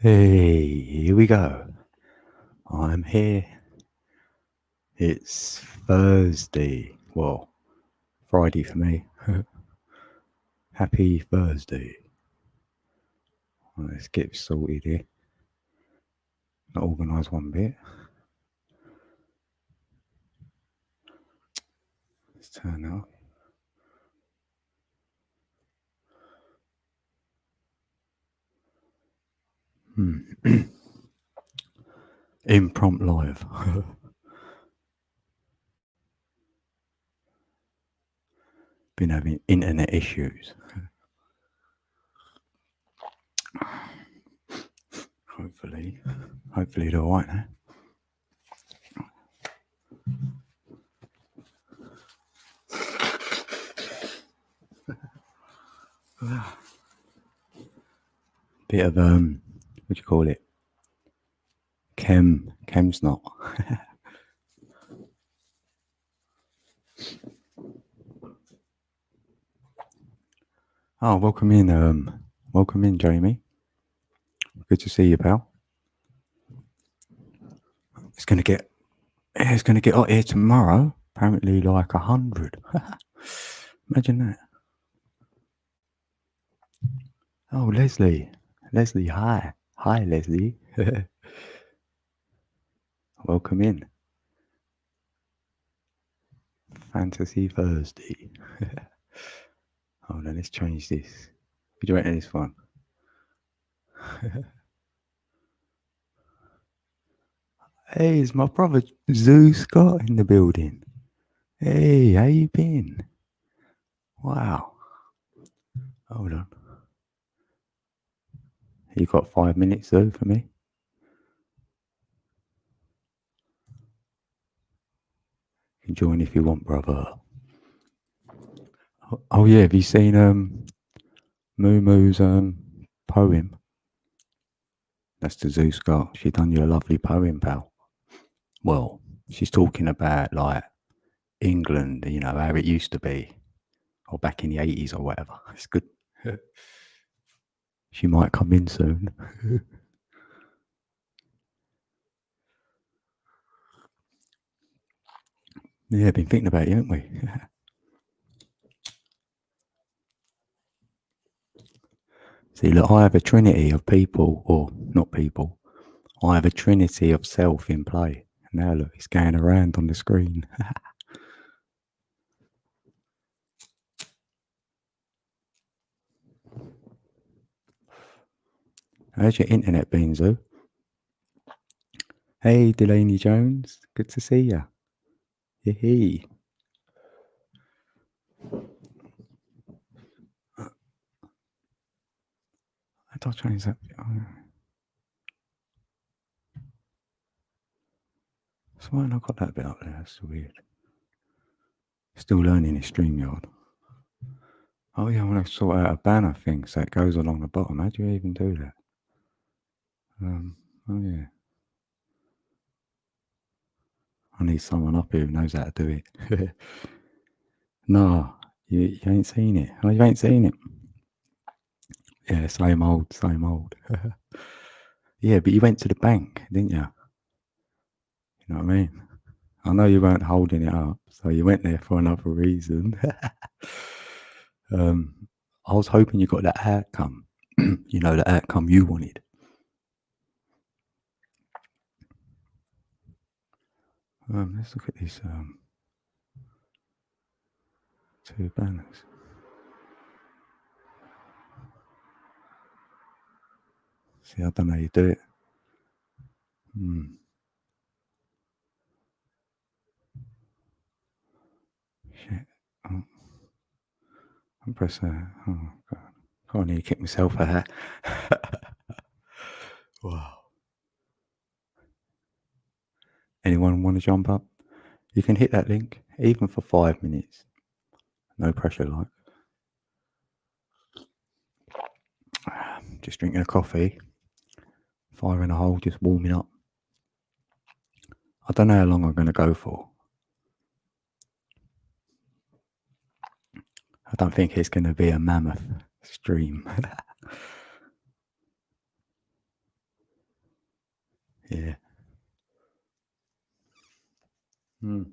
Hey, here we go. I'm here. It's Thursday. Well, Friday for me. Happy Thursday. Well, let's get sorted here. Not organised one bit. Let's turn that off. Impromptu live. Been having internet issues. Hopefully they're alright now. Bit of what do you call it? Chem's not. Oh, welcome in, Jamie. Good to see you, pal. It's gonna get hot here tomorrow. Apparently, like 100. Imagine that. Oh, Leslie, hi, Leslie. Welcome in. Fantasy Thursday. Hold on, let's change this. What do you reckon this one? Hey, it's my brother Zoo Scott in the building. Hey, how you been? Wow. Hold on. You got 5 minutes, Zoo, for me? You can join if you want, brother. Oh yeah, have you seen Moo Moo's poem? That's the Zoo Scott. She done you a lovely poem, pal. Well, she's talking about like England, you know, how it used to be, or back in the 80s or whatever. It's good. She might come in soon. Yeah, been thinking about you, haven't we? See, look, I have a trinity of people, or not people. I have a trinity of self in play. And now look, it's going around on the screen. How's your internet been, Zoo? Hey, Delaney Jones. Good to see you. Yee. How do I change that? So why not got that bit up there? That's so weird. Still learning this StreamYard. Oh yeah, I want to sort out a banner thing so it goes along the bottom. How do you even do that? Oh yeah. I need someone up here who knows how to do it. No, you ain't seen it. Oh, you ain't seen it. Yeah, same old. Yeah, but you went to the bank, didn't you? You know what I mean? I know you weren't holding it up, so you went there for another reason. I was hoping you got that outcome. You know, the outcome you wanted. Let's look at these two banners. See, I don't know how you do it. Shit. Oh. I'm pressing. Oh, God. I need to kick myself out. Wow. Anyone want to jump up? You can hit that link, even for 5 minutes. No pressure, like. Just drinking a coffee. Fire in a hole, just warming up. I don't know how long I'm going to go for. I don't think it's going to be a mammoth stream. Yeah. Mm.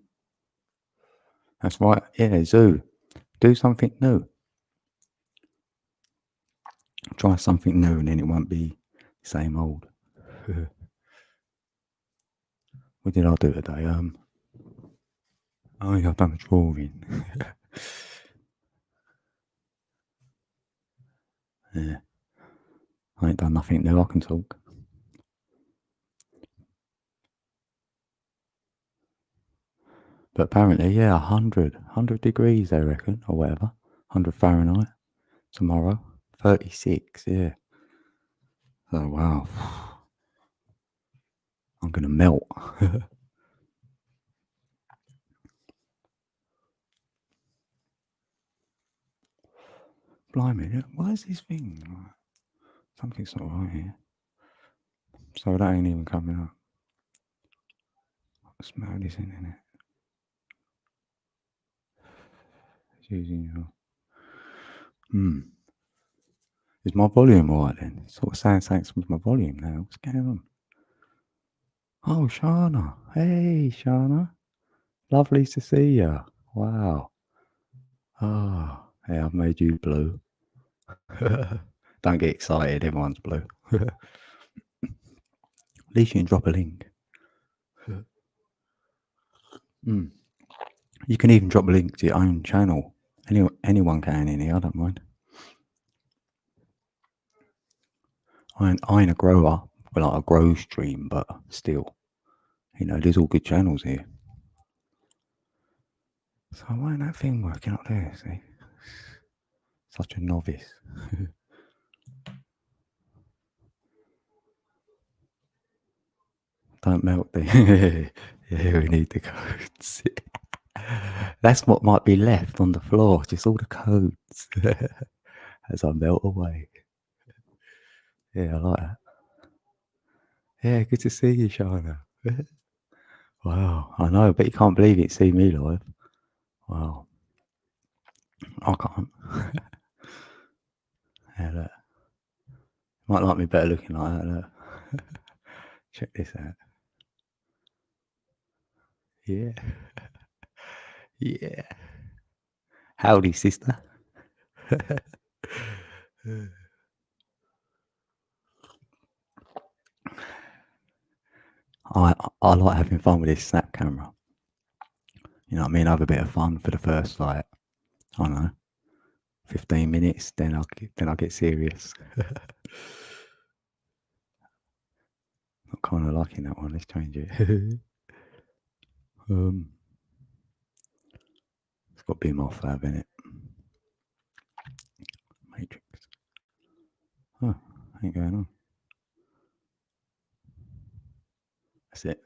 That's right. Yeah, zoo. Do something new. Try something new and then it won't be same old. What did I do today? Oh yeah, I've done a drawing. Yeah. I ain't done nothing new, I can talk. But apparently, yeah, 100 degrees, they reckon, or whatever. 100 Fahrenheit tomorrow. 36, yeah. Oh, wow. I'm going to melt. Blimey, what is this thing? Something's not right here. So that ain't even coming up. I smell this in it. It's using your... Is my volume alright then? It's sort of saying something with my volume now. What's going on? Oh, Shana. Hey, Shana. Lovely to see you. Wow. Oh, hey, I've made you blue. Don't get excited, everyone's blue. At least you can drop a link. You can even drop a link to your own channel. Anyone can in here, I don't mind. I ain't a grower, well, like a grow stream, but still, there's all good channels here. So why ain't that thing working up there, see? Such a novice. Don't melt the... Yeah, we need the codes. That's what might be left on the floor, just all the codes. As I melt away. Yeah, I like that. Yeah, good to see you, Shana. Wow, I know, but you can't believe it, see me live. Wow. I can't. Yeah, look. Might like me better looking like that, look. Check this out. Yeah. Yeah. Howdy, sister. I like having fun with this snap camera. You know what I mean? I have a bit of fun for the first, like, I don't know, 15 minutes, then I'll get serious. Not kind of liking that one. Let's change it. It's got to be more fab in it. Matrix. Oh, ain't going on. That's it.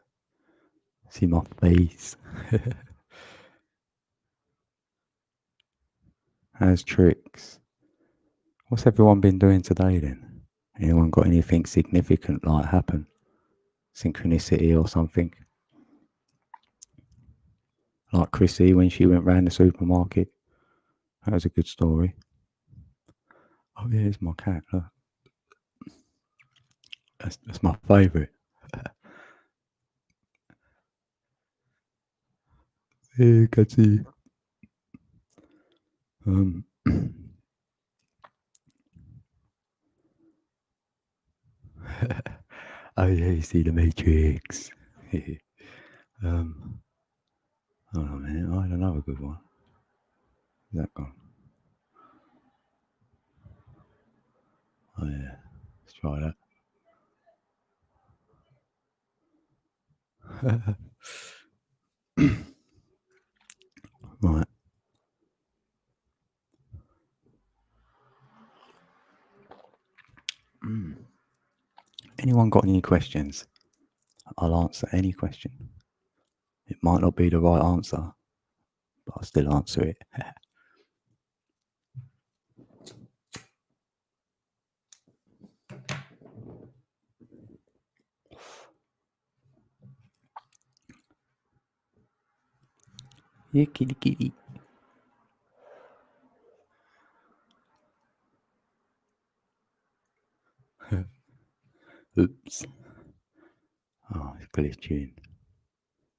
See my face. How's tricks? What's everyone been doing today then? Anyone got anything significant like happen? Synchronicity or something? Like Chrissy when she went round the supermarket. That was a good story. Oh yeah, it's my cat. Look. That's my favourite. Hey, Cathy. Oh yeah, you see the Matrix. Hold on a minute. I had another good one. Is that gone? Oh yeah, let's try that. Right. Anyone got any questions? I'll answer any question. It might not be the right answer, but I'll still answer it. Yeah, kitty kitty. Oops. Oh, it's glitching.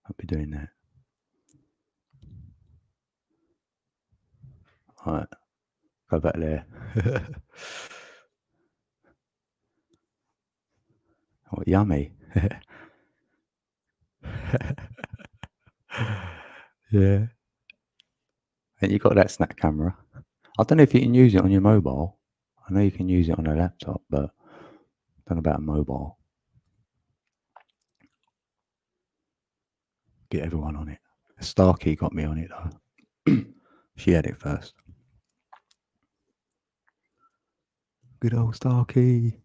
I'll be doing that. Alright, go back there. Oh, yummy. Yeah. And you got that snap camera. I don't know if you can use it on your mobile. I know you can use it on a laptop, but I don't know about a mobile. Get everyone on it. Starkey got me on it though. She had it first. Good old Starkey.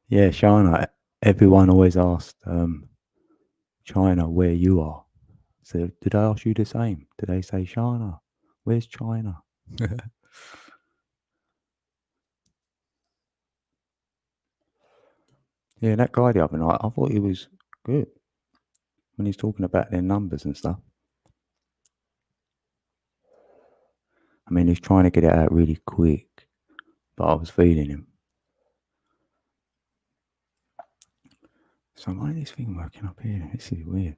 Yeah, Shana. Everyone always asked China where you are. So did I ask you the same? Did they say Shana? Where's China? Yeah, that guy the other night, I thought he was good when he's talking about their numbers and stuff. I mean, he's trying to get it out really quick, but I was feeling him. So why is this thing working up here? This is weird.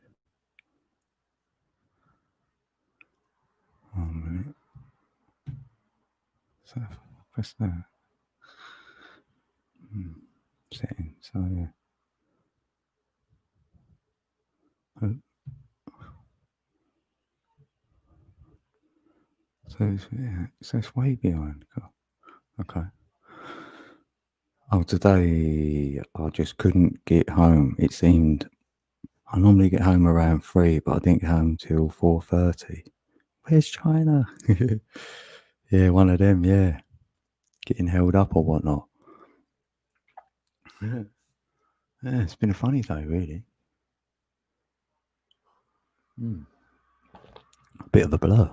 1 minute. So press that. Settings. So yeah. Oh. So it's way behind. Okay. Oh, today I just couldn't get home. It seemed I normally get home around 3, but I didn't get home till 4:30. Where's China? Yeah, one of them. Yeah, getting held up or whatnot. Yeah, it's been a funny day, really. A bit of a blur.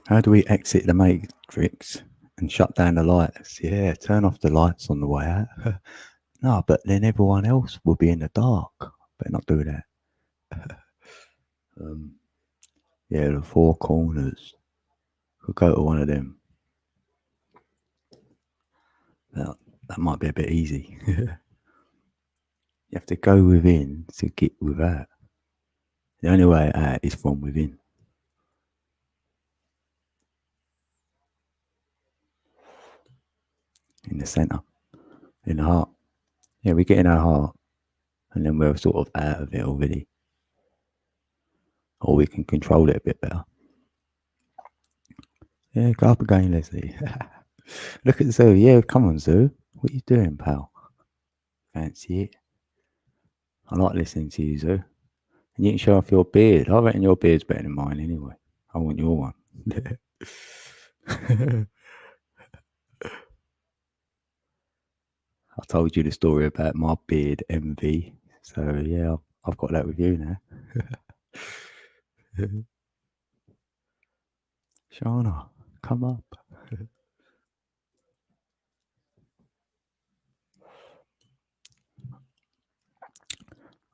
How do we exit the matrix and shut down the lights? Yeah, turn off the lights on the way out. No, but then everyone else will be in the dark. Better not do that. Yeah, the four corners. Could go to one of them. That might be a bit easy. You have to go within to get without. The only way out is from within. In the centre. In the heart. Yeah, we get in our heart. And then we're sort of out of it already. Or we can control it a bit better. Yeah, go up again, Leslie. Look at Zoo. Yeah, come on, Zoo. What are you doing, pal? Fancy it? I like listening to you, Zoo. And you can show off your beard. I reckon your beard's better than mine anyway. I want your one. I told you the story about my beard envy. So, yeah, I've got that with you now. Shauna, come up.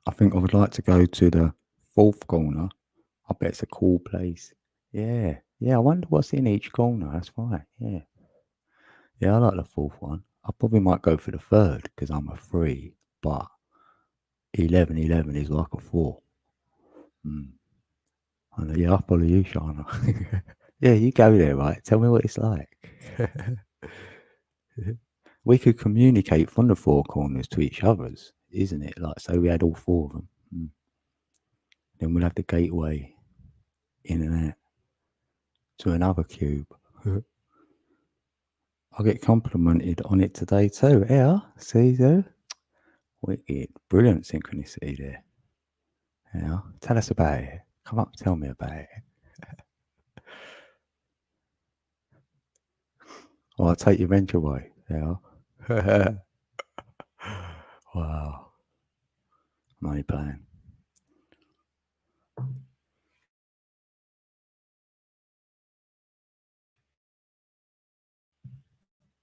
I think I would like to go to the fourth corner. I bet it's a cool place. Yeah. Yeah, I wonder what's in each corner. That's fine. Yeah. Yeah, I like the fourth one. I probably might go for the third because I'm a 3, but 11 is like a 4. I know, yeah, I'll follow you, Shauna. Yeah, you go there, right? Tell me what it's like. We could communicate from the four corners to each other's, isn't it? Like, so we had all 4 of them. Then we'll have the gateway in and out to another cube. I get complimented on it today too. Yeah, see there? Wicked. Brilliant synchronicity there. Yeah. Tell us about it. Come up, tell me about it. Or I'll take your wrench away. Yeah. Wow. I'm only playing.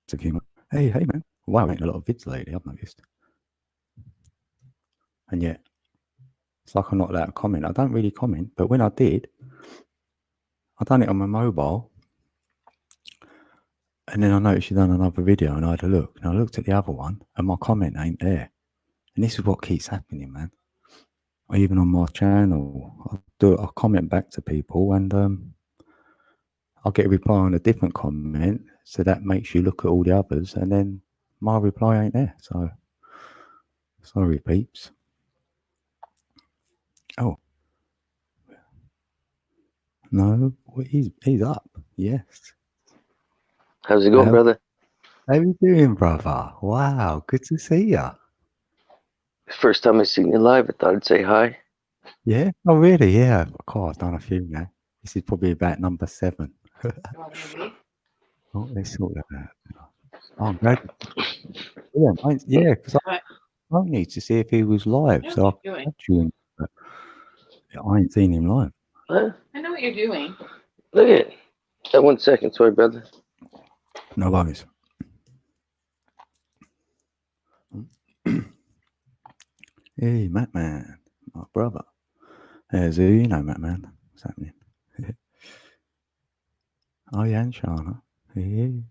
It's a few. Hey, man. Wow, I ain't a lot of vids lately, I've noticed. And yet, it's like I'm not allowed to comment. I don't really comment, but when I did, I done it on my mobile. And then I noticed you done another video, and I had a look, and I looked at the other one, and my comment ain't there. And this is what keeps happening, man. Even on my channel, I'll comment back to people, and I'll get a reply on a different comment, so that makes you look at all the others, and then my reply ain't there. So sorry, peeps. Oh no, well, he's up. Yes. How's it going, brother? How you doing, brother? Wow, good to see ya. First time I seen you live, I thought I'd say hi. Yeah. Oh, really? Yeah. God, I've done a few now. This is probably about number 7. Oh, let's sort that out. Oh, I'm glad. Yeah, because I need to see if he was live, so I can catch you. But I ain't seen him live. Huh? I know what you're doing. Look at it. 1 second, sorry, brother. No worries. Hey, Matt Man, my brother. There's who you know, Matt Man. What's happening? Oh, yeah, and Shana. Yeah.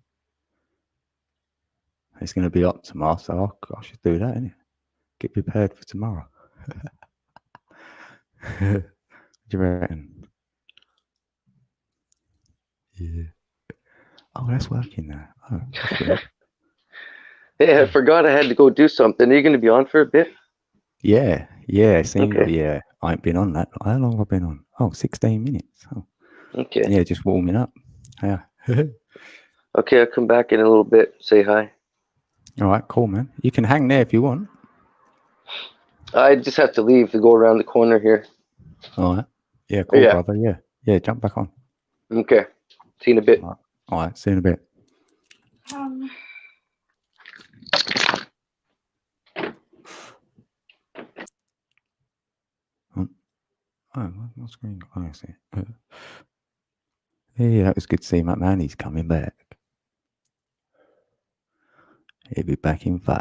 It's going to be up tomorrow, so I should do that, innit? Get prepared for tomorrow. What do you reckon? Yeah. Oh, that's working now. Oh, that's weird. Hey, I forgot I had to go do something. Are you going to be on for a bit? Yeah, Okay. yeah. I ain't been on that. How long have I been on? Oh, 16 minutes. Oh, Okay. yeah, just warming up. Yeah. Okay, I'll come back in a little bit. Say hi. All right, cool, man. You can hang there if you want. I just have to leave to go around the corner here. All right. Yeah, cool, Yeah. brother. Yeah. Yeah, jump back on. Okay. See you in a bit. All right, see you in a bit. Oh, my screen. Oh, I see. Yeah, that was good to see Matt Man. He's coming back. He'll be back in 5.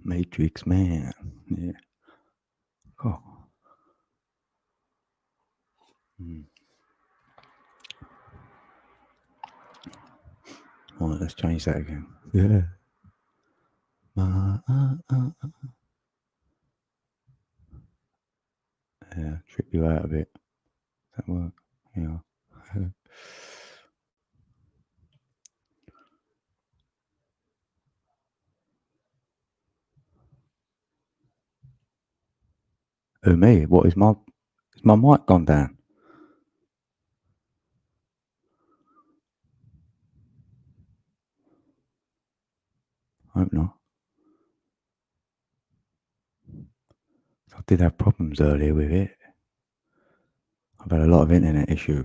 Matrix Man. Yeah. Oh. All right, let's change that again. Yeah. Yeah, trip you out a bit. Does that work? Yeah. Oh, me? What is my mic gone down? I hope not. I did have problems earlier with it. I've had a lot of internet issue.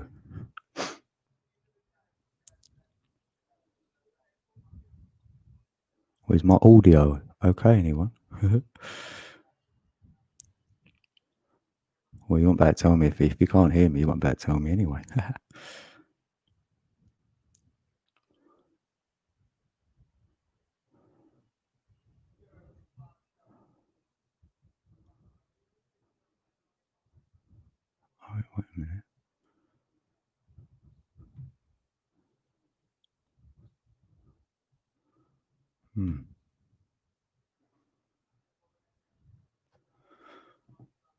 Where's my audio? Okay, anyone? Well, you won't better tell me if you can't hear me. You won't better tell me anyway. Wait a minute.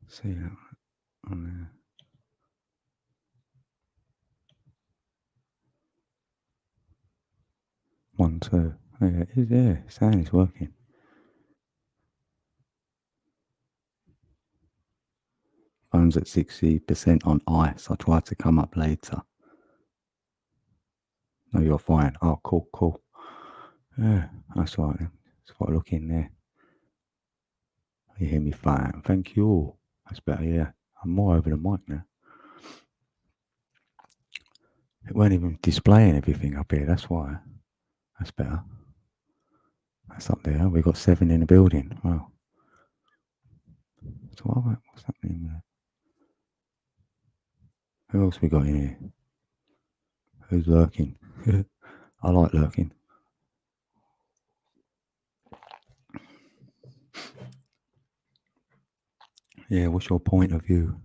See that on there. One, two. Yeah, sound is working. Phone's at 60% on ice. I tried to come up later. No, you're fine. Oh, cool. Yeah, that's right then. Just got to look in there. You hear me fine. Thank you. That's better, yeah. I'm more over the mic now. It weren't even displaying everything up here, that's why. That's better. That's up there. We've got 7 in the building. Wow. So what's happening there? Who else we got in here? Who's lurking? I like lurking. Yeah, what's your point of view?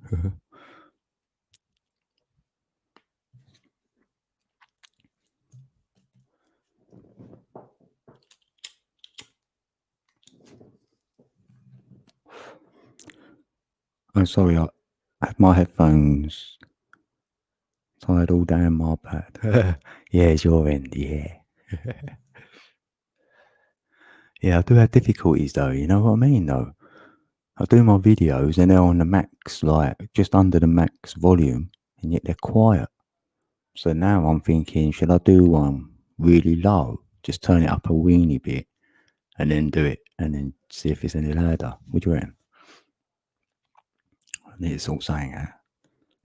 I'm sorry, I had my headphones tied all down my pad. Yeah, it's your end, yeah. Yeah, I do have difficulties though, you know what I mean though? I do my videos and they're on the max, like just under the max volume, and yet they're quiet. So now I'm thinking, should I do one really low? Just turn it up a weeny bit and then do it and then see if it's any louder. What do you reckon? I need to sort saying that.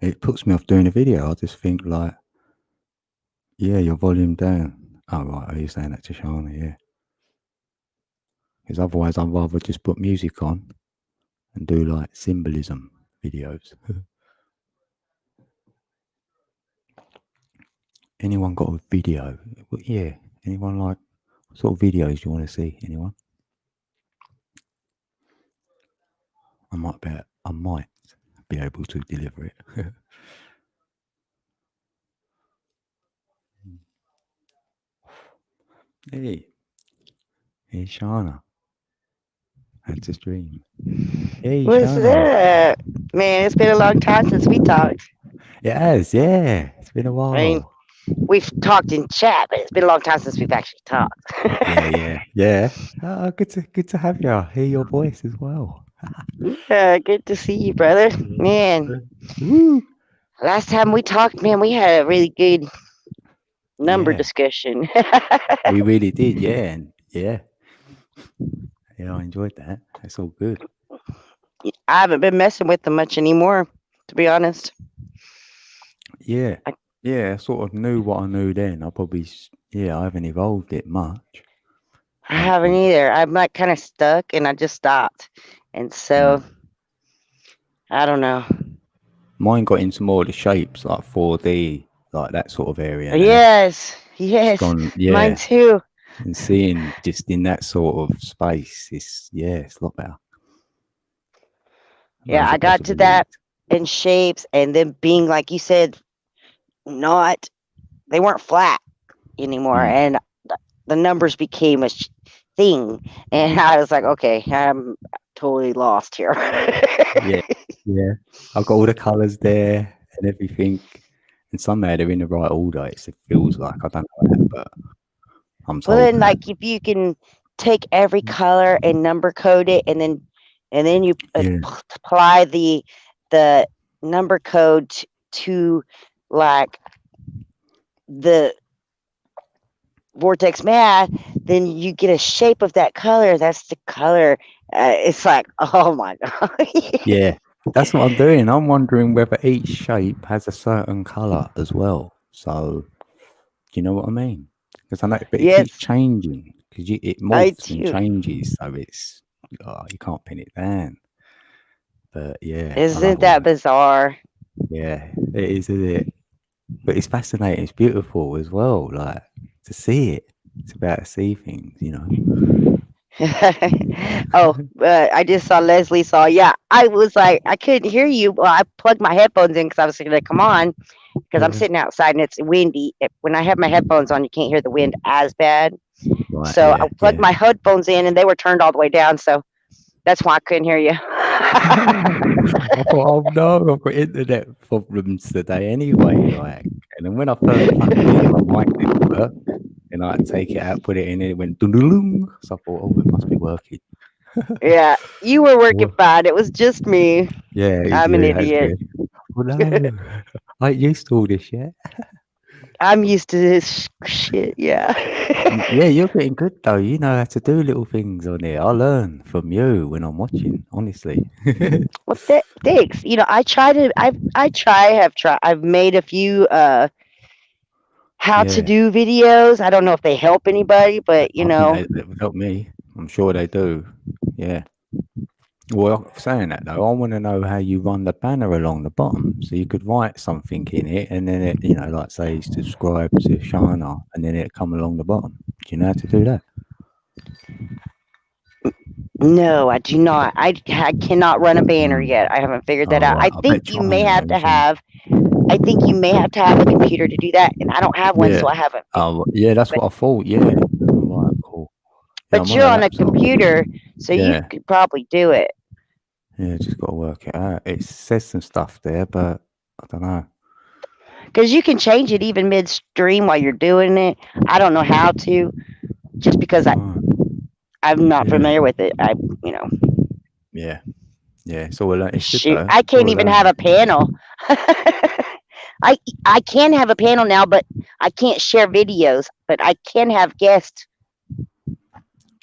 It puts me off doing a video. I just think like, yeah, your volume down. Oh right, are you saying that to Shana? Yeah. Because otherwise I'd rather just put music on and do like symbolism videos. Anyone got a video? Yeah. Anyone like what sort of videos you want to see? Anyone? I might be able to deliver it. Hey, hey Shana. That's a stream. Hey What's Shana. up? Man, it's been a long time since we talked. It has, yeah. It's been a I mean, while. we've talked in chat, but it's been a long time since we've actually talked. Yeah. Oh, good to have you. Hear your voice as well. Yeah, good to see you, brother. Man, Woo. last time we talked, man, we had a really good number Yeah, discussion. we really did. Yeah, and yeah, I enjoyed that. That's all good. I haven't been messing with them much anymore, to be honest. Yeah, I, I sort of knew what I knew then. I haven't evolved it much. I Don't haven't think. either. I'm like kind of stuck, and I just stopped. And so, I don't know. Mine got into more of the shapes, like 4D, like that sort of area now. Yes, It's yes, gone, mine yeah, too. and seeing just in that sort of space, it's a lot better. Yeah, Loads I of got to possibilities. that in shapes, and then being like you said, not they weren't flat anymore, Mm. and the numbers became a thing, and I was like, okay, I'm totally lost here. Yeah, yeah. I've got all the colours there and everything, and somehow they're in the right order. It feels like I don't know that, but I'm Well, told then, that. like if you can take every color and number code it, and then you Yeah, apply the number code to like the vortex math, then you get a shape of that color. That's the color. It's like, oh my god. yeah. That's what I'm doing. I'm wondering whether each shape has a certain colour as well. So, do you know what I mean? Because I know, but it keeps Yes, changing because it I morphs and too. changes. So you can't pin it down. But yeah, I love Isn't all that that. bizarre? Yeah, it is, isn't it? But it's fascinating. It's beautiful as well. Like to see it. It's about to see things, you know. Oh, I just saw Leslie saw. Yeah, I was like, I couldn't hear you. Well, I plugged my headphones in because I was going to come on because I'm Yeah. sitting outside and it's windy. When I have my headphones on, you can't hear the wind as bad. Right. So I Yeah. plugged my headphones in and they were turned all the way down. So that's why I couldn't hear you. I thought, oh no, I've got internet problems today anyway. Like, and then when I first plugged it in, my mic didn't work. And I had to take it out, put it in, and it went dun dun. So I thought, oh, it must be working. Yeah, you were working Well, fine. It was just me. yeah, it is I'm an you. That's idiot. good. Well, no, I ain't used to all this yet. I'm used to this shit. Yeah. Yeah, you're getting good though. You know how to do little things on here. I learn from you when I'm watching, honestly. Well, thanks. You know, I try to. Have tried. I've made a few how to Yeah, do videos. I don't know if they help anybody, but you I think know. they would help me. I'm sure they do. Yeah. Well, saying that though, I want to know how you run the banner along the bottom, so you could write something in it, and then it, like say subscribe to Shana, and then it come along the bottom. Do you know how to do that? No, I do not. I cannot run a banner yet. I haven't figured that Oh, out. I right. I think bet you may China have to knows. Yeah. have. I think you may have to have a computer to do that, and I don't have one, Yeah. so I haven't. Oh, yeah. That's But what I thought. Yeah. All right. Cool. Yeah, but I'm on you're a on a laptop. computer, so you Yeah. could probably do it. Yeah. Just got to work it out. It says some stuff there, but I don't know. Because you can change it even midstream while you're doing it. I don't know how to, just because Right. I'm not Yeah. familiar with it. Yeah. Yeah. It's all it's good Shoot, though. I It's all can't even have a panel. I can have a panel now, but I can't share videos. But I can have guests.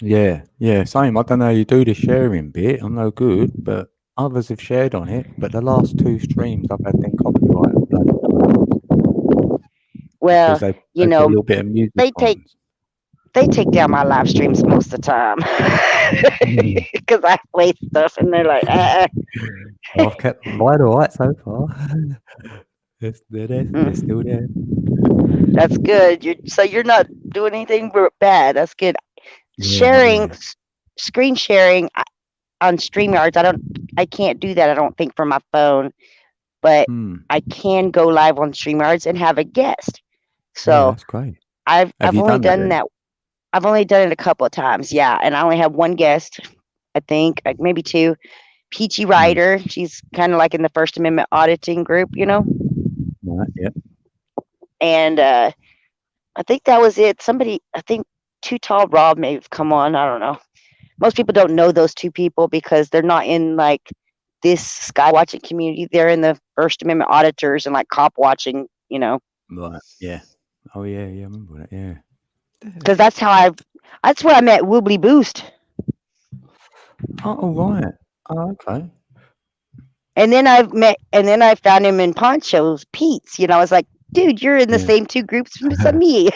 Yeah. Yeah. Same. I don't know how you do the sharing bit. I'm no good, but others have shared on it. But the last 2 streams, I've had them copyright bloody Well, because they you put a know, little bit of music they on. take down my live streams most of the time because I play stuff, and they're like, Well, I've kept mine all right so far. They're there. They're still there. That's good. You're not doing anything bad. That's good. Yeah, Sharing, yeah. screen sharing on StreamYards. I can't do that. I don't think from my phone, but I can go live on StreamYards and have a guest. Yeah, So that's great. I've you only done that done then? that. I've only done it a couple of times. Yeah, and I only have one guest. I think like maybe two. Peachy Ryder. She's kind of like in the First Amendment auditing group, Right, yeah. And I think that was it. Somebody, I think Too Tall Rob may have come on. I don't know. Most people don't know those two people because they're not in like this sky watching community. They're in the First Amendment auditors and like cop watching, Right, yeah. Oh, yeah, I remember that, yeah. because that's where I met Woobly Boost. Oh, right. Oh, okay. And then I found him in Poncho's Pete's. I was like, dude, you're in the Yeah. same two groups as me.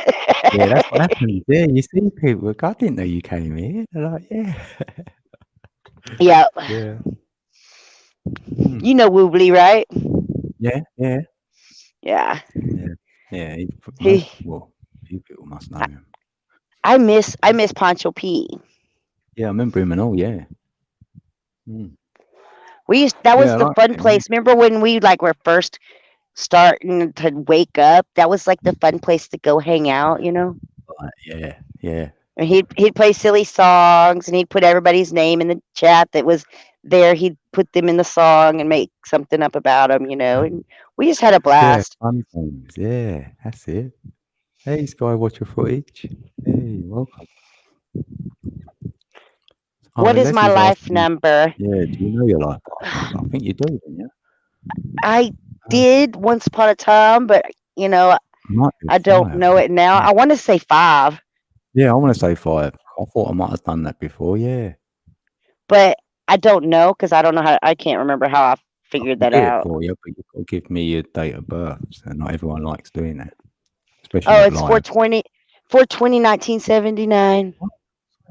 Yeah, that's what happened. Yeah, you see people. I didn't know you came here. They're like, yeah. Yeah. Yeah. You know Woobly, right? Yeah, yeah. Yeah. Yeah, well, few people must know him. I miss Poncho P. Yeah, I remember him and all, yeah. That was Yeah, I the like fun him, yeah. place. Remember when we like were first starting to wake up? That was like the fun place to go hang out, Right, yeah, yeah. And he'd play silly songs and he'd put everybody's name in the chat that was there. He'd put them in the song and make something up about them, and we just had a Yeah, blast. fun things. Yeah, that's it. Hey, Skywatcher footage. Hey, welcome. What is my Leslie's life asking, number? yeah, do you know your life number? I think you do, don't you? I did once upon a time, but I don't know it now. I want to say 5. Yeah, I want to say 5. I thought I might have done that before. Yeah, but I don't know because I don't know I can't remember how I figured that out. for you, but you've got to give me your date of birth. So not everyone likes doing that, especially. Oh, it's 4/20, 1979.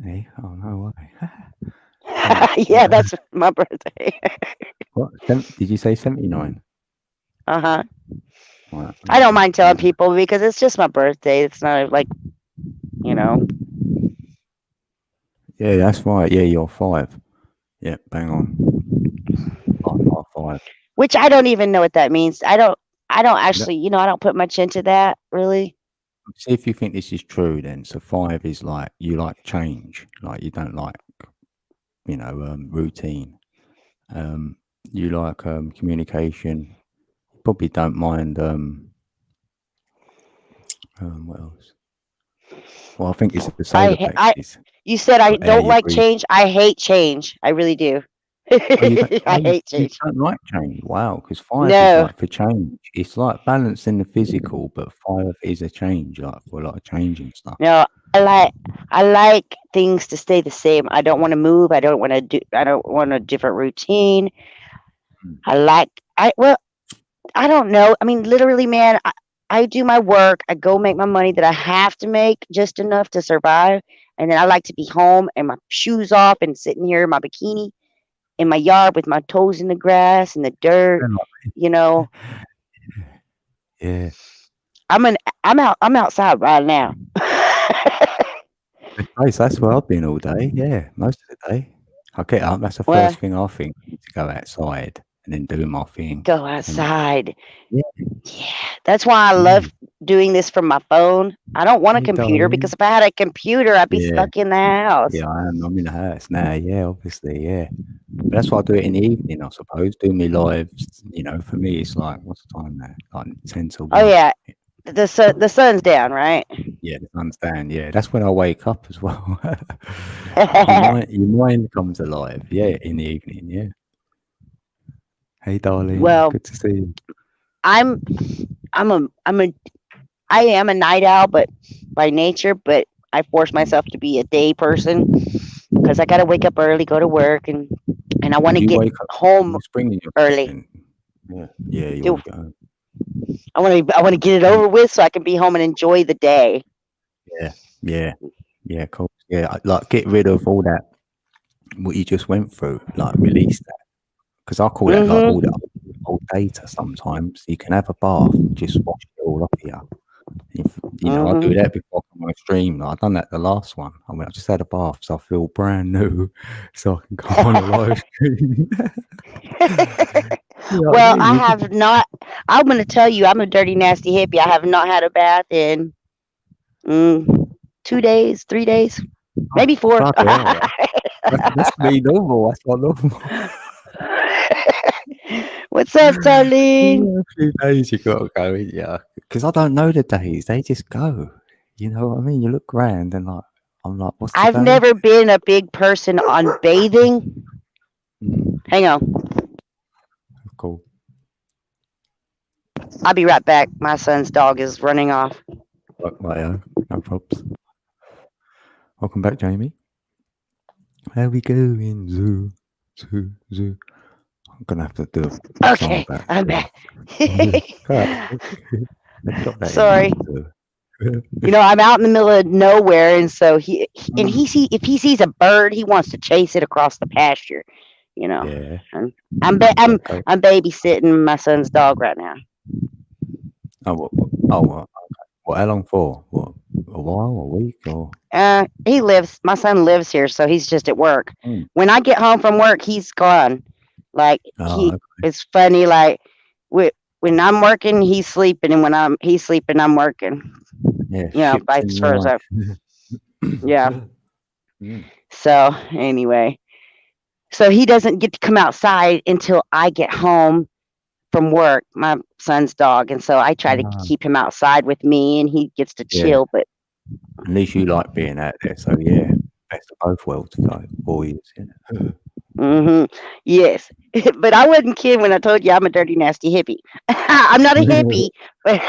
Hey, oh no way. Yeah, that's my birthday. What? Did you say 79? Uh-huh. Right. I don't mind telling people because it's just my birthday. It's not like, Yeah, that's right. Yeah, you're 5. Yeah, bang on. 5. Which I don't even know what that means. I don't actually, I don't put much into that really. See if you think this is true then. So 5 is like you like change, like you don't like, routine. You like communication. Probably don't mind what else? Well, I think it's the solar plexus. You said I Or air don't you like breathe. change. I hate change. I really do. Oh, you don't, I hate change. You don't like change. Wow, because 5 No. is like for change. It's like balancing the physical, but 5 is a change, like for a lot of changing stuff. No, I like things to stay the same. I don't want to move. I don't want a different routine. I don't know. I mean, literally, man, I do my work. I go make my money that I have to make just enough to survive. And then I like to be home and my shoes off and sitting here in my bikini in my yard with my toes in the grass and the dirt, Yeah. I'm outside right now. That's where I've been all day. Yeah, most of the day. I get up. That's the Well, first thing I think, to go outside and then do my thing. go outside. Yeah. Yeah, that's why I Yeah. love doing this from my phone. I don't want a Hey, computer darling. because if I had a computer, I'd be Yeah. stuck in the house. Yeah, I am. I'm in the house now. Yeah, obviously. Yeah. But that's why I do it in the evening, I suppose. Do me lives. For me, it's like, what's the time now? Like 10 to 1. Oh yeah, the sun's down, right? Yeah, I understand. Yeah, that's when I wake up as well. your mind comes alive. Yeah, in the evening. Yeah. Hey, darling. Well, Good to see you. I am a night owl, but by nature, but I force myself to be a day person because I gotta wake up early, go to work, and I want to You get wake up home in spring in your early. kitchen. Yeah. Yeah, you Do- want to go. I want to get it over with so I can be home and enjoy the day. Yeah. Yeah, cool. Yeah, like get rid of all that, what you just went through, like release that. Because I call that like all the old data sometimes. You can have a bath and just wash it all off here. I do that before I come on a stream. Like, I've done that the last one. I just had a bath, so I feel brand new, so I can come on a live stream. Well, I have not. I'm going to tell you, I'm a dirty, nasty hippie. I have not had a bath in 2 days, 3 days, maybe 4. That's me normal. That's not normal. What's up, darling? A few days you gotta go, yeah. Because I don't know the days; they just go. You know what I mean? You look grand, and like I'm like, what's today? I've never been a big person on bathing. Hang on. Cool. I'll be right back. My son's dog is running off. Right, no props. Welcome back, Jamie. How we going? Zoo, zoo, zoo. I'm gonna have to do a song Okay, about I'm back. Sorry. I'm out in the middle of nowhere, and so if he sees a bird, he wants to chase it across the pasture. Yeah. And I'm babysitting my son's dog right now. What? How long for? What? A while? A week? Or? My son lives here, so he's just at work. When I get home from work, he's gone. Like it's funny. Like when I'm working, he's sleeping, and when he's sleeping, I'm working. Yeah. Vice versa. Yeah. So anyway, so he doesn't get to come outside until I get home from work, my son's dog, and so I try to keep him outside with me, and he gets to chill. But at least you like being out there, so yeah, best of both worlds, for you. Yes, but I wasn't kidding when I told you I'm a dirty, nasty hippie. I'm not a hippie, but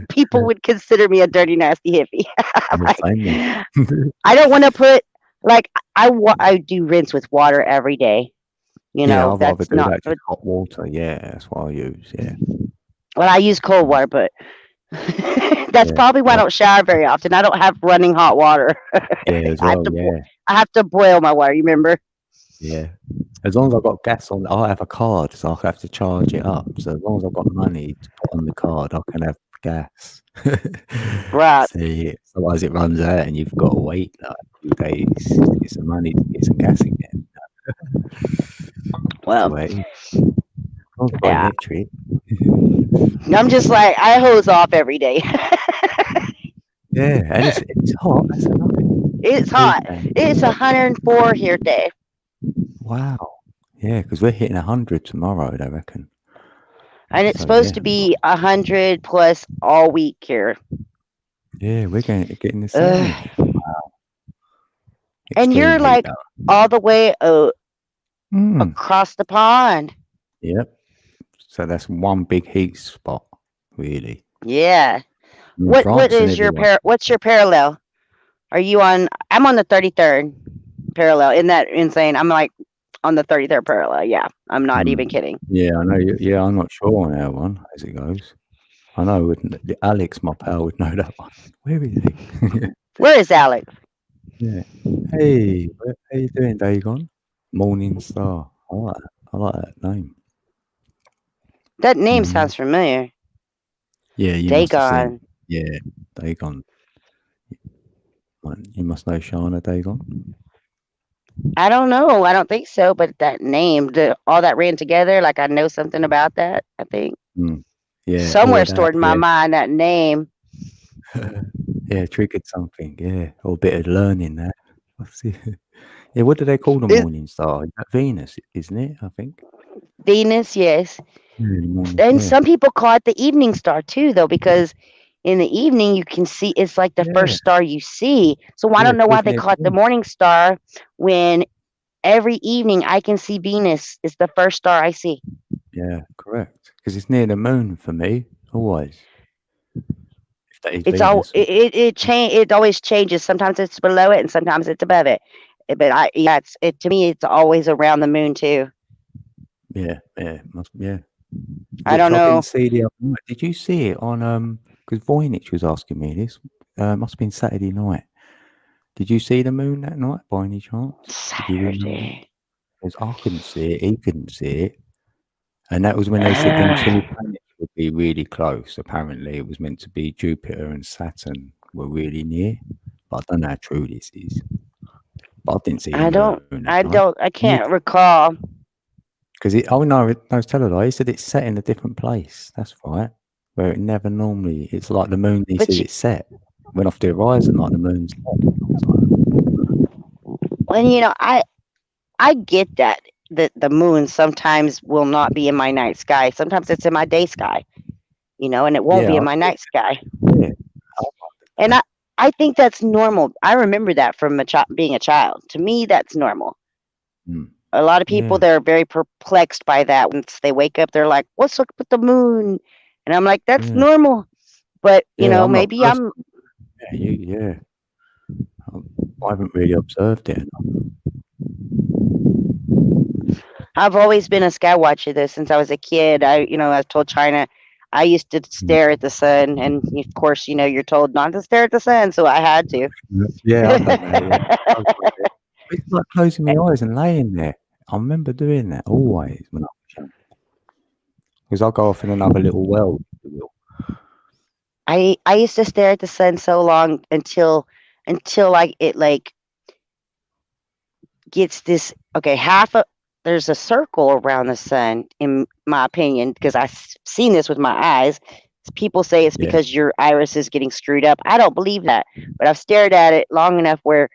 people would consider me a dirty, nasty hippie. I don't want to put I do rinse with water every day. I'd that's rather do not that, just hot water. Yeah, that's what I use. Yeah. Well, I use cold water, but that's probably why I don't shower very often. I don't have running hot water. Yeah, as well. I have to boil my water. You remember? Yeah. As long as I've got gas on, I have a card, so I have to charge it up. So as long as I've got money to put on the card, I can have gas. Right. See, otherwise it runs out, and you've got to wait like a few days to get some money to get some gas again. Well, yeah. Electric. I'm just like I hose off every day. Yeah, and it's hot. That's enough. It's hot. It's 104 here today. Wow. Yeah, because we're hitting 100 tomorrow, I reckon. And it's supposed to be 100 plus all week here. Yeah, we're getting the same. Wow. And you're like all the way across the pond. Yep. So that's one big heat spot, really. Yeah. What is your what's your parallel? Are you on? I'm on the 33rd parallel. Isn't that insane? I'm like on the 33rd parallel. Yeah, I'm not even kidding. Yeah, I know. Yeah, I'm not sure on that one as it goes. I know. Alex, my pal, would know that one. Where is he? Where is Alex? Yeah. Hey, how you doing, Dagon? Morning Star. I like that name. That name sounds familiar. Yeah, Dagon. Yeah, Dagon. You must know Shana Dagon. I don't know. I don't think so. But that name, all that ran together. Like I know something about that. I think Mm. Yeah, somewhere or that. stored in my mind that name. Yeah, yeah, triggered something. Yeah, or a bit of learning that. What's it? Yeah, what do they call the It, morning star? Is that Venus, isn't it? I think. Venus, yes. Yeah, the morning. And Yeah, some people call it the evening star too, though, because in the evening you can see it's like the yeah, first star you see. So I yeah. don't know why Wasn't they it? call it the morning star when every evening I can see Venus. It's the first star I see. Yeah, correct. Because it's near the moon for me, always. If that is It's all Venus. it change. It always changes. Sometimes it's below it, and sometimes it's above it. But yeah, it's to me. It's always around the moon too. Yeah, yeah, yeah. I Which don't I didn't know. see the other night. Did you see it on? Because Voynich was asking me this. Must have been Saturday night. Did you see the moon that night by any chance? Did you remember? Saturday. Because I couldn't see it. He couldn't see it. And that was when they said them two Uh, planets would be really close. Apparently, it was meant to be Jupiter and Saturn were really near. But I don't know how true this is. But I didn't see the I moon don't. that I night. don't. I can't recall. Because oh no, no, it's telling He said it's set in a different place. That's right. Where it never normally. It's like the moon. He But said it's set. Went off the horizon like the moon's set. I was like, when I get that the moon sometimes will not be in my night sky. Sometimes it's in my day sky. And it won't yeah, be in my night sky. yeah. I wondered And that. I think that's normal. I remember that from being a child. To me, that's normal. Mm, A lot of people yeah, they're very perplexed by that. Once they wake up, they're like, "What's up with the moon?" And I'm like, "That's yeah, normal." But yeah. I'm not maybe personally. I'm. Yeah, yeah. I haven't really observed it. I've always been a sky watcher though since I was a kid. I've told China I used to Mm. stare at the sun, and of course, you're told not to stare at the sun, so I had to. Yeah, I don't know. Yeah, I was like it. It's like closing my eyes and laying there. I remember doing that always when I was young. Because I'll go off in another little world, if you will. I used to stare at the sun so long until like it like gets this okay half of there's a circle around the sun in my opinion because I've seen this with my eyes. People say it's Yeah. because your iris is getting screwed up. I don't believe that, but I've stared at it long enough where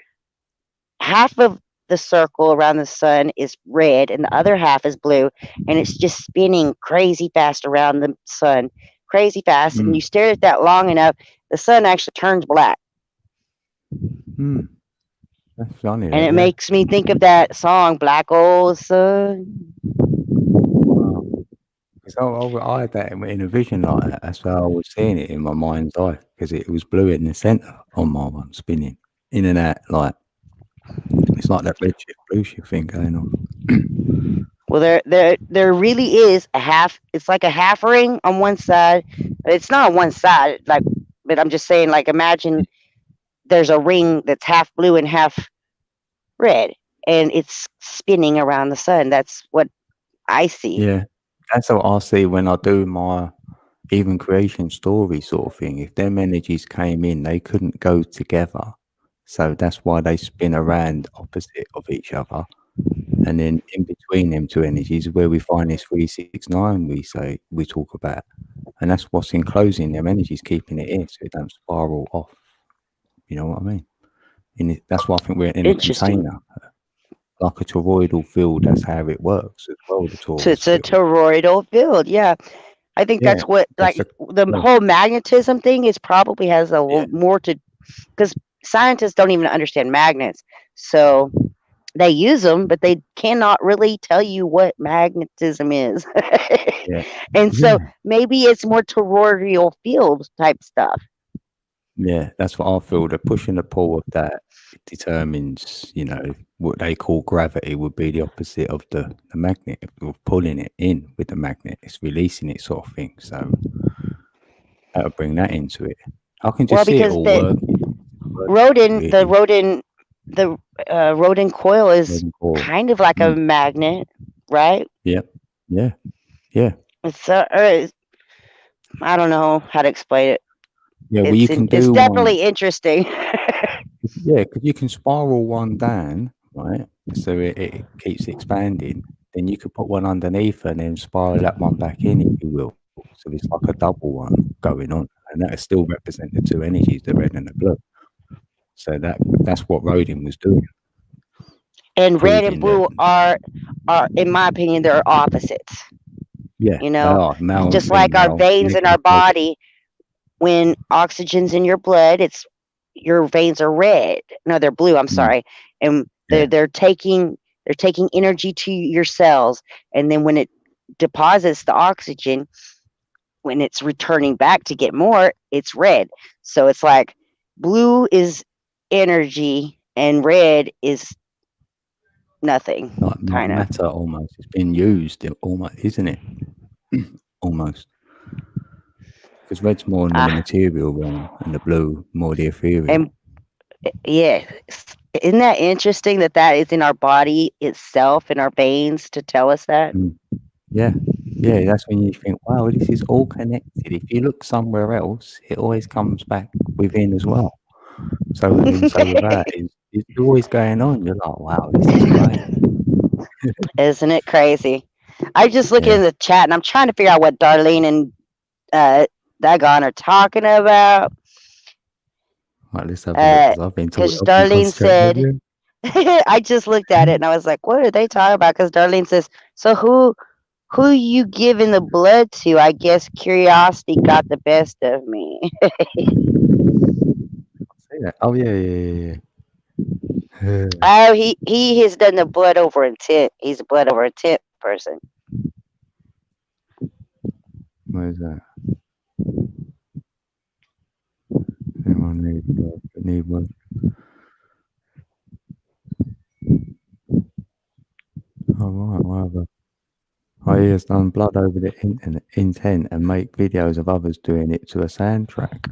half of the circle around the sun is red and the other half is blue, and it's just spinning crazy fast around the sun, crazy fast. And Mm. you stare at that long enough, the sun actually turns black. Mm. That's funny, And that, it yeah. makes me think of that song, Black Old Sun. Wow. Because I had that in a vision like that. That's how I was seeing it in my mind's eye. Because it was blue in the centre on my one, spinning in and out. Like, it's like that red shift, blue shift thing going on. Well, there really is a half. It's like a half ring on one side. It's not on one side, but I'm just saying, like, imagine there's a ring that's half blue and half red, and it's spinning around the sun. That's what I see. Yeah. That's what I see when I do my even creation story sort of thing. If them energies came in, they couldn't go together. So that's why they spin around opposite of each other. And then in between them two energies is where we find this 369 we talk about. And that's what's enclosing them energies, keeping it in so it don't spiral off. You know what I mean? That's why I think we're in a Interesting. container. Like a toroidal field, that's how it works as well, the So torus it's a field. toroidal field. Yeah, I think Yeah. that's what That's the whole magnetism thing is probably has a yeah. little more to because scientists don't even understand magnets. So they use them, but they cannot really tell you what magnetism is. Yeah. And so Yeah. maybe it's more toroidal field type stuff. Yeah, that's what I feel. The push and the pull of that determines, what they call gravity would be the opposite of the magnet, of pulling it in with the magnet. It's releasing it sort of thing. So that'll bring that into it. I can Well, just see it because all the working rodent, the really. rodent, the rodent coil is Moving forward. kind of like a Mm. magnet, right? Yep. Yeah. Yeah. It's I don't know how to explain it. Yeah. Well, you can It's do one. definitely interesting. Yeah, because you can spiral one down right? So it keeps expanding. Then you could put one underneath and then spiral that one back in, if you will. So it's like a double one going on, and that still represent the two energies, the red and the blue. So that's what Rodin was doing. And red and Proving blue that, are, in my opinion, they're opposites. yeah, You they know, are male and just like our female, veins in our negative, positive. body, when oxygen's in your blood, it's your veins are red. No, they're blue. I'm Mm, sorry, and yeah, they're taking energy to your cells, and then when it deposits the oxygen, when it's returning back to get more, it's red. So it's like blue is energy and red is nothing, like kind of. matter almost. It's been used almost, isn't it? Almost. Because red's more in the Ah, material realm, and the blue more the ethereal. and yeah, isn't that interesting that that is in our body itself, in our veins, to tell us that? Mm, yeah, yeah. That's when you think, wow, this is all connected. If you look somewhere else, it always comes back within as well. So within, so without. It's always going on. You're like, wow, this is great. Isn't it crazy? I just look Yeah. in the chat and I'm trying to figure out what Darlene and Dagon are talking about. Right, let's have a look, because I've been Because Darlene Darlene said, concentrating. I just looked at it and I was like, what are they talking about? Because Darlene says, so who you giving the blood to? I guess curiosity got the best of me. Say that. Oh yeah. Oh, he has done the blood over intent. He's a blood over intent person. Where's that? Anyone need one? Oh right, whatever. Oh, he has done blood over the intent and make videos of others doing it to a soundtrack.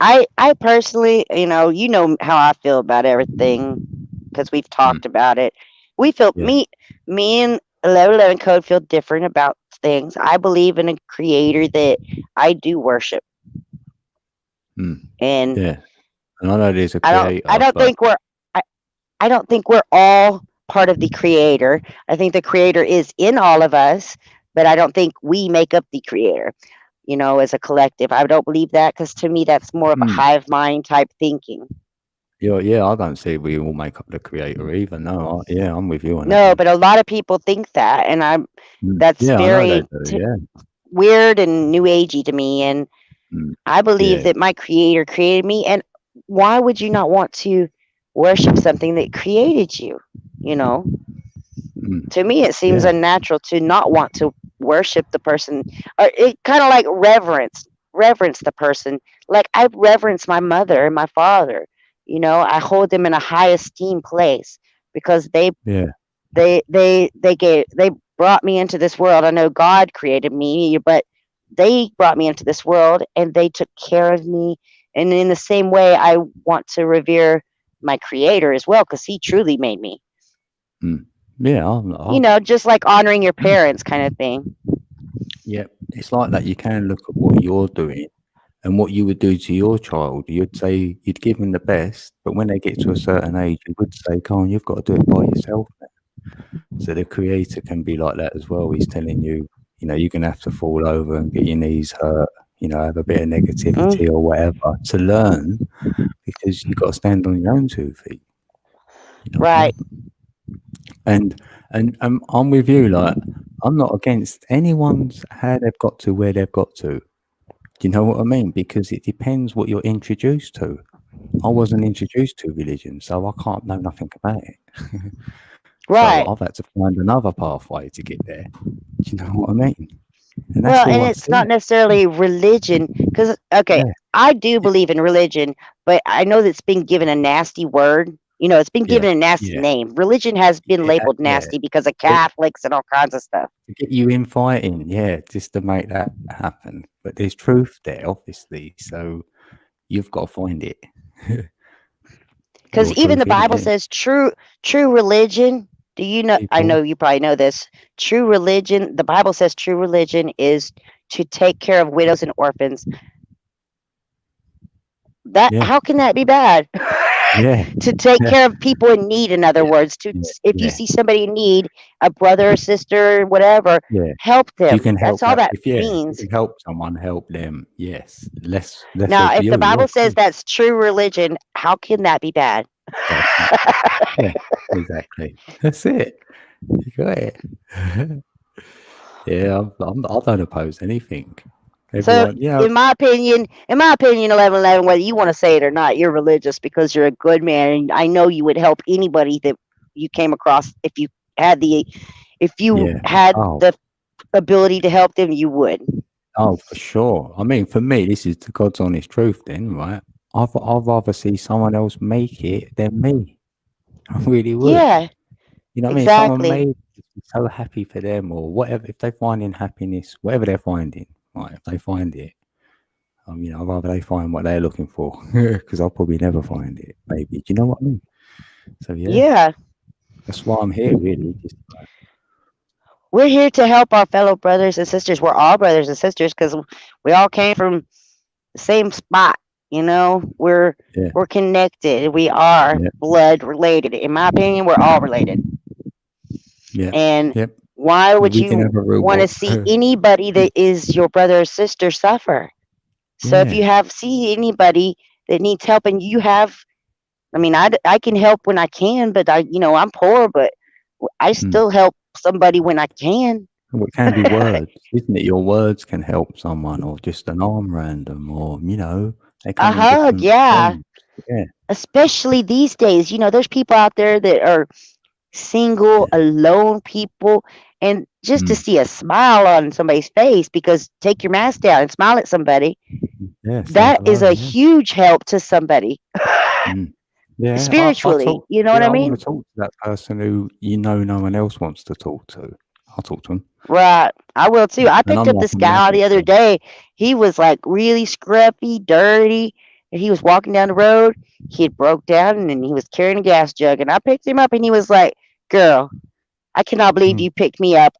I personally, you know how I feel about everything because we've talked about it. We feel Yeah. me and 1111 Code feel different about things. I believe in a creator that I do worship, and Yeah, and I know there's a I creator. don't think I don't think we're all part of the creator. I think the creator is in all of us, but I don't think we make up the creator. You know, as a collective, I don't believe that because to me that's more of a hive mind type thinking. Yeah, I don't see we all make up the creator either. No, I'm with you on that. No, but a lot of people think that, and that's I know very they do, weird and new agey to me. And I believe that my creator created me, and why would you not want to worship something that created you? You know, to me it seems unnatural to not want to worship the person, or it kind of like reverence the person. Like I reverence my mother and my father. You know, I hold them in a high esteem place because they brought me into this world. I know God created me, but they brought me into this world and they took care of me. And in the same way, I want to revere my creator as well because he truly made me. Yeah, you know, just like honoring your parents kind of thing. Yeah, it's like that. You can look at what you're doing and what you would do to your child. You'd say you'd give them the best, but when they get to a certain age, you would say, "Come on, you've got to do it by yourself." So the creator can be like that as well. He's telling you, you know, you're gonna have to fall over and get your knees hurt, you know, have a bit of negativity or whatever to learn, because you've got to stand on your own 2 feet. You know Right. And I'm with you. Like, I'm not against anyone's how they've got to where they've got to. Do you know what I mean? Because it depends what you're introduced to. I wasn't introduced to religion, so I can't know nothing about it. Right. So I've had to find another pathway to get there. Do you know what I mean? And well, and it's not necessarily religion, because I do believe in religion, but I know that it's been given a nasty word. You know, it's been given a nasty name. Religion has been labeled nasty because of Catholics and all kinds of stuff. To get you in fighting, just to make that happen. But there's truth there, obviously. So you've got to find it. Because even the Bible says true religion. Do you know? I know you probably know this. True religion. The Bible says true religion is to take care of widows and orphans. How can that be bad? Yeah, to take care of people in need. In other yeah, words, yeah, if you yeah, see somebody in need, a brother or sister, whatever, yeah. help If you them. can That's help all that, that if you means. can help someone, help them. Yes, less Now, of if the you. Yeah, Bible says cool. that's true religion, how can that be bad? Exactly. Yeah, exactly. That's it. You got it. Yeah, I don't oppose anything. So, Everyone, yeah, in my opinion, 11:11, whether you want to say it or not, you're religious because you're a good man, and I know you would help anybody that you came across if you had the yeah. Oh, the ability to help them, you would. oh, for sure. I mean, for me, this is the God's honest truth. Then, right? I'd rather see someone else make it than me. I really would. Yeah, You know what I mean? Someone exactly. made it, just be so happy for them, or whatever. If they're finding happiness, whatever they're finding, right? If they find it, I'd rather they find what they're looking for, because I'll probably never find it. Maybe. Do you know what I mean? So yeah, Yeah, that's why I'm here. Really, just we're here to help our fellow brothers and sisters. We're all brothers and sisters because we all came from the same spot. You know, yeah, we're connected. We are yeah, blood related. In my opinion, we're all related. yeah, And yep. why would We can you have a real want to war. see anybody that is your brother or sister suffer? So if you Yeah. see anybody that needs help and you have, I mean, I can help when I can, but I'm poor, but I Mm. still help somebody when I can. Well, it can be words, isn't it? Your words can help someone, or just an arm random, or they A come in hug, different yeah. forms. Yeah. Especially these days, there's people out there that are single, Yeah. alone people, and just to Mm. see a smile on somebody's face, because take your mask down and smile at somebody, Yeah. Say that is hello. a Yeah. huge help to somebody Mm. Yeah. I spiritually. talk. You know what Yeah. I I want mean? to talk to that person who no one else wants to talk to. I'll talk to them. Right. I will too. I And picked I'm up like this a guy magnet the other for 'em. day. He was like really scruffy, dirty, and he was walking down the road. He had broke down and he was carrying a gas jug. And I picked him up and he was like, "Girl, I cannot believe Mm. you picked me up."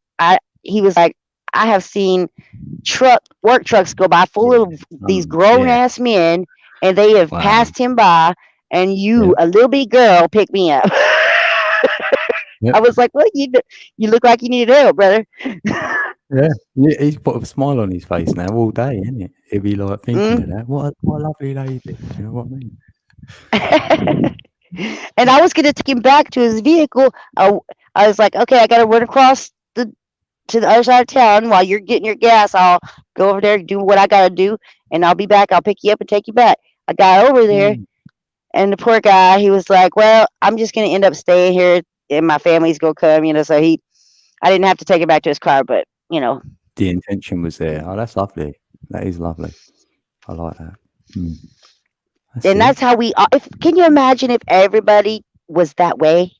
He was like, "I have seen work trucks go by full Yeah. of these grown Yeah. ass men, and they have Wow. passed him by, and you, Yep. a little bitty girl, picked me up." I Yep. was like, "Well, you look like you need help, brother." Yeah. Yeah. He's put a smile on his face now all day, isn't it? He'll be like thinking of Mm. that. What a lovely lady. Do you know what I mean? And I was gonna take him back to his vehicle. I was like, "Okay, I gotta run across to the other side of town while you're getting your gas. I'll go over there, do what I gotta do, and I'll be back. I'll pick you up and take you back." I got over there, Mm. and the poor guy, he was like, "Well, I'm just gonna end up staying here, and my family's gonna come." So I didn't have to take him back to his car, but The intention was there. Oh, that's lovely. That is lovely. I like that. Mm. That's and it. that's how we. If can you imagine if everybody was that way?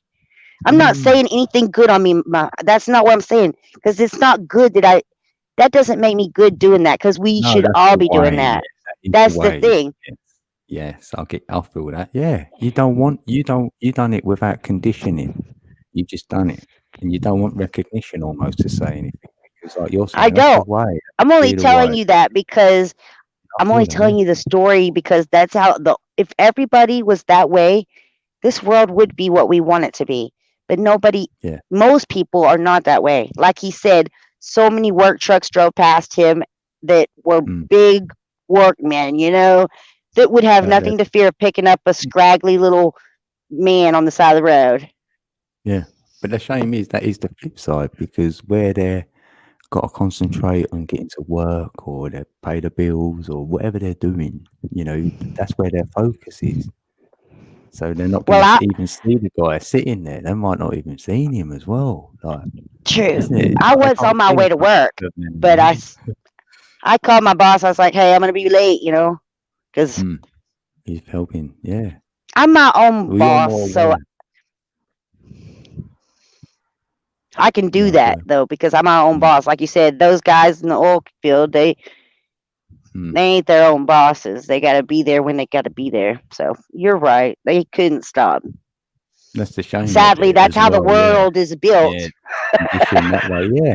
I'm not Mm. saying anything good on me. That's not what I'm saying, because it's not good that doesn't make me good doing that, because we No, should that's all the be doing way. Yeah, that. that is the That's the way. thing. Yes. Yes, I'll feel that. Yeah. You done it without conditioning. You just done it. And you don't want recognition almost to say anything. Because like you're I saying, that's the don't. way. I'm only Be the telling way. you that because I I'm feel only that, yeah. telling you the story, because that's how if everybody was that way, this world would be what we want it to be. But Yeah. most people are not that way. Like he said, so many work trucks drove past him that were Mm. big workmen, that would have That nothing to fear of picking up a scraggly little man on the side of the road. Yeah. But the shame is that is the flip side, because where they're got to concentrate on getting to work, or they pay the bills, or whatever they're doing, that's where their focus is. So they're not going Well, to even see the guy sitting there. They might not even seen him as well. Like, true. isn't it? I Like, they was on can't my see way the to front work, of them but anymore. I called my boss. I was like, "Hey, I'm gonna be late," because He's helping. Yeah. I'm my own Well, you're boss, more so aware. I can do Yeah, I that agree. though, because I'm my own Mm. boss. Like you said, those guys in the oil field, they Mm. ain't their own bosses. They gotta be there when they gotta be there. So you're right. They couldn't stop. That's the shame of Sadly, it that's as how the well. Yeah. world is built. Yeah. Conditioned that way. Yeah.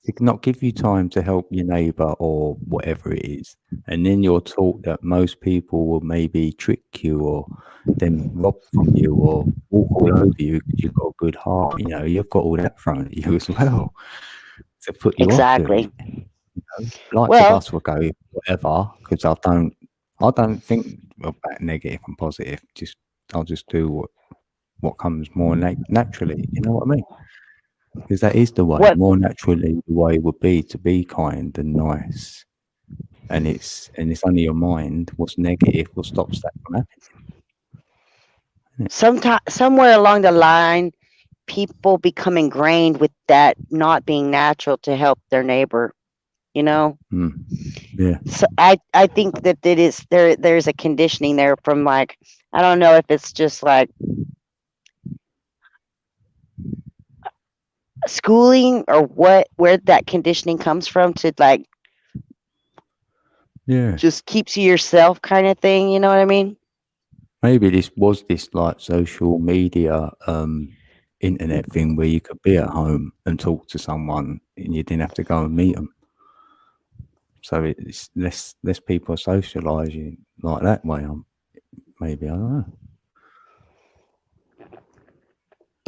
to not give you time to help your neighbour or whatever it is, and then you're taught that most people will maybe trick you or then rob from you or walk all over you because you've got a good heart. You know, you've got all that thrown at you as well to put you off doing Exactly. it. You know, lots of Well, us will go whatever because I don't think about negative and positive. I'll just do what comes more naturally. You know what I mean? Because that is the way. what More naturally, the way would be to be kind and nice. And it's only your mind. What's negative? What stops that from happening? somewhere along the line, people become ingrained with that not being natural to help their neighbor. You know, Yeah. so I think that it is there's a conditioning there from like, I don't know if it's just like schooling or where that conditioning comes from to like Yeah. just keeps you yourself kind of thing. You know what I mean? Maybe this like social media, internet thing where you could be at home and talk to someone and you didn't have to go and meet them. So it's less people socialising like that way. Maybe, I don't know.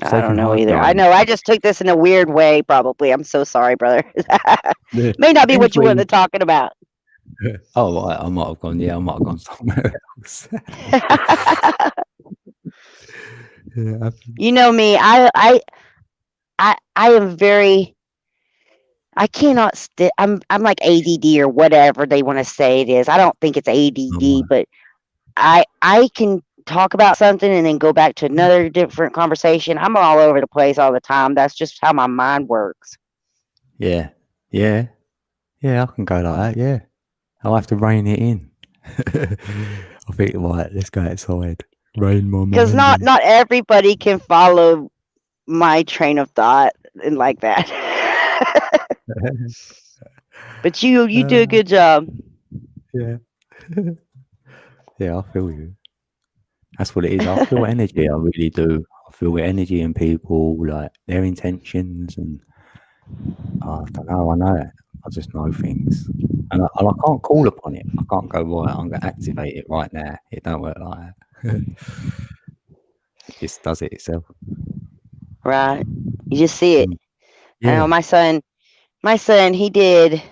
I don't know either. I know I just took this in a weird way. Probably. I'm so sorry, brother. Yeah. May not be what you wanted talking about. Oh, right. I might have gone. Yeah, I might have gone somewhere else. Yeah. You know me. I am very. I cannot. I'm like ADD or whatever they want to say it is. I don't think it's ADD, but I can talk about something and then go back to another different conversation. I'm all over the place all the time. That's just how my mind works. Yeah. I can go like that. Yeah, I'll have to rein it in. I think, right, let's go outside. Rein my mind. Because not everybody can follow my train of thought and like that. But you do a good job. Yeah. Yeah, I feel you. That's what it is. I feel energy. I really do. I feel energy in people, like their intentions, and I don't know. I know it. I just know things, and I can't call upon it. I can't go, right, I'm going to activate it right now. It don't work like that. It just does it itself. Right. You just see it. I know Yeah. my son, he did,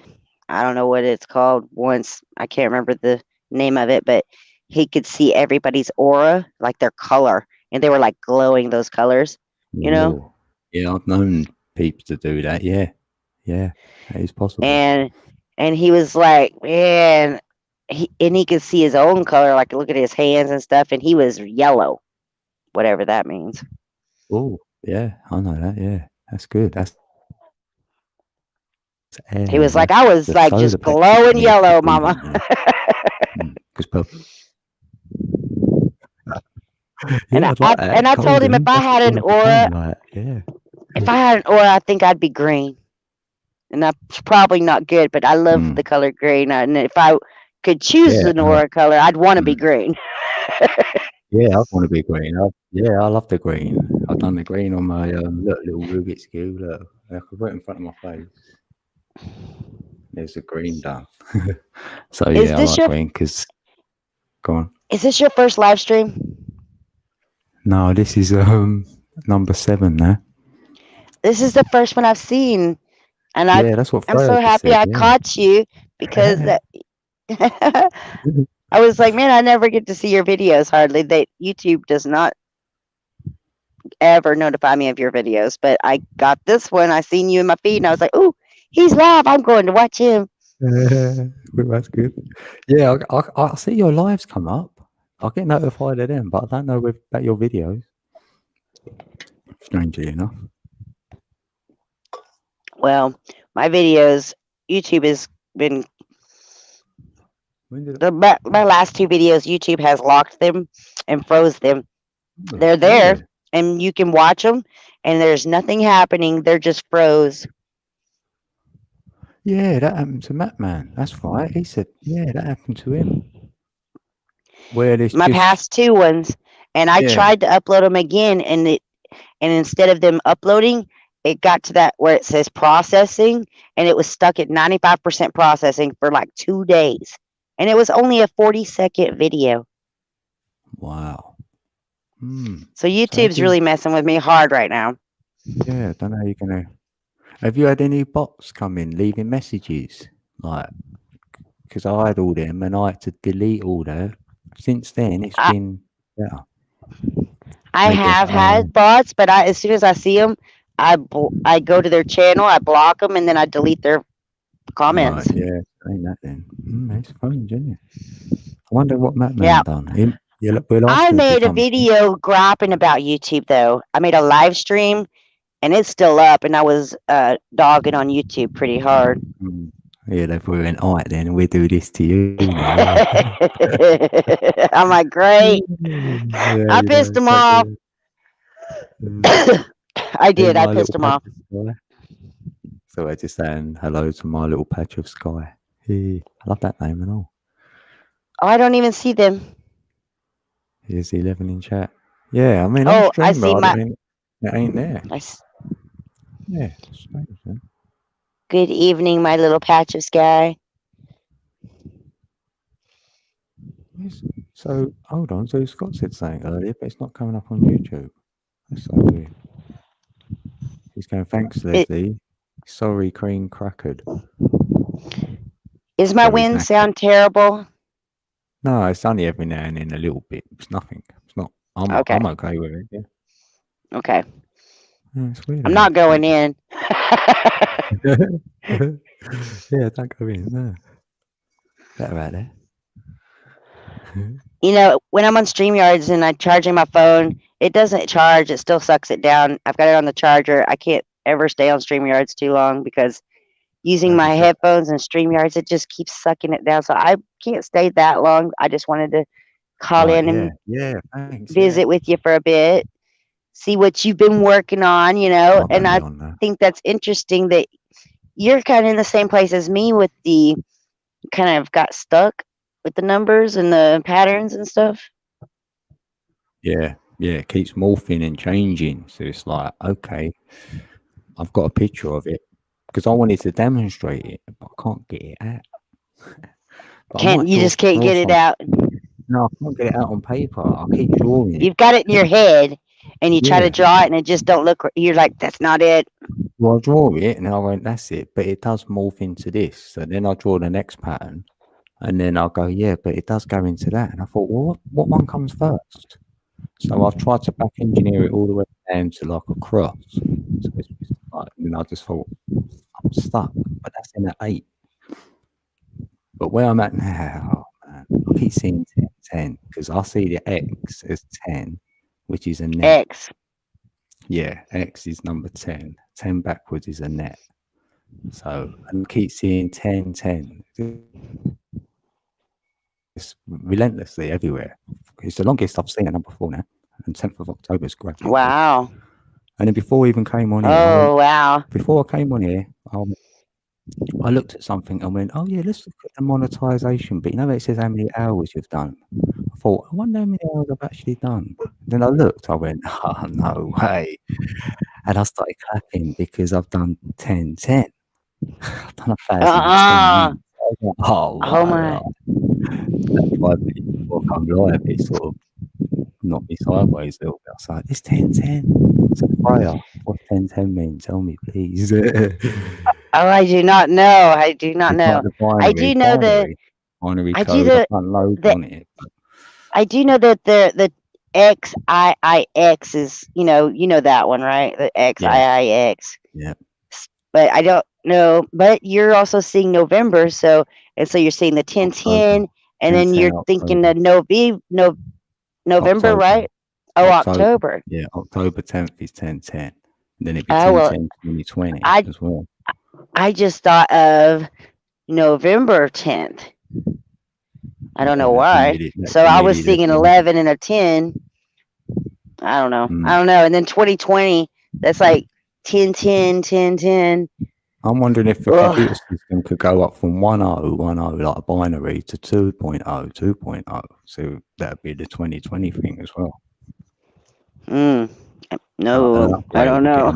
I don't know what it's called once. I can't remember the name of it, but he could see everybody's aura, like their color, and they were like glowing those colors, you know? Ooh. Yeah, I've known people to do that. Yeah. Yeah, that is possible. And he was like, man, he could see his own color, like look at his hands and stuff, and he was yellow, whatever that means. Oh, yeah, I know that. Yeah, that's good. That's He was like, I was the like solar just plexus glowing needs to yellow, be mama. in there. 'Cause And yeah, I'd like that. I told him if Golden, I that's what had I an wanna become aura, like. Yeah. if I had an aura, I think I'd be green. And that's probably not good, but I love the color green. And if I could choose Yeah, an aura color, I'd want to be green. Yeah, I want to be green. I love the green. I've done the green on my little Rubik's Cube. Look, I could put it in front of my face. There's the green done. So Is yeah, I this like your green because. Go on. is this your first live stream? No, this is number 7 now. This is the first one I've seen, and Yeah, that's what I'm so Freya happy said, I yeah. caught you because I was like, man, I never get to see your videos hardly. YouTube does not ever notify me of your videos, but I got this one. I seen you in my feed, and I was like, oh, he's live. I'm going to watch him. That's good. Yeah, I see your lives come up. I get notified of them, but I don't know about your videos. Strangely enough. Well, my videos, YouTube has been my last 2 videos. YouTube has locked them and froze them. They're there, and you can watch them, and there's nothing happening. They're just froze. Yeah, that happened to Matt Man. That's right. He said, yeah, that happened to him. Where this my past 2 ones, and I tried to upload them again, and instead of them uploading, it got to that where it says processing, and it was stuck at 95% processing for like 2 days. And it was only a 40-second video. Wow. Hmm. So YouTube's really messing with me hard right now. Yeah, I don't know how you're gonna. Have you had any bots come in leaving messages? Like, because I had all them and I had to delete all that. Since then, it's been better. I Maybe have it's, had bots, but as soon as I see them, I go to their channel, I block them, and then I delete their comments. Right, yeah, ain't that then? It's strange, isn't it? I wonder what Mattman Yeah. done. We'll ask I him if he made a comes. video griping about YouTube, though. I made a live stream, and it's still up, and I was dogging on YouTube pretty hard. Yeah, they probably went, all right then, we'll do this to you now. I'm like, great. Yeah, I pissed them off. I did. I pissed them off. So we're just saying hello to my little patch of sky. Hey, I love that name and all. Oh, I don't even see them. Here's 11 in chat. Yeah, I mean, Oh, I'm I see my. it ain't there. Yeah, strange, man. Good evening, my little patch of sky. Yes. So hold on. So Scott said something earlier, but it's not coming up on YouTube. That's so weird. He's going, thanks, Leslie. Sorry, cream crackered. Is my wind sound terrible? No, it's only every now and then a little bit. It's nothing. It's not. I'm okay with it. Yeah. Okay. Yeah, it's weird. I'm not going in. Yeah, don't go in. No. Better out there. You know, when I'm on StreamYards and I'm charging my phone, it doesn't charge. It still sucks it down. I've got it on the charger. I can't ever stay on StreamYards too long because using my headphones and StreamYards, it just keeps sucking it down. So I can't stay that long. I just wanted to call in and visit with you for a bit, see what you've been working on, you know. And I think that's interesting that you're kind of in the same place as me with the kind of got stuck with the numbers and the patterns and stuff. Yeah, it keeps morphing and changing. So it's like, okay, I've got a picture of it because I wanted to demonstrate it, but I can't get it out. You just can't get it out? No, I can't get it out on paper. I keep drawing it. You've got it in your head, and you try to draw it, and it just don't look. You're like, that's not it. Well, I draw it, and I went, that's it. But it does morph into this. So then I draw the next pattern. And then I'll go, yeah, but it does go into that. And I thought, well, what one comes first? So I've tried to back engineer it all the way down to like a cross. So it's like, and I just thought, I'm stuck. But that's in at 8. But where I'm at now, man, I keep seeing 10 because I see the X as 10, which is a net. X. Yeah, X is number 10. 10 backwards is a net. So I keep seeing 10, 10. It's relentlessly everywhere. It's the longest I've seen a number 4 now. And 10th of October is great. Wow. And then before we even came on here. Oh, wow. Before I came on here, I looked at something and went, oh, yeah, let's look at the monetization. But you know, it says how many hours you've done. I thought, I wonder how many hours I've actually done. Then I looked, I went, oh, no way. And I started clapping because I've done 10, 10. I've done 1,010. Oh my. That's why people come live, they sort of knock me sideways a little bit. I was like, it's 10-10. It's a prayer. What 10-10 mean? Tell me, please. I do not know. I do not know. I do know that binary code. I do know that the XIIX is, you know that one, right? The XIIX. Yeah. But I don't know. But you're also seeing November, so you're seeing the 10-10, and then you're thinking the November, right? Oh, October. Yeah, October 10th is 10-10. Then it'd be 10-10 2020 as well. I just thought of November 10th. I don't know why. So I was seeing an 11 and a 10. I don't know. And then 2020, that's like 10-10, 10-10. I'm wondering if the computer system could go up from 1.0, like a binary, to 2.0, 2.0. So that'd be the 2020 thing as well. No, I don't know.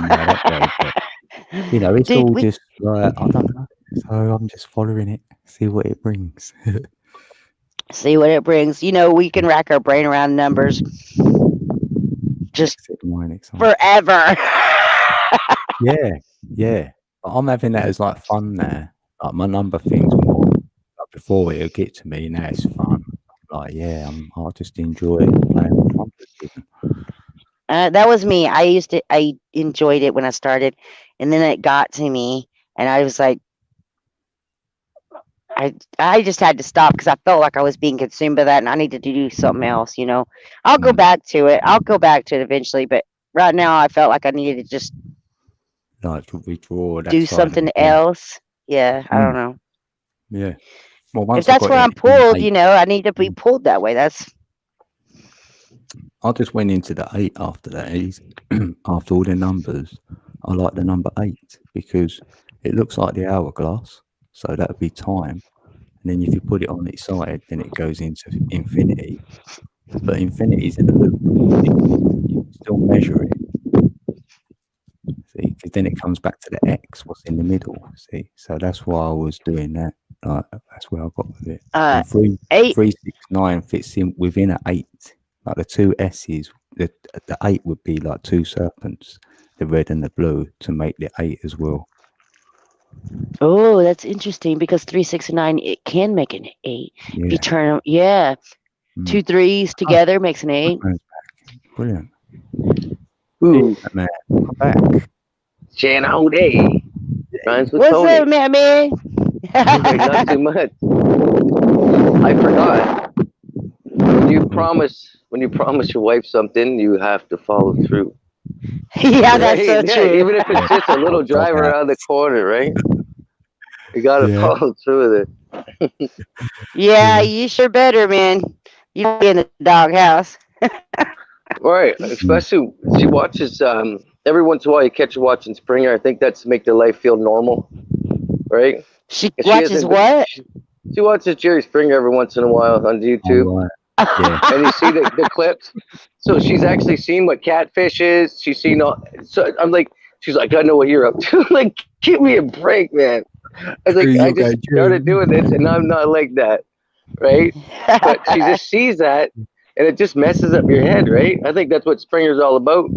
You know, it's Dude, all we just like, I don't know. So I'm just following it, see what it brings. see what it brings. You know, we can rack our brain around numbers just Except mine, exciting. forever. Yeah. But I'm having that as like fun now. Like my number thing's more like before it'll get to me, now it's fun. Like, yeah, I just enjoy playing with numbers even. That was me. I enjoyed it when I started, and then it got to me, and I was like, I just had to stop because I felt like I was being consumed by that, and I needed to do something else. You know, I'll go back to it. I'll go back to it eventually, but right now I felt like I needed to just Like to withdraw that do side of something it. Yeah. else. Yeah, I don't know. Yeah. Well, If once I that's got where I'm it, pulled, you know, I need to be pulled that way. That's I just went into the 8 after that. After all the numbers, I like the number 8 because it looks like the hourglass. So that would be time. And then if you put it on its side, then it goes into infinity. But infinity is in a loop. You can still measure it. See, because then it comes back to the X, what's in the middle. See, so that's why I was doing that. That's where I got with it. And 8. 369 fits in within an 8. Like the two S's, the 8 would be like two serpents, the red and the blue, to make the 8 as well. Oh, that's interesting because 3, 6, and 9 it can make an 8. If Yeah. you turn them, yeah, 2 3s together makes an 8. Brilliant. Ooh, Yeah, man, come back. Jan all day. Rhymes with What's Tony. up, man? Okay, not too much. I forgot. When you promise your wife something, you have to follow through. Yeah, that's Right? so Yeah, true. even if it's just a little drive around the corner, right? You gotta follow through with it. Yeah, you sure better, man. You be in the doghouse. Right. Especially she watches every once in a while you catch her watching Springer. I think that's to make their life feel normal. Right? She If watches hasn't- what? She watches Jerry Springer every once in a while on YouTube. All right. Yeah. And you see the clips. So she's actually seen what catfish is. She's seen all. So I'm like, she's like, I know what you're up to. Like, give me a break, man. I was like, I just started doing this, and I'm not like that, right? But she just sees that, and it just messes up your head, right? I think that's what Springer's all about.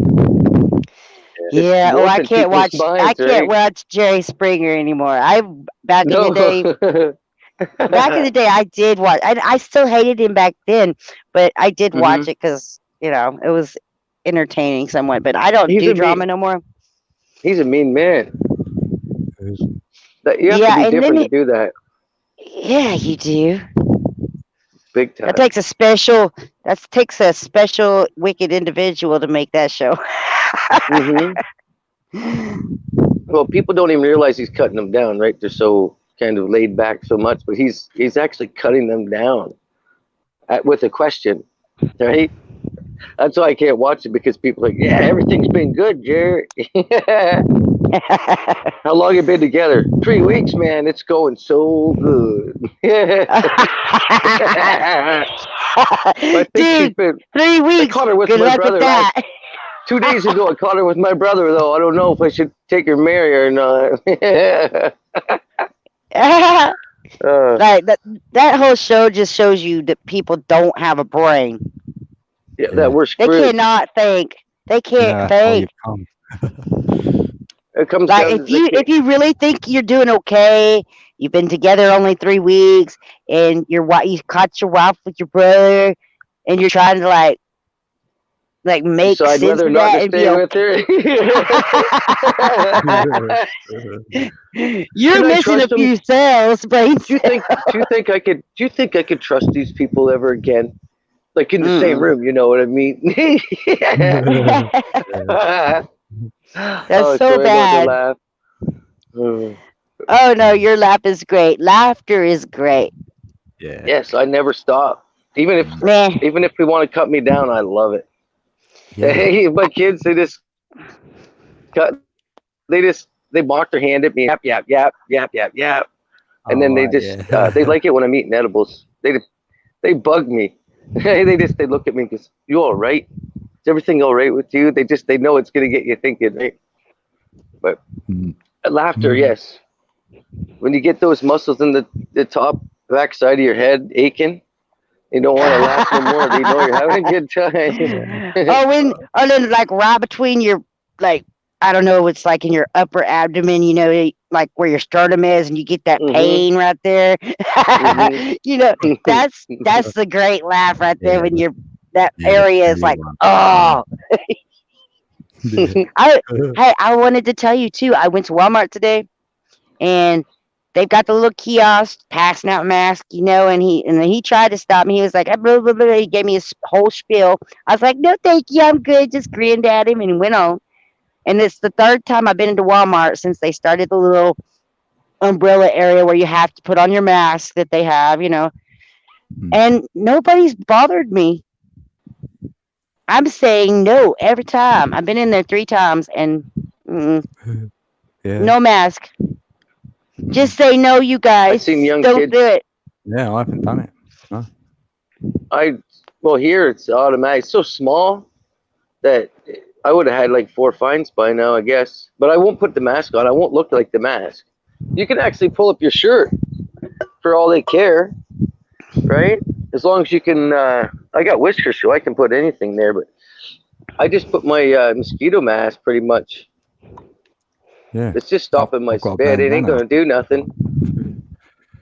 Yeah. Oh, I warping can't people's watch. I minds, can't right? watch Jerry Springer anymore. Back in the day. Back in the day, I did watch. I still hated him back then, but I did watch it because you know it was entertaining somewhat. But I don't do drama no more. He's a mean man. You have Yeah, to be and different then to do that. Yeah, you do. Big time. That takes a special wicked individual to make that show. Well, people don't even realize he's cutting them down, right? They're so kind of laid back so much, but he's actually cutting them down with a question, right? That's why I can't watch it, because people are like, yeah, everything's been good, Jared. How long you been together? 3 weeks, man. It's going so good. I think Dude, 3 weeks. I caught her with Good my luck brother with that. 2 days ago. I caught her with my brother, though. I don't know if I should take her, marry her or not. Like that whole show just shows you that people don't have a brain. Yeah, that we're They screwed. cannot think. They can't think. It comes Like down if you really think you're doing okay, you've been together only 3 weeks, and you caught your wife with your brother, and you're trying to like make so I'd sense rather of not that to and stay be with her. You're missing a few cells, brain. Do you think I could trust these people ever again? Like in the same room, you know what I mean? That's so bad. Oh no, your laugh is great. Laughter is great. Yeah. Yes, I never stop. Even if we want to cut me down, I love it. Yeah. Hey, my kids, they bark their hand at me, yap yap yap yap yap yap, and then they like it when I'm eating edibles. They bug me. They look at me and goes, "You all right?" everything all right with you? They know it's gonna get you thinking, right? But laughter, yes. When you get those muscles in the top back side of your head aching, you don't want to laugh no more. You know you're having a good time. or then like right between your, like, I don't know, it's like in your upper abdomen, like where your sternum is, and you get that pain right there. That's the great laugh right there when you're that area is like, oh. I wanted to tell you too. I went to Walmart today, and they've got the little kiosk passing out masks, and he tried to stop me. He was like, blah, blah, blah. He gave me his whole spiel. I was like, no, thank you, I'm good. Just grinned at him and went on. And it's the third time I've been into Walmart since they started the little umbrella area where you have to put on your mask that they have, and nobody's bothered me. I'm saying no every time. I've been in there 3 times and no mask. Just say no, you guys. I've seen young Don't kids. do it. Yeah, I haven't done it. No. Well, here it's automatic. It's so small that I would have had like 4 fines by now, I guess. But I won't put the mask on. I won't look like the mask. You can actually pull up your shirt for all they care, right? As long as you can. I got whiskers, so I can put anything there. But I just put my mosquito mask pretty much. Yeah. It's just stopping my spit. It ain't gonna do nothing.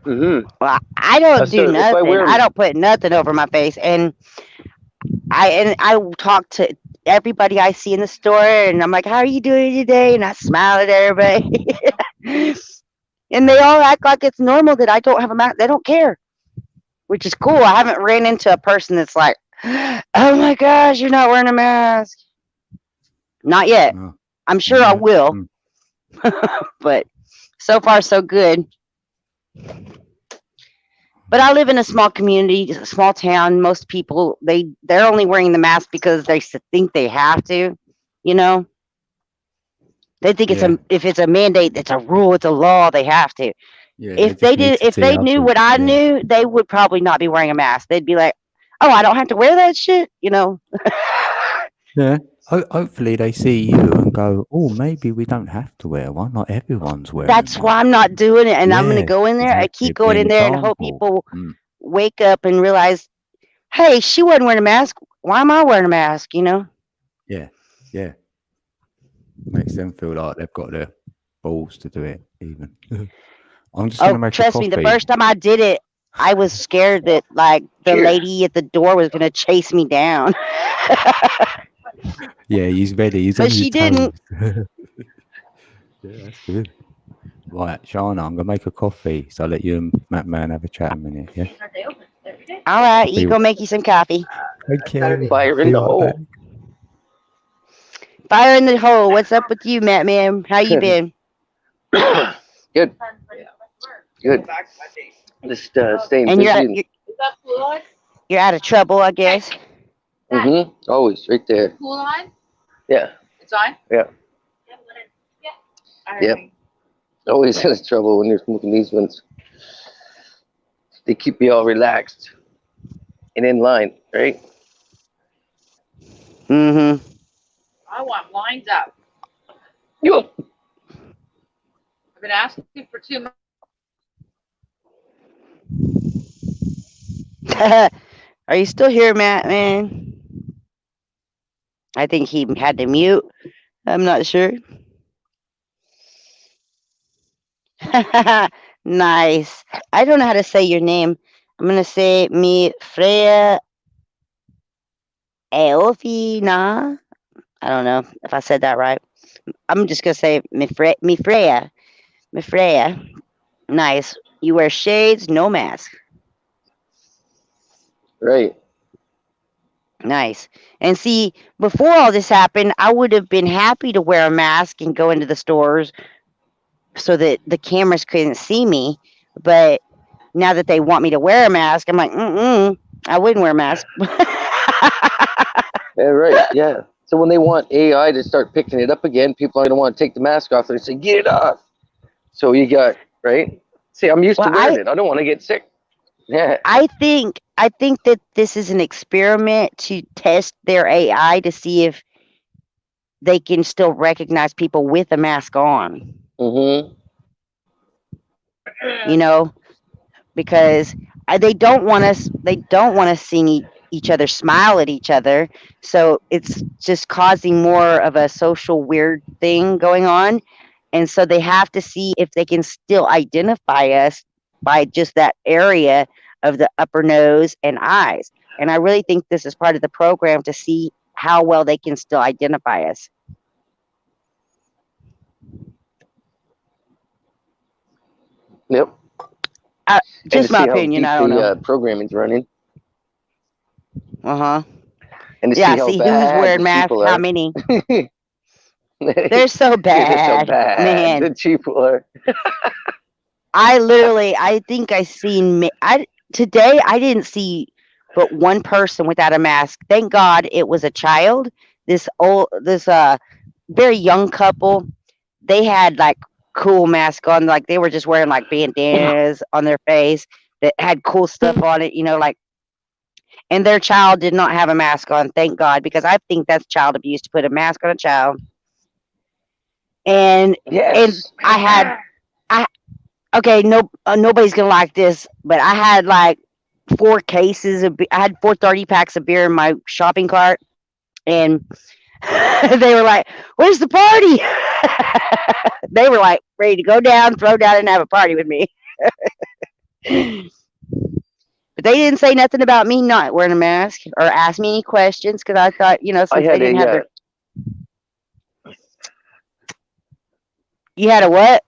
Well, I don't do nothing. I don't put nothing over my face, and I talk to everybody I see in the store, and I'm like, "How are you doing today?" And I smile at everybody, and they all act like it's normal that I don't have a mask. They don't care, which is cool. I haven't ran into a person that's like, "Oh my gosh, you're not wearing a mask." Not yet. No. I'm sure I will. But so far so good. But I live in a small community, a small town. Most people they're only wearing the mask because they think they have to, They think if it's a mandate, it's a rule, it's a law, they have to. Yeah, if they knew what I knew, they would probably not be wearing a mask. They'd be like, "Oh, I don't have to wear that shit," Yeah. Hopefully they see you and go, "Oh, maybe we don't have to wear one. Not everyone's wearing." That's why I'm not doing it, and I'm going to go in there. Exactly. I keep going in there and hope people wake up and realize, "Hey, she wasn't wearing a mask. Why am I wearing a mask?" Yeah, yeah. Makes them feel like they've got their balls to do it. Even. I'm just going to make trust me. The first time I did it, I was scared that like the lady at the door was going to chase me down. Yeah, he's ready. But she didn't. Yeah, that's good. Right, Shana, I'm gonna make a coffee, so I'll let you and Matt Man have a chat a minute. Yeah. All right, you go make you some coffee. Okay. Fire in the hole. Fire in the hole. What's up with you, Matt Man? How you been? Good. Good. Just staying busy. You're out of trouble, I guess. Always right there. Cool on? Yeah. It's on? Yeah. Yep. Always in trouble when you're smoking these ones. They keep you all relaxed and in line, right? I want lines up. Yo. I've been asking for 2 months. Are you still here, Matt, man? I think he had to mute. I'm not sure. Nice. I don't know how to say your name. I'm going to say Mi Freya Eofina. I don't know if I said that right. I'm just going to say Mi Freya. Nice. You wear shades, no mask. Right. Nice. And see, before all this happened, I would have been happy to wear a mask and go into the stores so that the cameras couldn't see me. But now that they want me to wear a mask, I'm like, I wouldn't wear a mask. Yeah, right. Yeah. So when they want AI to start picking it up again, people are going to want to take the mask off and say, "Get it off." So you got, right? See, I'm used to wearing it. I don't want to get sick. Yeah. I think that this is an experiment to test their AI to see if they can still recognize people with a mask on. Mm-hmm. You know, because they don't want us. They don't want to see each other smile at each other. So it's just causing more of a social weird thing going on. And so they have to see if they can still identify us by just that area of the upper nose and eyes. And I really think this is part of the program to see how well they can still identify us. Yep. And Just to my see how opinion. deep I don't know. the programming's running, Uh-huh. and to Yeah, see how see who's bad wearing the masks, people how are. many. They're They're so so bad, bad. man. The people are. I think I seen today I didn't see but one person without a mask. Thank God it was a child. This very young couple. They had like cool mask on, like they were just wearing like bandanas on their face that had cool stuff on it, like, and their child did not have a mask on, thank God, because I think that's child abuse to put a mask on a child. And Yes. I had okay, nobody's gonna like this, but I had like 4 30 packs of beer in my shopping cart, and they were like, "Where's the party?" They were like ready to go down, throw down, and have a party with me. But they didn't say nothing about me not wearing a mask or ask me any questions because I thought, I since had they didn't have a. you had a what?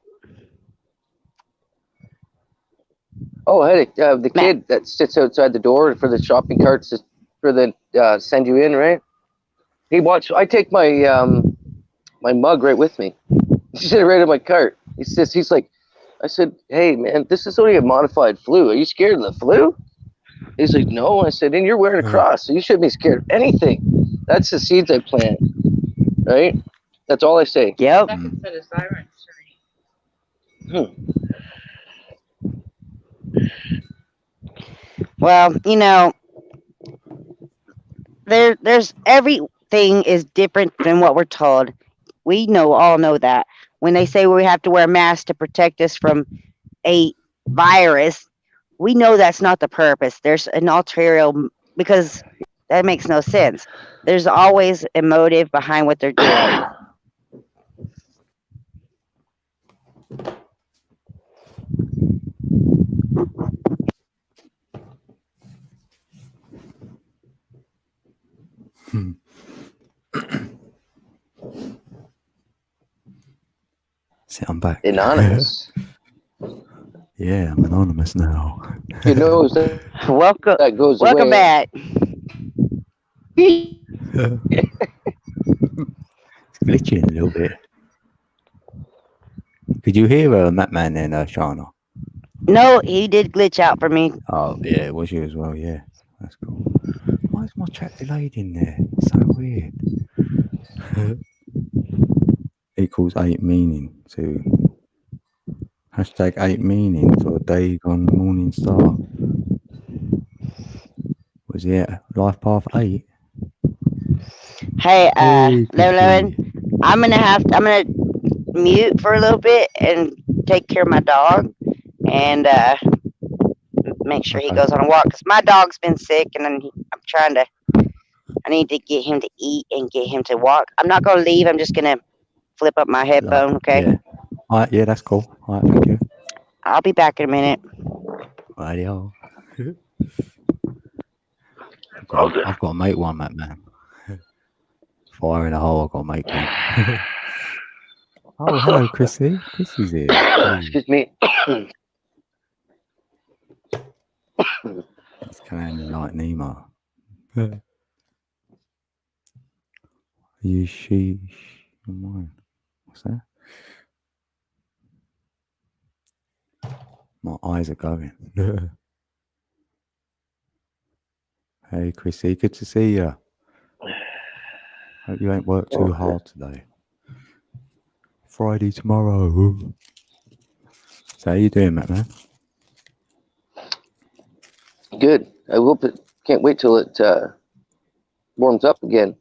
Oh, I had the Matt. kid that sits outside the door for the shopping carts for the send you in, right? I take my my mug right with me. He sit right in my cart. He's like, I said, hey man, this is only a modified flu. Are you scared of the flu? He's like, no. I said, and you're wearing a cross, so you shouldn't be scared of anything. That's the seeds I plant, right? That's all I say. Yep. Second set of sirens Well, there's everything is different than what we're told. We all know that. When they say we have to wear a mask to protect us from a virus, we know that's not the purpose. There's an ulterior, because that makes no sense. There's always a motive behind what they're doing. See, I'm back. Anonymous. Yeah, I'm anonymous now. You know that Welcome, that goes welcome away. back. It's glitching a little bit. Could you hear Matt Man and Shana? No, he did glitch out for me. Oh, yeah, it was you as well, yeah. That's cool. Why is my chat delayed in there? So weird. Equals 8 meaning to hashtag 8 meaning for day gone morning star. Was it life path 8? Hey, Hey, Levin, Chrissy. I'm gonna mute for a little bit and take care of my dog and make sure he Okay. goes on a walk, because my dog's been sick and I need to get him to eat and get him to walk. I'm not gonna leave. I'm just gonna flip up my headphone. Okay. Yeah. All right, yeah, that's cool. All right, thank you. I'll be back in a minute. Radio. I've got to make one, Matt Man. Fire in a hole, I've got to make one. Oh, hello, Chrissy. Chrissy's here. Excuse me. It's kind of like Nemo. You she mine. What's that? My eyes are going. Hey, Chrissy, good to see you. Hope you ain't worked too hard today. Friday tomorrow. So how you doing, Matt Man? Good. I hope it. Can't wait till it warms up again.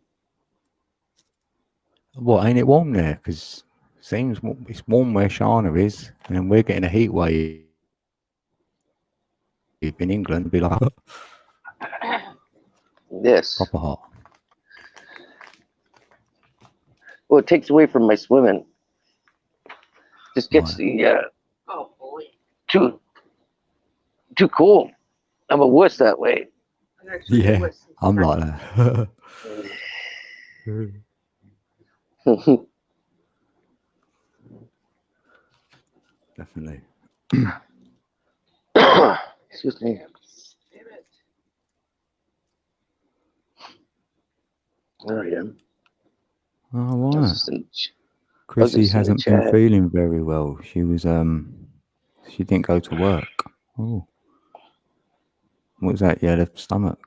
What, ain't it warm there? Because seems it's warm where Shana is, and we're getting a heat wave in England. It'd be like Yes. proper hot. Well, it takes away from my swimming. Just gets the Oh boy. too cold. I'm a wuss that way. I'm actually Yeah, with some I'm friends. like that. Definitely. Excuse me. Damn it. There I am. Oh, I was right. just in- Chrissy just in the hasn't been chat. feeling very well. She was she didn't go to work. Oh, what was that? Yeah, the stomach.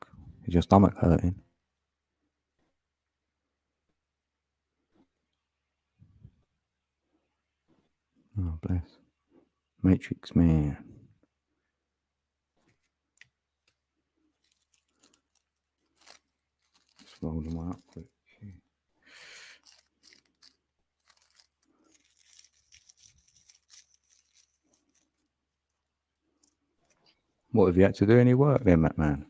Is your stomach hurting? Oh, bless. Matrix man. Just roll them up quick. What, have you had to do any work then, man?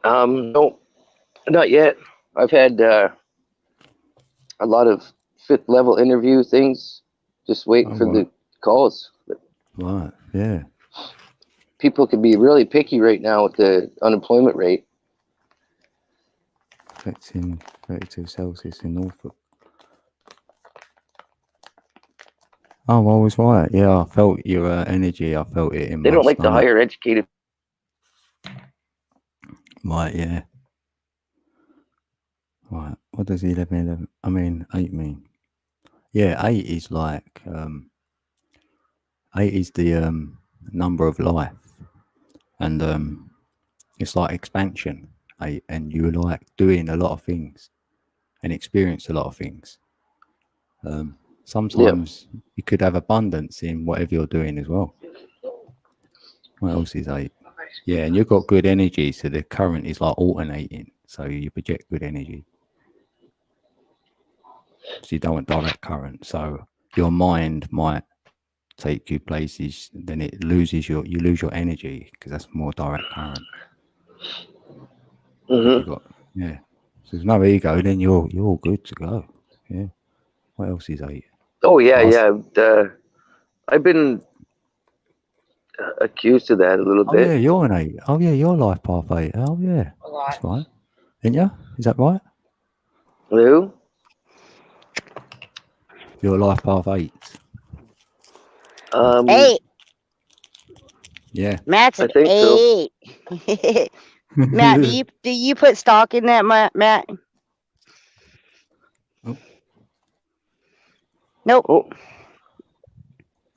No, not yet. I've had a lot of 5th level interview things, just waiting for the calls. But Right, yeah. people can be really picky right now with the unemployment rate. Affecting 32 Celsius in Norfolk. Oh, I was right. Yeah, I felt your energy. I felt it in They my don't like the stomach. higher educated. Right, yeah. Right. What does 11? I mean, 8 mean? Yeah, 8 is like 8 is the number of life, and it's like expansion. 8, and you're like doing a lot of things and experience a lot of things. Sometimes you could have abundance in whatever you're doing as well. What else is 8? Yeah, and you've got good energy, so the current is like alternating, so you project good energy. So you don't want direct current, so your mind might take you places, then it loses you lose your energy because that's more direct current. If you got so there's no ego, then you're all good to go. Yeah. What else is 8? Oh yeah, yeah. I've been accused of that a little Oh bit. yeah, you're an 8. Oh yeah, you're life path 8. Oh yeah, A lot. that's right. Ain't you? Is that right? Who? You're life path 8. 8. Yeah. Matt's I an think so. 8. Matt, do you put stock in that, Matt? Oh. Nope.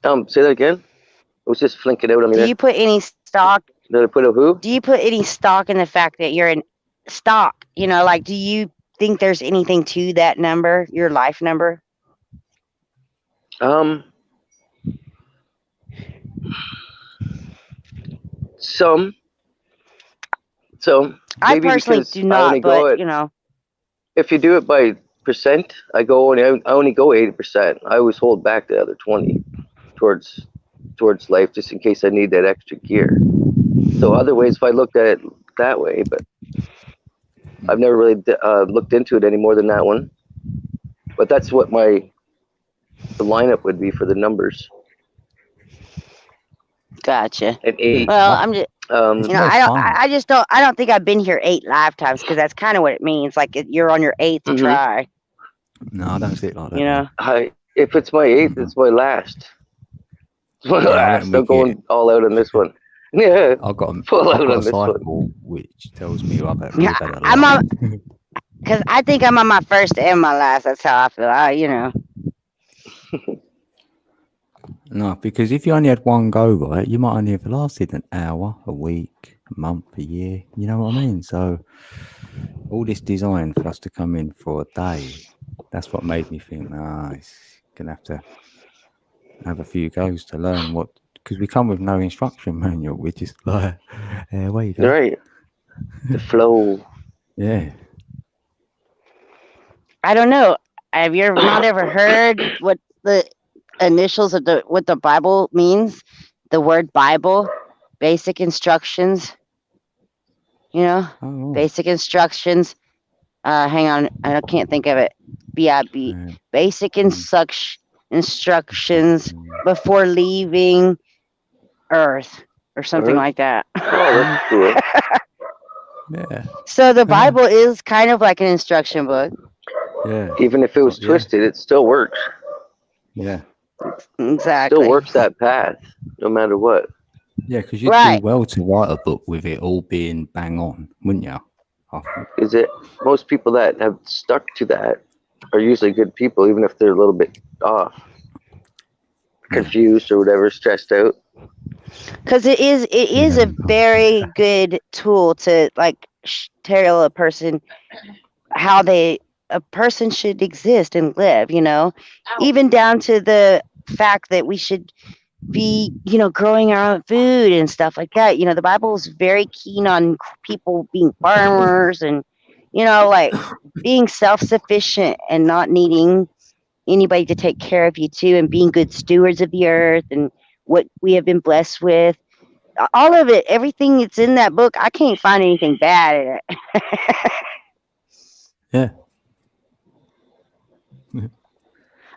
Oh. Say that again. It was just flinking out on me. Do you put any stock? Did I put a who? Do you put any stock in the fact that you're in stock? You know, like, do you think there's anything to that number, your life number? Some. So I maybe personally because do not, but you know, if you do it by percent, I only go 80%. I always hold back the other 20 towards life, just in case I need that extra gear. So other ways, if I looked at it that way, but I've never really looked into it any more than that one. But that's what the lineup would be for the numbers. gotcha. An 8. Well, I'm just, you know, I don't think I've been here 8 lifetimes, because that's kind of what it means. Like, you're on your 8th try. No, I don't see it like that. You know, if it's my 8th, it's my last. It's my last. I'm going all out on this one. Yeah, I've got a cycle which tells me I've had I'm on, because I think I'm on my first and my last. That's how I feel. You know. No, because if you only had one go, right, you might only have lasted an hour, a week, a month, a year. You know what I mean? So all this design for us to come in for a day, that's what made me think, it's gonna have to have a few goes to learn what because we come with no instruction manual. We're just like, where you go? Right. The flow. Yeah. I don't know. Have you not ever heard what the initials of what the Bible means? The word Bible, basic instructions. You know, Oh, basic instructions. Hang on, I can't think of it. BIB. yeah. Basic instructions before leaving Earth, or something Earth? like that. Oh, that's cool. Yeah. So the Bible is kind of like an instruction book. Yeah. Even if it was Yeah. twisted, it still works. Yeah. Exactly. Still works that path, no matter what. Yeah, because you'd Right. do well to write a book with it all being bang on, wouldn't you? I think. Is it most people that have stuck to that are usually good people, even if they're a little bit off, confused or whatever, stressed out. Because it is a very good tool to like tell a person how a person should exist and live, you know, even down to the fact that we should be, you know, growing our own food and stuff like that. You know, the Bible is very keen on people being farmers and, you know, like being self-sufficient and not needing anybody to take care of you too, and being good stewards of the earth and what we have been blessed with. All of it, everything that's in that book, I can't find anything bad in it. Yeah.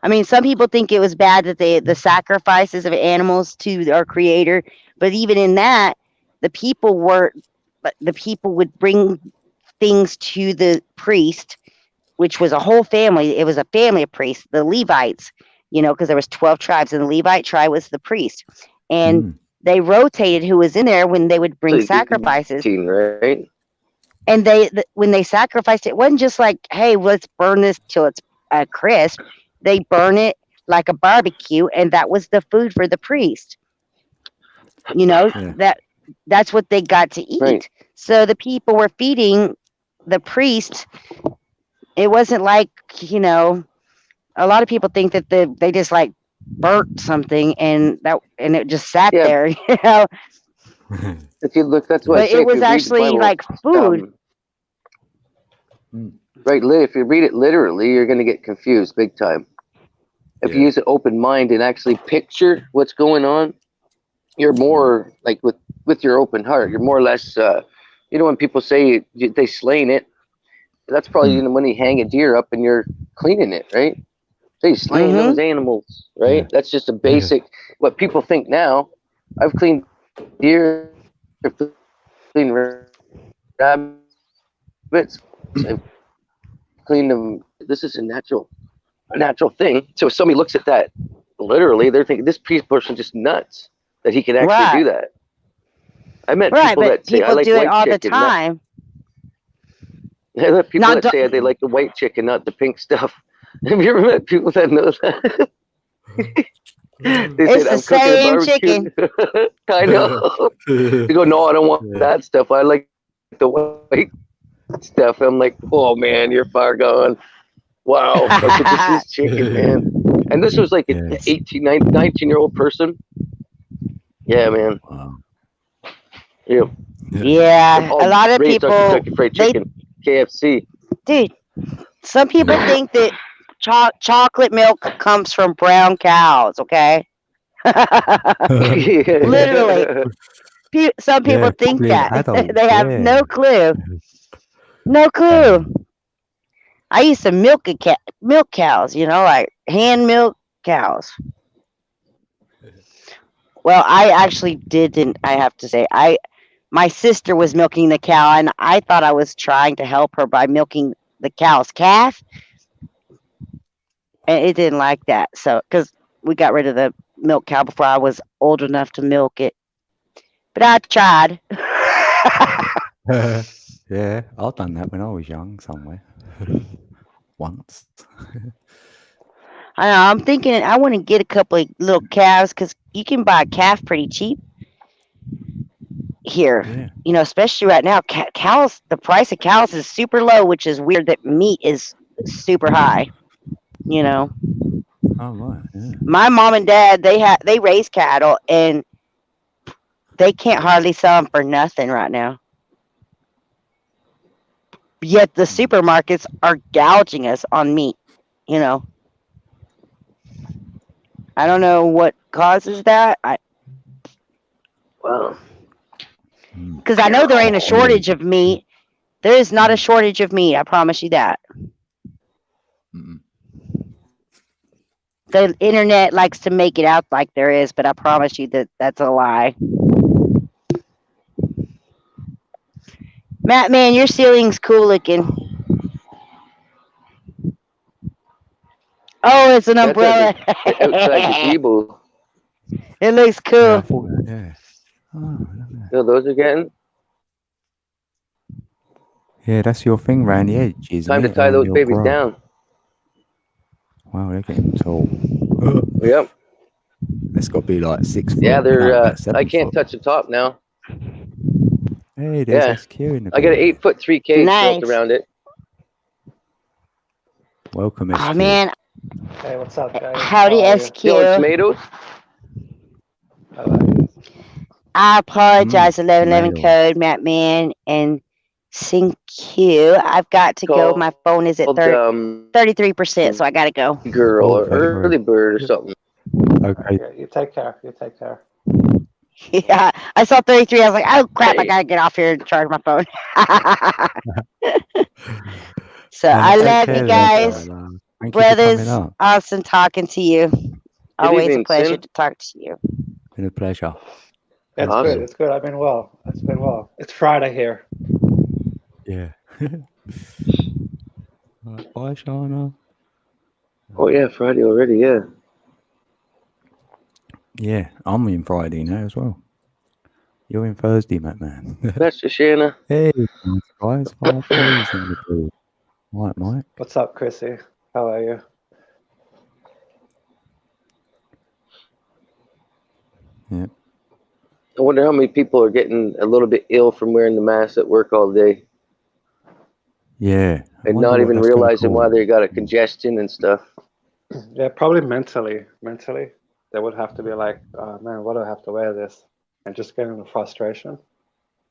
I mean, some people think it was bad that the sacrifices of animals to our Creator, but even in that, the people would bring things to the priest, which was a whole family. It was a family of priests, the Levites, you know, because there was 12 tribes, and the Levite tribe was the priest, and they rotated who was in there when they would bring sacrifices. Right? And when they sacrificed, it wasn't just like, hey, let's burn this till it's crisp. They burn it like a barbecue, and that was the food for the priest. You know, that's what they got to eat. Right. So the people were feeding the priest. It wasn't like, you know, a lot of people think that they just like burnt something and it just sat there, you know. If you look, that's what. But it was actually like food. Right. If you read it literally, you're going to get confused big time. If you use an open mind and actually picture what's going on, you're more like with your open heart. You're more or less, you know, when people say they slain it, that's probably when you hang a deer up and you're cleaning it, right? They slain those animals, right? Yeah. That's just a basic, what people think now. I've cleaned deer, I've cleaned rabbits, I've cleaned them. This is a natural thing. So if somebody looks at that literally, they're thinking this person just nuts that he can actually do that. I met people that say I like do it all the chicken, time. I met people that say they like the white chicken, not the pink stuff. Have you ever met people that know that? It's the same chicken. I know. They go, no, I don't want that stuff. I like the white stuff. I'm like, oh man, you're far gone. Wow, this is chicken, man. And this was like an 18, 19-year-old person. Yeah, man. Wow. Yeah, a lot of people. Kentucky Fried Chicken, KFC. Dude, some people think that chocolate milk comes from brown cows. Okay. Literally, some people think that. They have no clue. No clue. I used to milk cows, you know, like hand milk cows. Well, I actually didn't. I have to say, my sister was milking the cow, and I thought I was trying to help her by milking the cow's calf, and it didn't like that. So, because we got rid of the milk cow before I was old enough to milk it, but I tried. Yeah, I've done that when I was young somewhere. Once. I know, I'm thinking I want to get a couple of little calves because you can buy a calf pretty cheap here. Yeah. You know, especially right now, cows. The price of cows is super low, which is weird. That meat is super high. You know. Oh right. Yeah. My mom and dad they raise cattle, and they can't hardly sell them for nothing right now. Yet the supermarkets are gouging us on meat. You know, I don't know what causes that. Wow. Because I know there ain't a shortage of meat. There is not a shortage of meat. I promise you that. Mm. The internet likes to make it out like there is, but I promise you that that's a lie. Matt, man, your ceiling's cool looking. Oh, it's an That's umbrella. outside gazebo. It looks Yeah, I cool. thought that, yeah. Oh, look at that. You know those are getting? Yeah, that's your thing round the edge, isn't Time to it? tie Around those your babies grow. down. Wow, they're getting tall. Yep. That's got to be like 6 foot. Yeah, they're. No, about 7 I can't foot. touch the top now. Hey, there's Yeah. SQ in the I got an building. 8-foot 3 cage Nice. built around it. Welcome, SQ. Oh man, Hey, what's up, guys? howdy How are you? SQ. Killing tomatoes. How are you? I apologize. 1111 tomatoes. code, Matt Man, and SyncQ. I've got to go. My phone is at Called 33%, so I got to go. girl Oh, or early bird or something. Okay. Yeah, you take care. You take care. Yeah, I saw 33. I was like, oh crap, I Hey. gotta get off here and charge my phone. So Yeah, I take love care you of guys, yourself. Thank brothers. you for coming up. Awesome talking to you. Always a evening, pleasure Sin. to talk to you. Been a pleasure. It's Awesome. good. It's good. I've been well. It's been well. It's Friday here. Yeah. Right, bye, Shana. Oh yeah, Friday already. Yeah. Yeah, I'm in Friday now as well. You're in Thursday, Matt Man. That's Shoshana. Hey, guys, 5 days in the pool. Right, Mike. What's up, Chrissy? How are you? Yeah. I wonder how many people are getting a little bit ill from wearing the mask at work all day Yeah. I and wonder not what even that's gonna realizing why cause. they got a congestion and stuff. Yeah, probably mentally. Mentally, they would have to be like, oh, man, why do I have to wear this? And just get into frustration.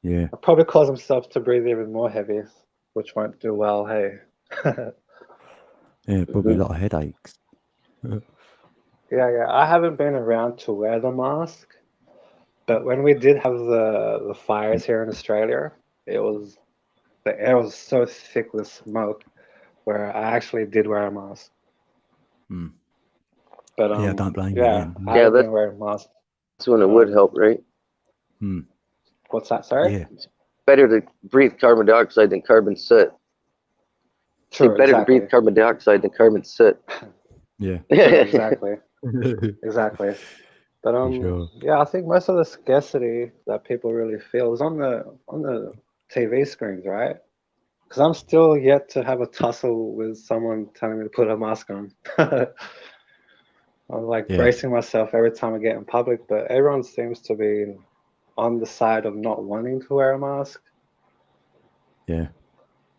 Yeah. I'll probably cause themselves to breathe even more heavy, which won't do well. Hey. Yeah, probably a lot of headaches. Yeah. I haven't been around to wear the mask, but when we did have the fires here in Australia, the air was so thick with smoke, where I actually did wear a mask. Hmm. But Yeah, don't blame you yeah, then. I Yeah, haven't that's- been wearing masks. That's when it would help, right? Hmm. What's that? Sorry. Yeah. Better to breathe carbon dioxide than carbon soot. True. Better to Exactly. breathe carbon dioxide than carbon soot. Yeah. True, exactly. Exactly. But For sure. yeah, I think most of the scarcity that people really feel is on the TV screens, right? Because I'm still yet to have a tussle with someone telling me to put a mask on. I'm like Yeah. bracing myself every time I get in public, but everyone seems to be on the side of not wanting to wear a mask. Yeah.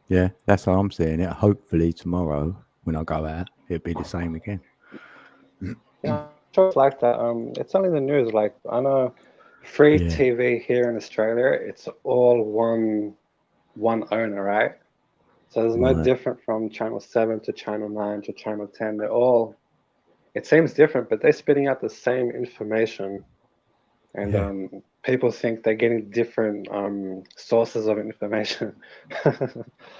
Yeah. That's how I'm seeing it. Hopefully tomorrow when I go out, it'll be the same again. Yeah, I'm sure it's like that. It's only the news. Like I know, free Yeah. TV here in Australia, it's all one owner, right? So there's no Right. different from Channel 7 to Channel 9 to Channel 10. They're all, it seems different, but they're spitting out the same information. And Yeah. people think they're getting different sources of information. If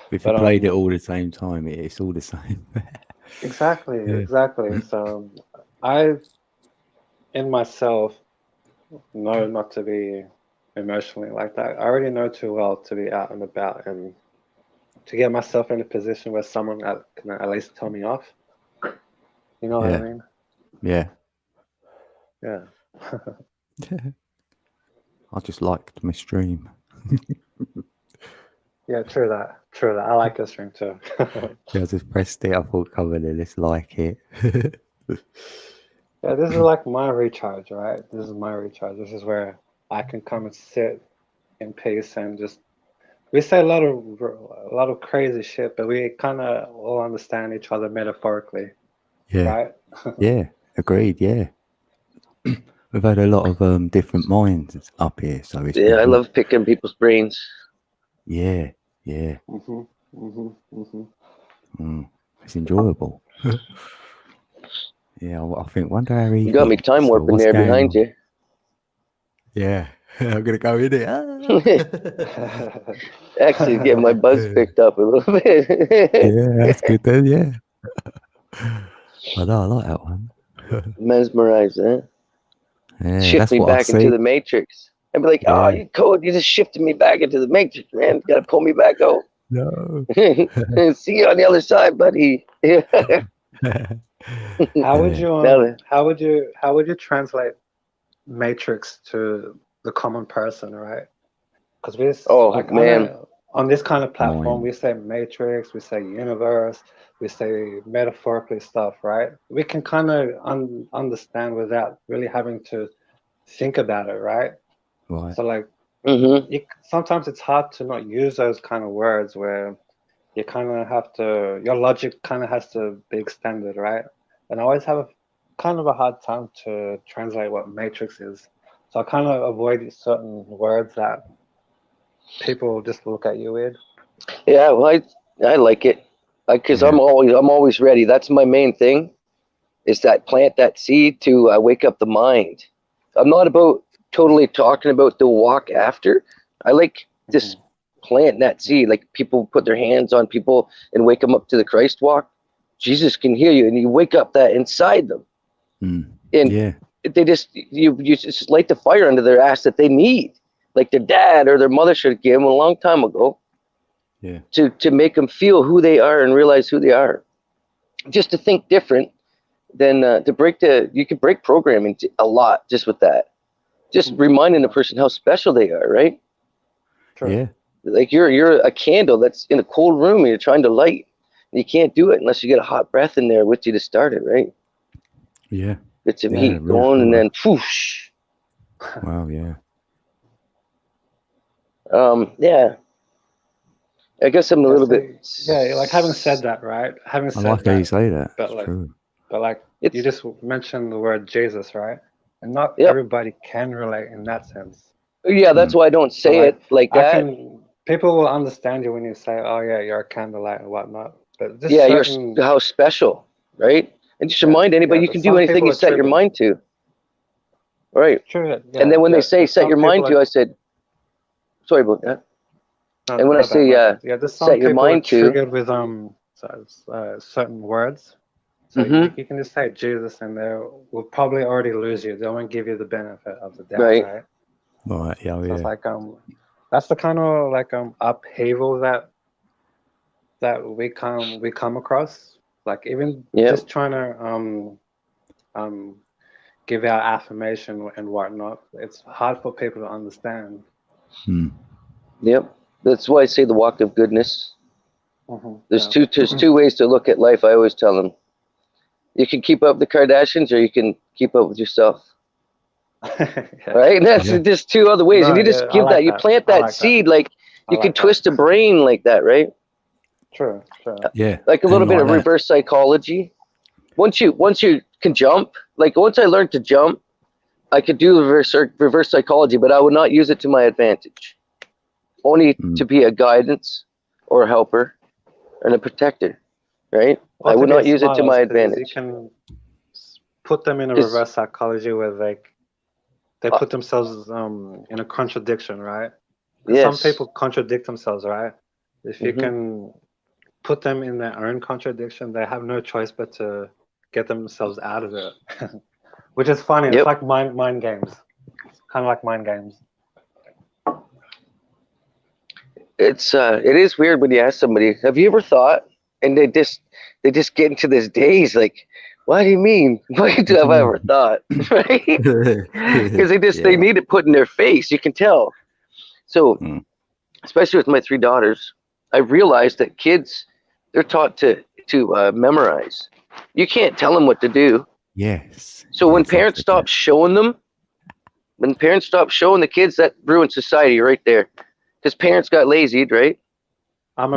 But, you played it all the same time, it's all the same. Exactly, Yeah. exactly. So I, in myself, know not to be emotionally like that. I already know too well to be out and about and to get myself in a position where someone can at least tell me off. You know what Yeah. I mean? Yeah. Yeah. I just liked my stream. Yeah, true that. True that. I like your stream too. Yeah, I just pressed it. I thought, come on, let's like it. Yeah, this is like my recharge, right? This is my recharge. This is where I can come and sit in peace and just. We say a lot of crazy shit, but we kind of all understand each other metaphorically, Yeah. right? Yeah. Agreed. Yeah. we've had a lot of different minds up here, so it's Yeah, been I good. love picking people's brains. Yeah. It's enjoyable. Yeah, I think wonder how he You got me thinks time or warping what's there going behind on. you. Yeah, I'm gonna go in it. Actually, get my buzz picked up a little bit. Yeah, that's good then. Yeah, I know. I like that one. Mesmerized, huh? Yeah, Shift that's me what I back into see. the matrix. I'd be like, oh, Yeah. you just shifted me back into the matrix, man. You gotta pull me back out. No. See you on the other side, buddy. How would Yeah. you how would you translate Matrix to the common person, right? Because we Oh, like man. on this kind of platform, Mine. we say matrix, we say universe, we say metaphorically stuff, right? We can kind of understand without really having to think about it, right? Right. So like, Mm-hmm. sometimes it's hard to not use those kind of words where you kind of have to, your logic kind of has to be extended, right? And I always have a kind of a hard time to translate what matrix is. So I kind of avoid certain words that people just look at you weird. Yeah, well, I like it because Yeah. I'm always ready. That's my main thing. Is that plant that seed to wake up the mind. I'm not about totally talking about the walk after. I like just planting that seed. Like people put their hands on people and wake them up to the Christ walk. Jesus can heal you, and you wake up that inside them, and Yeah. they just you just light the fire under their ass that they need, like their dad or their mother should have given them a long time ago. Yeah. To make them feel who they are and realize who they are, just to think different. Then to break you could break programming a lot just with that. Just reminding the person how special they are, right? True. Yeah. Like you're a candle that's in a cold room and you're trying to light. And you can't do it unless you get a hot breath in there with you to start it, right? Yeah. Get some Yeah, heat real going and cool. then whoosh. Wow. Yeah. Yeah. I guess I'm a little bit. Yeah, like having said that, right? Having I said like how you that, say that. but It's like, true. but like you just mentioned the word Jesus, right? And not Yep. everybody can relate in that sense. Yeah, that's why I don't So say it like that. People will understand you when you say, "Oh yeah, you're a candlelight" and whatnot. But just Yeah, certain, you're how special, right? And just remind anybody you but can do some anything people you are set your triggered. mind to. Right. True. And then when they say but set some your mind people to, are, I said, sorry about that. no, And when I my bad, say my bad. Yeah, there's some set your people are mind to, triggered with certain words. So mm-hmm. you can just say Jesus, and they will probably already lose you. They won't give you the benefit of the doubt, right? right? Right. Yeah. So Yeah. it's like that's the kind of like upheaval that we come across. Like even just trying to give our affirmation and whatnot, it's hard for people to understand. Yep. That's why I say the walk of goodness. There's two ways to look at life. I always tell them, you can keep up with the Kardashians, or you can keep up with yourself. Right? And that's just two other ways. And you just give that, you plant that seed, like you can twist a brain like that, right? True. Yeah. Like a little bit of reverse psychology. Once you can jump, like once I learned to jump, I could do reverse psychology, but I would not use it to my advantage. Only to be a guidance or a helper and a protector, right? Well, I would not use it to my You advantage. can put them in a reverse psychology where they put themselves in a contradiction, right? Some people contradict themselves, right? If you can put them in their own contradiction, they have no choice but to get themselves out of it. Which is funny. It's like mind games. It's kind of like mind games. It is weird when you ask somebody, have you ever thought? And they just get into this daze, like, what do you mean? What have I ever thought? Right? Because they need it put in their face. You can tell. So, especially with my 3 daughters, I realized that kids, they're taught to memorize. You can't tell them what to do. Yes. So when parents stop showing them, when parents stop showing the kids, that ruins society right there. Because parents got lazy, right?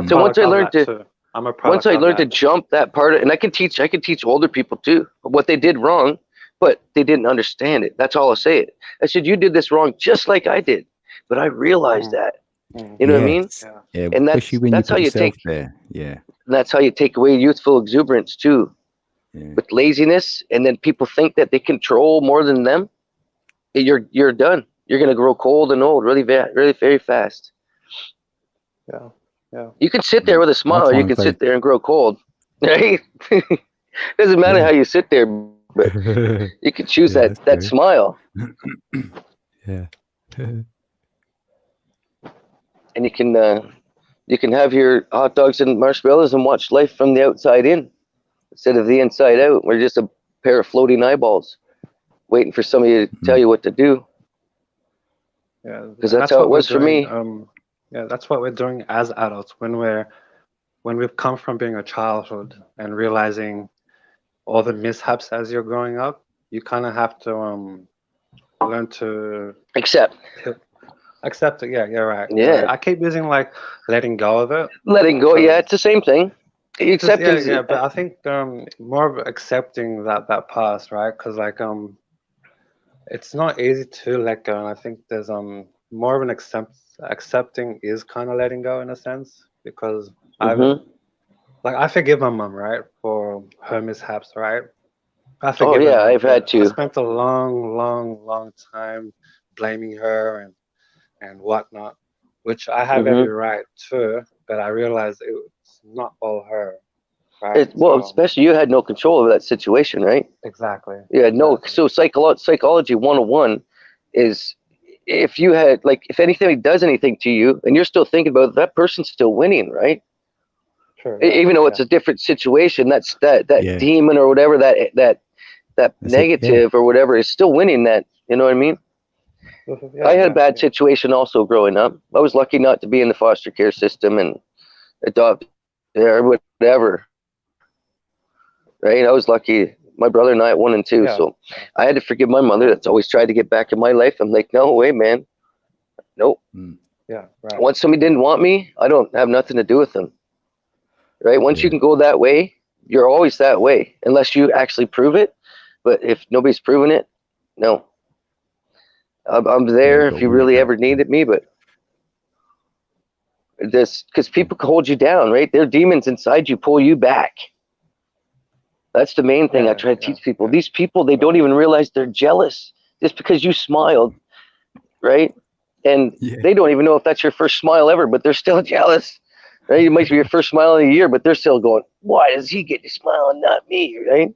So once I learned to jump that part, and I can teach older people too what they did wrong, but they didn't understand it. That's all I'll say. It. I said, you did this wrong, just like I did, but I realized that. You know what I mean? Yes. Yeah, And especially when that's you how put you yourself take. there. Yeah. And that's how you take away youthful exuberance too, Yeah. with laziness, and then people think that they control more than them. You're done. You're gonna grow cold and old really very fast. Yeah. Yeah. You can sit there with a smile, or try you and can say- sit there and grow cold. Right? Doesn't matter Yeah. how you sit there, but you can choose Yeah, that that's true. smile, Yeah. and you can have your hot dogs and marshmallows and watch life from the outside in instead of the inside out. We're just a pair of floating eyeballs waiting for somebody to tell you what to do. Yeah, because that's how it was for me. Yeah, that's what we're doing as adults when we've come from being a childhood and realizing all the mishaps as you're growing up. You kind of have to learn to Accept it. Yeah, you're right. Yeah. I keep using like letting go of it. letting go. Yeah, it's the same thing. Acceptance. Yeah, but I think more of accepting that past, right? Because like it's not easy to let go, and I think there's more of an accepting is kind of letting go in a sense, because Mhm. I forgive my mum, right, for her mishaps, right? I Oh forgive yeah, her, I've had I to. spent a long time blaming her and whatnot, which I have every right to, but I realized it's not all her, right? Well, especially you had no control over that situation, right? Exactly. You had no. Exactly. So psychology 101 is if you had if anything does anything to you and you're still thinking about it, that person's still winning, right? Sure, Even though it's a different situation, that Yeah. demon or whatever that That's negative or whatever is still winning that. You know what I mean? I had a bad situation also growing up. I was lucky not to be in the foster care system and adopt or whatever. Right? I was lucky. My brother and I at 1 and 2, so I had to forgive my mother. That's always tried to get back in my life. I'm like, no way, man. Nope. Yeah. Right. Once somebody didn't want me, I don't have nothing to do with them. Right? Once you can go that way, you're always that way, unless you actually prove it. But if nobody's proven it, no. I'm there if you really ever needed me, but this because people can hold you down, right? Their demons inside you pull you back. That's the main thing I try to teach people. These people, they don't even realize they're jealous just because you smiled, right? And they don't even know if that's your first smile ever, but they're still jealous, right? It might be your first smile of the year, but they're still going, why does he get to smile and not me, right?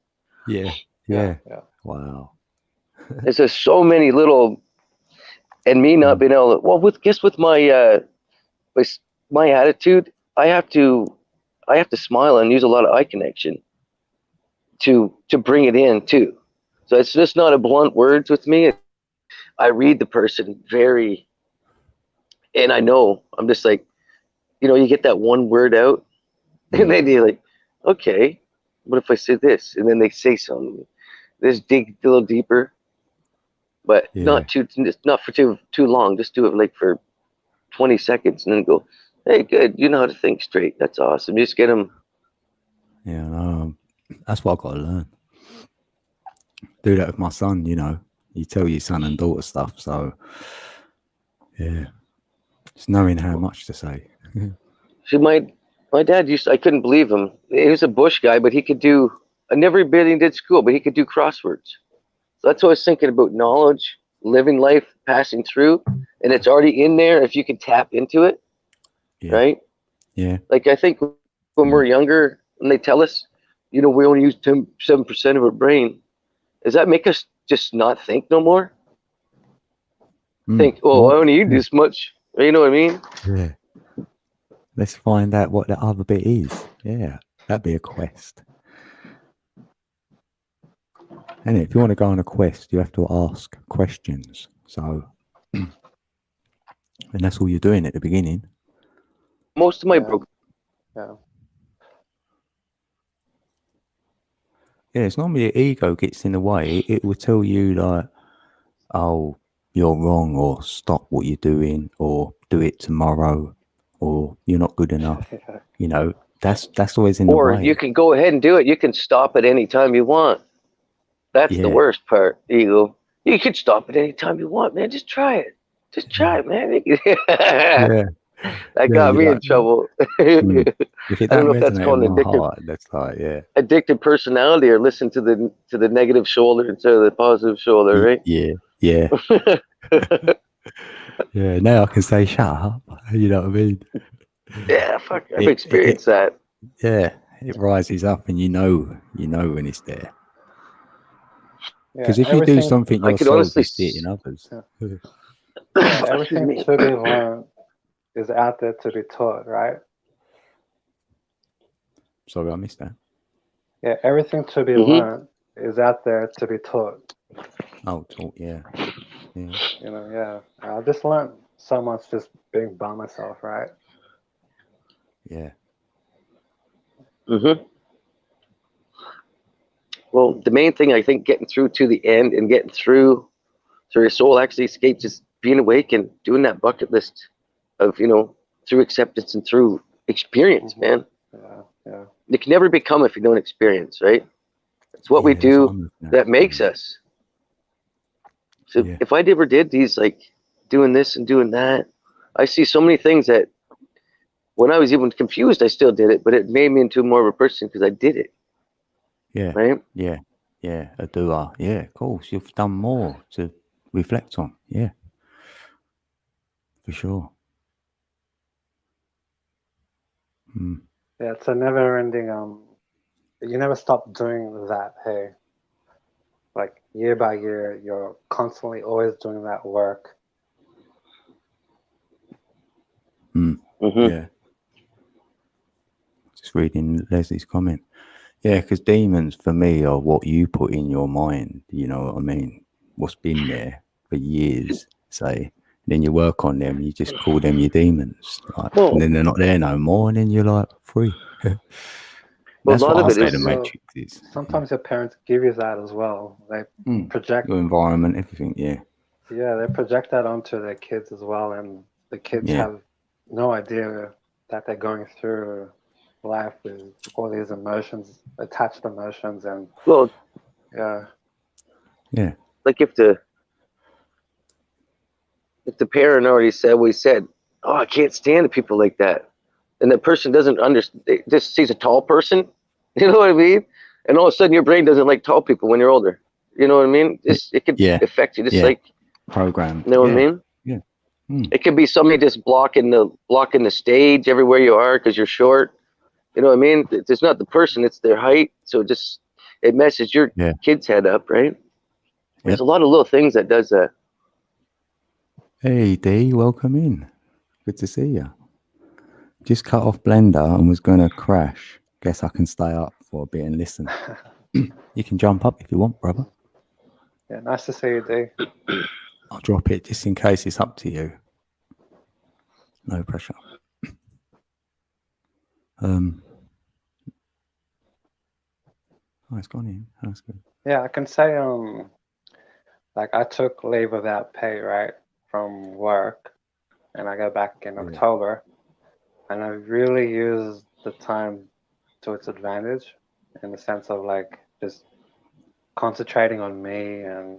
Yeah. Wow. There's just so many little, and me not being able to, well, with my attitude, I have to smile and use a lot of eye connection to bring it in too. So it's just not a blunt words with me. I read the person very, and I know I'm just like, you get that one word out, and then you're like, okay, what if I say this? And then they say something. Just dig a little deeper, but not for too long. Just do it for 20 seconds, and then go, hey, good, you know how to think straight. That's awesome. Just get them. Yeah, that's what I've got to learn. Do that with my son, You tell your son and daughter stuff, so yeah. Just knowing how much to say. See, my dad I couldn't believe him. He was a bush guy, but he could do, I never really did school, but he could do crosswords. So that's what I was thinking about knowledge, living life, passing through, and it's already in there if you can tap into it, right? Yeah. Like I think when we're younger, when they tell us, we only use 7% of our brain, does that make us just not think no more? Think, I only eat this much. You know what I mean? Yeah. Let's find out what the other bit is. Yeah, that'd be a quest. And if you want to go on a quest, you have to ask questions. So, and that's all you're doing at the beginning. Most of my Yeah, it's normally your ego gets in the way. It will tell you like, oh, you're wrong, or stop what you're doing, or do it tomorrow, or you're not good enough. That's always in the way. Or you can go ahead and do it. You can stop at any time you want. That's the Yeah. worst part, Eagle. You could stop at any time you want, man. Just try it. Just try it, man. Yeah. That Yeah. got You me like, in trouble. mm. I If it don't don't know if that's resonate with called an my heart, that's like, yeah. addicted personality or listen to the negative shoulder instead of the positive shoulder, right? Yeah. Yeah. Yeah. Now I can say, shut up. You know what I mean? Yeah, fuck. I've It, experienced that. yeah. It rises up and you know when it's there. Yeah, Because if you do everything. something I could yourself, honestly. you see it in others. Yeah. Yeah, Excuse everything me. to be learned is out there to be taught, right? Sorry, I missed that. Yeah, everything to be Mhm. learned is out there to be taught. Oh, talk, yeah. Yeah. You know, yeah. I just learned so much just being by myself, right? Yeah. Mhm. Well, the main thing I think getting through to the end and getting through so your soul actually escapes is being awake and doing that bucket list of through acceptance and through experience, Mhm. man. Yeah, yeah. You can never become if you don't experience, right? It's what we Yeah, that's what do I'm looking at. that makes us. So Yeah. if I ever did these, like doing this and doing that, I see so many things that when I was even confused, I still did it, but it made me into more of a person because I did it, Yeah. right? Yeah. Yeah. A doer. Yeah, of course. You've done more to reflect on. Yeah. For sure. Mm. Yeah, it's a never ending you never stop doing that, hey. Like year by year, you're constantly always doing that work. Mm. Mm-hmm. Yeah. Just reading Leslie's comment. Yeah, because demons for me are what you put in your mind. You know what I mean? What's been there for years, say. Then you work on them. You just call them your demons, like, Well, and then they're not there no more. And then you're like free. well, a That's lot what of I it say is. the Sometimes Matrix is. sometimes your parents give you that as well. They Mm. project Your environment, everything. Yeah. Yeah, they project that onto their kids as well, and the kids Yeah. have no idea that they're going through life with all these emotions, attached emotions, and Well, yeah, Yeah. like if the parent already said what he said, oh, I can't stand people like that, and the person doesn't understand, just sees a tall person, you know what I mean? And all of a sudden, your brain doesn't like tall people when you're older. You know what I mean? It could Yeah. affect you, just Yeah. like Programmed. you know what I Yeah. mean. Yeah. Mm. It could be somebody just blocking the stage everywhere you are because you're short. You know what I mean? It's not the person; it's their height. So it messes your Yeah. kid's head up, right? There's Yep. a lot of little things that does that. Hey D, welcome in. Good to see you. Just cut off Blender and was going to crash. Guess I can stay up for a bit and listen. You can jump up if you want, brother. yeah. Nice to see you, D. I'll drop it just in case it's up to you. No pressure. Oh, it's gone in. That's good. Yeah, I can say like I took leave without pay, right, from work, and I go back in Yeah. October, and I really used the time to its advantage, in the sense of like just concentrating on me and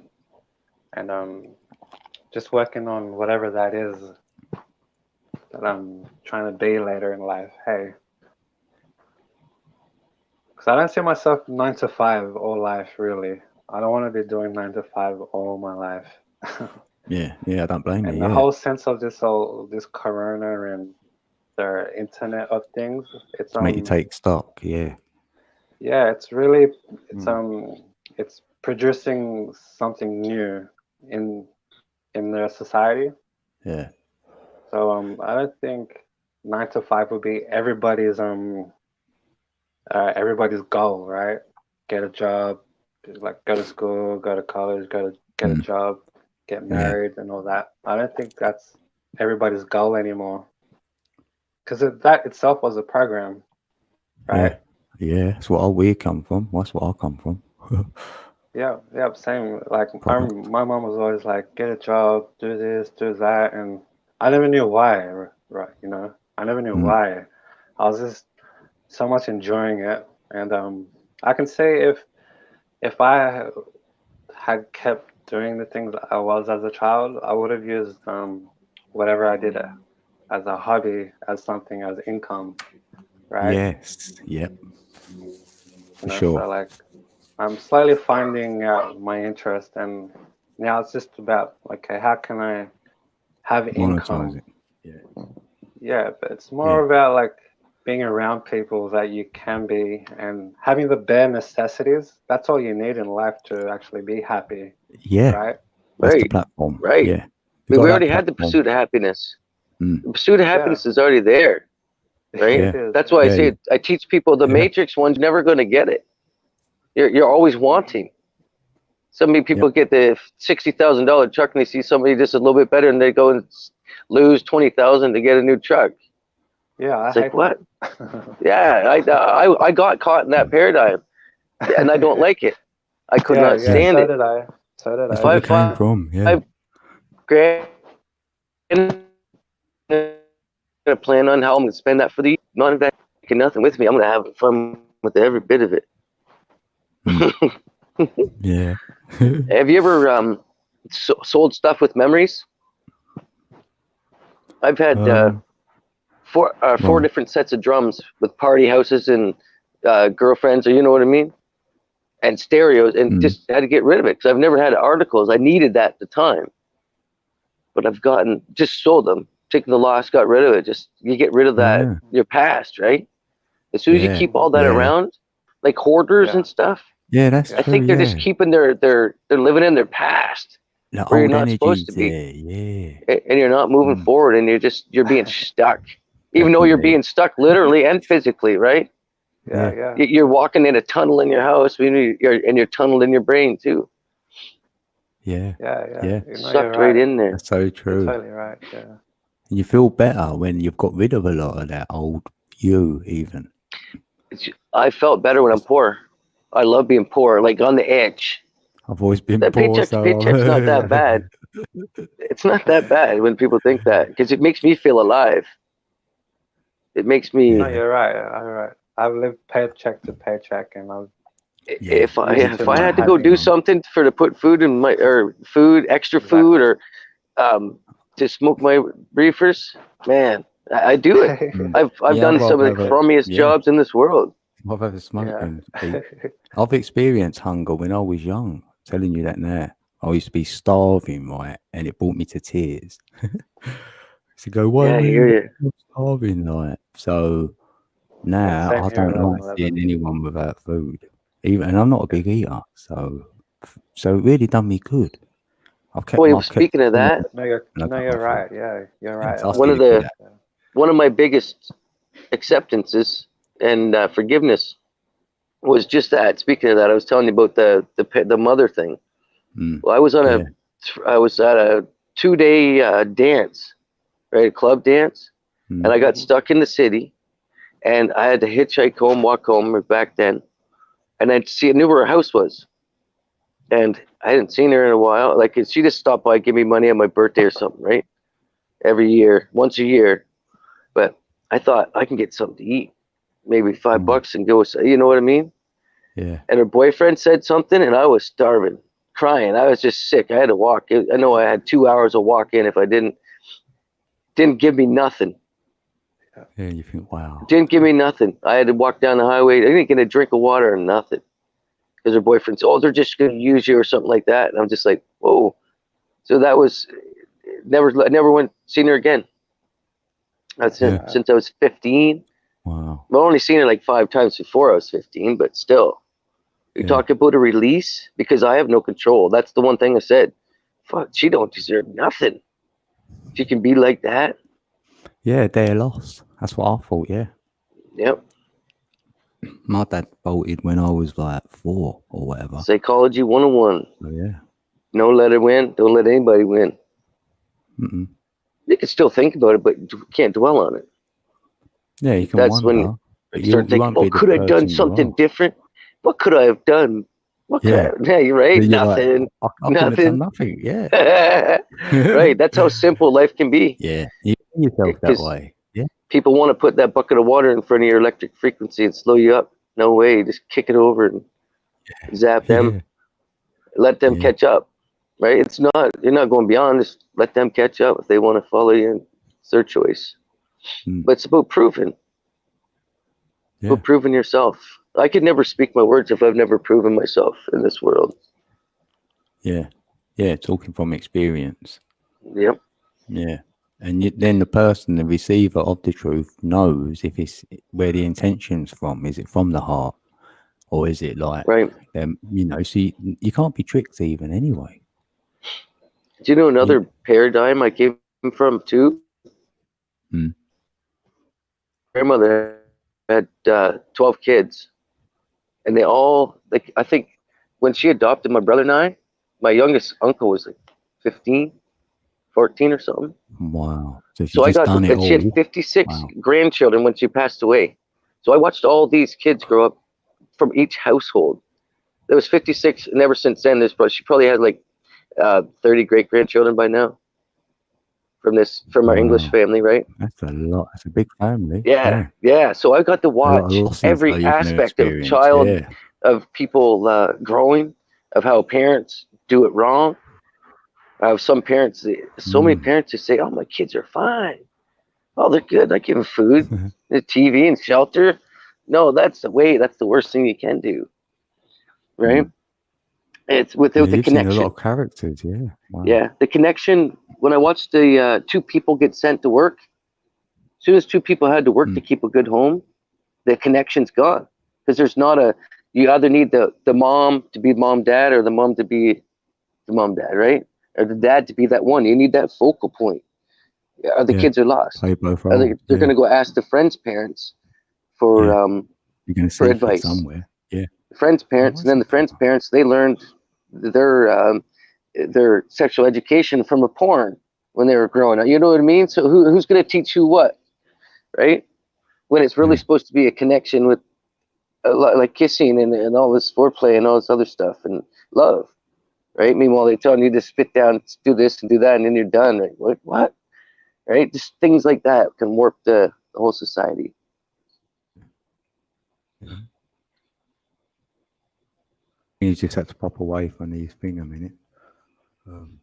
just working on whatever that is that I'm trying to be later in life. Hey, because I don't see myself 9 to 5 all life, really. I don't want to be doing 9 to 5 all my life. Yeah, I don't blame And you. the Yeah. whole sense of this corona and the internet of things, it's To make you take stock. Yeah. yeah, it's really Mm. it's producing something new in the society. Yeah. So I don't think 9 to 5 would be everybody's goal, right? Get a job, like go to school, go to college, get a job, get married, and all that. I don't think that's everybody's goal anymore, because that itself was a program, right? Yeah. That's what we come from. That's what I come from. Yeah, same. Like Product. my mom was always like, get a job, do this, do that, and I never knew why, right? You know, I never knew why. I was just so much enjoying it, and I can say if I had kept doing the things I was as a child, I would have used whatever I did as a hobby, as something, as income, right? Yes. Yep. You For know, sure. so like I'm slowly finding out my interest, and now it's just about, okay, how can I have income? Monetize it. Yeah. Yeah, but it's Yeah. more about like being around people that you can be and having the bare necessities. That's all you need in life to actually be happy, Yeah. right? That's the Right, platform. right. Yeah. We got that already had the platform. pursuit of happiness. Mm. The pursuit of Yeah, happiness is already there, right? Yeah. it is. That's why I Yeah. say I teach people the Yeah. matrix one's never going to get it. You're always wanting. So many people get the $60,000 truck and they see somebody just a little bit better and they go and lose 20,000 to get a new truck. Yeah, I It's like hate what? that. Yeah, I got caught in that paradigm, and I don't like it. I could not Yeah, stand so it. did I. So did That's I. where we Five, came five, from. Yeah. 5 grand. I'm gonna plan on how I'm gonna spend that for the year. Not investing nothing with me. I'm gonna have fun with every bit of it. Yeah. Have you ever sold stuff with memories? I've had four Well, different sets of drums with party houses and girlfriends, or you know what I mean, and stereos, and just had to get rid of it because I've never had articles. I needed that at the time, but I've just sold them, taken the loss, got rid of it. Just you get rid of that yeah. your past, right? As soon as you Yeah. keep all that Yeah. around, like hoarders Yeah. and stuff, Yeah, that's I true. think they're Yeah. just keeping they're living in their past The where you're old not supposed energies to be, there. Yeah. and you're not moving Mm. forward, and you're being stuck, even though you're Definitely. being stuck literally and physically, right? Yeah, Yeah. yeah. You're walking in a tunnel in your house, you're tunneled in your brain too, Yeah. Yeah, yeah. Yeah. You know, you're sucked right right. in there. That's so You're true. totally right. Yeah. And you feel better when you've got rid of a lot of that old you, even. I felt better when I'm poor. I love being poor, like on the edge. I've always been That poor, paycheck to so paycheck's not that bad. It's not that bad when people think that, because it makes me feel alive. It makes me. No, Yeah. you're right. You're right. I've lived paycheck to paycheck, and I've Yeah. If I used to if I not had to go having do them. something to put food in my extra food, or to smoke my reefers, man, I do it. Mm. I've Yeah, done I'd some of the rather have crummiest yeah. jobs in this world. I've had Yeah. smoking. I've experienced hunger when I was young. I'm telling you that now. I used to be starving, right? And it brought me to tears. To go, why Yeah, I are hear you you. starving? Like, so Yeah, now same I here at don't like 11-11. seeing anyone without food. Even, and I'm not a big eater, so it really done me good. I've kept Boy, my speaking of that, No, you're and I got my you're food. right. Yeah, you're right. Yes, I one see of the good the one of my biggest acceptances and forgiveness was just that. Speaking of that, I was telling you about the mother thing. Mm, Well, I was on yeah. I was at a 2-day dance, right, a club dance, Mm, and I got Mhm. stuck in the city, and I had to hitchhike home, walk home back then, and I knew where her house was, and I hadn't seen her in a while. Like she just stopped by, give me money on my birthday or something, right? Every year, once a year. But I thought I can get something to eat, maybe $5, and go. You know what I mean? yeah. And her boyfriend said something, and I was starving, crying. I was just sick. I had to walk. I know I had 2 hours of walk in. If I didn't give me nothing. Yeah, you think, wow. Didn't give me nothing. I had to walk down the highway. I didn't get a drink of water or nothing. Because her boyfriend said, "Oh, they're just going to use you," or something like that. And I'm just like, whoa. So that was never went seen her again. That's Yeah. since I was 15. Wow. I've only seen her like 5 times before I was 15, but still. You Yeah. talk about a release, because I have no control. That's the one thing I said. Fuck, she don't deserve nothing. She can be like that. Yeah, they're lost. That's what I thought, yeah. Yep. My dad bolted when I was like 4 or whatever. Psychology 101. So yeah. Don't let her win. Don't let anybody win. Mm-mm. You can still think about it, but you can't dwell on it. Yeah, you can That's wonder. when but you start thinking, won't be oh, the could I have done person you something are. different? What could I have done? What could Yeah. I? Yeah, you're right. Then you're like, Nothing. I could have done nothing. Yeah. Right. That's how simple life can be. Yeah. You see yourself that 'Cause way. Yeah. people want to put that bucket of water in front of your electric frequency and slow you up. No way. Just kick it over and zap them. Let them Yeah. catch up, right? You're not going beyond. Just let them catch up if they want to follow you. It's their choice. Mm. But it's about proving. Yeah. About proving yourself. I could never speak my words if I've never proven myself in this world. Yeah. Yeah. Talking from experience. Yep. Yeah. And then the person, the receiver of the truth, knows if it's where the intention's from. Is it from the heart, or is it like, Right. See, you can't be tricked even anyway. Do you know another paradigm I came from too? Hmm. Grandmother had 12 kids, and they all like. I think when she adopted my brother and I, my youngest uncle was like 15, 14 or something. Wow. So she So I just got, done it and she had all. 56 Wow. grandchildren when she passed away. So I watched all these kids grow up from each household. There was 56, and ever since then, she probably had like 30 great grandchildren by now from our English Wow. family, right? That's a lot. That's a big family. Yeah, yeah. So I got to A lot of watch losses that every you can aspect of experience. Yeah. people growing, of how parents do it wrong. Some parents, so many parents who say, "Oh, my kids are fine. Oh, they're good. I give them food, the TV, and shelter." No, that's the worst thing you can do, right? It's Yeah, without the you've seen a lot connection. of characters. Yeah. Wow. Yeah, the connection. When I watched the two people get sent to work, as soon as two people had to work to keep a good home, the connection's gone, because there's not a. You either need the mom to be mom dad, or the mom to be the mom dad, right? Or the dad to be that one. You need that focal point. Or the Yeah. kids are lost. Play both Or roles. they're Yeah. going to go ask the friend's parents for Yeah. You're going to for seek it advice. somewhere. Yeah. The friend's Oh, parents, and what's then the that friend's cover? parents, they learned their sexual education from a porn when they were growing up. You know what I mean? So who's going to teach who what, right? When it's really Yeah. supposed to be a connection with like kissing and all this foreplay and all this other stuff and love, right? Meanwhile, they're telling you to spit down, do this and do that, and then you're done. Right? What? Right? Just things like that can warp the whole society. Yeah. You just had to pop away from these thing a minute. And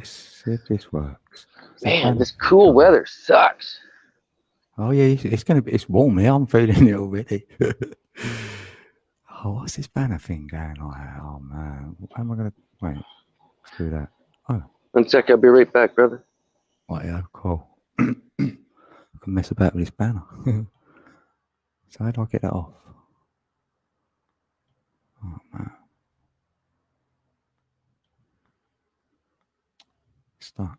see if this works. Man, this cool weather sucks. Oh yeah, it's warm here. I'm feeling it already. Oh, what's this banner thing going on? Oh man, how am I gonna wait? Let's do that. Oh, 1 sec, I'll be right back, brother. right, yeah, cool. I can mess about with this banner. So how do I get that off? Oh man, stuck.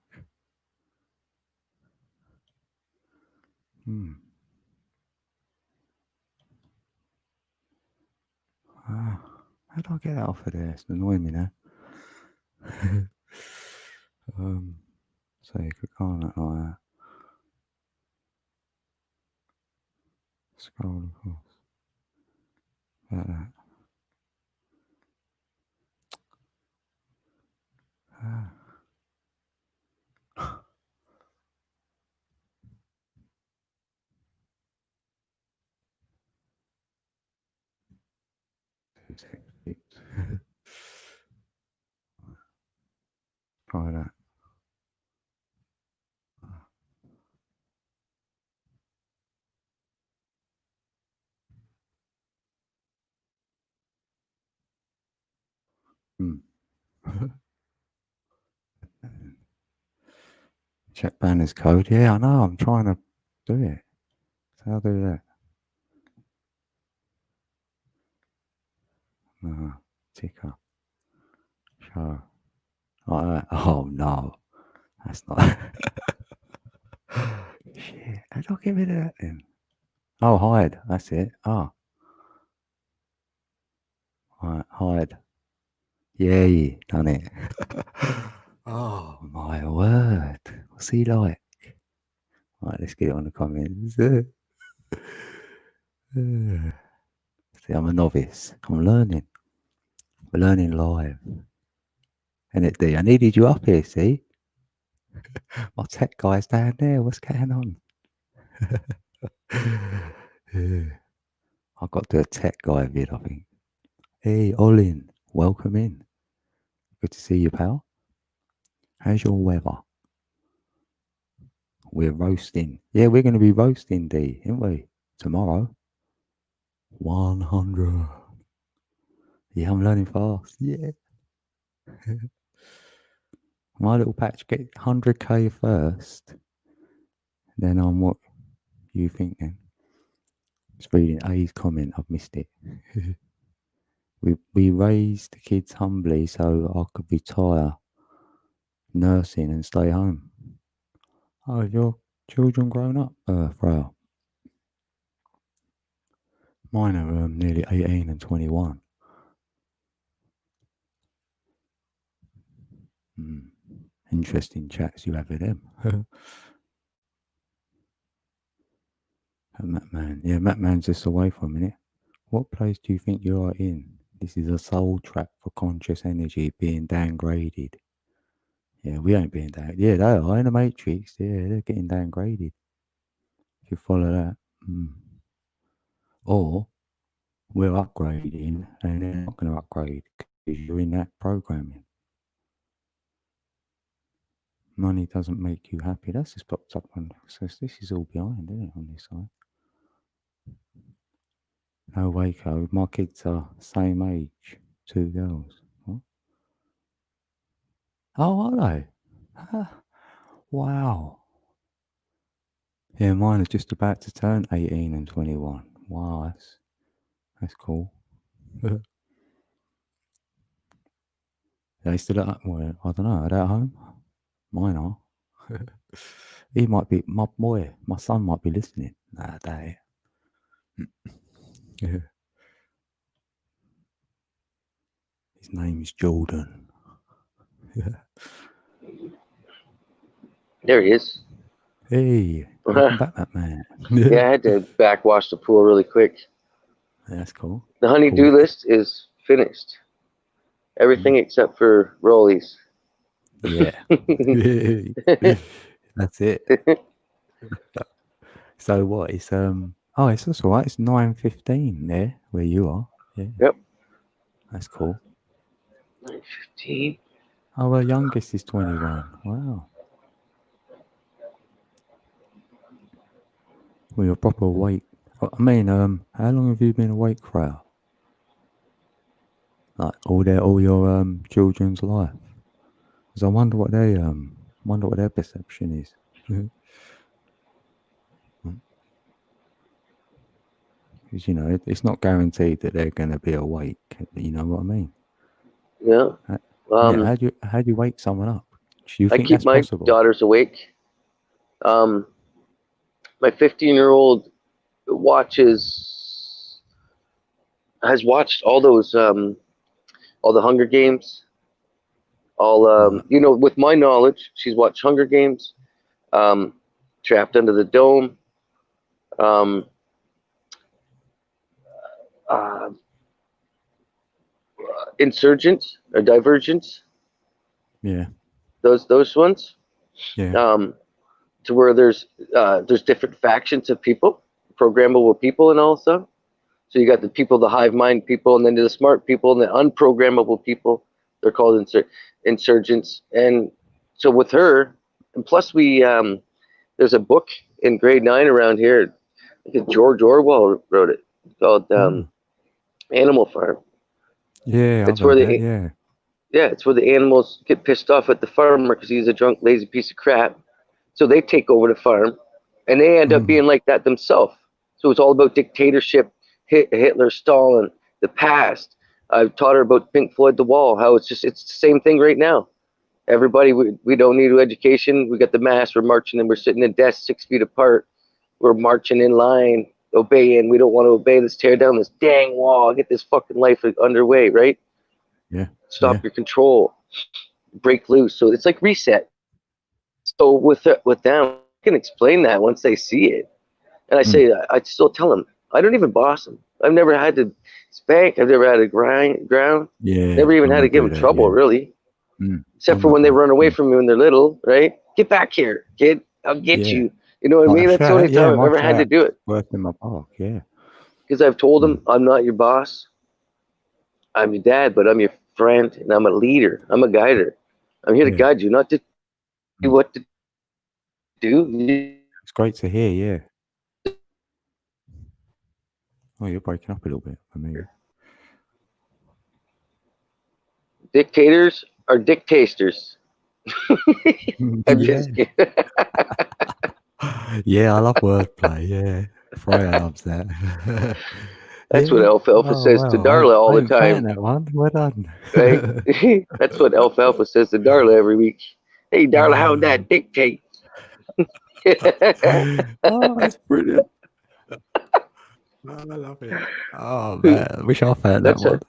How do I get that off of there? It's annoying me now. So you could go on that like that. Scroll across. Like that. Try that. Check banners code. Yeah, I know. I'm trying to do it. So I'll do that. Ticker. Show. Like that. Oh no. That's not. Shit. How do I get rid of that then? Oh, hide. That's it. Oh. Right, hide. Yay. Done it. Oh my word. What's he like? Right, let's get it on the comments. See, I'm a novice. I'm learning. We're learning live. And it D. I needed you up here, see? My tech guy's down there. What's going on? I've got to do a tech guy vid, I think. Hey, Olin, welcome in. Good to see you, pal. How's your weather? We're roasting. Yeah, we're going to be roasting, D, aren't we? Tomorrow. 100. Yeah, I'm learning fast. Yeah. My little patch, get 100k first. Then I'm what you think then? Just reading A's comment, I've missed it. we raised the kids humbly so I could retire nursing and stay home. Oh, have your children grown up, Frau? Mine are nearly 18 and 21. Interesting chats you have with them. Matman. Yeah, Matman's just away for a minute. What place do you think you are in? This is a soul trap for conscious energy being downgraded. Yeah, we ain't being downgraded. Yeah, they are in the Matrix. Yeah, they're getting downgraded. If you follow that. Or we're upgrading and they're not going to upgrade because you're in that programming. Money doesn't make you happy. That's just popped up on. So this is all behind, isn't it, on this side? No, Waco. My kids are same age. 2 girls. What? Oh, are they? Wow. Yeah, mine are just about to turn 18 and 21. Wow, that's cool. They still at well, I don't know, are they at home? Mine are. He might be my son might be listening. Nah, they. Yeah. His name is Jordan. There he is. Hey, welcome back, that man. Yeah, I had to backwash the pool really quick. That's cool. The honey-do list is finished. Everything except for rollies. Yeah. That's it. So what? It's it's all right. It's 9:15 there where you are. Yeah. Yep. That's cool. 9:15. Our youngest is 21. Wow. Well, you're proper awake. I mean, how long have you been awake for? Like all your children's life? Because I wonder what their perception is. Because it's not guaranteed that they're going to be awake. You know what I mean? Yeah. How do you wake someone up? Do you think I keep that's my possible? daughters awake. My 15-year-old has watched all those all the Hunger Games. With my knowledge, she's watched Hunger Games, Trapped Under the Dome, Insurgents or Divergents. Yeah. Those ones. Yeah. To where there's different factions of people, programmable people, and all stuff. So you got the people, the hive mind people, and then the smart people, and the unprogrammable people. They're called insurgents. And so with her, and plus there's a book in grade 9 around here. I think George Orwell wrote it, called Animal Farm. Yeah, it's where it's where the animals get pissed off at the farmer because he's a drunk, lazy piece of crap. So they take over the farm, and they end up being like that themselves. So it's all about dictatorship, Hitler, Stalin, the past. I've taught her about Pink Floyd, The Wall, how it's the same thing right now. Everybody, we don't need education. We got the mask. We're marching, and we're sitting in desks 6 feet apart. We're marching in line, obeying. We don't want to obey. Let's tear down this dang wall. Get this fucking life underway, right? Yeah. Stop your control. Break loose. So it's like reset. So with them, I can explain that once they see it. And I say, I still tell them, I don't even boss them. I've never had to spank. I've never had to ground. Yeah. Never even had to give them trouble, really. Except for when they run away from me when they're little, right? Get back here, kid. I'll get you. You know what I mean? That's the only time I've ever had to do it. Work in my park, yeah. Because I've told them, I'm not your boss. I'm your dad, but I'm your friend, and I'm a leader. I'm a guider. I'm here to Yeah. guide you, not to do what to do. It's great to hear, yeah. Oh, you're breaking up a little bit for me. Dictators are dictators. I'm Yeah. just kidding. Yeah, I love wordplay, yeah. Freya loves that. That's what Yeah. Alfalfa Oh, says to wow. Darla all I the ain't playing time, that one. Well done. right? That's what Alfalfa says to Darla every week. Hey, Darla, how'd that dictate? Oh, that's brilliant. Oh, I love it. Oh, man. I wish I found that That's one.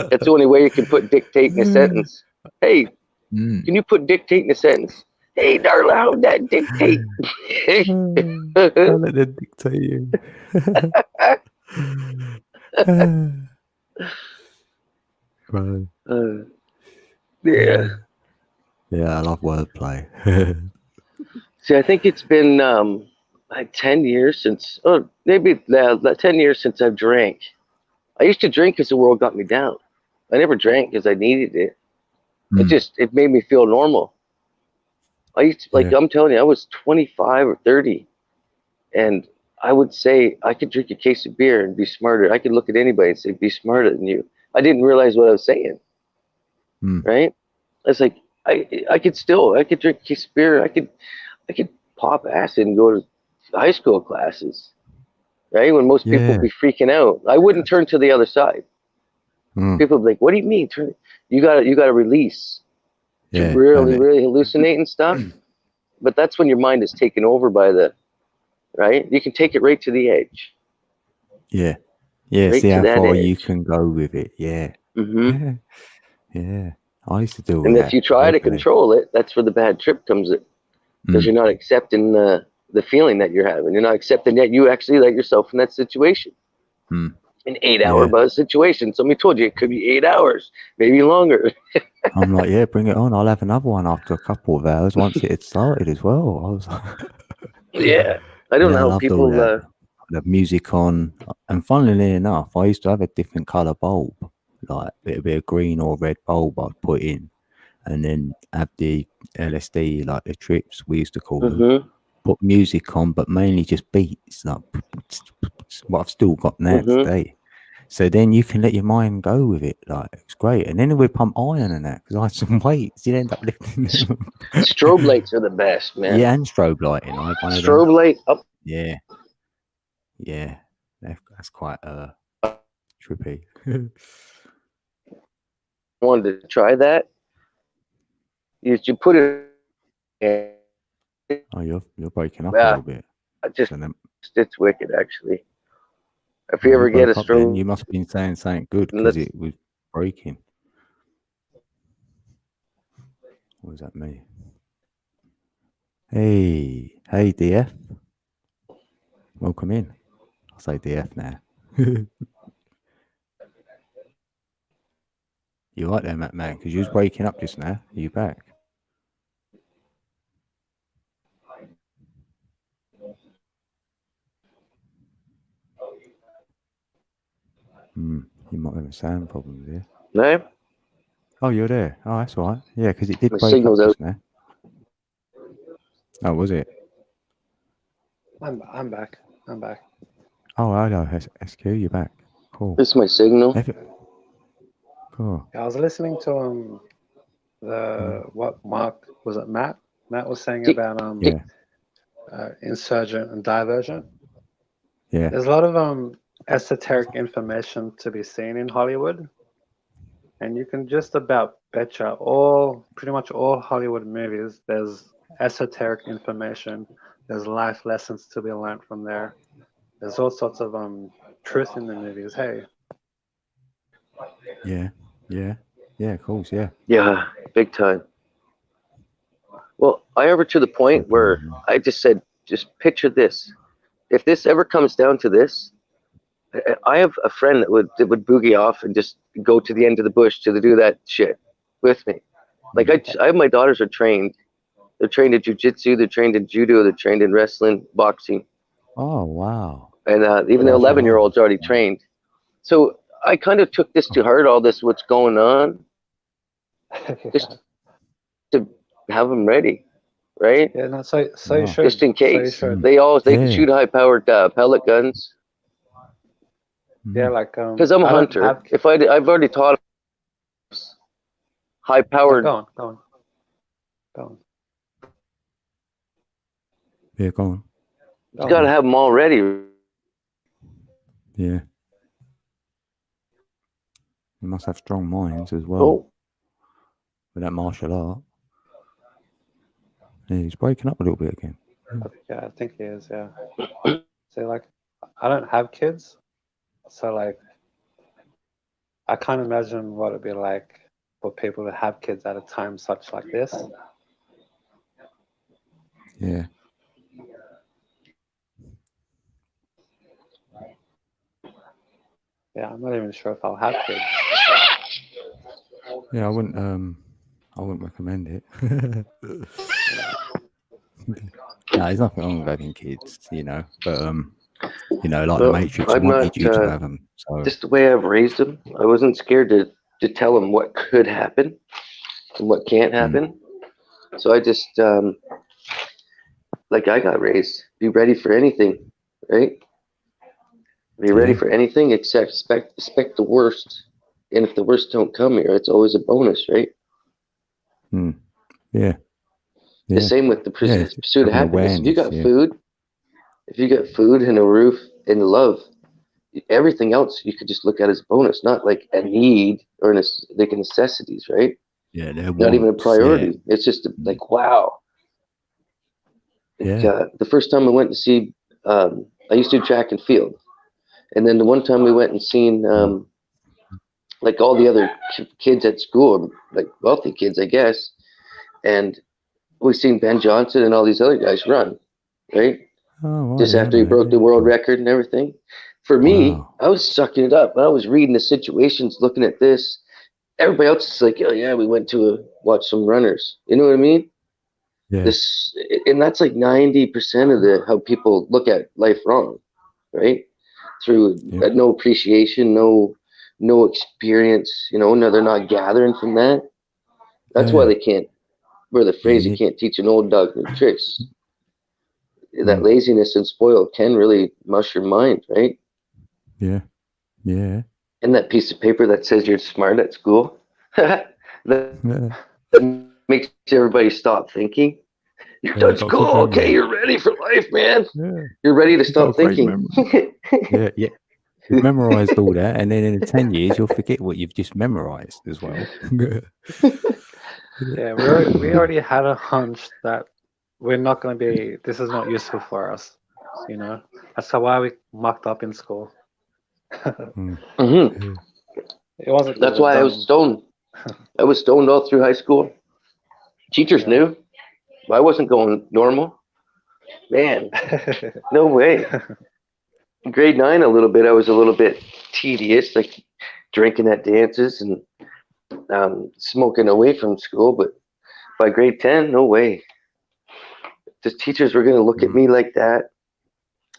that's the only way you can put dictate in a sentence. Hey, Mm. can you put dictate in a sentence? Hey, Darla, how'd that dictate? Don't let them dictate you. Right. Yeah. Yeah, I love wordplay. See, I think it's been like 10 years since, oh, maybe 10 years since I've drank. I used to drink because the world got me down. I never drank because I needed it. It made me feel normal. I used to, like, Yeah. I'm telling you, I was 25 or 30, and I would say I could drink a case of beer and be smarter. I could look at anybody and say, be smarter than you. I didn't realize what I was saying, right? It's like, I could drink a case of beer. I could pop acid and go to high school classes, right? When most people Yeah. would be freaking out. I wouldn't turn to the other side. People would be like, what do you mean? You gotta release to Yeah. really, really hallucinate and stuff. But that's when your mind is taken over by right? You can take it right to the edge. Yeah. Yeah. Right See to how that far you edge. can go with it. Yeah. Hmm. Yeah. I used to do all And if that you try to regularly. control it, that's where the bad trip comes in. Because you're not accepting the feeling that you're having. You're not accepting that you actually let yourself in that situation. An 8-hour buzz situation. Somebody told you it could be 8 hours, maybe longer. I'm like, yeah, bring it on. I'll have another one after a couple of hours once it had started as well. I was like, Yeah. I don't yeah, I know how loved all people. that. The music on. And funnily enough, I used to have a different colour bulb, like it'd be a green or red bulb I'd put in, and then have the LSD, like the trips we used to call them. Put music on, but mainly just beats, like what I've still got now today. So then you can let your mind go with it, like it's great. And then we pump iron and that because I had some weights. You'd end up lifting them. Strobe lights are the best, man. Yeah, and strobe lighting. I had one of them. Strobe light up. Yeah, yeah, that's quite trippy. Wanted to try that. You put it. Oh, you're breaking up a little bit. It's wicked, actually. If you ever get a strobe, you must have been saying something good because it was breaking. Or was that me? Hey, DF. Welcome in. I'll say DF now. You right there, Matt, man? Because you was breaking up just now. Are you back? You might have a sound problem there. No? Oh, you're there. Oh, that's all right. Yeah, because it did My break up signal's just out. now. Oh, was it? I'm back. I'm back. Oh, hello, SQ. You're back. Cool. This is my signal. Cool. I was listening to what Mark was it Matt? Matt was saying about insurgent and divergent. Yeah. There's a lot of esoteric information to be seen in Hollywood, and you can just about betcha pretty much all Hollywood movies. There's esoteric information. There's life lessons to be learned from there. There's all sorts of truth in the movies. Hey. Yeah, of course, yeah. Yeah, big time. Well, I ever to the point where I just said, just picture this. If this ever comes down to this, I have a friend that would boogie off and just go to the end of the bush to do that shit with me. Like I have my daughters are trained. They're trained in jiu-jitsu, they're trained in judo, they're trained in wrestling, boxing. Oh, wow. And even the 11-year-old's already trained. So I kind of took this to heart, all this, what's going on. Just to have them ready, right? Yeah, no, so you Wow. should. Just in So you case. should. They can Yeah. shoot high-powered pellet guns. Yeah, Mm. like Because I'm a I don't hunter. have. If I've already taught Yeah, high-powered. go on. Yeah, go on. You got to have them all ready. Yeah. You must have strong minds as well Oh, with that martial art. Yeah, he's breaking up a little bit again. Yeah, I think he is. Yeah. So like, I don't have kids, so like, I can't imagine what it'd be like for people to have kids at a time such like this. Yeah. Yeah, I'm not even sure if I'll have kids. Yeah, I wouldn't recommend it. No, there's nothing wrong with having kids, you know. But you know, like Well, the Matrix I'm wanted not, you to have them. So just the way I've raised them. I wasn't scared to tell them what could happen and what can't happen. So I just like I got raised. Be ready for anything, right? Be ready Yeah. for anything except expect the worst. And if the worst don't come here, it's always a bonus, right? yeah. The Yeah. same with the Yeah, pursuit of having happiness. If you got awareness, yeah. food, if you got food and a roof and love, everything else you could just look at as a bonus, not like a need or like necessities, right? Yeah, they're Not even a wants, priority. It's just like, wow. Like, Yeah. the first time I went to see, I used to do track and field. And then the one time we went and seen, like all the other kids at school, like wealthy kids, I guess. And we seen Ben Johnson and all these other guys run, right? Oh, right, Just yeah, after he mate, broke yeah. the world record and everything. For me, Wow. I was sucking it up. I was reading the situations, looking at this. Everybody else is like, oh yeah, we went to watch some runners. You know what I mean? Yeah. This, and that's like 90% of how people look at life wrong, right? Through Yeah. no appreciation, no experience. You know, no, they're not gathering from that. That's why Yeah. they can't. Where the phrase, you you can't teach an old dog new tricks. That Mm. laziness and spoil can really mush your mind, right? Yeah. Yeah. And that piece of paper that says you're smart at school, that Yeah. makes everybody stop thinking. You're Yeah, done got a good school, okay? memory. You're ready for life, man. Yeah. You're ready to You've got stop a great thinking. Yeah. Yeah. You've memorized all that, and then in 10 years, you'll forget what you've just memorized as well. Yeah, we already had a hunch that we're not going to be. This is not useful for us. You know, that's why we mucked up in school. Mm. Mhm. It wasn't. 'cause That's we're why I was dumb. stoned. I was stoned all through high school. Teachers Yeah. knew. I wasn't going normal. Man, no way. In grade 9, a little bit, I was a little bit tedious, like drinking at dances and smoking away from school. But by grade 10, no way. The teachers were going to look at me like that,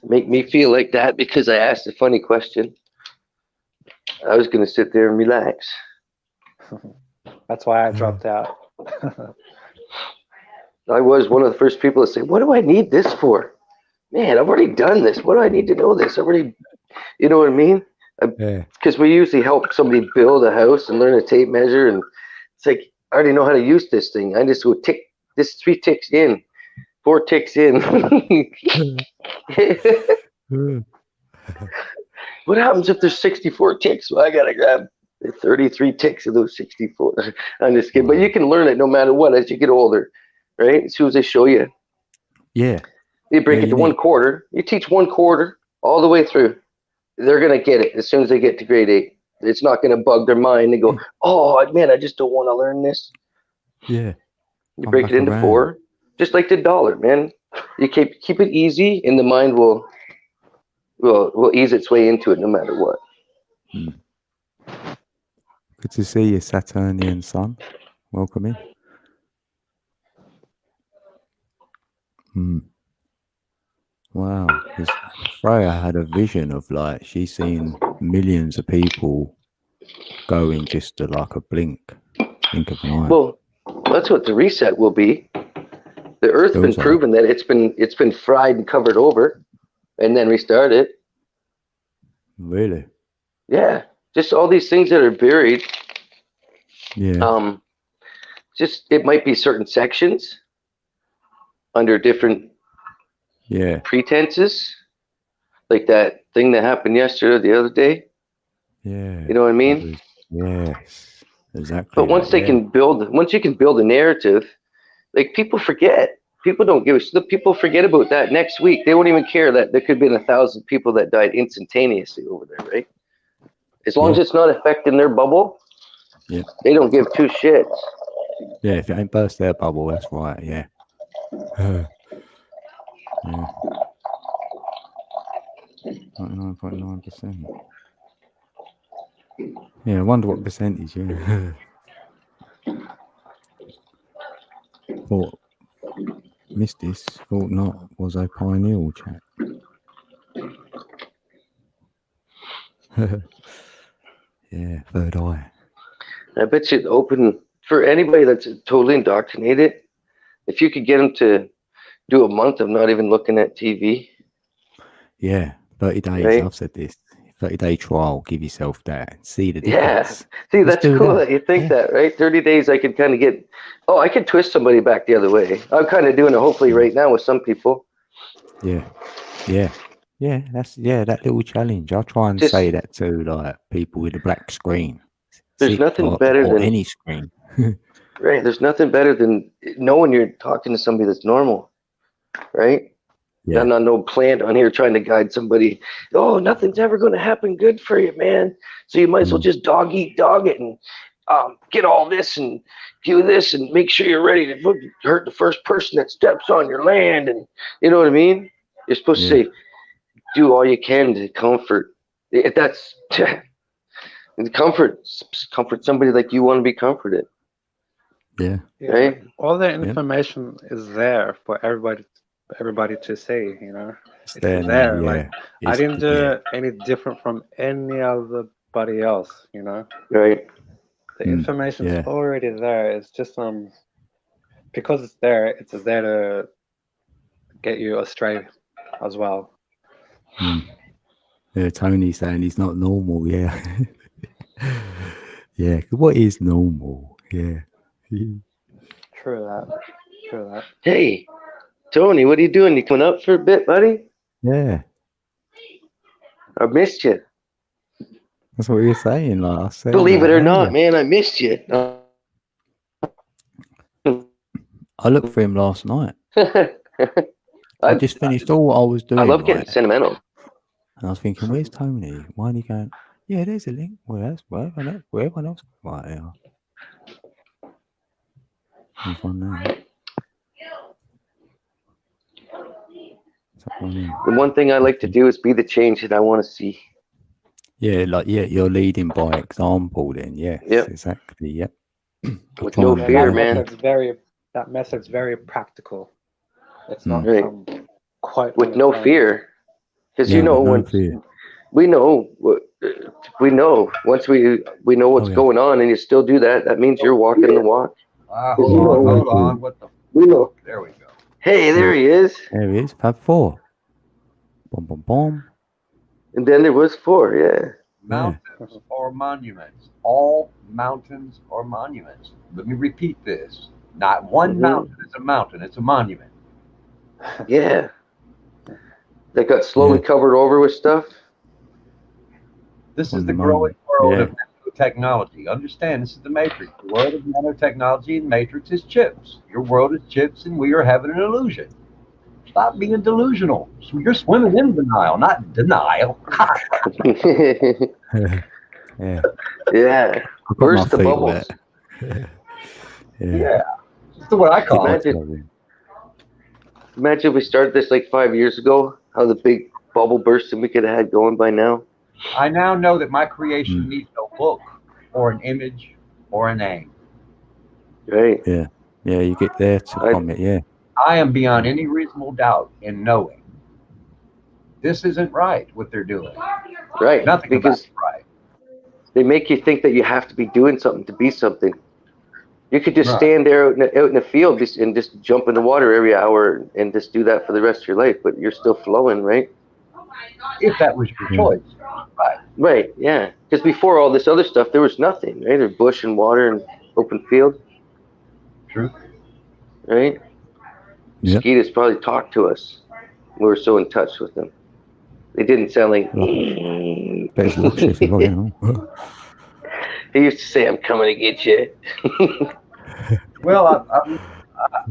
make me feel like that because I asked a funny question. I was going to sit there and relax. That's why I dropped out. I was one of the first people to say, what do I need this for? Man, I've already done this. What do I need to know this? You know what I mean? Yeah. Because we usually help somebody build a house and learn a tape measure. And it's like, I already know how to use this thing. I just go tick, this 3 ticks in, 4 ticks in. What happens if there's 64 ticks? Well, I got to grab 33 ticks of those 64. I'm just kidding. But you can learn it no matter what as you get older, right? As soon as they show you. Yeah. You break Yeah, it you to 1 quarter. You teach 1 quarter all the way through. They're going to get it as soon as they get to grade 8. It's not going to bug their mind. They go, oh, man, I just don't want to learn this. Yeah. You Come break back it into around. 4, just like the dollar, man. You keep it easy, and the mind will ease its way into it no matter what. Good to see you, Saturnian son. Welcome in. Wow. 'Cause Freya had a vision of like she's seen millions of people go in just like a blink. blink of an eye. Well, that's what the reset will be. The Earth's been proven that it's been fried and covered over, and then restarted. Really? Yeah, just all these things that are buried. Yeah. Just it might be certain sections under different pretenses, like that thing that happened yesterday or the other day. Yeah. You know what I mean? Yes, exactly. But once you can build a narrative, like people forget. People don't give a people forget about that next week. They won't even care that there could have been 1,000 people that died instantaneously over there, right? As long as it's not affecting their bubble, they don't give two shits. Yeah, if it ain't burst their bubble, that's right, yeah. Yeah. 99.9%. Yeah, I wonder what percentage, yeah. Thought, missed this, thought not, was a pioneer chat. Yeah, third eye. I bet you open for anybody that's totally indoctrinated. If you could get them to do a month of not even looking at TV. Yeah, 30 days. Right? I've said this. 30-day trial. Give yourself that. See the difference. Yeah. See, that's cool that you think that, right? 30 days, I could kind of get. Oh, I could twist somebody back the other way. I'm kind of doing it, hopefully, right now with some people. Yeah. Yeah. Yeah, that little challenge. I'll try and say that to like people with a black screen. There's nothing better than any screen. Right. There's nothing better than knowing you're talking to somebody that's normal. Right? Yeah. Not no plant on here trying to guide somebody. Oh, nothing's ever going to happen good for you, man. So you might as well just dog eat dog it and get all this and do this and make sure you're ready to hurt the first person that steps on your land. And you know what I mean? You're supposed to say, do all you can to comfort. If that's comfort somebody like you want to be comforted. Yeah. Right. All the information is there for everybody to see. You know, it's there. Like I didn't do any different from any other else. You know. Right. The information is already there. It's just because it's there to get you astray as well. Yeah, Tony's saying he's not normal. Yeah. Yeah. What is normal? Yeah. True that. Hey, Tony, what are you doing? You coming up for a bit, buddy? Yeah. I missed you. That's what you're saying. Like I said. Believe it or not, man, I missed you. I looked for him last night. I just finished all what I was doing. I love getting sentimental. And I was thinking, where's Tony? Why are you going? Yeah, there's a link. Well, that's where everyone else. Right, yeah. Fun now. The one thing I like to do is be the change that I want to see. Yeah, you're leading by example. Then, exactly. Yep. With no fear, man. That method's very practical. It's not quite with no fear, because you know when we know once we know what's going on, and you still do that. That means you're walking the walk. Hold on. What the? There we go. Hey, there he is. There he is. Pad 4. Boom, boom, boom. And then there was 4. Yeah. Mountains or monuments. All mountains or monuments. Let me repeat this. Not one mountain is a mountain. It's a monument. Yeah. That got slowly covered over with stuff. This is the growing world of nanotechnology. Understand, this is the matrix. The world of nanotechnology and matrix is chips. Your world is chips, and we are having an illusion. Stop being delusional. You're swimming in denial, not denial. Yeah. Burst the bubbles. Yeah. That's what I call it. Imagine if we started this like 5 years ago, how the big bubble bursting we could have had going by now. I now know that my creation needs no book or an image or a name. Right. Yeah. Yeah, you get there from it, yeah. I am beyond any reasonable doubt in knowing this isn't right, what they're doing. Right. Nothing because about it right. They make you think that you have to be doing something to be something. You could just Right. stand there out in the field and just jump in the water every hour and just do that for the rest of your life, but you're still flowing, right? If that was your Yeah. choice. Right. Right, yeah. Because before all this other stuff, there was nothing, right? There's bush and water and open field, True. right? Yep. Mosquitoes probably talked to us. We were so in touch with them. They didn't sound like. Better watch this as well, you know. He used to say, "I'm coming to get you." Well,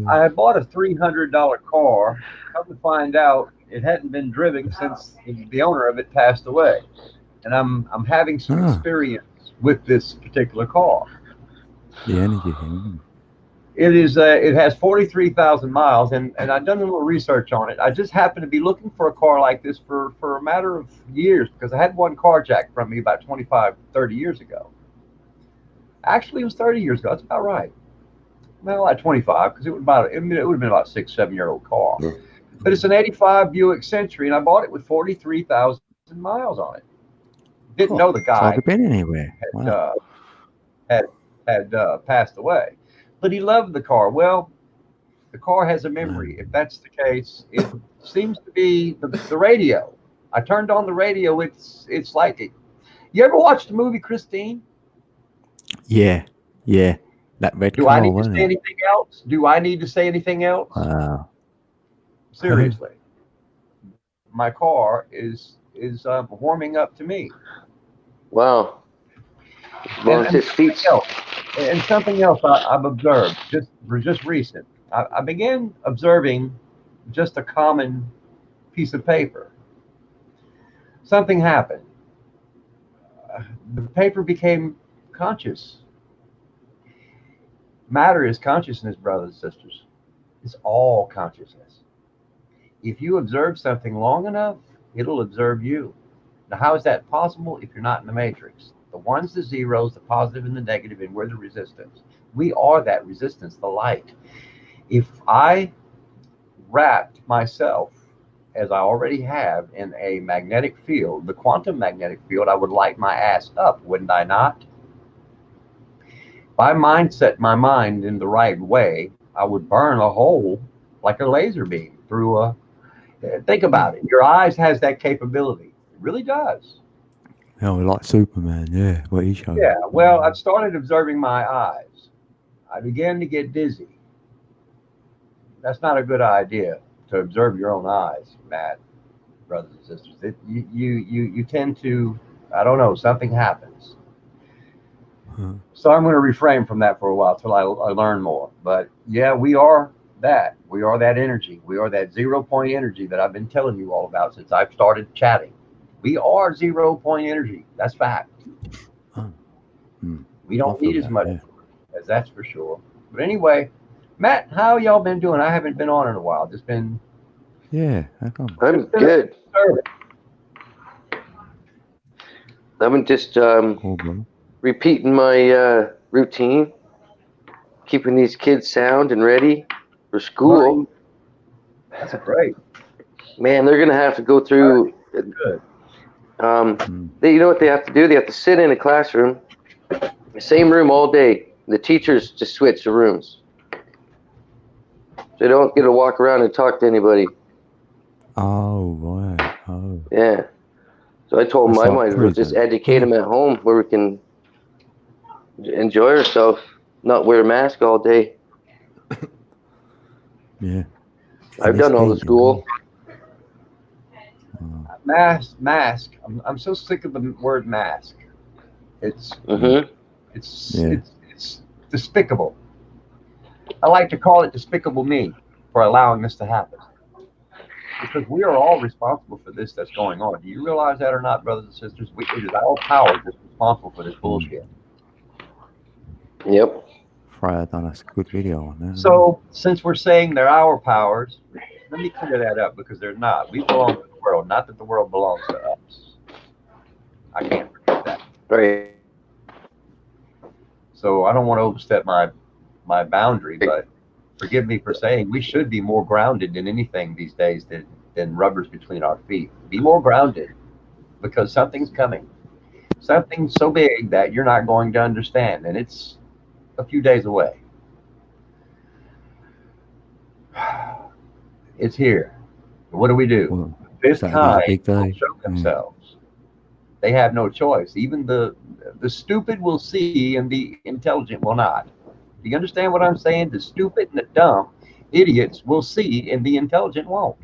I bought a $300 car. Come to find out, it hadn't been driven since the owner of it passed away, and I'm having some Ah. experience with this particular car. The energy thing. It is. It has 43,000 miles, and I've done a little research on it. I just happened to be looking for a car like this for a matter of years because I had one carjacked from me about 25, 30 years ago. Actually, it was 30 years ago. That's about right. Well, at 25, because it would have been about 6, 7-year-old car. Yeah. But it's an 85 Buick Century, and I bought it with 43,000 miles on it. Didn't know the It's guy hardly been anywhere. Wow. had passed away, but he loved the car. Well, the car has a memory. If that's the case, it seems to be the radio. I turned on the radio. It's like it. You ever watched the movie Christine? Yeah. That red Do car, I need to wasn't say it? anything else? Do I need to say anything else? Wow. Seriously, my car is warming up to me. Wow. As long as his feet. And something else I've observed just recent. I began observing just a common piece of paper. Something happened. The paper became conscious. Matter is consciousness, brothers and sisters. It's all consciousness. If you observe something long enough, it'll observe you. Now, how is that possible if you're not in the matrix? The ones, the zeros, the positive and the negative, and we're the resistance. We are that resistance, the light. If I wrapped myself, as I already have, in a magnetic field, the quantum magnetic field, I would light my ass up, wouldn't I not? If I mindset my mind in the right way, I would burn a hole like a laser beam through a... Think about it. Your eyes has that capability. It really does. Oh, like Superman, yeah. What he showed. Yeah, well, I've started observing my eyes. I began to get dizzy. That's not a good idea to observe your own eyes, Matt, brothers and sisters. You tend to, I don't know, something happens. Huh. So I'm going to refrain from that for a while till I learn more. But yeah, we are that. We are that energy. We are that 0 point energy that I've been telling you all about since I've started chatting. We are 0 point energy. That's fact. Oh. We don't I feel need as that, much yeah. as that's for sure. But anyway, Matt, how y'all been doing? I haven't been on in a while. Just been Yeah, how come? I'm good. serving. I'm just Cool, brother. repeating my routine, keeping these kids sound and ready for school. That's great. Man, they're gonna have to go through. Good. You know what they have to do? They have to sit in a classroom, the same room all day. The teachers just switch the rooms. They don't get to walk around and talk to anybody. Oh, right. Oh. Yeah. So I told them That's I like might as well just prison. educate them at home where we can enjoy ourselves, not wear a mask all day. Yeah. I've done all the school. Mask. I'm so sick of the word mask. It's Mm-hmm. it's despicable. I like to call it Despicable Me for allowing this to happen. Because we are all responsible for this that's going on. Do you realize that or not, brothers and sisters? It is our power that's responsible for this bullshit. Yep. Freya done us a good video on that. So, since we're saying they're our powers, let me clear that up because they're not. We belong to the world, not that the world belongs to us. I can't forget that. Right. So I don't want to overstep my boundary, but forgive me for saying we should be more grounded than anything these days than rubbers between our feet. Be more grounded because something's coming. Something so big that you're not going to understand, and it's a few days away. It's here. What do we do? Well, Fifth Saturday's a kind big will day. show themselves. They have no choice. Even the stupid will see and the intelligent will not. Do you understand what I'm saying? The stupid and the dumb idiots will see and the intelligent won't.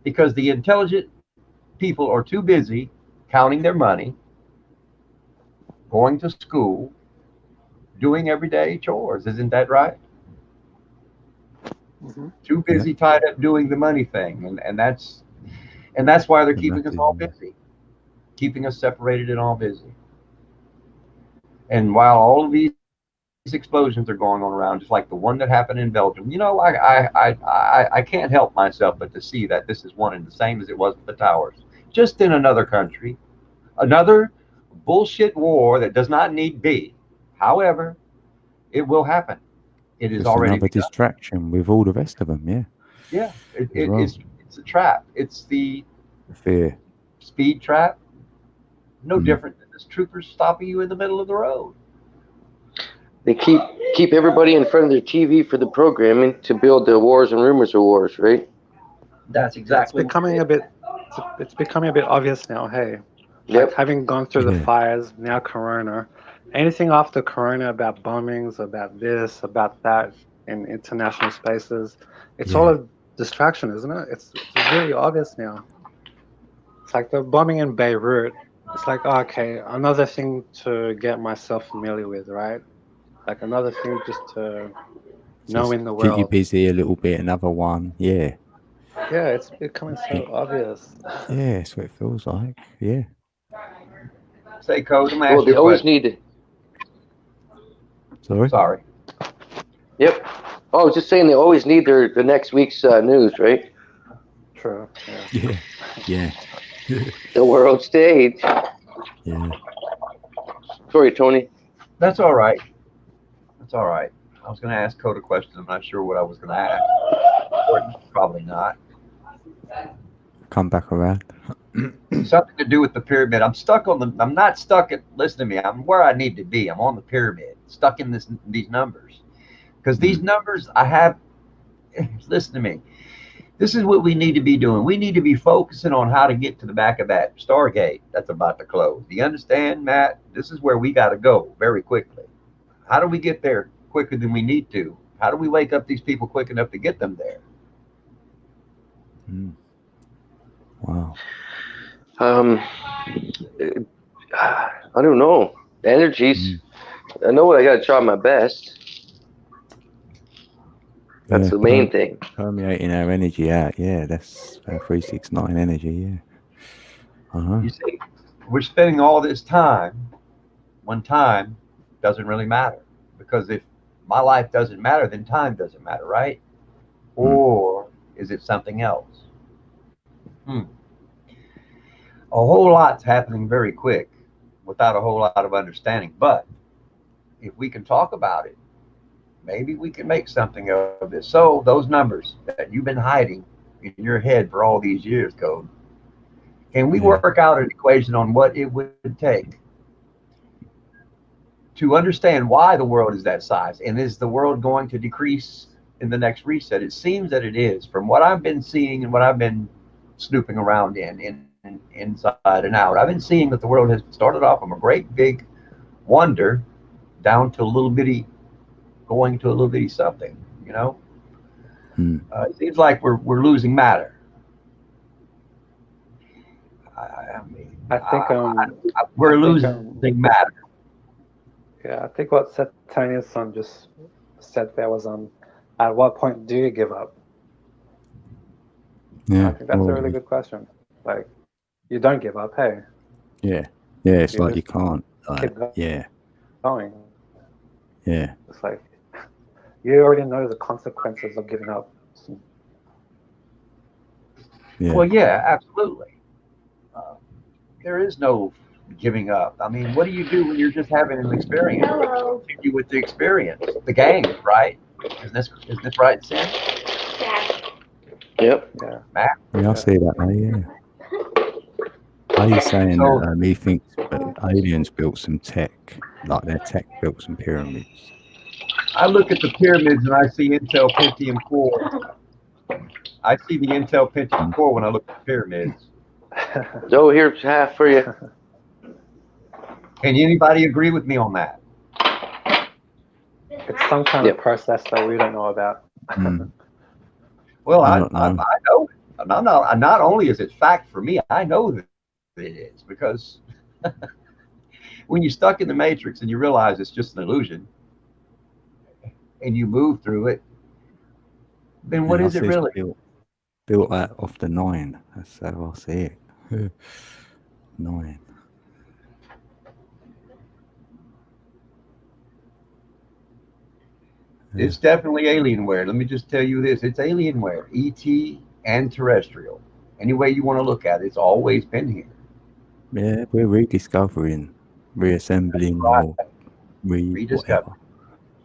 Because the intelligent people are too busy counting their money, going to school, doing everyday chores. Isn't that right? Too busy tied up doing the money thing. And that's why they're keeping us all busy, keeping us separated and all busy. And while all of these explosions are going on around, just like the one that happened in Belgium, you know, I can't help myself but to see that this is one and the same as it was with the towers, just in another country, another bullshit war that does not need be. However, it will happen. It is It's already another begun. distraction with all the rest of them. Yeah. Yeah, Well. it's a trap. It's the Fear. speed trap. No Mm. different than this troopers stopping you in the middle of the road. They keep everybody in front of their TV for the programming to build the wars and rumors of wars, right? That's exactly. It's becoming a bit. It's becoming a bit obvious now. Hey, like Yep. having gone through the Yeah. fires, now Corona. Anything after Corona about bombings, about this, about that, in international spaces, it's all a distraction, isn't it? It's really obvious now. It's like the bombing in Beirut. It's like, oh, okay, another thing to get myself familiar with, right? Like another thing just to know Just in the keep you world. busy a little bit. Another one. Yeah. Yeah, it's becoming so obvious. Yeah. That's what it feels like. Yeah. Say, Code, I'm Well, asking they you a always question. need. Sorry. Sorry. Yep. Oh, I was just saying they always need the next week's news, right? True. Yeah. Yeah. Yeah. The world stage. Yeah. Sorry, Tony. That's all right. That's all right. I was going to ask Code a question. I'm not sure what I was going to ask. Probably not. Come back around. Something to do with the pyramid. I'm not stuck at, listen to me, I'm where I need to be. I'm on the pyramid, stuck in these numbers. Because these numbers I have, listen to me. This is what we need to be doing. We need to be focusing on how to get to the back of that Stargate that's about to close. Do you understand, Matt? This is where we got to go very quickly. How do we get there quicker than we need to? How do we wake up these people quick enough to get them there? Wow. I don't know. The energies. I know I got to try my best. That's the main thing. Permeating our energy out. Yeah, that's our 369 energy. Yeah. You see, we're spending all this time when time doesn't really matter. Because if my life doesn't matter, then time doesn't matter, right? Or is it something else? A whole lot's happening very quick without a whole lot of understanding. But if we can talk about it, maybe we can make something of this. So those numbers that you've been hiding in your head for all these years, Code, can we work out an equation on what it would take to understand why the world is that size? And is the world going to decrease in the next reset? It seems that it is. From what I've been seeing and what I've been snooping around inside and out, I've been seeing that the world has started off from a great big wonder down to a little bitty, going to a little bitty something, you know? It seems like we're losing matter. I think we're losing matter. Yeah, I think what Tony's son just said there was at what point do you give up? Yeah. I think that's a really good question. Like, you don't give up, hey. Yeah. Yeah, it's You like just you can't. Like, keep going. Yeah. It's like, you already know the consequences of giving up. Yeah. Well, yeah, absolutely. There is no giving up. I mean, what do you do when you're just having an experience? Hello. Continue with the experience, the game, right? Isn't this right, Sam? Yep. Yeah. Matt? Yeah, I see that, mate. Yeah. Are you saying that he thinks aliens built some tech, like their tech built some pyramids? I look at the pyramids and I see Intel Pentium 4. I see the Intel Pentium 4 when I look at pyramids. So here's half for you. Can anybody agree with me on that? It's some kind of process that we don't know about. Well, I I don't know. know. Not only is it fact for me, I know that it is, because when you're stuck in the matrix and you realize it's just an illusion and you move through it, then what I is it see it's really? built out of the 9. That's how I see it. 9. It's definitely Alienware. Let me just tell you this. It's Alienware, ET and terrestrial. Any way you want to look at it, it's always been here. Yeah, we're rediscovering, reassembling, or whatever.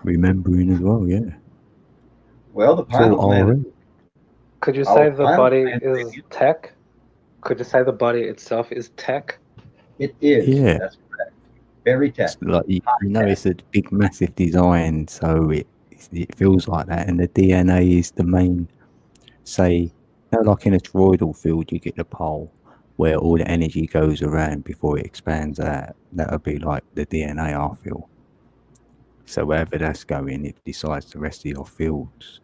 Remembering as well, yeah. Well, the It's all pineal gland. already. Could you Our say the pineal body gland is tech? Could you say the body itself is tech? It is. Yeah. That's correct. Very tech. It's like you know, it's a big, massive design, so it feels like that. And the DNA is the main. Say, you know, like in a toroidal field, you get the pole where all the energy goes around before it expands out. That would be like the DNA, I feel. So wherever that's going, it decides the rest of your fields.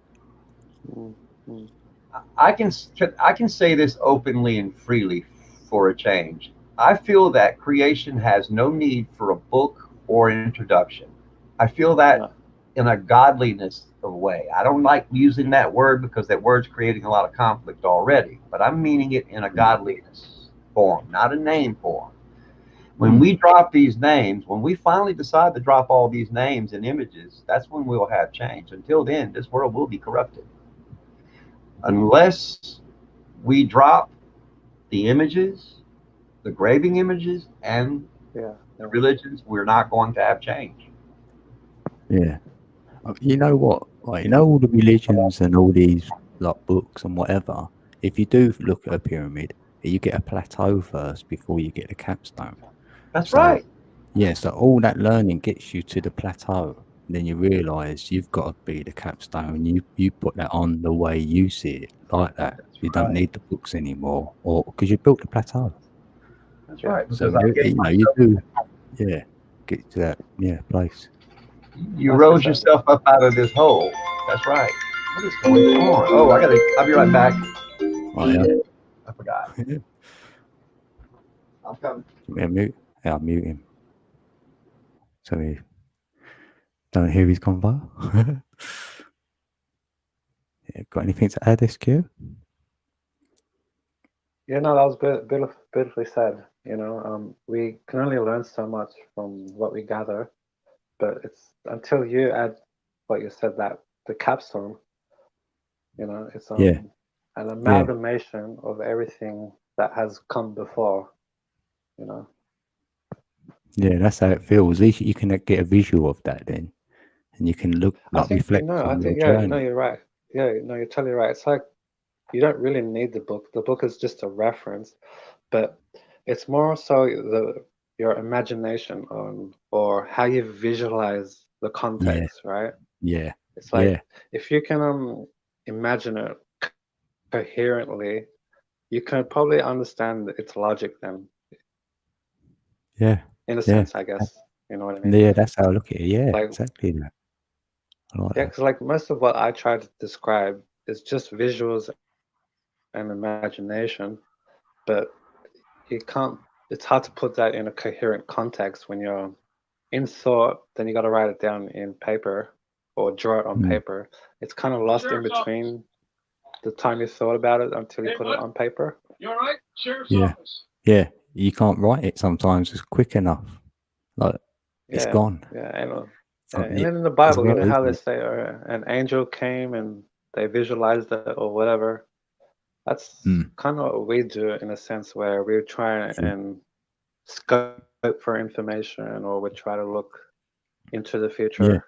I can say this openly and freely for a change. I feel that creation has no need for a book or an introduction. I feel that in a godliness of way. I don't like using that word because that word's creating a lot of conflict already, but I'm meaning it in a godliness form, not a name form. When we drop these names, when we finally decide to drop all these names and images, that's when we'll have change. Until then, this world will be corrupted. Unless we drop the images, the graving images, and the religions, we're not going to have change. Yeah. You know what? Like, you know, all the religions and all these like books and whatever. If you do look at a pyramid, you get a plateau first before you get the capstone. That's right. Yeah, so all that learning gets you to the plateau. Then you realise you've got to be the capstone. You put that on the way you see it, like that. You don't need the books anymore, or because you built the plateau. That's right. So you do, get to that place. You rose yourself up out of this hole. That's right. What is going on? Oh, I'll be right back. Oh, yeah. I forgot. I'm coming. I'll mute him. So he don't hear his convo. Got anything to add, SQ? Yeah, no, that was beautifully said. You know, we can only learn so much from what we gather, but it's until you add what you said, that the capstone, you know, it's an amalgamation of everything that has come before, you know. Yeah, that's how it feels. At least you can get a visual of that then, and you can reflect on your journey. No, you're right. Yeah, no, you're totally right. It's like you don't really need the book. The book is just a reference, but it's more so your imagination or how you visualize the context, right? Yeah. It's like if you can imagine it coherently, you can probably understand its logic then. Yeah. In a sense, I guess. You know what I mean? Yeah, that's how I look at it. Yeah, like, exactly that. Because like most of what I try to describe is just visuals and imagination, but you can't. It's hard to put that in a coherent context when you're in thought. Then you got to write it down in paper or draw it on paper. It's kind of lost in between the time you thought about it until you put it on paper. You all right? Sheriff's office. Yeah, you can't write it sometimes. It's quick enough. Like it's gone. Yeah, and then in the Bible, you know how they say an angel came and they visualized it or whatever. That's kind of what we do in a sense, where we try and scope for information, or we try to look into the future. Yeah.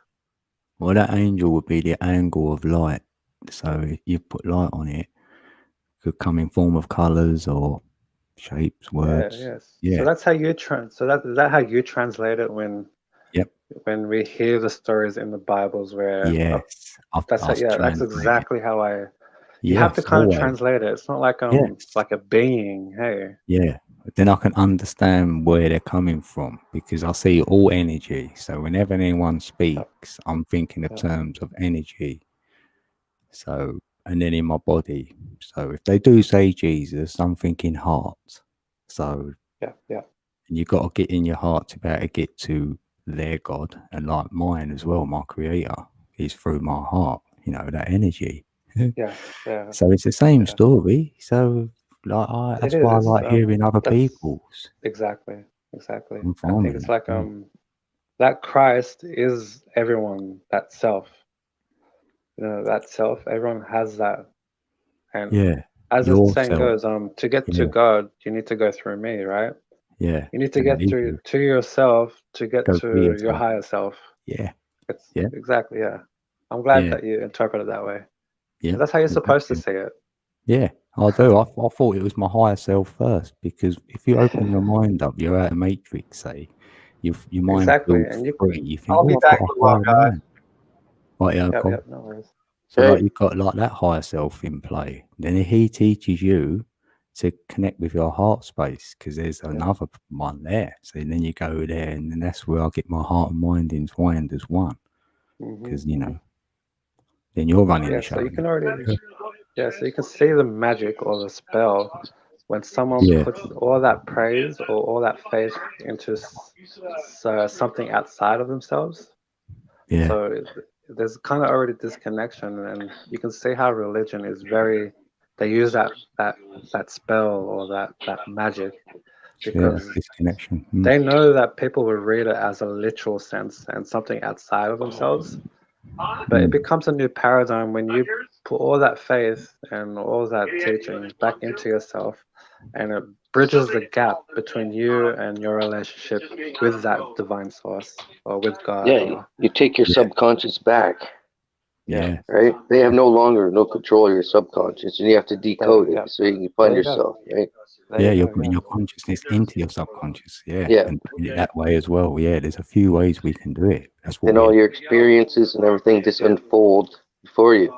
Well, that angel would be the angle of light. So if you put light on it, could come in form of colours or shapes, words. So that's how you is that how you translate it when we hear the stories in the Bibles where that's exactly how I You have to Yes, kind of always. translate it. It's not like Yes. like a being. Hey. Yeah. Then I can understand where they're coming from because I see all energy. So whenever anyone speaks, I'm thinking of terms of energy. So, and then in my body. So if they do say Jesus, I'm thinking heart. So Yeah. you got to get in your heart to be able to get to their God, and like mine as well. My Creator is through my heart. You know, that energy. Yeah. So it's the same Yeah. story. So like that's It why I is. like hearing other That's people's. exactly. I'm I fine think with it's that. like that Christ is everyone. That self. You know, that self. Everyone has that. And Yeah. as the saying Yourself. goes, to get to Yeah. God, you need to go through me, right? Yeah. You need to And get then through to yourself to get go to for your yourself. higher self. Yeah. It's Yeah. exactly, yeah. I'm glad Yeah. that you interpret it that way. Yeah. That's how you're supposed to Exactly. see it. Yeah, I do. I thought it was my higher self first because if you open your mind up, you're out of matrix, say, your mind Exactly. feels And you free. You think, I'll be oh, I've back got in a a while, higher guys. mind. Right, yeah, yep, cool. no worries. So Okay. like you've got like that higher self in play. Then he teaches you to connect with your heart space because there's another one there. So then you go there, and then that's where I get my heart and mind entwined as one. Because you know, then you're running the Yeah, show. so you can already so you can see the magic or the spell when someone Yeah. puts all that praise or all that faith into something outside of themselves. Yeah. So there's kind of already this connection, and you can see how religion is very. They use that spell or that magic because Disconnection. they know that people will read it as a literal sense and something outside of themselves. But it becomes a new paradigm when you put all that faith and all that teaching back into yourself, and it bridges the gap between you and your relationship with that divine source or with God. Yeah, you take your subconscious back. Yeah. Right? They have no control of your subconscious, and you have to decode it so you can find yourself, right? Yeah, you're putting your consciousness into your subconscious, and doing it that way as well. Yeah, there's a few ways we can do it. That's what and all your experiences and everything just unfold before you,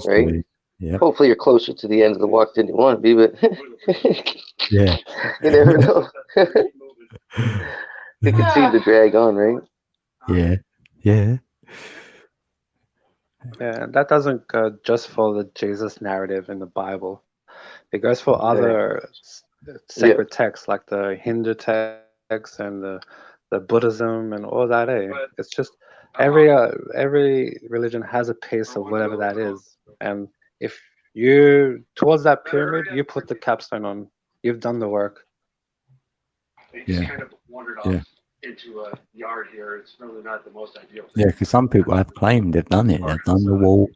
right? Yeah. Hopefully, you're closer to the end of the walk than you want to be, but yeah, you never know. You can see the drag on, right? Yeah. Yeah, and that doesn't go just for the Jesus narrative in the Bible. It goes for other sacred texts like the Hindu texts and the Buddhism and all that. It's just every religion has a piece of whatever that is, and if you towards that pyramid, you put the capstone on. You've done the work. They just kind of wandered off into a yard here. It's really not the most ideal. Yeah, because some people have claimed they've done it. They've done the walk,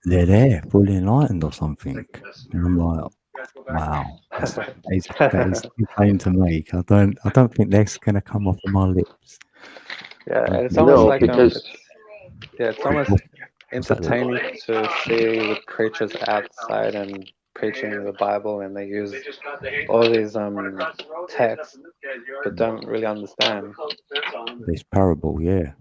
they're there, fully enlightened or something. And I'm like, wow, that is a claim to make. I don't think that's going to come off of my lips. Yeah, and it's almost like because it's almost entertaining to see the preachers outside and preaching the Bible, and they use all these texts but don't really understand. This parable, yeah.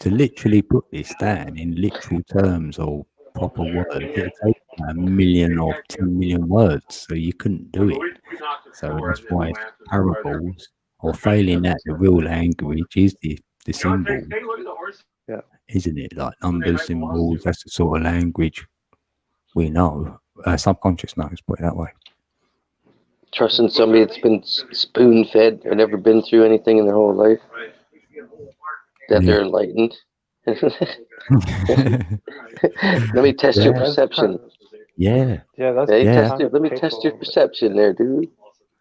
To literally put this down in literal terms or proper words, it takes 1 million or 10 million words, so you couldn't do it. So that's why it's parables, or failing that, the real language is the symbol, isn't it? Like numbers, symbols, that's the sort of language we know. Subconscious knows, put it that way. Trusting somebody that's been spoon-fed or never been through anything in their whole life, that they're enlightened. Let me test your perception. Yeah. Let me test your perception there, dude.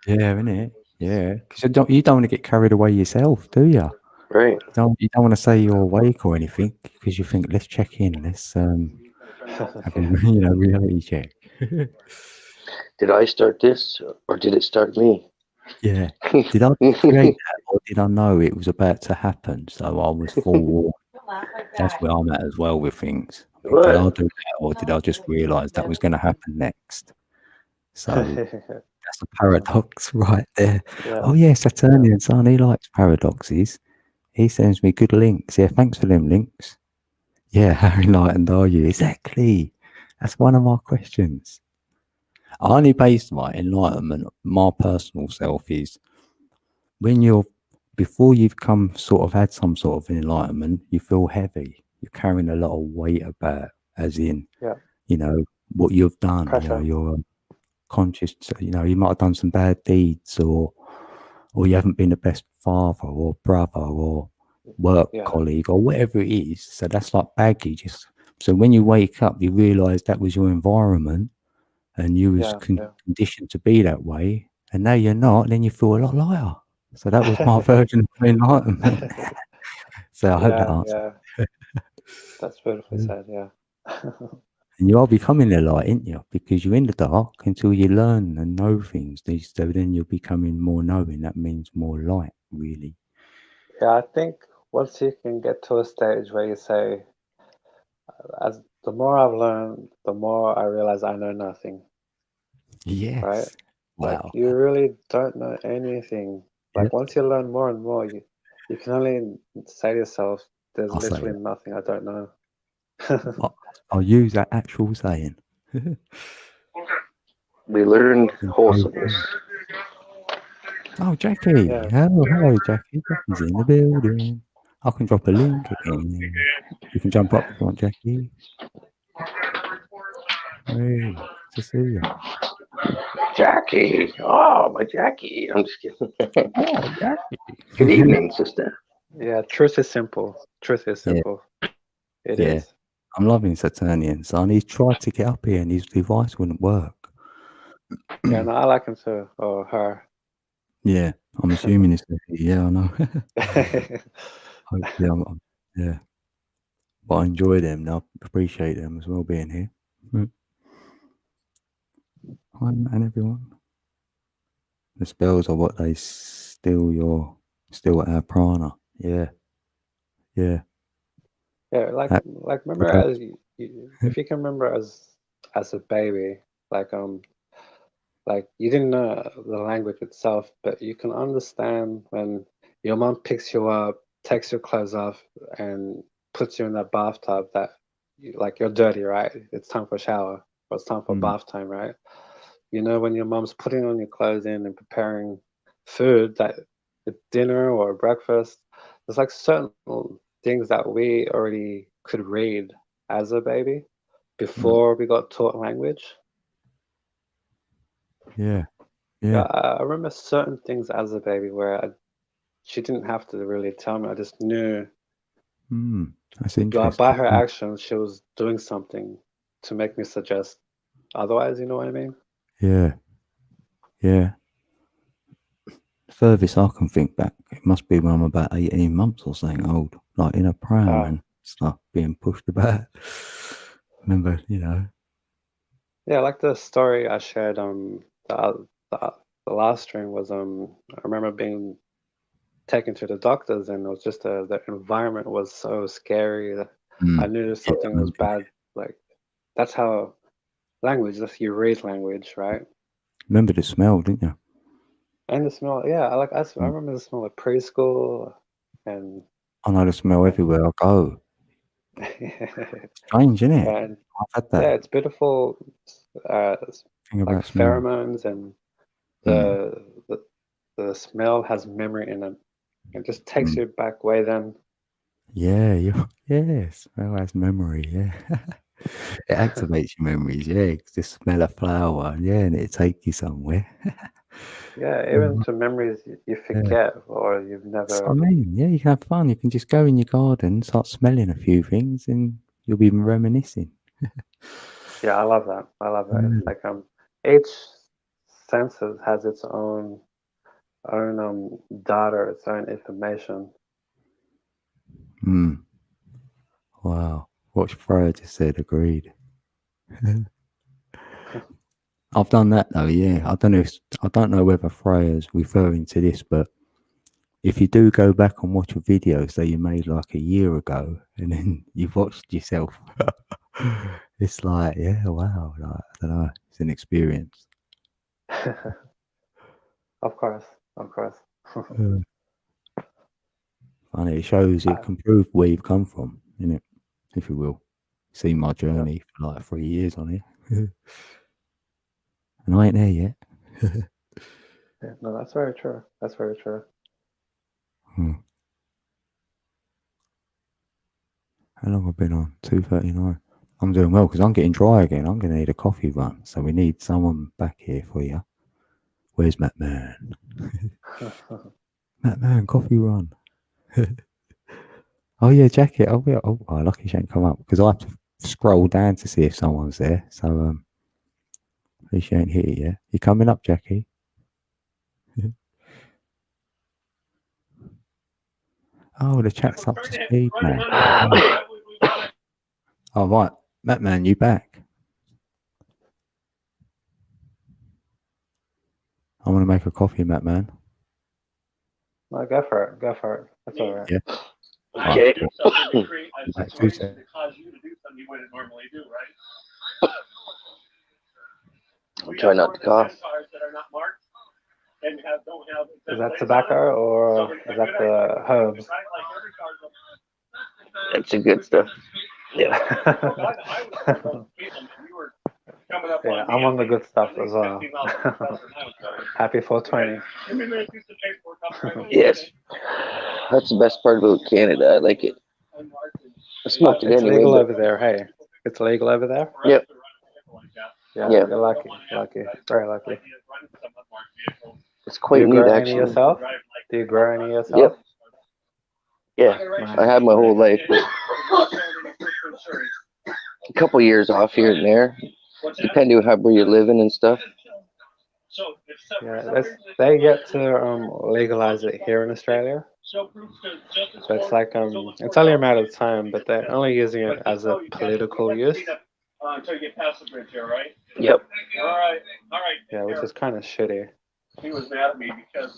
Yeah, innit? Yeah, because you don't want to get carried away yourself, do you? Right. You don't want to say you're awake or anything because you think, let's check in, let's have a reality check. Did I start this or did it start me? Yeah. Did I create that or did I know it was about to happen? So I was forewarned. That's where I'm at as well with things. Did I do that or did I just realise that was going to happen next? So that's a paradox right there. Oh yeah, Saturnian son, he likes paradoxes. He sends me good links. Yeah, thanks for them links. Yeah, how enlightened are you? Exactly. That's one of my questions. I only base my enlightenment, my personal self is when before you've sort of had some sort of enlightenment, you feel heavy. You're carrying a lot of weight about, as in, Yeah. What you've done. Pressure. You're conscious. You might have done some bad deeds, or you haven't been the best father or brother or work Yeah. colleague or whatever it is. So that's like baggage. So when you wake up, you realise that was your environment, and you was conditioned to be that way, and now you're not. And then you feel a lot lighter. So that was my version of enlightenment. So I hope that answers. Yeah. That's beautifully said. Yeah. And you are becoming a light, aren't you? Because you're in the dark until you learn and know things. So then you're becoming more knowing. That means more light, really. Yeah, I think once you can get to a stage where you say, as the more I've learned, the more I realize I know nothing. Yes. Right? Like Wow. you really don't know anything. Like once you learn more and more, you can only say to yourself, "There's literally nothing I don't know." I'll use that actual saying. We learned wholesomeness. Oh, Jackie. Yeah. Hello, Jackie. Jackie's in the building. I can drop a link again. You can jump up if you want, Jackie. Hey, to see you. Jackie. Oh, my Jackie. I'm just kidding. Oh, Jackie. Good evening, sister. Yeah, truth is simple. Truth is simple. It is. I'm loving Saturnian, son. He's tried to get up here and his device wouldn't work. Yeah, no, I like him too, or her. Yeah, I'm assuming it's yeah, I know. Yeah. But I enjoy them and I appreciate them as well being here. Hi, and everyone. The spells are what they steal our prana. Yeah. Yeah. Yeah, like remember as if you can remember as a baby, like you didn't know the language itself, but you can understand when your mom picks you up, takes your clothes off, and puts you in that bathtub that you're dirty, right? It's time for a shower, or it's time for bath time, right? You know, when your mom's putting on your clothes in and preparing food, that dinner or breakfast, there's like certain things that we already could read as a baby before we got taught language. Yeah. I remember certain things as a baby where she didn't have to really tell me. I just knew. That's interesting. By her actions, she was doing something to make me suggest otherwise. You know what I mean? Yeah. Yeah. The furthest I can think back, it must be when I'm about 18 months or something old, like in a pram and stuff, being pushed about. Remember, Yeah, like the story I shared the last stream was I remember being taken to the doctors and it was just the environment was so scary that I knew something was bad. Like that's how language, that's you read language, right? Remember the smell, didn't you? And the smell, yeah. I remember the smell of preschool, and I know the smell everywhere I go. Strange, isn't it? And I've had that. yeah, it's beautiful. Like pheromones and the smell has memory in it. It just takes you back way then. Yeah, smell has memory. Yeah, it activates your memories. Yeah, the smell of flower. Yeah, and it takes you somewhere. Yeah, even to memories you forget or you've never. That's what I mean. Yeah, you can have fun. You can just go in your garden, start smelling a few things, and you'll be reminiscing. Yeah, I love that. I love that. Like each senses has its own data, its own information. Wow. What Freya just said, agreed. I've done that though, yeah. I don't know whether Freya's referring to this, but if you do go back and watch a video, say you made like a year ago, and then you've watched yourself, it's like, yeah, wow. Like, I don't know. It's an experience. Of course. Funny, it shows, it can prove where you've come from, innit? if you will. Seen my journey for like 3 years on here. And I ain't there yet. Yeah, no, that's very true. That's very true. How long have I been on? 2:39. I'm doing well because I'm getting dry again. I'm going to need a coffee run. So we need someone back here for you. Where's Matt Man? Matt Man, coffee run. Oh, yeah, jacket. Oh, yeah. Oh, lucky she ain't come up because I have to scroll down to see if someone's there. So, at least she ain't here yet. You coming up, Jackie? Oh, the chat's up to speed now. Oh, right. Matt Man, you back? I want to make a coffee, Matt Man. No, go for it. Go for it. That's all right. Yeah. Okay. Right, 2 seconds. I'm trying not to cough. Is that tobacco or is that the herbs? That's the good stuff. Yeah. Yeah, I'm on the good stuff as well. Happy 420. Yes. That's the best part about Canada. I like it. I smoked it It's anyway. legal But over there, hey. It's legal over there? yep. Yeah, Yeah. you're lucky. Lucky. Very lucky. It's Do quite you neat, grow any actually. yourself? Do you grow any yourself? Yep. Yeah. I had my whole life. A couple years off here and there, depending on where you're living and stuff. Yeah, they get to legalize it here in Australia. So it's like it's only a matter of time, but they're only using it as a political use. Yep. Yeah, which is kind of shitty. He was mad at me because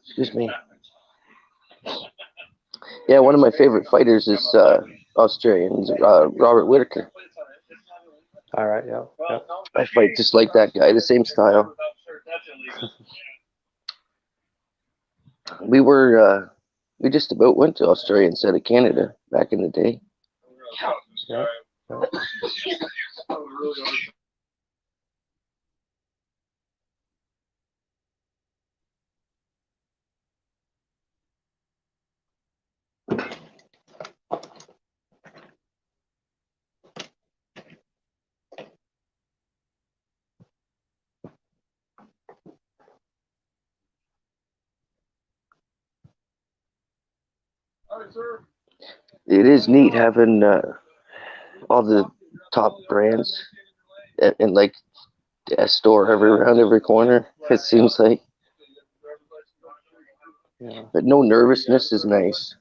Excuse me. Yeah, one of my favorite fighters is Australian, Robert Whittaker. All right, yeah. I fight just like that guy, the same style. We just about went to Australia instead of Canada back in the day. Yeah. It is neat having all the top brands and like a store around every corner. It seems like, Yeah. but no nervousness is nice.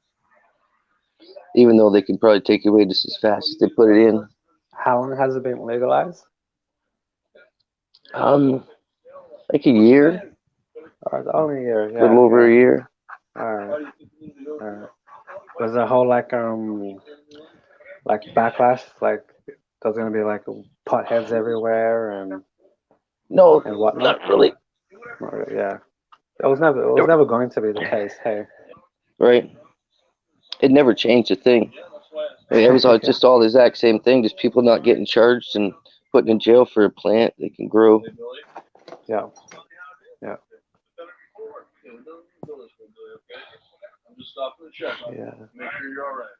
Even though they can probably take it away just as fast as they put it in. How long has it been legalized? Like a year. Only a year. Yeah. A little over a year. All right. Was the whole like backlash, like there's gonna be like potheads everywhere and No, and whatnot? not really. Yeah, it was never going to be the case. Hey, Right. It never changed a thing. I mean, it was all, just all the exact same thing. Just people not getting charged and put in jail for a plant they can grow. Yeah. Yeah.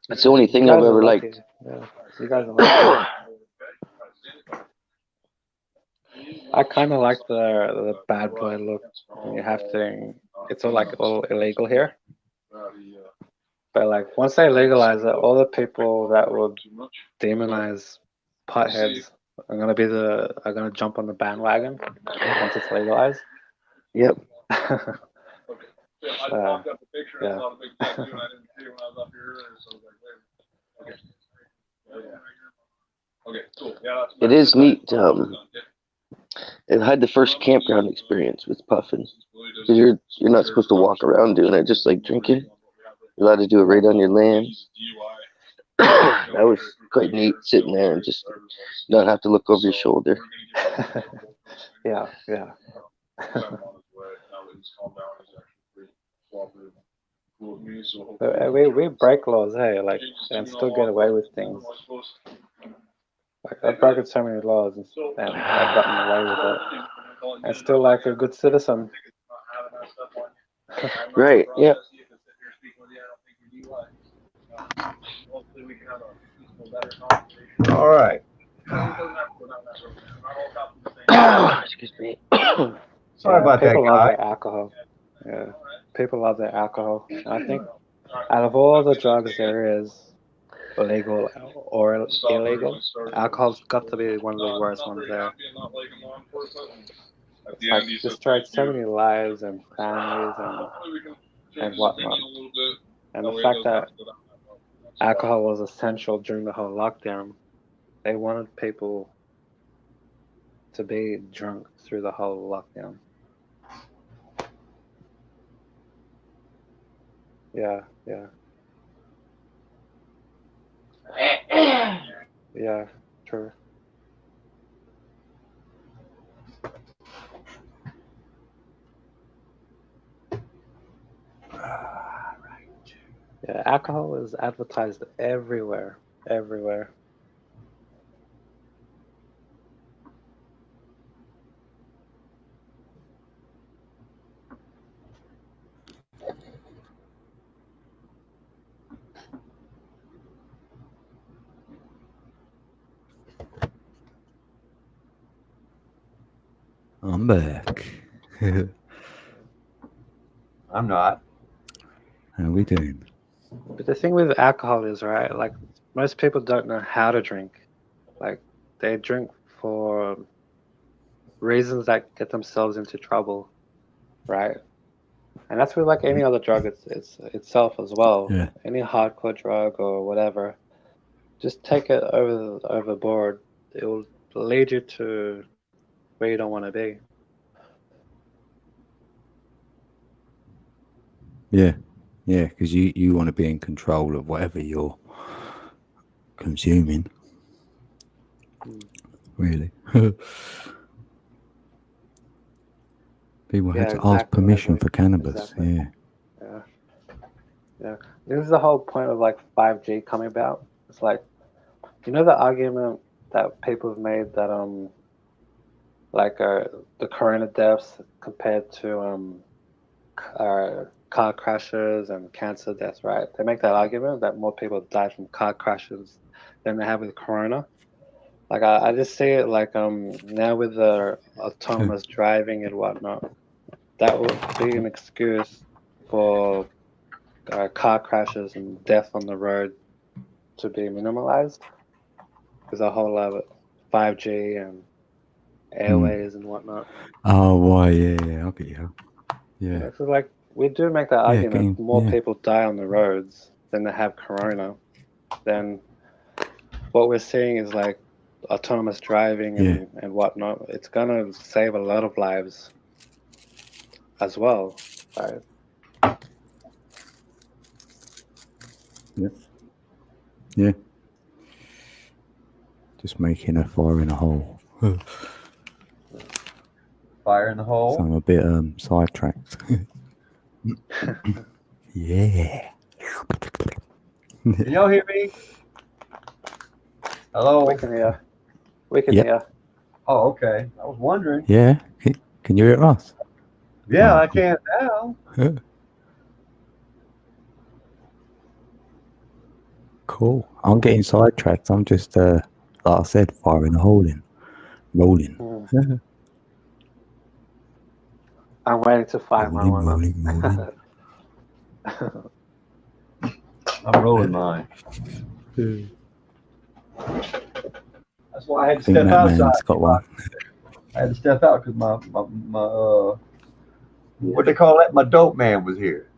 That's the only thing I've ever liked. Yeah, you guys are lucky. I kind of like the bad boy look. You have to. It's all illegal here. But like once they legalize it, all the people that would demonize potheads are gonna jump on the bandwagon once it's legalized. Yep. Yeah. It is neat. It had the first campground experience with puffing. Because you're not supposed to walk around doing it, just like drinking. You're allowed to do it right on your land. That was quite neat, sitting there and just not have to look over your shoulder. Yeah. We break laws, hey, like, and still get away with things. Like, I've broken so many laws and I've gotten away with it. And still like a good citizen. Right. Yeah. All right. Excuse me. Sorry about that, people love guy. their alcohol. Yeah, people love their alcohol. And I think out of all the drugs there is, legal or illegal, alcohol's got to be one of the worst ones there. It's like destroyed so many lives and families and whatnot. And the fact that alcohol was essential during the whole lockdown, they wanted people to be drunk through the whole lockdown. Yeah. Yeah, true. Yeah, alcohol is advertised everywhere. I'm back. I'm not. How we doing? But the thing with alcohol is, right, like, most people don't know how to drink. Like, they drink for reasons that get themselves into trouble, right? And that's with like any other drug it's itself as well. Yeah. Any hardcore drug or whatever, just take it overboard. It will lead you to where you don't want to be. Yeah, because you want to be in control of whatever you're consuming. Really. People had to ask permission for cannabis. Exactly. Yeah. This is the whole point of like 5G coming about. It's like, you know, the argument that people have made that the corona deaths compared to car crashes and cancer deaths, right? They make that argument that more people die from car crashes than they have with corona. Like, I just see it like now with the autonomous driving and whatnot, that would be an excuse for car crashes and death on the road to be minimalized. There's a whole lot of 5G and airways and whatnot. Oh, why? Yeah, I'll get you. Yeah. So like, we do make that argument. More people die on the roads than they have corona. Then what we're seeing is like autonomous driving and whatnot. It's gonna save a lot of lives as well, right? Yeah. Just making a fire in a hole. Fire in the hole. So I'm a bit sidetracked. Yeah. Can y'all hear me? Hello? We can hear. Oh, okay. I was wondering. Yeah. Can you hear us? Yeah, I can now. Cool. I'm getting sidetracked. I'm just, like I said, firing a hole in. Rolling. I'm waiting to fire my one. Rolling. I'm rolling mine. That's why I had to step outside. Man's got one. I had to step out because my what they call that? My dope man was here.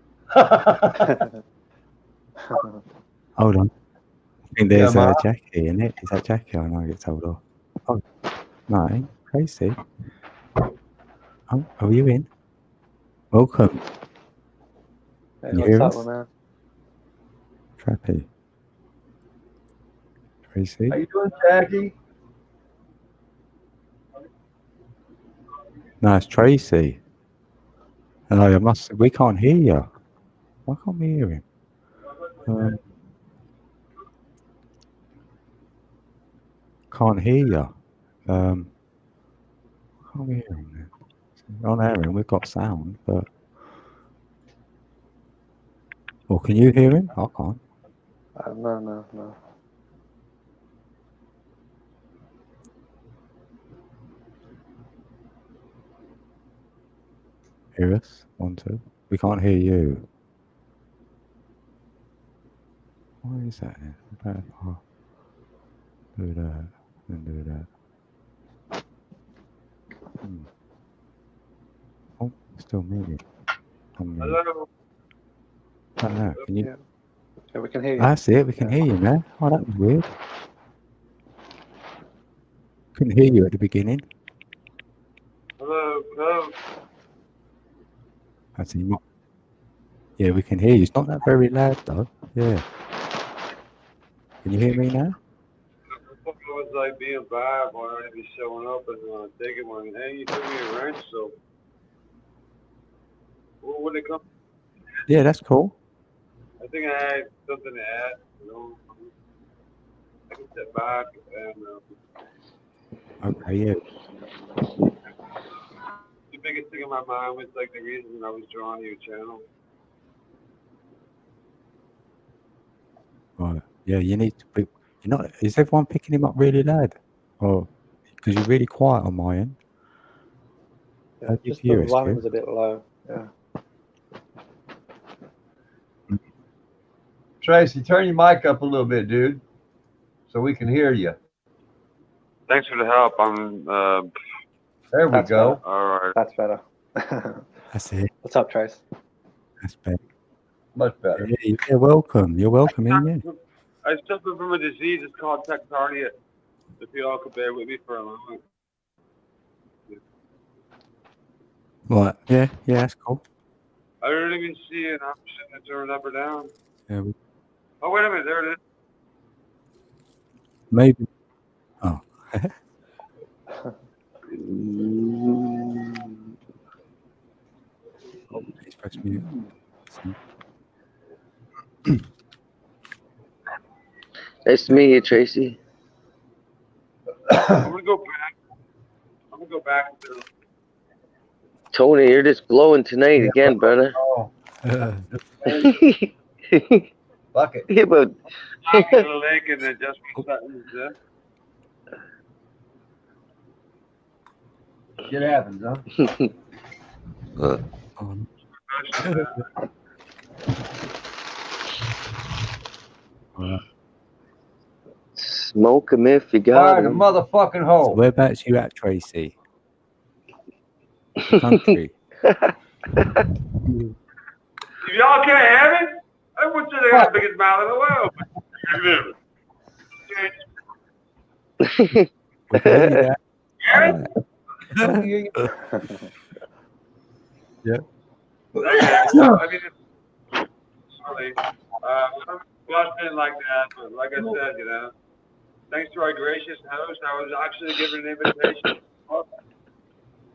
Hold on. I think there's Jackie in it. Is that Jackie? I know I get told off. Oh, no, ain't Tracy. Oh, are you in? Welcome. Hey, Can you hear what's us? up, man? Trappy. Tracy? How you doing, Jackie? No, it's Tracy. Hello, we can't hear you. Why can't we hear him? Can't hear you. Can't we hear him then? On Aaron, we've got sound, but. Well, can you hear him? I can't. No. Hear us? 1, 2. We can't hear you. Why is that then? Oh, do that and do that. Oh, still muted. Hello. I don't know. Can you? Yeah, we can hear you. That's it. We can hear you now. Oh, that was weird. Couldn't hear you at the beginning. Hello. I see. Yeah, we can hear you. It's not that very loud though. Yeah. Can you hear me now? I thought it was like being bad while I'd be showing up and taking one. Hey, you threw me a wrench, so when it comes, Yeah, that's cool. I think I had something to add. I can step back and. Okay, yeah. The biggest thing in my mind was like the reason I was drawn to your channel. Right. Yeah, you need to be. You're not. Is everyone picking him up really loud? Or because you're really quiet on my end. Yeah, just the volume's a bit low. Yeah. Tracy, turn your mic up a little bit, dude, so we can hear you. Thanks for the help. There we go. Better. All right. That's better. That's it. What's up, Trace? That's better. Much better. Yeah, you're welcome. You're welcome in. Yeah. I suffer from a disease. It's called tachycardia. If you all could bear with me for a moment. Right. Yeah. Yeah. That's cool. I don't even see an option to turn up or down. Yeah. Oh, wait a minute. There it is. Maybe. Oh. Oh, please press mute. Nice to meet you, Tracy. I'm gonna go back to Tony, you're just glowing tonight again, brother. Oh. Fuck it. Yeah, but back to the lake and adjust my settings. Shit happens, huh? Smoke him if you got Fire the him. motherfucking hole. So whereabouts you at, Tracy? The country. If y'all can't have it, I would say they got the biggest mouth in the world. We can hear you now. Yeah. I mean, sorry. I'm busting like that, but like I said, thanks to our gracious host, I was actually given an invitation.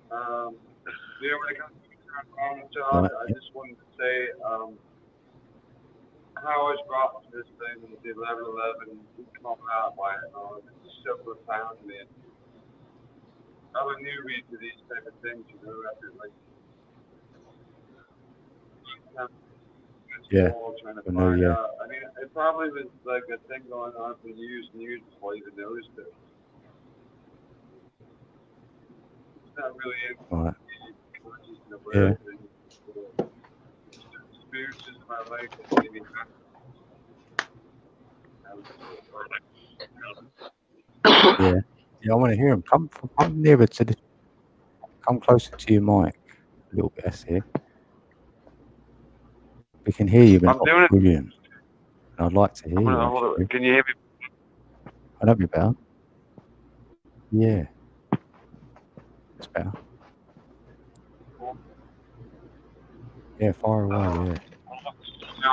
When it comes to John, I just wanted to say how I was brought to this thing with the 11/11 coming out by it. It's so profound, man. I'm a newbie to these type of things, after like. Yeah. Trying to No, find yeah. out. I mean, it probably was like a thing going on for years and years before I even noticed it. It's not really Right. yeah. Experiences in my life that made me Yeah. Yeah, I want to hear him. Come nearer to the. Come closer to your mic. A little bit. That's it. We can hear you, but I'm doing it. Brilliant. And I'd like to hear you. Hold it. Can you hear me? I love you, better. Yeah. It's better. Yeah, far away, yeah. And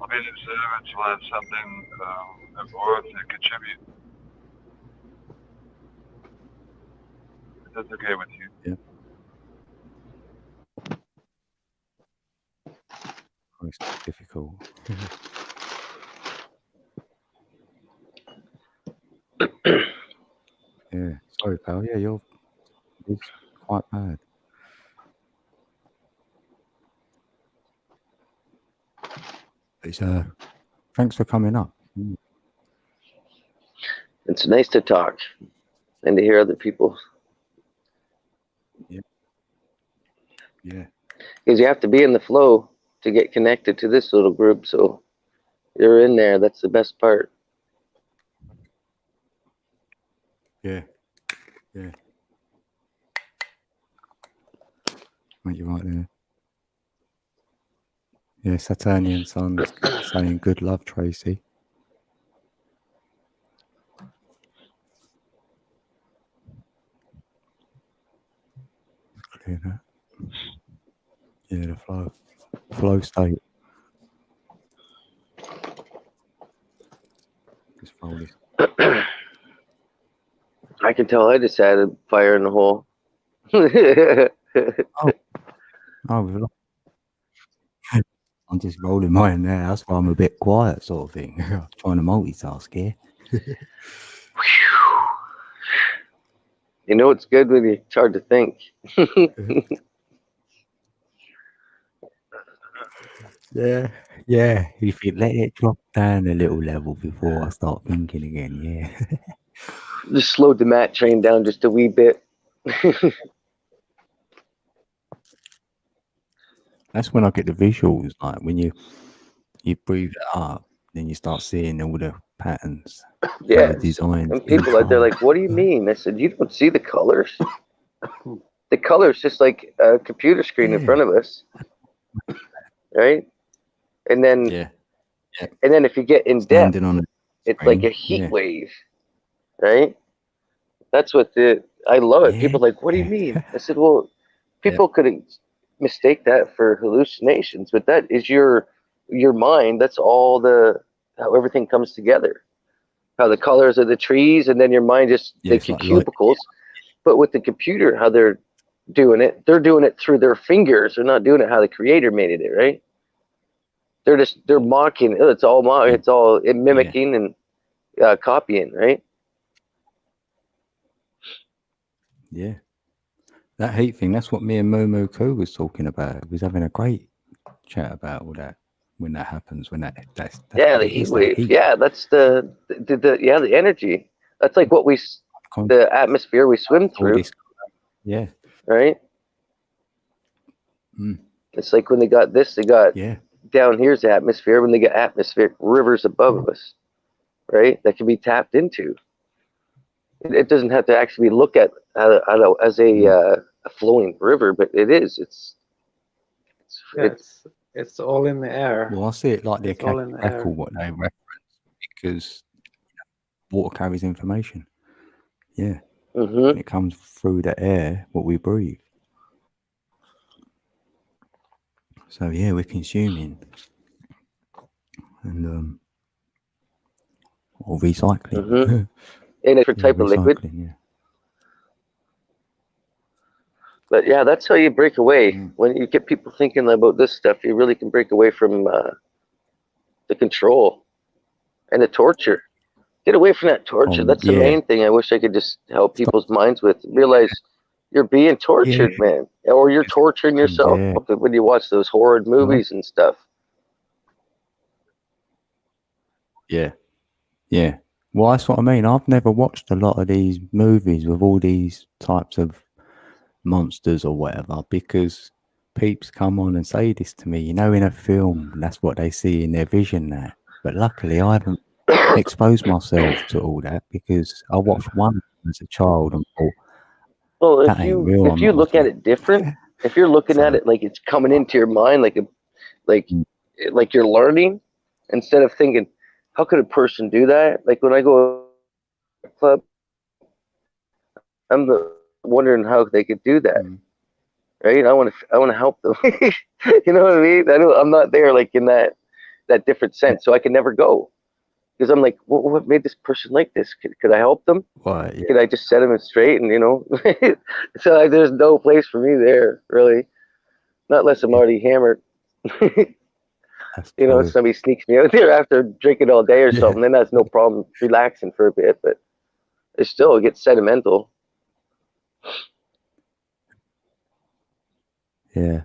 I'll be in observance will have something of worth to contribute. If that's okay with you. Yeah. it's difficult. Yeah, sorry, pal. Yeah, it's quite bad. It's thanks for coming up. It's nice to talk and to hear other people. Yeah. Because you have to be in the flow to get connected to this little group. So you're in there. That's the best part. Yeah. Mate, you're right there. Yeah, Saturnian Sun's saying good love, Tracy. Clear that. Yeah, the flow state. Just fold this. I can tell I just had a fire in the hole. Oh, I'm just rolling mine now. That's why I'm a bit quiet, sort of thing. I'm trying to multitask here. You know it's good when it's hard to think. Yeah. If you let it drop down a little level before I start thinking again, yeah. Just slowed the mat train down just a wee bit. That's when I get the visuals, like when you breathe it up, then you start seeing all the patterns. Yeah. The designs. And people out there like, what do you mean? I said, you don't see the colors. The color's just like a computer screen in front of us. Right? And then and then if you get in depth, it's like a heat wave. Right? That's what I love it. People are like, what do you mean? I said, well, people could mistake that for hallucinations, but that is your mind. That's all how everything comes together. How the colors of the trees, and then your mind just like cubicles. But with the computer, how they're doing it through their fingers. They're not doing it how the creator made it, right? They're mocking. It's all mimicking and copying, right? Yeah. That heat thing, that's what me and Momo Ko was talking about. We was having a great chat about all that when that happens, that's the heat wave. Yeah, that's the energy. That's like what the atmosphere we swim through. Yeah. Right? It's like when they got down here's the atmosphere, when they get atmospheric rivers above us, right? That can be tapped into. It doesn't have to actually be looked at as a flowing river, but it is. It's all in the air. Well, I see it like the Akashic what they reference, because water carries information. Yeah. And it comes through the air, what we breathe. So yeah, we're consuming and or recycling. In a different type of liquid. Yeah. But yeah, that's how you break away. When you get people thinking about this stuff, you really can break away from the control and the torture. Get away from that torture. That's the main thing I wish I could just help people's minds with. Realize you're being tortured, man. Or you're torturing yourself when you watch those horrid movies and stuff. Yeah. Well, that's what I mean. I've never watched a lot of these movies with all these types of monsters or whatever, because peeps come on and say this to me, in a film, that's what they see in their vision now. But luckily I haven't exposed myself to all that, because I watched one as a child and thought, well, if you look at it different, if you're looking at it like it's coming into your mind, like you're learning, instead of thinking, how could a person do that? Like when I go to a club, I'm wondering how they could do that. Right? I want to help them. You know what I mean? I'm not there like in that different sense, so I can never go, because I'm like, what made this person like this? Could I help them? Right, yeah. Could I just set them straight? And so there's no place for me there, really, not unless I'm already hammered. That's You know, true. somebody sneaks me out there after drinking all day or Yeah. something, then that's no problem relaxing for a bit. But it still gets sentimental. Yeah.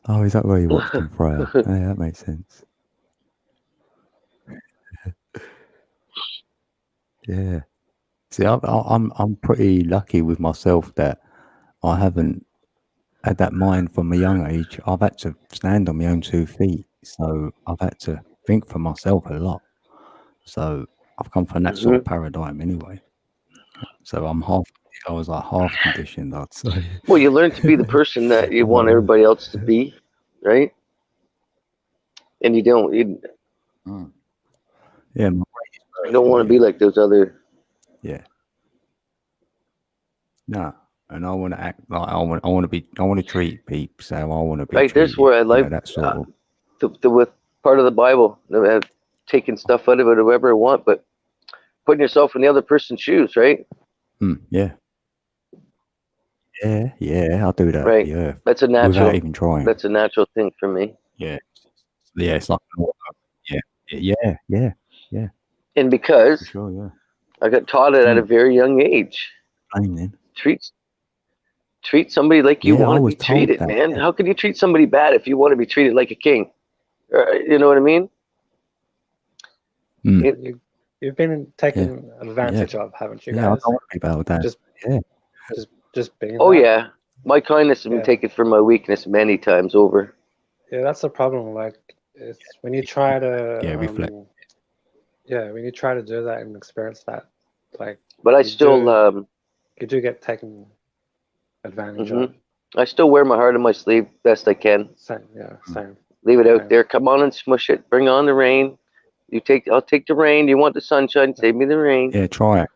Oh, is that where you watched him Freya? Yeah, that makes sense. Yeah. See, I'm pretty lucky with myself that I haven't had that mind from a young age. I've had to stand on my own 2 feet, so I've had to think for myself a lot. So I've come from that sort of paradigm anyway. So I was like half conditioned, I'd say. Well, you learn to be the person that you want everybody else to be, right? And you don't. You Yeah, don't want to be like those other. yeah. No, and I want to act like I want to treat people. So I want to be Right. treated. There's where I like that sort of. with part of the Bible, taking stuff out of it, whoever I want, but putting yourself in the other person's shoes, right? Yeah. Yeah, I'll do that. Right. Yeah, That's a natural. without even trying. That's a natural thing for me. Yeah, it's like yeah. And because For sure, yeah. I got taught it at a very young age. Then. Treat somebody like you Yeah, I want to was be told treated, that, man. yeah. How can you treat somebody bad if you want to be treated like a king? You know what I mean? You've been taken advantage of, haven't you, guys? Yeah, I don't want to be about that. Just being. Oh that. yeah, my kindness has been taken for my weakness many times over. Yeah, that's the problem. Like, it's when you try to reflect. When you try to do that and experience that, like. But I still you do get taken advantage of. I still wear my heart on my sleeve best I can. Same. Leave it out there. Come on and smush it. Bring on the rain. I'll take the rain. You want the sunshine? Save me the rain. Yeah, try it.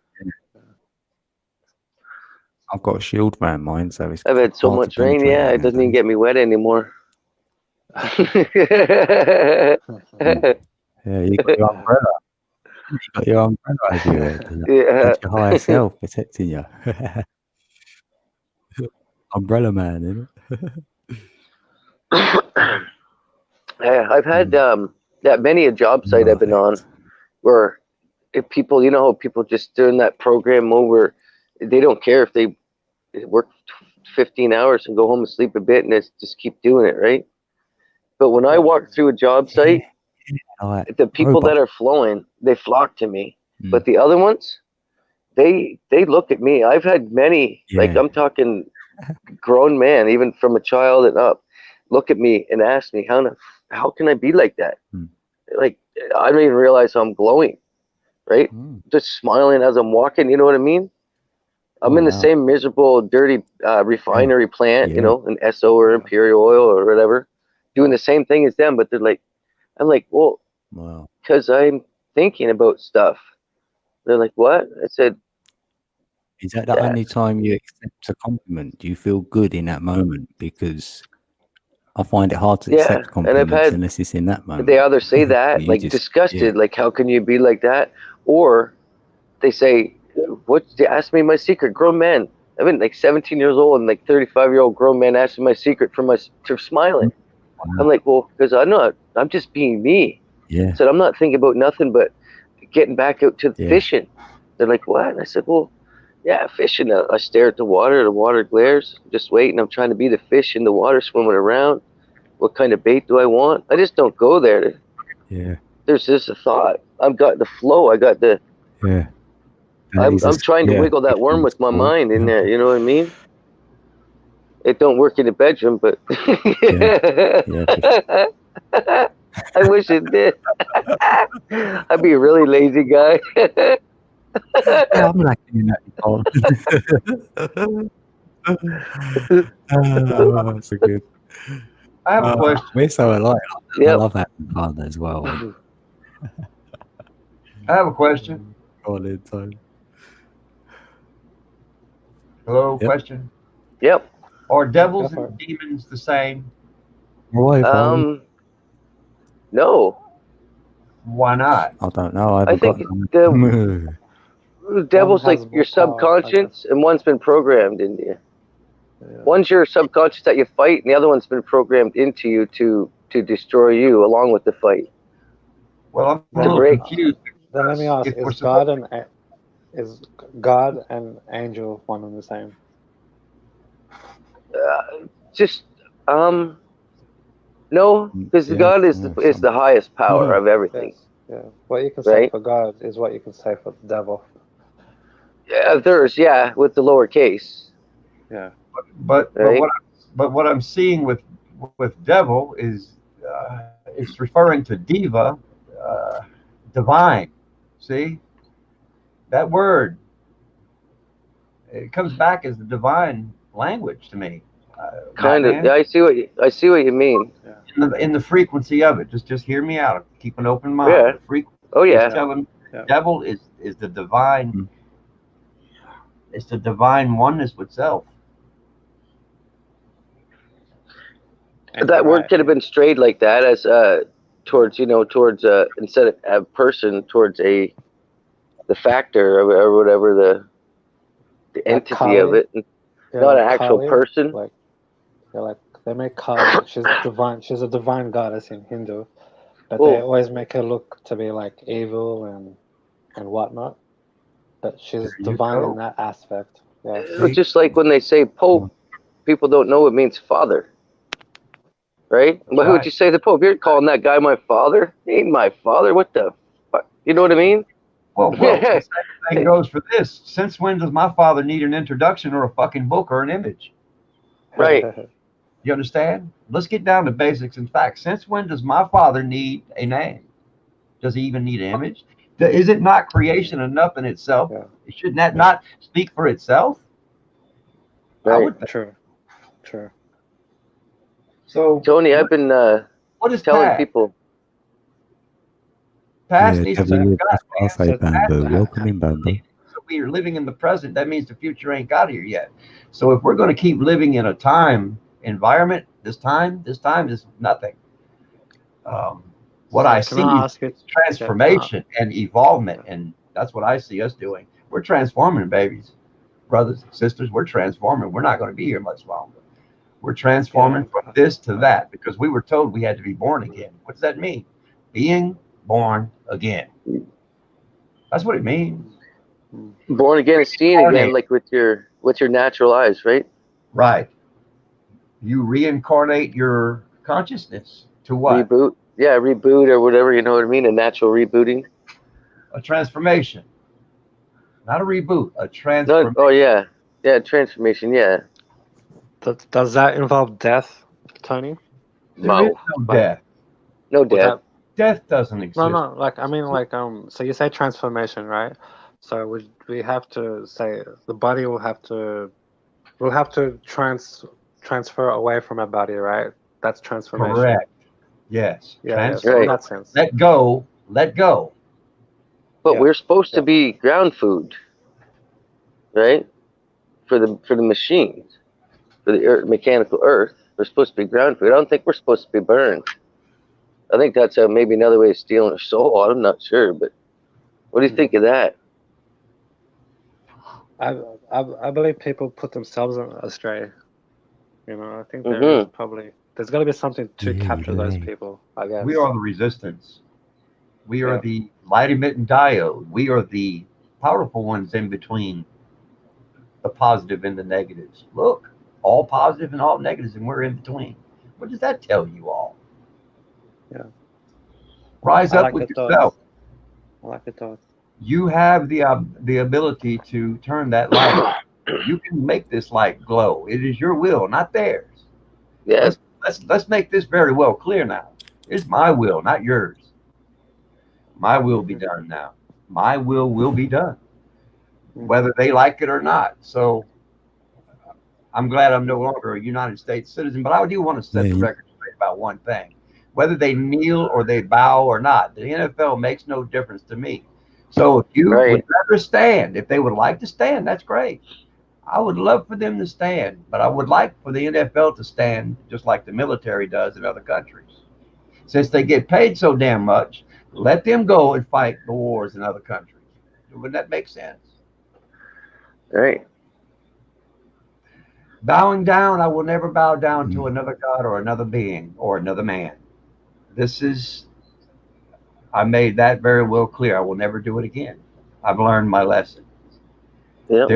I've got a shield around mine, so it's. I've had so much rain. Yeah, it doesn't even get me wet anymore. Yeah, you got your umbrella. You got your umbrella over your head. Yeah. That's your higher self protecting you. Umbrella man, isn't it? Yeah, I've had many a job site I've been on where if people, you know, people just doing that program over, they don't care if they work 15 hours and go home and sleep a bit and just keep doing it, right? But when I walk through a job site, the people that are flowing, they flock to me. But the other ones, they look at me. I've had many, like I'm talking grown man, even from a child and up, look at me and ask me, how can I be like that? Like, I don't even realize I'm glowing, right? Just smiling as I'm walking, you know what I mean? I'm in the same miserable, dirty refinery plant, you know, an Esso or Imperial Oil or whatever, doing the same thing as them, but they're like, I'm like, well, because I'm thinking about stuff. They're like, what? I said, is that the only time you accept a compliment? Do you feel good in that moment? Because I find it hard to accept compliments unless it's in that moment. They either say that, like disgusted, like how can you be like that? Or they say, what? They ask me my secret. Grown men. I've been like 17 years old and like 35-year-old grown men asking my secret for smiling. I'm like, well, because I'm just being me. Yeah. I said, I'm not thinking about nothing but getting back out to fishing. They're like, what? And I said, well, yeah, fishing. I stare at the water glares, just waiting. I'm trying to be the fish in the water swimming around. What kind of bait do I want? I just don't go there. There's just a thought. I've got the flow. I got the. Yeah. I'm trying to wiggle that worm with my mind in there. You know what I mean? It don't work in the bedroom, but I wish it did. I'd be a really lazy guy. I'm lacking in that. That's so good. I have a question. We're so alike. I love having fun as well. I have a question. Go on in, Tony. Hello, question. Yep. Are devils and demons the same? No. Why not? I don't know. I think the devil's like your subconscious, and one's been programmed into you. One's your subconscious that you fight, and the other one's been programmed into you to to destroy you along with the fight. Well, I'm a Well, little break. confused. Then let me ask: If we're is God and angel one and the same? Just no, because Yeah, God is yeah, is the highest power Mhm. of everything, Yes. Yeah. What you can say right? for God is what you can say for the devil. Yeah, there's with the lowercase, Yeah. but right? what I'm seeing with devil is it's referring to diva, uh, divine. See that word? It comes back as the divine language to me. Kind of. Batman, Yeah, I see what you mean. Yeah. in the frequency of it. Just hear me out. Keep an open mind. Yeah. The frequency Oh is yeah. telling me Yeah. the devil is the divine. Mm. It's the divine oneness with self. And That you're word right. could have been strayed like that as towards towards instead of a person towards the factor or whatever the Like entity of Kali. it, Yeah, not an like actual Kali. person. Like like they make Kali. She's divine. She's a divine goddess in Hindu, but they Oh, always make her look to be like evil and whatnot. But she's There you divine in go. that aspect. Yeah. it's just like when they say Pope, people don't know it means father, right? Why would Right. you say the Pope? You're calling that guy my father? He ain't my father. What the fuck? You know what I mean? Well, the same thing goes for this. Since when does my father need an introduction or a fucking book or an image? Right. You understand? Let's get down to basics and facts. Since when does my father need a name? Does he even need an image? Is it not creation enough in itself? Yeah. Shouldn't that not speak for itself? I Right. would think. True. True. So, Tony, I've been what is telling past? people. Past Yeah, needs to Devil, be yeah, forgotten, that's what I man. say, So Bamboo. Welcome in, Bamboo. So we are living in the present. That means the future ain't got here yet. So if we're going to keep living in a time environment, this time is nothing. What so I can see I is ask you? transformation and evolvement, and that's what I see us doing. We're transforming, babies, brothers, sisters. We're transforming. We're not going to be here much longer. We're transforming from this to that because we were told we had to be born again. What does that mean? Being born again. That's what it means. Born again is seeing again, like with your natural eyes, right? Right. You reincarnate your consciousness to what? Reboot. Yeah, reboot or whatever, you know what I mean? A natural rebooting. A transformation. Not a reboot, a No, transformation. oh yeah. Yeah, transformation, yeah. Does that involve death, Tony? There is no death. No Would death. that Death doesn't exist. no, like I mean like so you say transformation, right? So we have to say the body will have to transfer away from a body, right? That's transformation. Correct. Yes. Yeah, so in Right. that sense. Let go. Let go. But Yeah, we're supposed to yeah. be ground food, right? For the machines, for the mechanical earth. We're supposed to be ground food. I don't think we're supposed to be burned. I think that's maybe another way of stealing a soul. I'm not sure, but what do you think of that? I believe people put themselves astray. You know, I think there is Mm-hmm. probably there's got to be something to capture those people, I guess. We are the resistance. We are Yeah. the light emitting diode. We are the powerful ones in between the positive and the negatives. Look, all positive and all negatives, and we're in between. What does that tell you all? Yeah. Rise I up like with the yourself. thoughts. I like the thoughts. You have the ability to turn that light on. You can make this light glow. It is your will, not theirs. Yeah. Let's make this very well clear now. It's my will, not yours. My will be done now. My will be done, whether they like it or not. So I'm glad I'm no longer a United States citizen, but I do want to set the record straight about one thing. Whether they kneel or they bow or not, the NFL makes no difference to me. So if you would rather stand, if they would like to stand, that's great. I would love for them to stand, but I would like for the NFL to stand just like the military does in other countries. Since they get paid so damn much, let them go and fight the wars in other countries. Wouldn't that make sense? Right. Bowing down, I will never bow down to another god or another being or another man. I made that very well clear. I will never do it again. I've learned my lesson. Yep.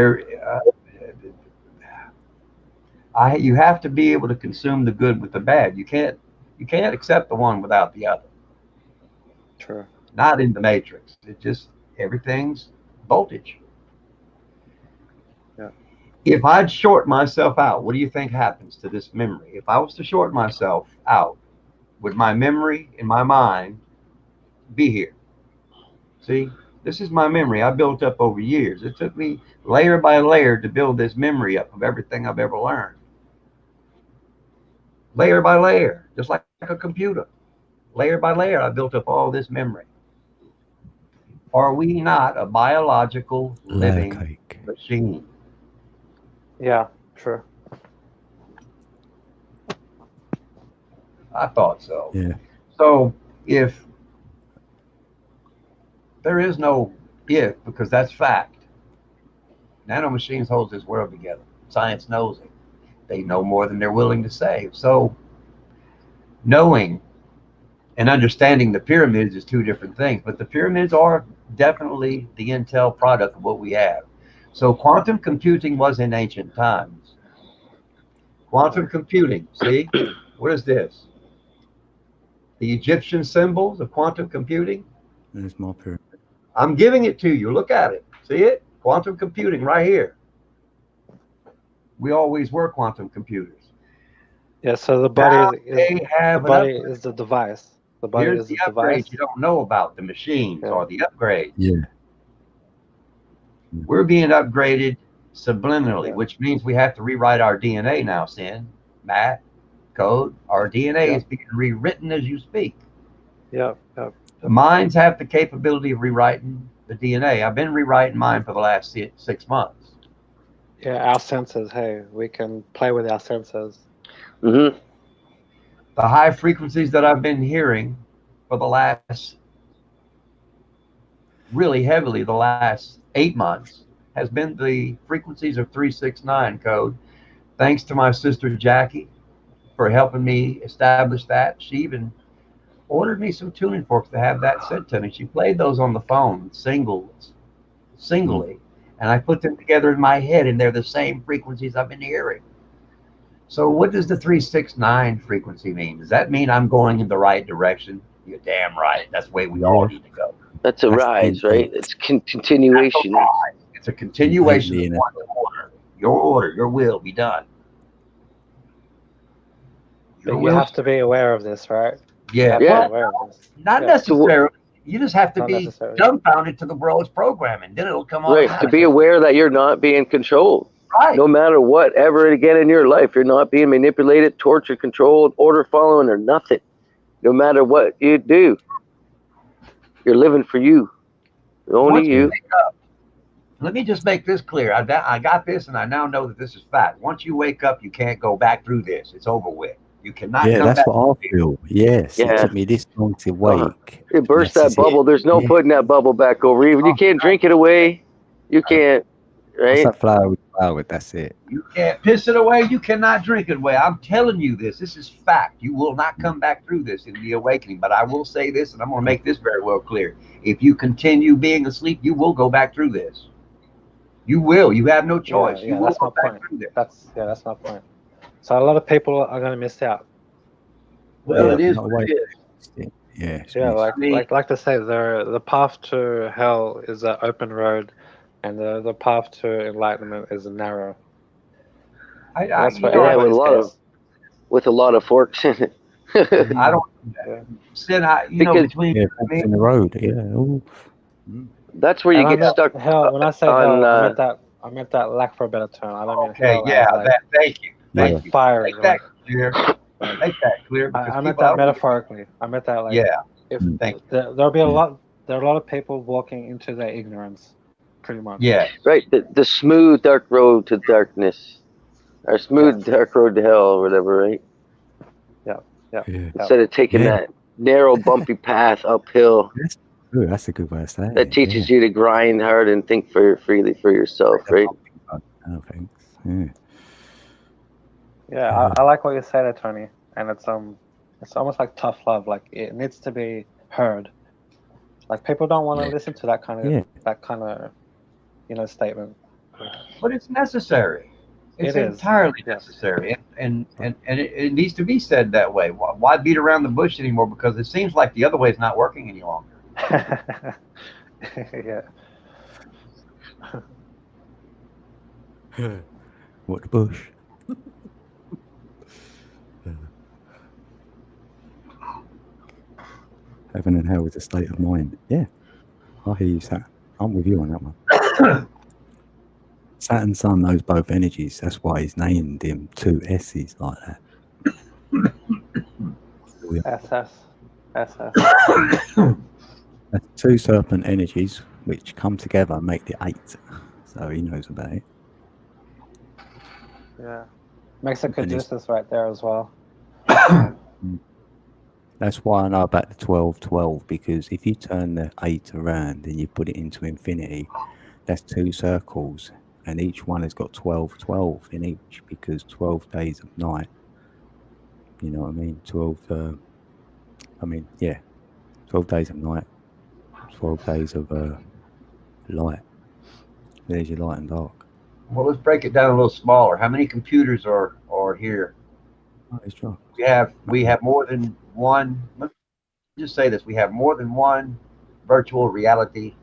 You have to be able to consume the good with the bad. You can't accept the one without the other. True. Not in the matrix. It just, everything's voltage. Yeah. If I'd short myself out, what do you think happens to this memory? If I was to short myself out, would my memory in my mind be here? See, this is my memory I built up over years. It took me layer by layer to build this memory up of everything I've ever learned. Layer by layer, just like a computer. Layer by layer, I built up all this memory. Are we not a biological living machine? Yeah, true. I thought so. Yeah. So if there is no if, because that's fact. Nanomachines hold this world together. Science knows it. They know more than they're willing to say. So knowing and understanding the pyramids is two different things, but the pyramids are definitely the intel product of what we have. So quantum computing was in ancient times. Quantum computing, see? What is this? The Egyptian symbols of quantum computing? There's my pyramid. I'm giving it to you. Look at it. See it? Quantum computing right here. We always were quantum computers. Yeah, so the body Now is the device. The body Here's is the the upgrades device. you don't know about, the machines or the upgrades. Yeah. We're being upgraded subliminally, which means we have to rewrite our DNA now, Sin, Matt, Code. Our DNA is being rewritten as you speak. Yep, yep. The minds have the capability of rewriting the DNA. I've been rewriting mine for the last 6 months. Yeah, our senses. Hey, we can play with our senses. Mm-hmm. The high frequencies that I've been hearing for the last, really heavily, the last 8 months, has been the frequencies of 369 code. Thanks to my sister Jackie for helping me establish that. She even ordered me some tuning forks to have that sent to me. She played those on the phone singly, and I put them together in my head, and they're the same frequencies I've been hearing. So what does the 369 frequency mean? Does that mean I'm going in the right direction? You're damn right. That's the way we all need to go. That's a rise, right? It's continuation. It's a continuation of one order. Your order, your will be done. But you have to be aware of this, right? Yeah. Not necessarily. You just have to be dumbfounded to the world's programming. Then it'll come on. Right. To be aware that you're not being controlled. Right. No matter what ever again in your life, you're not being manipulated, tortured, controlled, order following, or nothing. No matter what you do, you're living for you. Only you. Let me just make this clear. I got this, and I now know that this is fact. Once you wake up, you can't go back through this. It's over with. You cannot. Yeah, that's what I feel. Yes, it took me this long to wake. It burst that bubble. There's no putting that bubble back over. Even you can't drink it away. You can't. Right? It's that flower with flower. That's it. You can't piss it away. You cannot drink it away. I'm telling you this. This is fact. You will not come back through this in the awakening. But I will say this, and I'm going to make this very well clear. If you continue being asleep, you will go back through this. You will. You have no choice. Yeah, that's my point. That's my point. So a lot of people are going to miss out. Well, it is what it is. Yeah, like to say, the path to hell is an open road, and the path to enlightenment is narrow. With a lot of forks in it. I don't. Sid, between in the road. Yeah. That's where you get stuck. Hell, when I say hell, I meant that lack for a better term. I don't mean hell. Thank you. Thank you. Fire. Make that clear. Make that clear. I meant that metaphorically. I meant that there'll be a lot. There are a lot of people walking into their ignorance, pretty much. Yeah. Right. The smooth dark road to darkness, or smooth dark road to hell, or whatever. Right. Yeah. Instead of taking that narrow, bumpy path uphill. That's a good way to say it. That teaches you to grind hard and think freely for yourself, right? Thanks. Yeah, I like what you said there, Tony. And it's It's almost like tough love. Like it needs to be heard. Like people don't want to Yeah. listen to that kind of Yeah. statement. But it's necessary. It's It is. entirely Yes. necessary, and it needs to be said that way. Why beat around the bush anymore? Because it seems like the other way is not working any longer. Yeah. What the bush? Heaven and hell is a state of mind. Yeah, I hear you, Saturn. I'm with you on that one. Saturn, Sun knows both energies. That's why he's named him two S's like that. SS. That's two serpent energies which come together and make the 8. So he knows about it. Yeah. Makes a And good he's- distance right there as well. That's why I know about the 12-12, because if you turn the 8 around and you put it into infinity, that's 2 circles, and each one has got 12-12 in each, because 12 days of night. You know what I mean? 12 days of night, 12 days of light. There's your light and dark. Well, let's break it down a little smaller. How many computers are here? Oh, it's true. We have more than one. Let's just say this: we have more than one virtual reality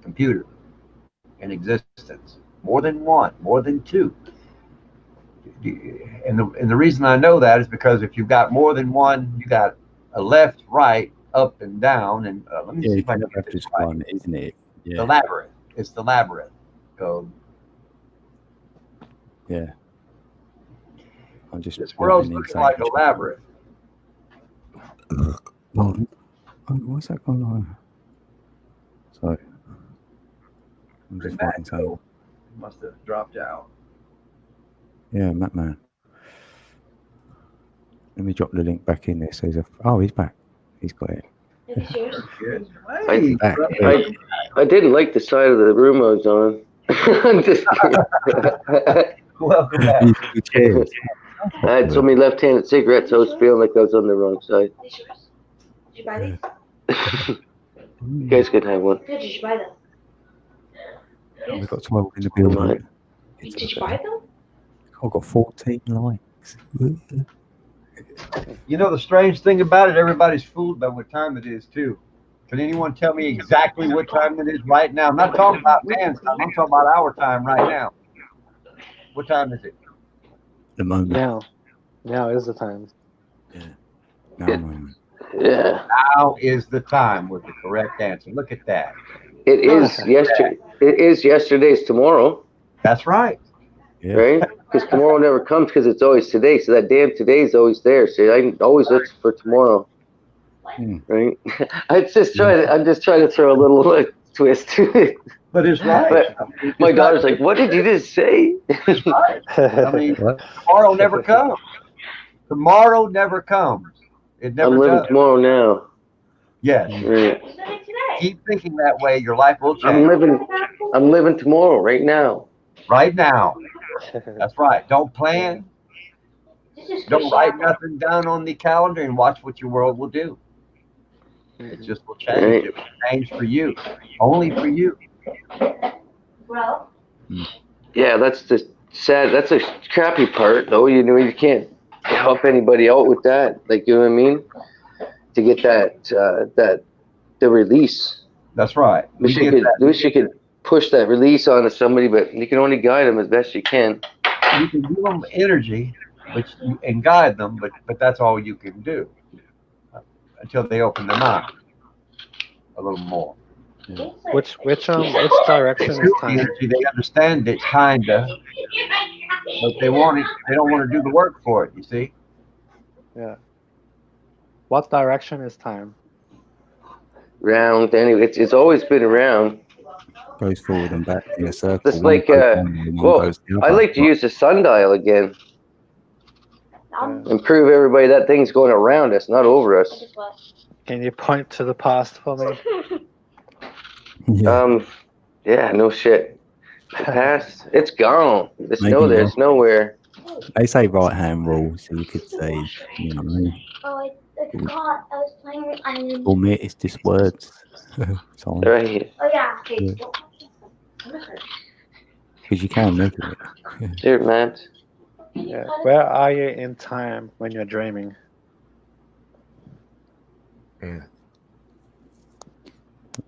computer in existence. More than one, more than 2. And the reason I know that is because if you've got more than one, you got a left, right, up, and down. And let me see if I can get this right. One, isn't it? Yeah. The labyrinth. It's the labyrinth code. Yeah. I'm just. This world's looking like a labyrinth. Pardon? Oh, what's that going on? Sorry. I'm just writing something. Must have dropped out. Yeah, Mattman. Let me drop the link back in there. So he's back. He's got it. Good. I- Back. I didn't like the side of the room I was on. I'm just kidding. Welcome back. Good cheers. I had so many left-handed cigarettes, I was feeling like I was on the wrong side. Did you buy these? You guys could have one. Good. Did you buy them? We've got 12 in the building. Right. Did you buy them? I've got 14 likes. You know the strange thing about it, everybody's fooled by what time it is too. Can anyone tell me exactly what time it is right now? I'm not talking about man's time, I'm talking about our time right now. What time is it? The moment. Now is the time. Now Yeah. moment. Yeah, Now is the time was the correct answer. Look at that. it is yesterday. It is yesterday's tomorrow, That's right. Yeah. right? Because tomorrow never comes because it's always today. So that damn today is always there. So I always look for tomorrow, right? I'm just trying to throw a little twist to it. But it's right. But my daughter's like, "What did you just say?" It's right. I mean, What? tomorrow never comes. Tomorrow never comes. It never I'm living does. tomorrow now. Yes. Right. Keep thinking that way. Your life will change. I'm living tomorrow, right now. Right now. That's right. Don't plan. Don't write nothing down on the calendar and watch what your world will do. It just will change. Right. It will change for you. Only for you. Well, Yeah, that's the sad. That's the crappy part, though. You know, you can't help anybody out with that. Like, you know what I mean? To get the release. That's right. Wish you could push that release onto somebody, but you can only guide them as best you can. You can give them energy, and guide them, but that's all you can do until they open their mind a little more. Which direction is time? Energy, they understand it kinda, but they want it. They don't want to do the work for it. You see? Yeah. What direction is time? Round, anyway, it's always been around. Goes forward and back in a circle. Just One like, goes one way and one well, goes the I other. like to use the sundial again I'm and prove everybody that thing's going around us, not over us. just what? Can you point to the past for me? Yeah. Yeah, no shit. The past, it's gone. There's Maybe no there. not. It's nowhere. They say right hand rule, so you could say, you know what I mean? Oh, It's caught. I was playing with onions. For me, it's just words. So They're right here. Oh yeah. Okay. Yeah. Don't touch this one. I'm gonna hurt. because you can measure it. Here, man. Yeah. Where are you in time when you're dreaming? Yeah.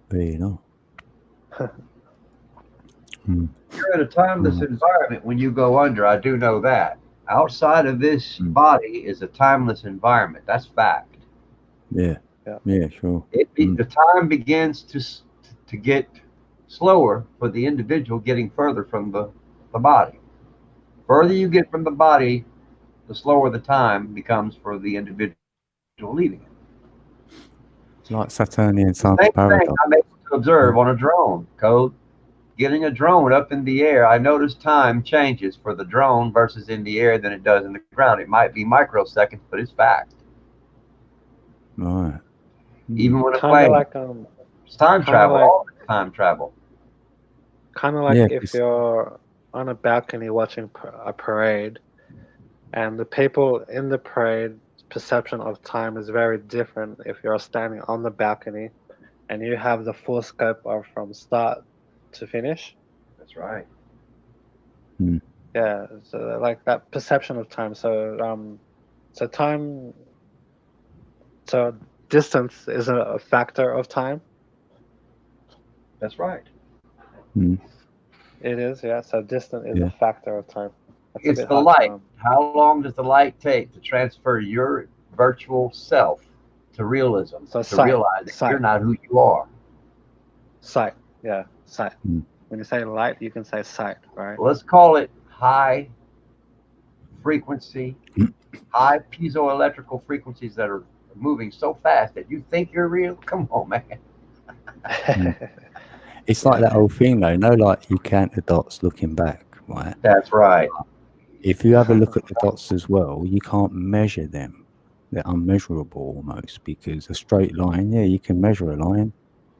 There you know. You're in a timeless environment when you go under. I do know that. Outside of this body is a timeless environment. That's fact. Yeah. Yeah. Yeah, sure. The time begins to get slower for the individual getting further from the body. Further you get from the body, the slower the time becomes for the individual leaving it. It's like Saturnian Sun's Same thing paradox. I'm able to observe on a drone, Code. Getting a drone up in the air, I notice time changes for the drone versus in the air than it does in the ground. It might be microseconds, but it's fact. Right. Even with a Kind plane, of like it's time kinda travel, like- all time travel. Yeah, if 'cause- you're on a balcony watching a parade, and the people in the parade perception of time is very different if you're standing on the balcony and you have the full scope of from start to finish. That's right. Yeah, so like that perception of time. So so distance is a factor of time. That's right. It is, yeah. So distance is Yeah. a factor of time. That's a It's bit the hard light. to, How long does the light take to transfer your virtual self to realism? So to sight, realize that sight. you're not who you are. Sight, yeah, sight. Mm. When you say light, you can say sight, right? Let's call it high frequency, high piezoelectrical frequencies that are moving so fast that you think you're real. Come on, man. It's like that whole thing though, like you count the dots looking back, right? That's right. If you have a look at the dots as well, you can't measure them. They're unmeasurable almost, because a straight line, yeah, you can measure a line,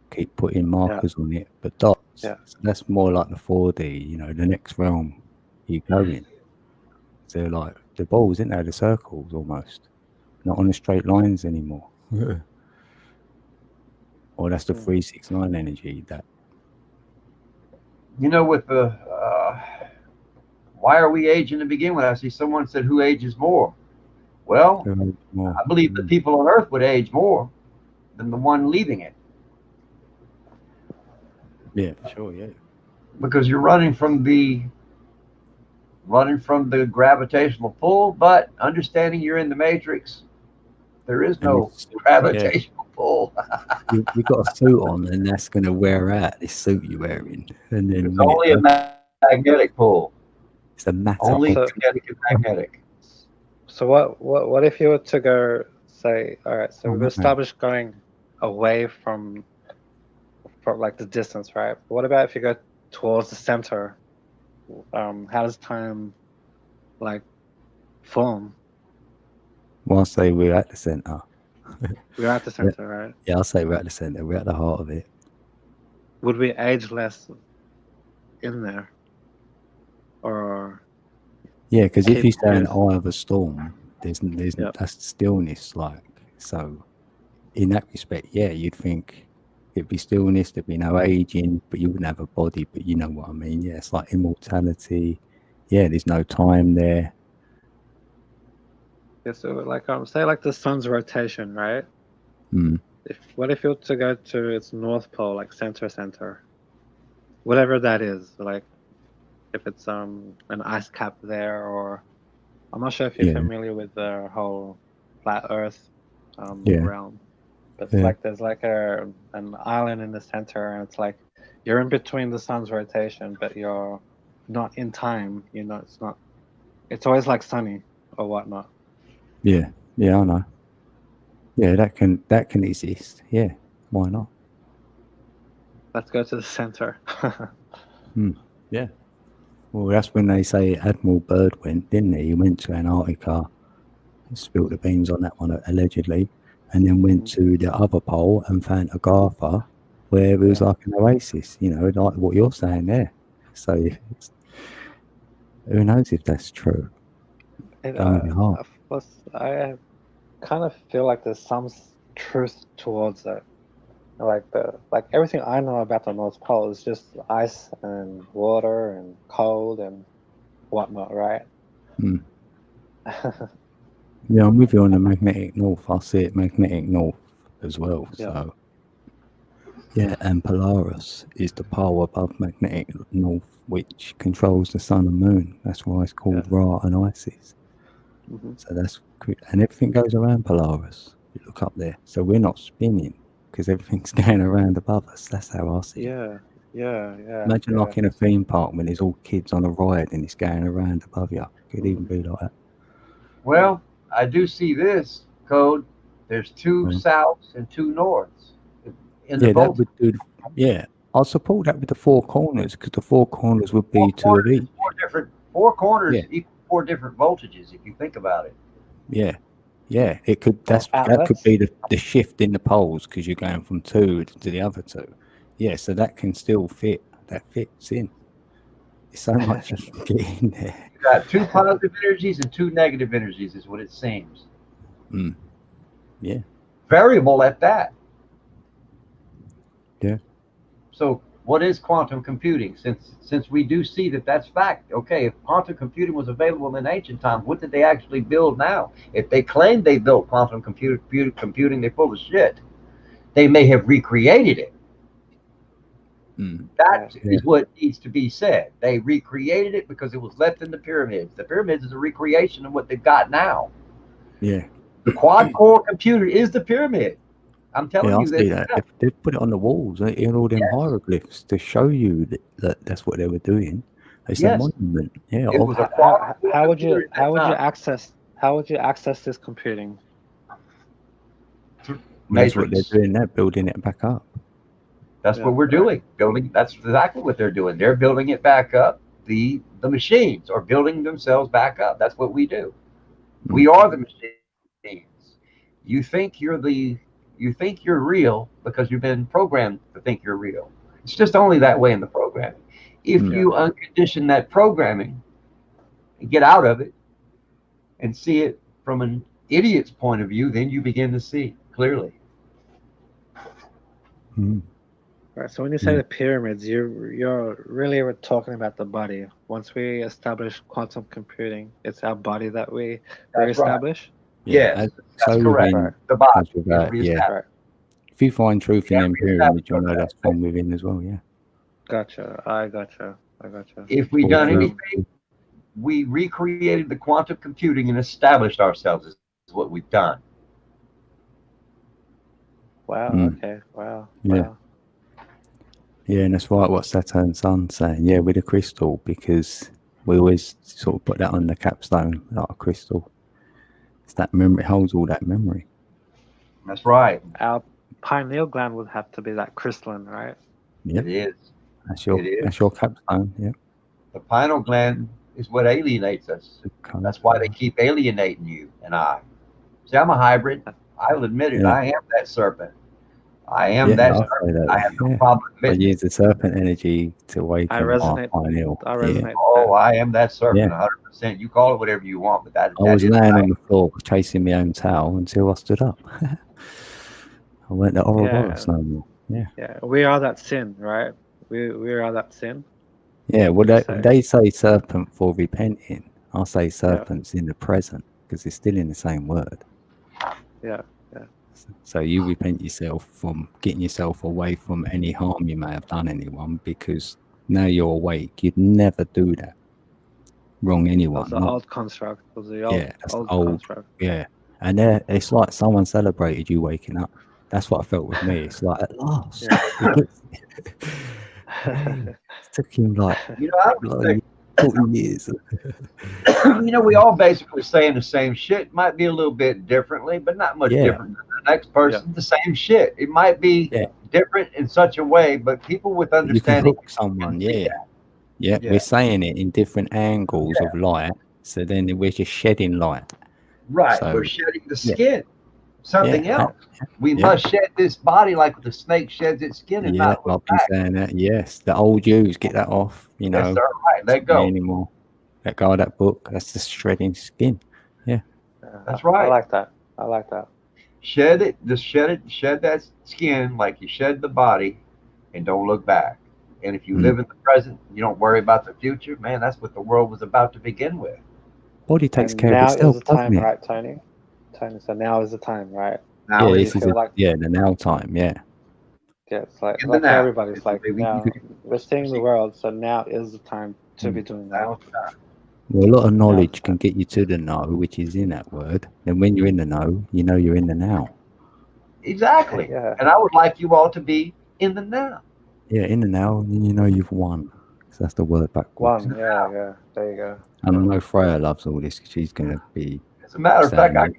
keep putting markers on it, but dots, Yeah. so that's more like the 4D, the next realm you go in. They're like the balls, isn't they? The circles almost, not on the straight lines anymore. Or that's the 369 energy that. With the why are we aging to begin with? I see someone said, who ages more? Well, I believe the people on Earth would age more than the one leaving it. Yeah, sure, yeah. Because you're running from the gravitational pull, but understanding you're in the matrix, there is no gravitational pull. You got a suit on, and that's going to wear out this suit you're wearing. And then It's only a magnetic pull. It's a matter. Only So- kinetic and magnetic. So what if you were to go say, all right, so we've established going away from like the distance, right? But what about if you go towards the center? How does time like form? Well, I'll say we're at the center. We're at the center, right? Yeah, I'll say we're at the center. We're at the heart of it. Would we age less in there? Or Yeah, because if you stay in Yes. the eye of a storm, there's Yeah. that's stillness, like, so. In that respect, yeah, you'd think it'd be stillness, there'd be no aging, but you wouldn't have a body. But you know what I mean? Yeah, it's like immortality. Yeah, there's no time there. yeah, so like say like the sun's rotation, right? Mm. What if you were to go to its north pole, like center, whatever that is, like if it's an ice cap there, or I'm not sure if you're Yeah. familiar with the whole flat Earth Yeah. realm, but it's Yeah. like there's like an island in the center, and it's like you're in between the sun's rotation, but you're not in time. It's not. It's always like sunny or whatnot. Yeah, yeah, I know. Yeah, that can exist. Yeah, why not? Let's go to the center. Yeah. Well, that's when they say Admiral Byrd went, didn't he? He went to Antarctica, spilt the beans on that one allegedly, and then went to the other pole and found Agartha, where it was like an oasis, like what you're saying there. So who knows if that's true? And, Don't get me wrong. of course, I kind of feel like there's some truth towards it. Like everything I know about the North Pole is just ice and water and cold and whatnot, right? Hmm. Yeah, I'm with you on the magnetic north. I see it magnetic north as well. Yeah. So yeah, and Polaris is the pole above magnetic north, which controls the sun and moon. That's why it's called Ra and Isis. Mhm. So that's and everything goes around Polaris. You look up there, so we're not spinning because everything's going around above us. That's how I see it. Yeah. Imagine like in a theme park when there's all kids on a ride and it's going around above you. Could even be like that. Well, I do see this code. There's two souths and two norths in the Yeah, that voltage. would do. Yeah, I'll support that with the four corners because the four corners would be two of each. Four corners Yeah. equal 4 different voltages if you think about it. Yeah, it could. That could be the shift in the poles because you're going from two to the other two. Yeah, so that can still fit. That fits in. There's so much you can get in there. You got 2 positive energies and 2 negative energies is what it seems. Yeah. Variable at that. Yeah. So what is quantum computing? Since we do see that that's fact. Okay, if quantum computing was available in ancient times, what did they actually build now? If they claim they built quantum computing, they're full of shit. They may have recreated it. That is what needs to be said. They recreated it because it was left in the pyramids. The pyramids is a recreation of what they've got now. Yeah. The quad-core computer is the pyramid. I'm telling you see this. that. They put it on the walls in all them hieroglyphs to show you that that's what they were doing. It's a monument. Yeah. It was how would you access this computing? That's what they're doing. They're building it back up. That's what we're doing. That's exactly what they're doing. They're building it back up. The machines are building themselves back up. That's what we do. We are the machines. You think you're real because you've been programmed to think you're real. It's just only that way in the programming. If you uncondition that programming and get out of it and see it from an idiot's point of view, then you begin to see clearly. Right. So when you say the pyramids, you're really talking about the body. Once we establish quantum computing, it's our body that we reestablish. Yes, that's correct. The body. Yeah. If you find truth in them pyramids, you'll know that's from within as well. Yeah. Gotcha. I gotcha. If we done anything, we recreated the quantum computing and established ourselves is what we've done. Wow. Okay. Wow. Yeah. Wow. Yeah, and that's right what Saturn's Sun's saying. Yeah, with a crystal, because we always sort of put that on the capstone, like a crystal. It's that memory, it holds all that memory. That's right. Our pineal gland would have to be that crystalline, right? Yeah. It is. That's your capstone, yeah. The pineal gland is what alienates us. That's why they keep alienating you and I. See, I'm a hybrid. I'll admit it. I am that serpent. I am that serpent. I have no problem admitting it. I use the serpent energy to awaken my pineal. I resonate. Oh, I am that serpent 100%. You call it whatever you want, but that I was laying on the floor chasing my own tail until I stood up. I went to Ouroboros no more. Yeah. Yeah, we are that sin, right? We are that sin. Yeah, well, they say serpent for repenting. I say serpents in the present because it's still in the same word. Yeah. So you repent yourself from getting yourself away from any harm you may have done anyone, because now you're awake. You'd never do that. Wrong anyone. That's the old construct. That's the old construct. Yeah. And it's like someone celebrated you waking up. That's what I felt with me. It's like, at last. It took him like 40 years. We all basically saying the same shit. Might be a little bit differently, but not much different than the next person. The same shit. It might be different in such a way, but people with understanding. You can hook someone, yeah. We're saying it in different angles of light, so then we're just shedding light. Right, so, we're shedding the skin. Something else. We must shed this body like the snake sheds its skin and not look back. Saying that. Yes, the old Jews, get that off. That's right. Let go. Anymore. Let go of that book. That's the shredding skin. Yeah. That's right. I like that. I like that. Shed it, just shed that skin like you shed the body, and don't look back. And if you live in the present, you don't worry about the future, man, that's what the world was about to begin with. Body takes And care of now is itself, the doesn't time, it? right, Tony? Tony, so now is the time, right? Now Yeah, is this is feel like the now time. Yeah, it's like in the for now. everybody, it's It's the like way we now use it. we're seeing the world, so now is the time to be doing that. Now it's time. well, a lot of knowledge Now can get you to the know, which is in that word. Then when you're in the know, you know you're in the now. Exactly. Yeah. And I would like you all to be in the now. Yeah, in the now, and you know you've won. 'Cause that's the word backwards. One, yeah. There you go. And I know Freya loves all this. 'Cause she's going to be. As a matter of fact, saying,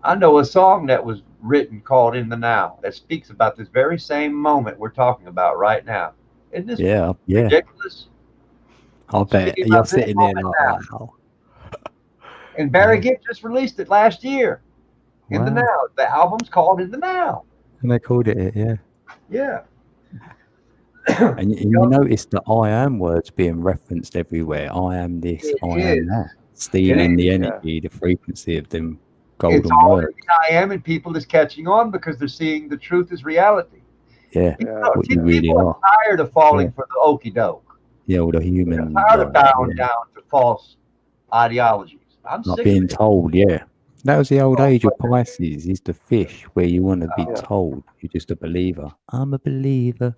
I know a song that was written called In the Now that speaks about this very same moment we're talking about right now. Isn't this yeah. ridiculous? I bet Speaking you're about this sitting there moment like, now. wow. And Barry Gibb just released it last year. In the Wow. Now. The album's called In the Now. And they called it, yeah. Yeah. And you notice the I am words being referenced everywhere. I am this, It I is. am that. Stealing It the is, energy, the frequency of them It's golden all words. in the I am, and people is catching on because they're seeing the truth is reality. Yeah, Yeah. what you really People are. are tired of falling for the okie doke. Yeah, all the They're human, tired of bowing yeah, down to false ideologies. I'm not sick being of it. told, yeah. That was the old Oh, age of but- Pisces, is the fish, where you want to be Yeah. told. You're just a believer. I'm a believer.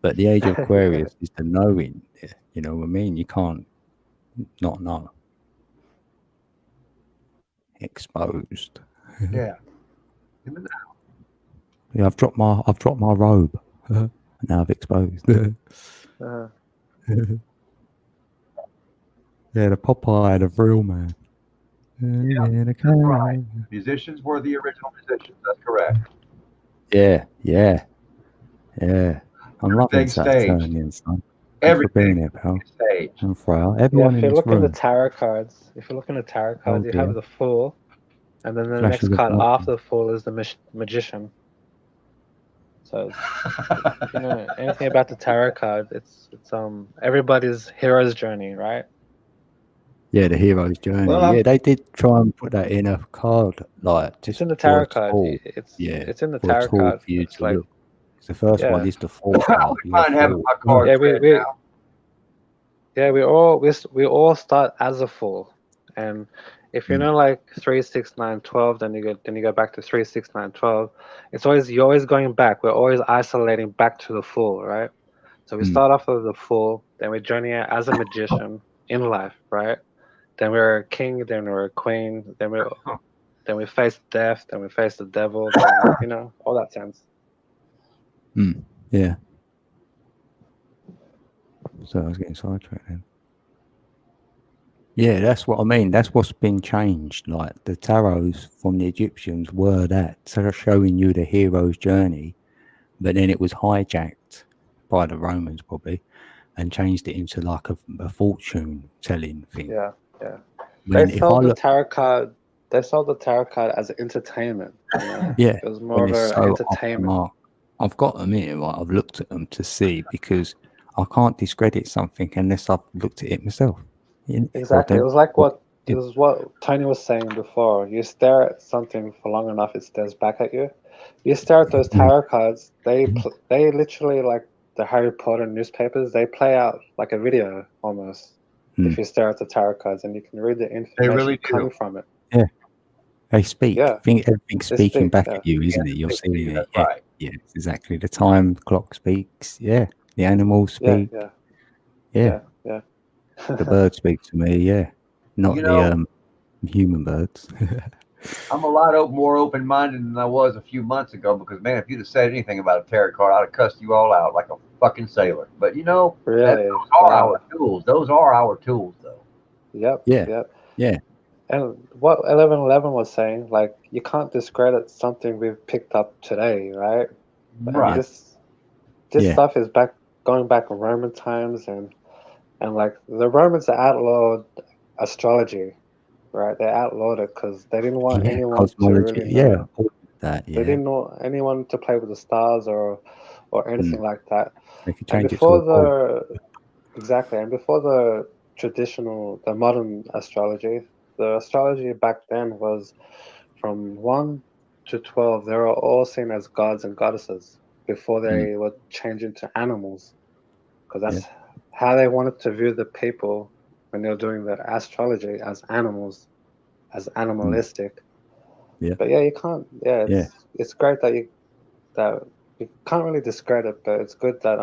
But the age of Aquarius is the knowing. You know what I mean? You can't not know. Exposed. Yeah. In the now. Yeah, I've dropped my robe. Now I've exposed. Uh, Yeah, the Popeye, the real man. That's right. Musicians were the original musicians. That's correct. Yeah. I'm loving Everything staged. Saturnian, son. Thanks for being Everything here, pal. is staged. And Freya. yeah, Everyone if in you this look in the room. tarot cards, you dear. have the Fool, and then the Flashes next of card lightning. after the Fool is the Magician. So if you know anything about the tarot card, it's everybody's hero's journey, right? Yeah, the hero's journey. Well, yeah, they did try and put that in a card, like just It's in the for tarot a card. tool. It's in the for a tarot tool card. for you It's to like look. 'Cause the first one Yeah. is the Fool I card. wouldn't mind having Fool. my cards Yeah, read we- now. yeah, we all start as a Fool, and if you know like 3, 6, 9, 12, then you go back to 3, 6, 9, 12. You're always going back. We're always isolating back to the Fool, right? So we start off as the Fool, then we journey out as a magician in life, right? Then we're a king, then we're a queen, then we face death, then we face the devil, then, all that sense. Yeah. So I was getting sidetracked then. Yeah, that's what I mean. That's what's been changed. Like the tarots from the Egyptians were that, sort of showing you the hero's journey, but then it was hijacked by the Romans probably, and changed it into like a fortune telling thing. Yeah. When They if I sold the look, tarot card. They sold the tarot card as entertainment. yeah, It was more of when it's an so off the entertainment. mark. I've got them here, right? I've looked at them to see because I can't discredit something unless I've looked at it myself. Exactly. It was like what Tony was saying before. You stare at something for long enough, it stares back at you. You stare at those tarot cards. They literally, like the Harry Potter newspapers, they play out like a video almost. If you stare at the tarot cards, and you can read the information really do. coming from it. Yeah, they speak. Yeah. Everything's They speaking speak, back yeah. at you, isn't it? You're That's seeing it. right. Yeah, exactly. The time clock speaks. Yeah, the animals speak. Yeah. The birds speak to me. Yeah, not You know- the human birds. I'm a lot more open-minded than I was a few months ago because, man, if you'd have said anything about a tarot card, I'd have cussed you all out like a fucking sailor. But, Really? those are our tools. Those are our tools, though. Yep. Yeah. Yep. Yeah. And what 1111 was saying, like, you can't discredit something we've picked up today, right? Right. This Yeah. stuff is going back in Roman times, and like the Romans outlawed astrology, right? They outlawed it because they didn't want anyone to cosmology. really know. All that. Yeah, They didn't want anyone to play with the stars or anything like that. they could And change it to before a cult. the modern astrology, the astrology back then was from 1 to 12, they were all seen as gods and goddesses before they were changed into animals, because that's how they wanted to view the people when they were doing the astrology, as animals, as animalistic. Yeah. But yeah, you can't. Yeah, it's great that you can't really discredit, but it's good that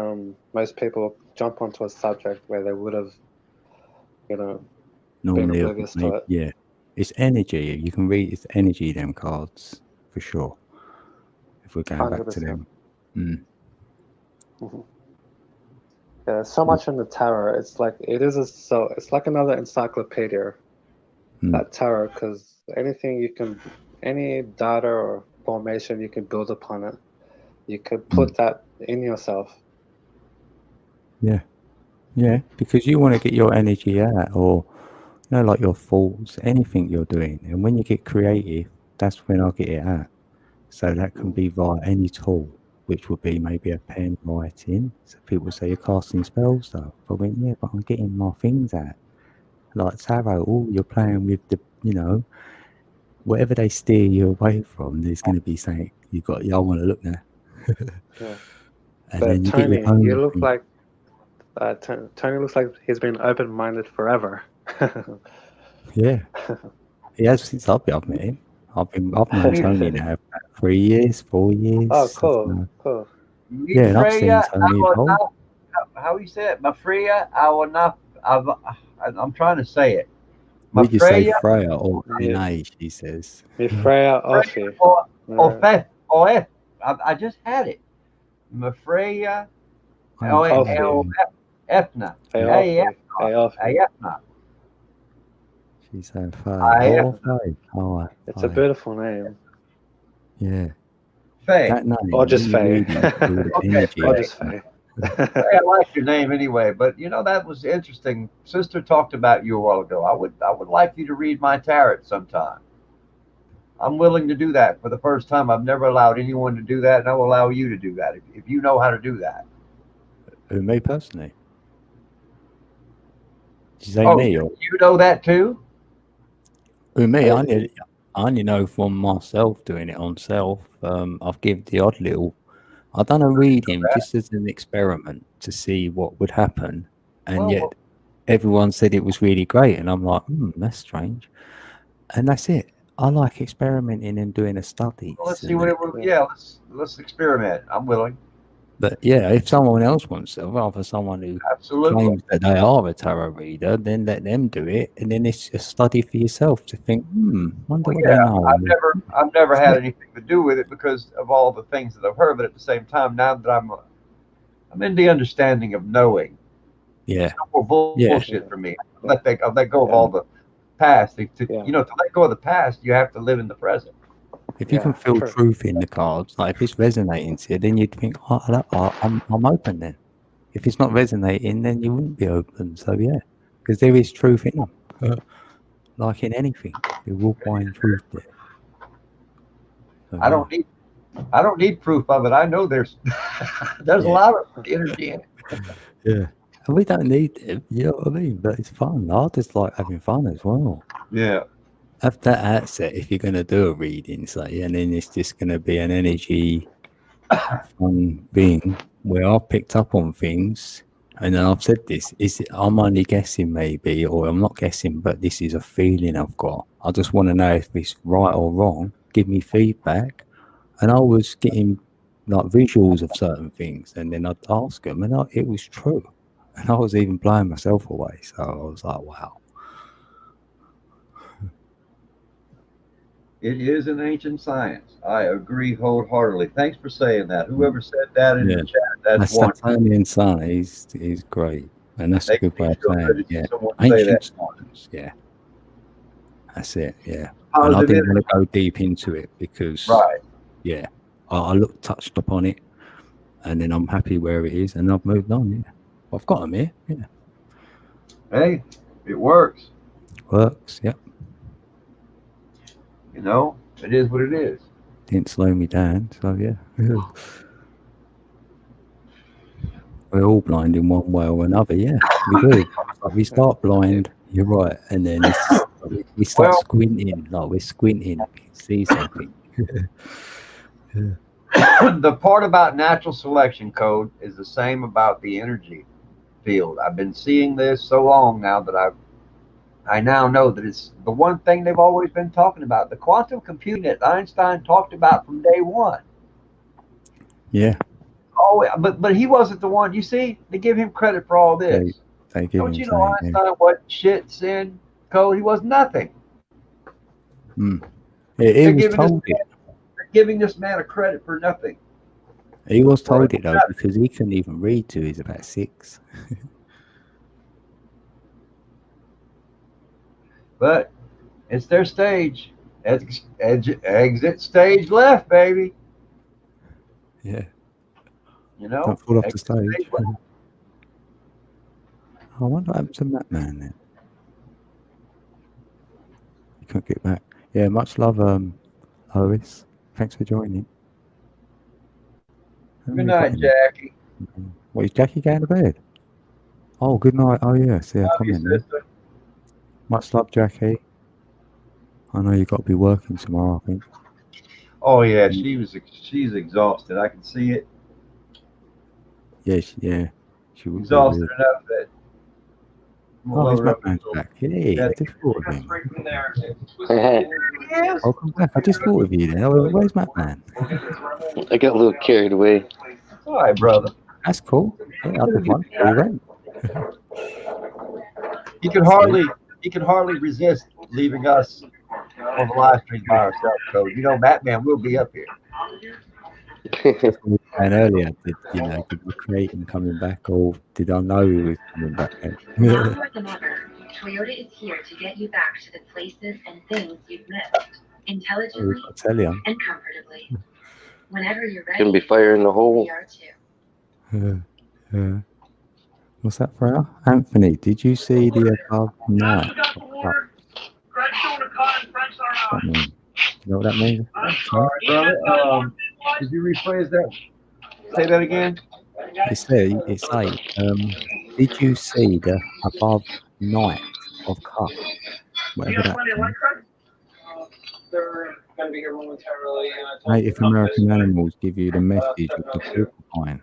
most people jump onto a subject where they would have, Normally, been oblivious to it. yeah, it's energy. You can read it's energy. Them cards for sure. If we're going back to 100%. them, Yeah, there's so much in the tarot. It's like it's like another encyclopedia. That tarot, because any data or formation you can build upon it. You could put that in yourself. Yeah, because you want to get your energy out, or like your thoughts, anything you're doing, and when you get creative, that's when I get it out. So that can be via any tool, which would be maybe a pen, writing. So people say you're casting spells, though. But I went, yeah, but I'm getting my things out. Like tarot, you're playing with the, whatever they steer you away from, there's going to be something you got. I want to look now. Yeah. And but then you Tony, get your own you look thing. like Tony looks like he's been open-minded forever. Yeah, he has since I've met him. I've known Tony now for about 3 years, 4 years. Oh, cool. Yeah, and I've seen Tony evolve. How you say it? Mafreya, I'm trying to say it. We just say Freya or Renee, she says. Mafreya Ofi. I just had it. Mafreya Efna. She said Faye. It's a beautiful name. Yeah. Faye. That name. Or just Faye. Or just Faye. I like your name anyway, but that was interesting. Sister talked about you a while ago. I would like you to read my tarot sometime. I'm willing to do that for the first time. I've never allowed anyone to do that, and I will allow you to do that if you know how to do that. Who, me personally? Did you say me? Or? You know that too? Who, me? I only know from myself doing it on self. I've given the odd little. I done a reading just as an experiment to see what would happen, and yet everyone said it was really great, and I'm like, that's strange, and that's it. I like experimenting and doing a study. Well, let's see what it will. Yeah, let's experiment. I'm willing. But yeah, if someone else wants to, rather someone who claims that they are a tarot reader, then let them do it, and then it's a study for yourself to think, wonder what they know. I've never had anything to do with it because of all the things that I've heard, but at the same time, now that I'm in the understanding of knowing. Yeah. No more bullshit for me. I'll let go of all the past. To let go of the past, you have to live in the present. If you can feel truth in the cards, like if it's resonating to you, then you'd think, I'm open then. If it's not resonating, then you wouldn't be open. So yeah, because there is truth in them. Like in anything, you will find truth there. So, I don't need proof of it. I know there's a lot of energy in it. Yeah. And we don't need it, you know what I mean? But it's fun. I just like having fun as well. Yeah. Have that outset if you're going to do a reading, say, and then it's just going to be an energy fun thing where I've picked up on things, and then I've said this, I'm only guessing maybe, or I'm not guessing, but this is a feeling I've got. I just want to know if it's right or wrong. Give me feedback. And I was getting like visuals of certain things, and then I'd ask them, and it was true. And I was even blowing myself away. So I was like, wow. It is an ancient science. I agree wholeheartedly. Thanks for saying that. Whoever said that in the chat, that's wonderful. Satanian Son, he's great. And that's a good way of saying it. Yeah. Ancient science, yeah. That's it, yeah. And I didn't want to go deep into it because, yeah, I touched upon it, and then I'm happy where it is, and I've moved on, yeah. I've got them here, yeah. Hey, it works. Works, yep. It is what it is. Didn't slow me down, so yeah. We're all blind in one way or another, yeah. We do. Like we start blind, you're right, and then it's We start Well- squinting, like we're squinting, we can see something. The part about natural selection code is the same about the energy field. I've been seeing this so long now that I now know that it's the one thing they've always been talking about. The quantum computing that Einstein talked about from day one. Yeah, Oh, but he wasn't the one. You see, they give him credit for all this. they give Don't him you know something. Einstein wasn't shit, sin, code? He was nothing. He They're was giving told this it. They're giving this man a credit for nothing. He was told it though, because he couldn't even read till he's about 6. But it's their stage. Exit stage left, baby. Yeah, You know? don't fall off the Exit stage. left. I wonder what happened to Matt Man then. You can't get back. Yeah, much love, Oris. Thanks for joining. Good night, Jackie. What, is Jackie going to bed? Oh, good night. Oh, yes. Yeah, Love come you, in there. sister. Much love, Jackie. I know you've got to be working tomorrow, I think. Oh yeah, she's exhausted. I can see it. Yeah, she would be Exhausted really. enough that we'll Oh, his load her up Batman's with back. Hey, Yeah. I just thought of him. Straight from there. Welcome back. I just thought of you then. Oh, where's Batman? I got a little carried away. All right, brother. That's cool. Yeah, I did one. We went. He can hardly resist leaving us on the live stream by ourselves. So you know, Batman will be up here. And earlier, did you create him coming back, or did I know he was coming back? Now more than ever, Toyota is here to get you back to the places and things you've missed, intelligently I tell you. and comfortably. Whenever you're ready, Gonna be fire in the hole. we are too. Yeah. What's that for now? Anthony, did you see the above night? What mean? You know what that means? Sorry, brother. Could you rephrase that? Say that again. It's like, did you see the above night of cups? Whatever that means. They're going to be here momentarily. Native American animals give you the message of the porcupine.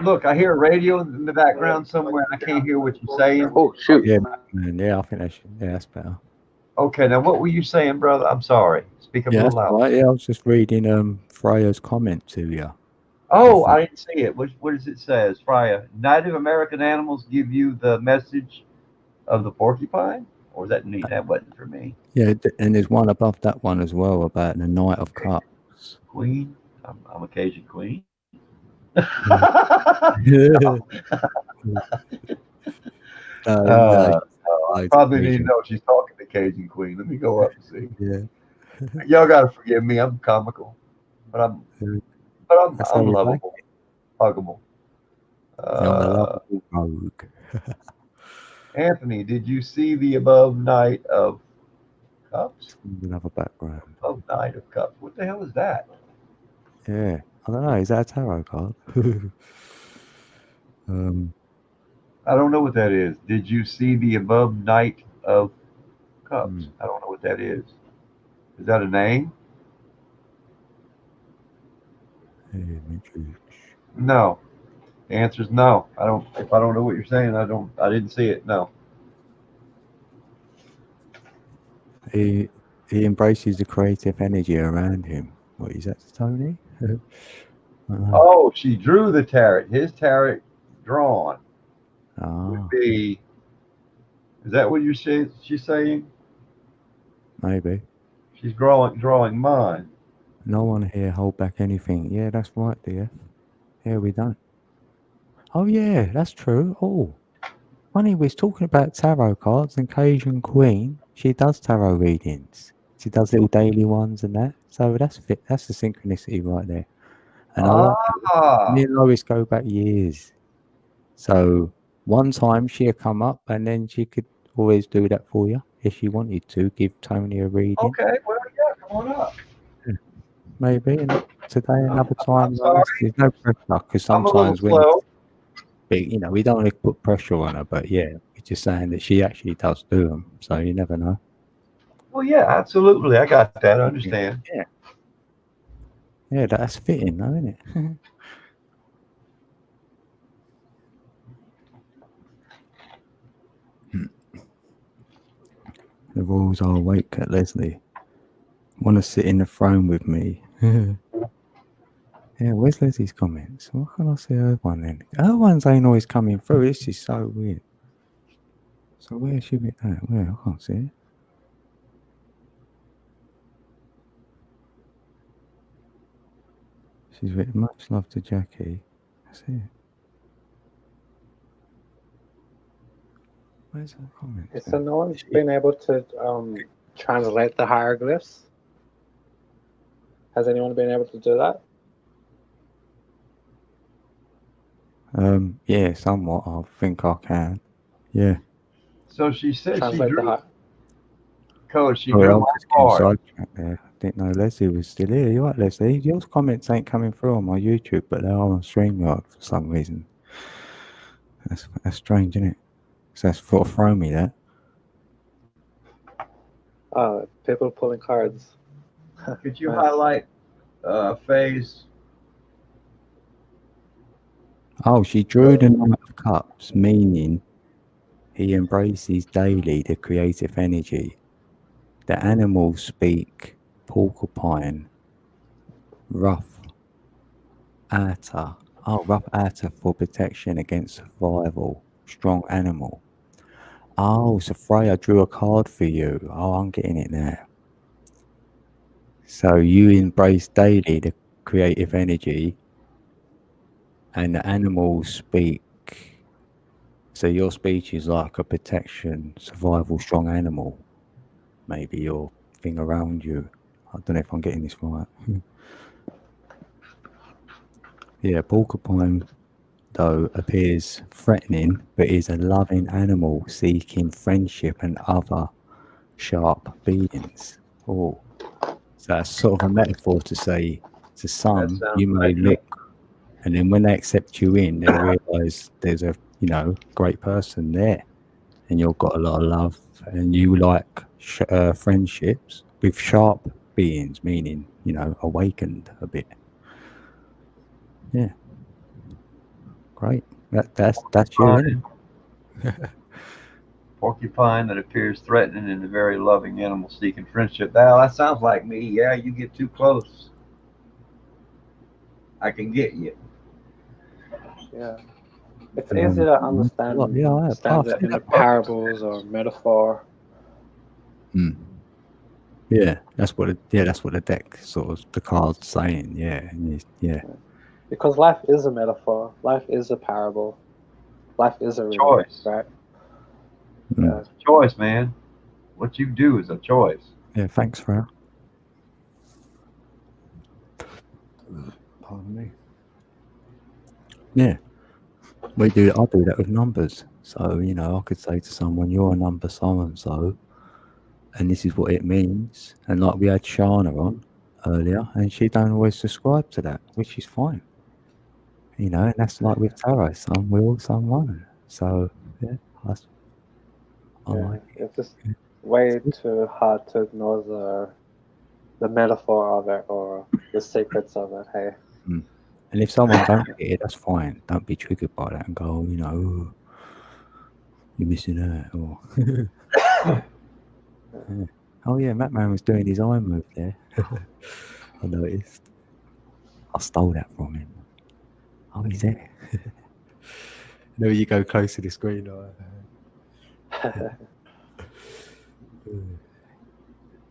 Look, I hear a radio in the background somewhere, and I can't hear what you're saying. Oh shoot! Yeah, man, yeah, I think that's better. Okay, now what were you saying, brother? I'm sorry. Speak up a Yeah, little that's louder. right. Yeah, I was just reading Freya's comment to you. Oh, I didn't see it. What does it say? Freya, Native American animals give you the message of the porcupine? Or was that neat? That wasn't for me. Yeah, and there's one above that one as well about the Knight of Cups. Queen? I'm a Cajun queen. I probably need to know she's talking to Cajun queen. Let me go up and see. Yeah. Y'all gotta forgive me. I'm comical, but I'm That's how you like lovable, huggable. You're the lovable rogue. Anthony, did you see the above Knight of Cups? Another background. Above Knight of Cups. What the hell is that? Yeah, I don't know. Is that a tarot card? I don't know what that is. Did you see the above Knight of Cups? I don't know what that is. Is that a name? No. The answer is no. If I don't know what you're saying, I didn't see it. No. He embraces the creative energy around him. What is that, Tony? Oh, she drew the tarot. His tarot drawn would be. Is that what she's saying? Maybe. She's drawing mine. No one here hold back anything. Yeah, that's right, dear. Yeah, we don't. Oh yeah, that's true. Oh, funny, we was talking about tarot cards and Cajun Queen. She does tarot readings. She does little daily ones and that. So that's the synchronicity right there. And me and Lois go back years. So one time she'll come up and then she could always do that for you if she wanted to. Give Tony a reading. Okay, well, yeah, come on up. Maybe. And today another time. There's no pressure because sometimes we don't want to put pressure on her. But yeah, we're just saying that she actually does do them. So you never know. Well, yeah, absolutely. I got that. I understand. Yeah. Yeah, that's fitting, though, isn't it? The rules are awake at Leslie. Want to sit in the throne with me? Yeah, where's Leslie's comments? Why can't I see her one then? Her ones ain't always coming through. This is so weird. So where should be that? Where? I can't see it. She's written much love to Jackie. That's it. Where's her comments? So no one's been able to translate the hieroglyphs? Has anyone been able to do that? Yeah, somewhat. I think I can. Yeah. So she said she Translate the drew code. She Oh, I drew was my just getting card. sidetracked there. I didn't know Leslie was still here. You right, Leslie? Your comments ain't coming through on my YouTube, but they are on StreamYard for some reason. That's strange, isn't it? So that's sort of thrown me that. People pulling cards. Could you Nice. highlight Faye's? Oh, she drew the Knight of Cups, meaning he embraces daily the creative energy. The animals speak porcupine, rough otter. Oh, rough otter for protection against survival. Strong animal. Oh, so Freya drew a card for you. Oh, I'm getting it now. So you embrace daily the creative energy, and the animals speak. So your speech is like a protection, survival, strong animal. Maybe your thing around you. I don't know if I'm getting this right. Yeah, porcupine, though, appears threatening, but is a loving animal seeking friendship and other sharp beings. Oh, so that's sort of a metaphor to say to some, That you sounds may like look, and then when they accept you in, they realise there's a, great person there, and you've got a lot of love, and you like friendships with sharp beings, meaning, awakened a bit. Yeah. Great. That's you, isn't it? porcupine that appears threatening and a very loving animal seeking friendship. Now that sounds like me. Yeah, you get too close, I can get you. Yeah. It's easy to understand understand it in the parables or metaphor. Yeah, that's what the deck sort of the card's saying. Yeah, yeah. Because life is a metaphor. Life is a parable. Life is a choice, right? Yeah. It's a choice, man. What you do is a choice. Yeah, thanks, Frau. Pardon me. Yeah, I do that with numbers. So I could say to someone, "You're a number so and so," and this is what it means. And like we had Shana on earlier, and she don't always subscribe to that, which is fine. And that's like with tarot. Some will, some won't. So yeah, I like it. It's just way too hard to ignore the metaphor of it or the secrets of it. Hey. And if someone don't get it, that's fine. Don't be triggered by that and go, "Oh, you're missing out." Or yeah. Oh yeah, Mattman was doing his eye move there. I noticed. I stole that from him. Oh, he's there. No, you go close to the screen.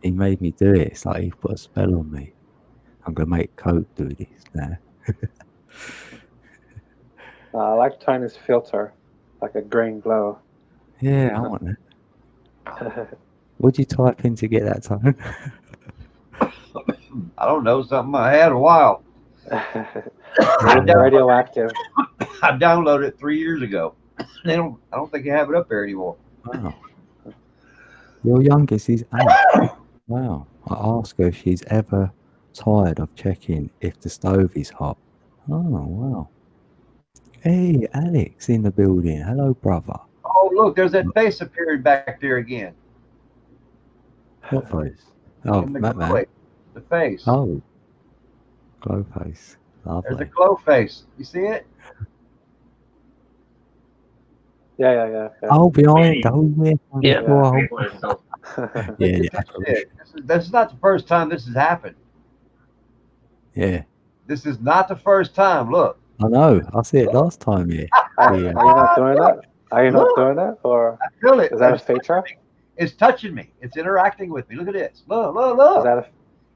He made me do it. It's like he put a spell on me. I'm gonna make Coke do this now. I like Tony's filter, like a green glow. Yeah, I want that. What'd you type in to get that, Tone? I don't know, something I had a while. Radioactive. I downloaded it 3 years ago. I don't think you have it up there anymore. Wow. Your youngest is 8. Wow. I ask her if she's ever tired of checking if the stove is hot. Oh, wow. Hey, Alex in the building. Hello, brother. Oh, look, there's that face appearing back there again. What face? Oh, In the Batman. glow, the face. Oh, glow face. There's a Lovely. glow face. You see it? Yeah. Oh, behind. Oh, yeah. Yeah. Wow. Yeah, the That's apparition. it. This is not the first time this has happened. Yeah. This is not the first time. Look. I know. I see it last time. Yeah. Are Yeah. you not doing that? Are you not doing that, or I feel it. is that a feature? It's touching me. It's interacting with me. Look at this. Look. Is that a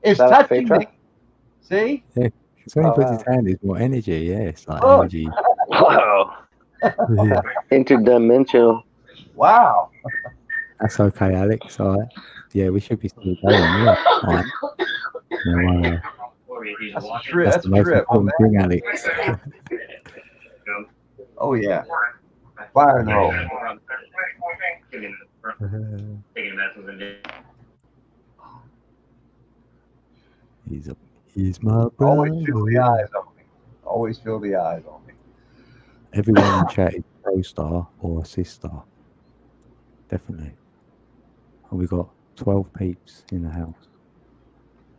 It's that a touching feature? me. See? Because when he Oh, puts wow. his hand, it's more energy. Yeah, it's like Look. energy. Wow. Yeah. Interdimensional. Wow. That's okay, Alex. All right. Yeah, we should be still going. Yeah. All right. No, That's a trip. that's That's the a most trip. Oh, important man. thing, Alex. Oh, yeah. Fire in the hole. He's my brother. Always feel the eyes on me. Always feel the eyes on me. Everyone in chat is a co-star or a sister. Definitely. And we got 12 peeps in the house.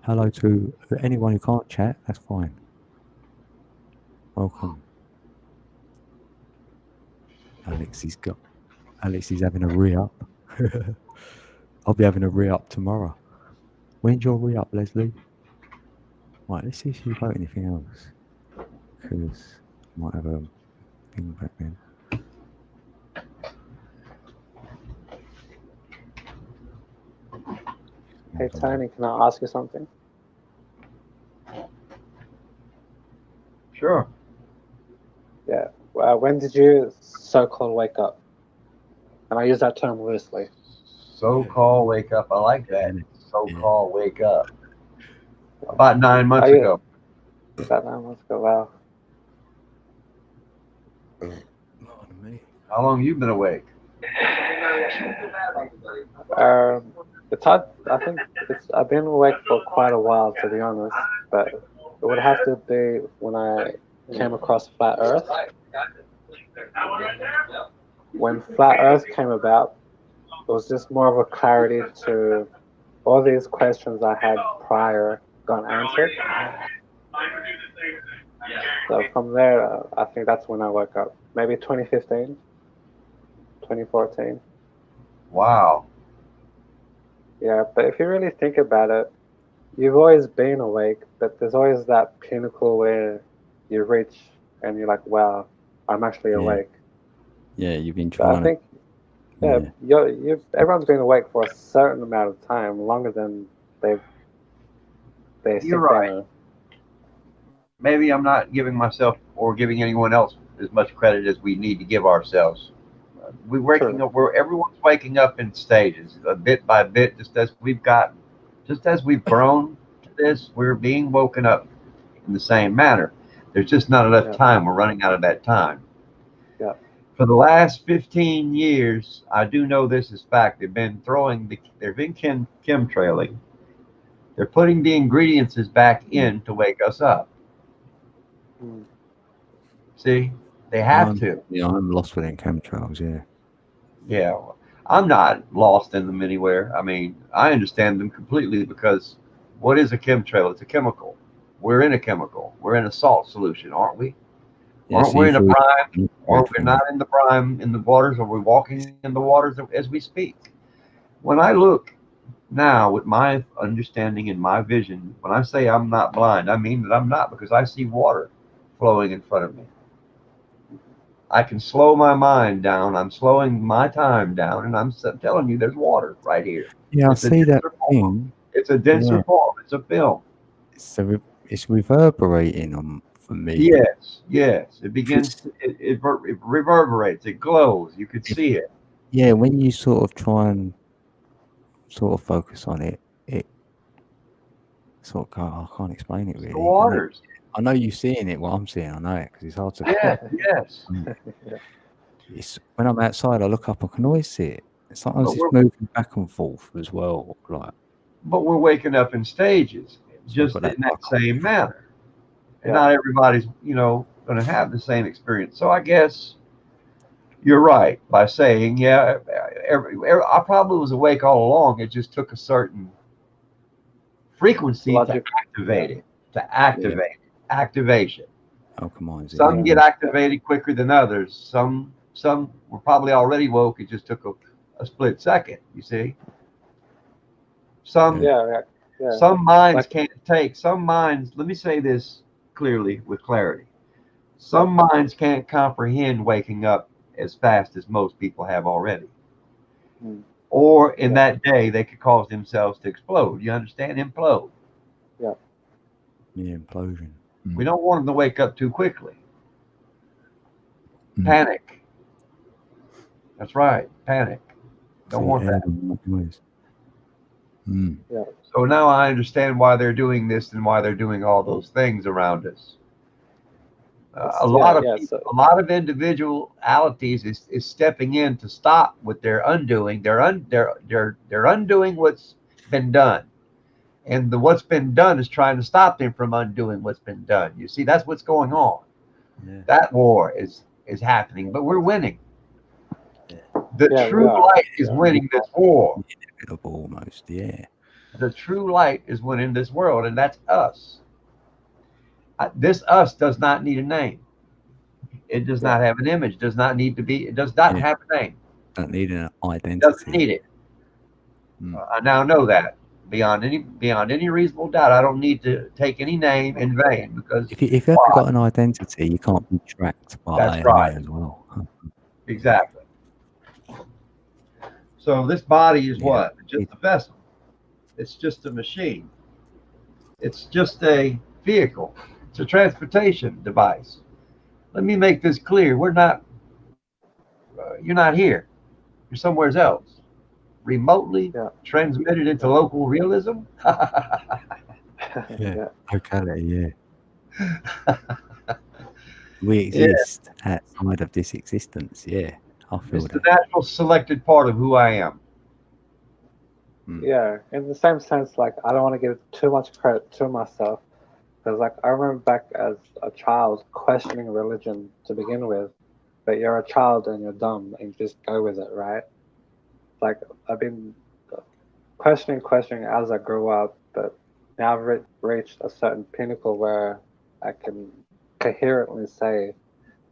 Hello to anyone who can't chat, that's fine. Welcome. Alex is having a re-up. I'll be having a re-up tomorrow. When's your re-up, Leslie? Right, let's see if she wrote anything else. Because I might have a thing back then. Hey Tony, can I ask you something? Sure. Yeah. When did you so-called wake up? And I use that term loosely. So-called wake up. I like that. So-called wake up. About 9 months ago. About 9 months ago. Wow. How long you been awake? It's hard. I think I've been awake for quite a while, to be honest. But it would have to be when I came across Flat Earth. When Flat Earth came about, it was just more of a clarity to all these questions I had prior got answered. So from there, I think that's when I woke up. Maybe 2015, 2014. Wow. Yeah, but if you really think about it, you've always been awake, but there's always that pinnacle where you reach and you're like, wow, I'm actually awake. Yeah, you've been So trying I think, everyone's been awake for a certain amount of time, longer than they You're right. Maybe I'm not giving myself or giving anyone else as much credit as we need to give ourselves. We're waking up. Everyone's waking up in stages, bit by bit, just as we've grown to this. We're being woken up in the same manner. There's just not enough time. We're running out of that time. Yeah. For the last 15 years, I do know this is fact. They've been chemtrailing. They're putting the ingredients back in to wake us up. See, they have to. Yeah, I'm lost within chemtrails. Yeah. Yeah, I'm not lost in them anywhere. I mean, I understand them completely because what is a chemtrail? It's a chemical. We're in a chemical. We're in a salt solution, aren't we? Aren't we in a brine? Or we're not in the brine in the waters? Or we're walking in the waters as we speak? When I look now with my understanding and my vision, when I say I'm not blind, I mean that I'm not, because I see water flowing in front of me. I can slow my mind down. I'm slowing my time down, and I'm telling you there's water right here. Yeah, I see that thing. It's a denser form. It's a film. It's reverberating for me. Yes. It begins. It reverberates. It glows. You could see it. Yeah, when you sort of try and sort of focus on it, it sort of I can't explain it really. The waters. I know you're seeing it. Well, I'm seeing. I know it because it's hard to. Yes. It's when I'm outside, I look up. I can always see it. Sometimes it's moving back and forth as well, like. But we're waking up in stages, just in that same manner, and not everybody's, going to have the same experience. So I guess You're right by saying, yeah, I probably was awake all along. It just took a certain frequency Logic. to activate it, activation. Alchemize it. Some get activated quicker than others. Some were probably already woke. It just took a split second. You see, some minds can't take. Some minds. Let me say this clearly with clarity. Some minds can't comprehend waking up as fast as most people have already. Or in that day, they could cause themselves to explode. You understand? Implode. Yeah. Yeah, implosion. We don't want them to wake up too quickly. Panic. That's right. Panic. Don't want that. Yeah. So now I understand why they're doing this and why they're doing all those things around us. A lot of individualities is stepping in to stop what they're undoing. They're undoing what's been done, and what's been done is trying to stop them from undoing what's been done. You see, that's what's going on. Yeah. That war is happening, but we're winning. The true light is winning this war. Almost, yeah. The true light is winning this world, and that's us. This us does not need a name. It does not have an image. Does not need to be. It does not have a name. Don't need an identity. Doesn't need it. I now know that beyond any reasonable doubt. I don't need to take any name in vain, because if you haven't got an identity, you can't be tracked by AI as well. Exactly. So this body is what? Just a vessel. It's just a machine. It's just a vehicle. It's a transportation device. Let me make this clear. We're not, you're not here. You're somewhere else. Remotely transmitted into local realism. Locality, we exist outside of this existence, I feel it's the natural selected part of who I am. Yeah, in the same sense, like, I don't want to give too much credit to myself, because, like, I remember back as a child questioning religion to begin with, but you're a child and you're dumb and you just go with it, right? Like, I've been questioning as I grew up, but now I've reached a certain pinnacle where I can coherently say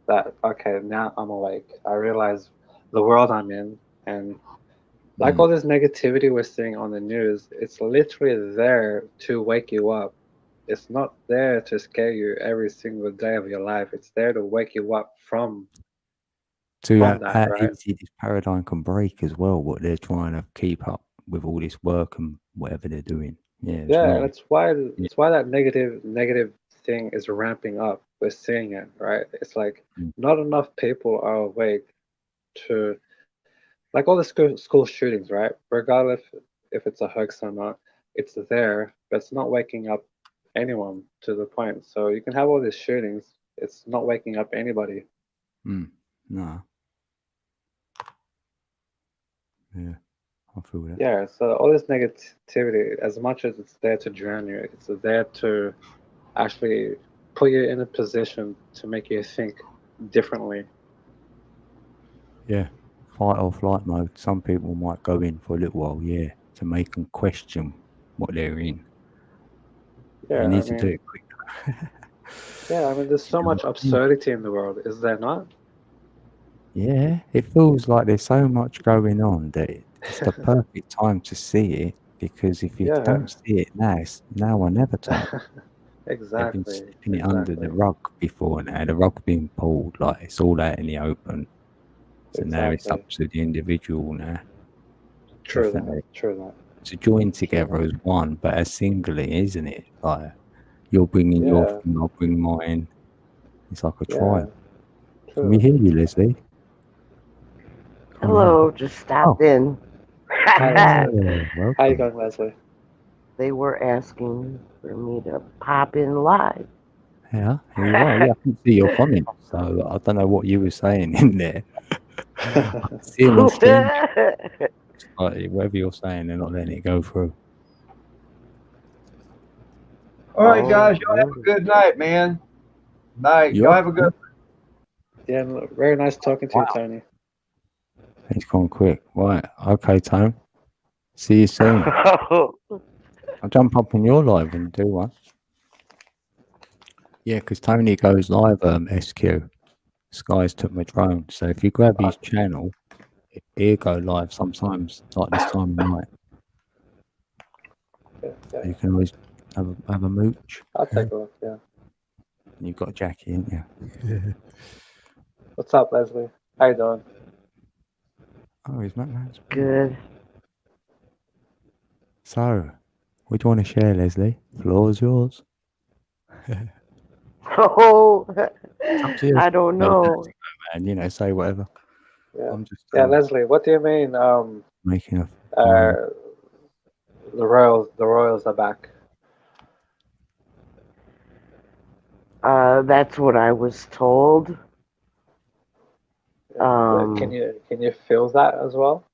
that, okay, now I'm awake. I realize the world I'm in, and like all this negativity we're seeing on the news, it's literally there to wake you up. It's not there to scare you every single day of your life. It's there to wake you up from that, right? Easy this paradigm can break as well, what they're trying to keep up with all this work and whatever they're doing. That's why that negative thing is ramping up. We're seeing it, right? It's like not enough people are awake to, like, all the school shootings, right? Regardless if it's a hoax or not, it's there, but it's not waking up anyone to the point. So you can have all these shootings, it's not waking up anybody. No. Yeah, I feel that. Yeah, so all this negativity, as much as it's there to drown you, it's there to actually put you in a position to make you think differently. Yeah. Fight or flight mode. Some people might go in for a little while, to make them question what they're in. Yeah, you need to do it quick. Yeah, I mean, there's so much absurdity in the world, is there not? Yeah, it feels like there's so much going on that it's the perfect time to see it, because if you don't see it now or never time. Exactly. They've been slipping it under the rug before now. The rug's been pulled, like it's all out in the open. So now it's up to the individual now. True that. To join together as one, but as singly, isn't it? Like, you're bringing your thing, I'll bring mine. It's like a trial. Can we hear you, Leslie? Hello, just stopped in. How you going, Leslie? They were asking for me to pop in live. Yeah, here you are. Yeah, I can see your comments, so I don't know what you were saying in there. I can see them on stream. Whatever you're saying, they're not letting it go through. All right, guys, y'all have a good night, man. Night. Y'all have a good. Yeah, very nice talking to you, Tony. He's gone quick. Right. Okay, Tone. See you soon. I'll jump up on your live and do one. Yeah, because Tony goes live, SQ. Skies took my drone. So if you grab his channel, he'll go live sometimes, like this time of night. Yeah. You can always have a mooch. I'll take a look, yeah. And you've got Jackie, ain't you? What's up, Leslie? How you doing? Oh, he's Man's Good. So, what do you want to share, Leslie? Floor's yours. Oh, Up to you. I don't know. And you know, say whatever. Yeah. I'm just Leslie, what do you mean? making a The Royals are back. That's what I was told. Can you feel that as well?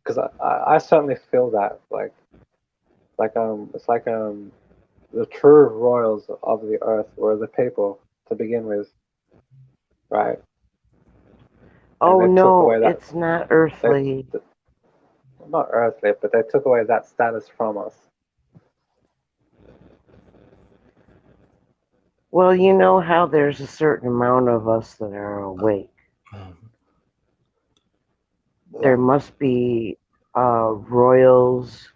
Because I certainly feel that it's like the true royals of the earth were the people to begin with, right? Oh no, it's not earthly. Not earthly, but they took away that status from us. Well, you know how there's a certain amount of us that are awake. There must be royals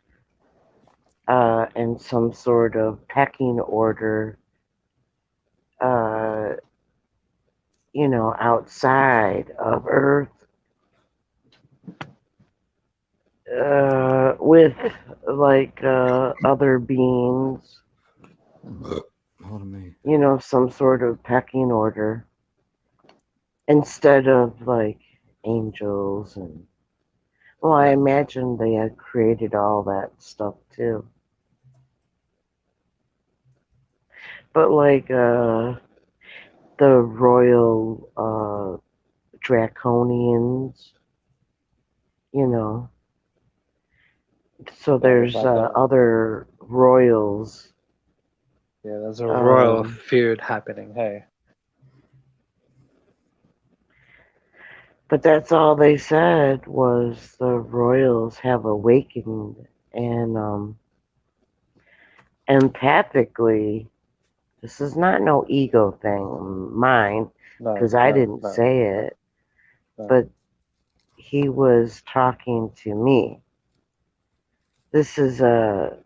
and some sort of pecking order, outside of Earth with like other beings. Some sort of pecking order instead of like angels and I imagine they had created all that stuff too. But like the royal draconians, so there's other royals. Yeah, there's a royal feud happening, hey. But that's all they said was the royals have awakened and empathically, this is not no ego thing, mine, because I didn't say it, but he was talking to me. This is a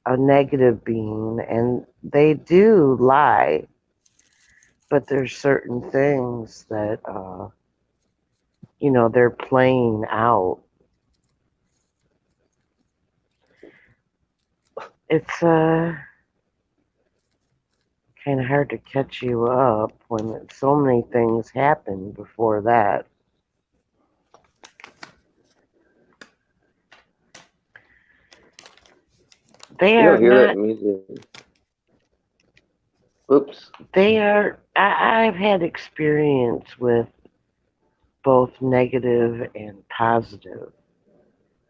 negative being, and they do lie, but there's certain things that they're playing out. It's kind of hard to catch you up when so many things happen before that. They you are don't hear not, that music. Oops. They are. I've had experience with both negative and positive,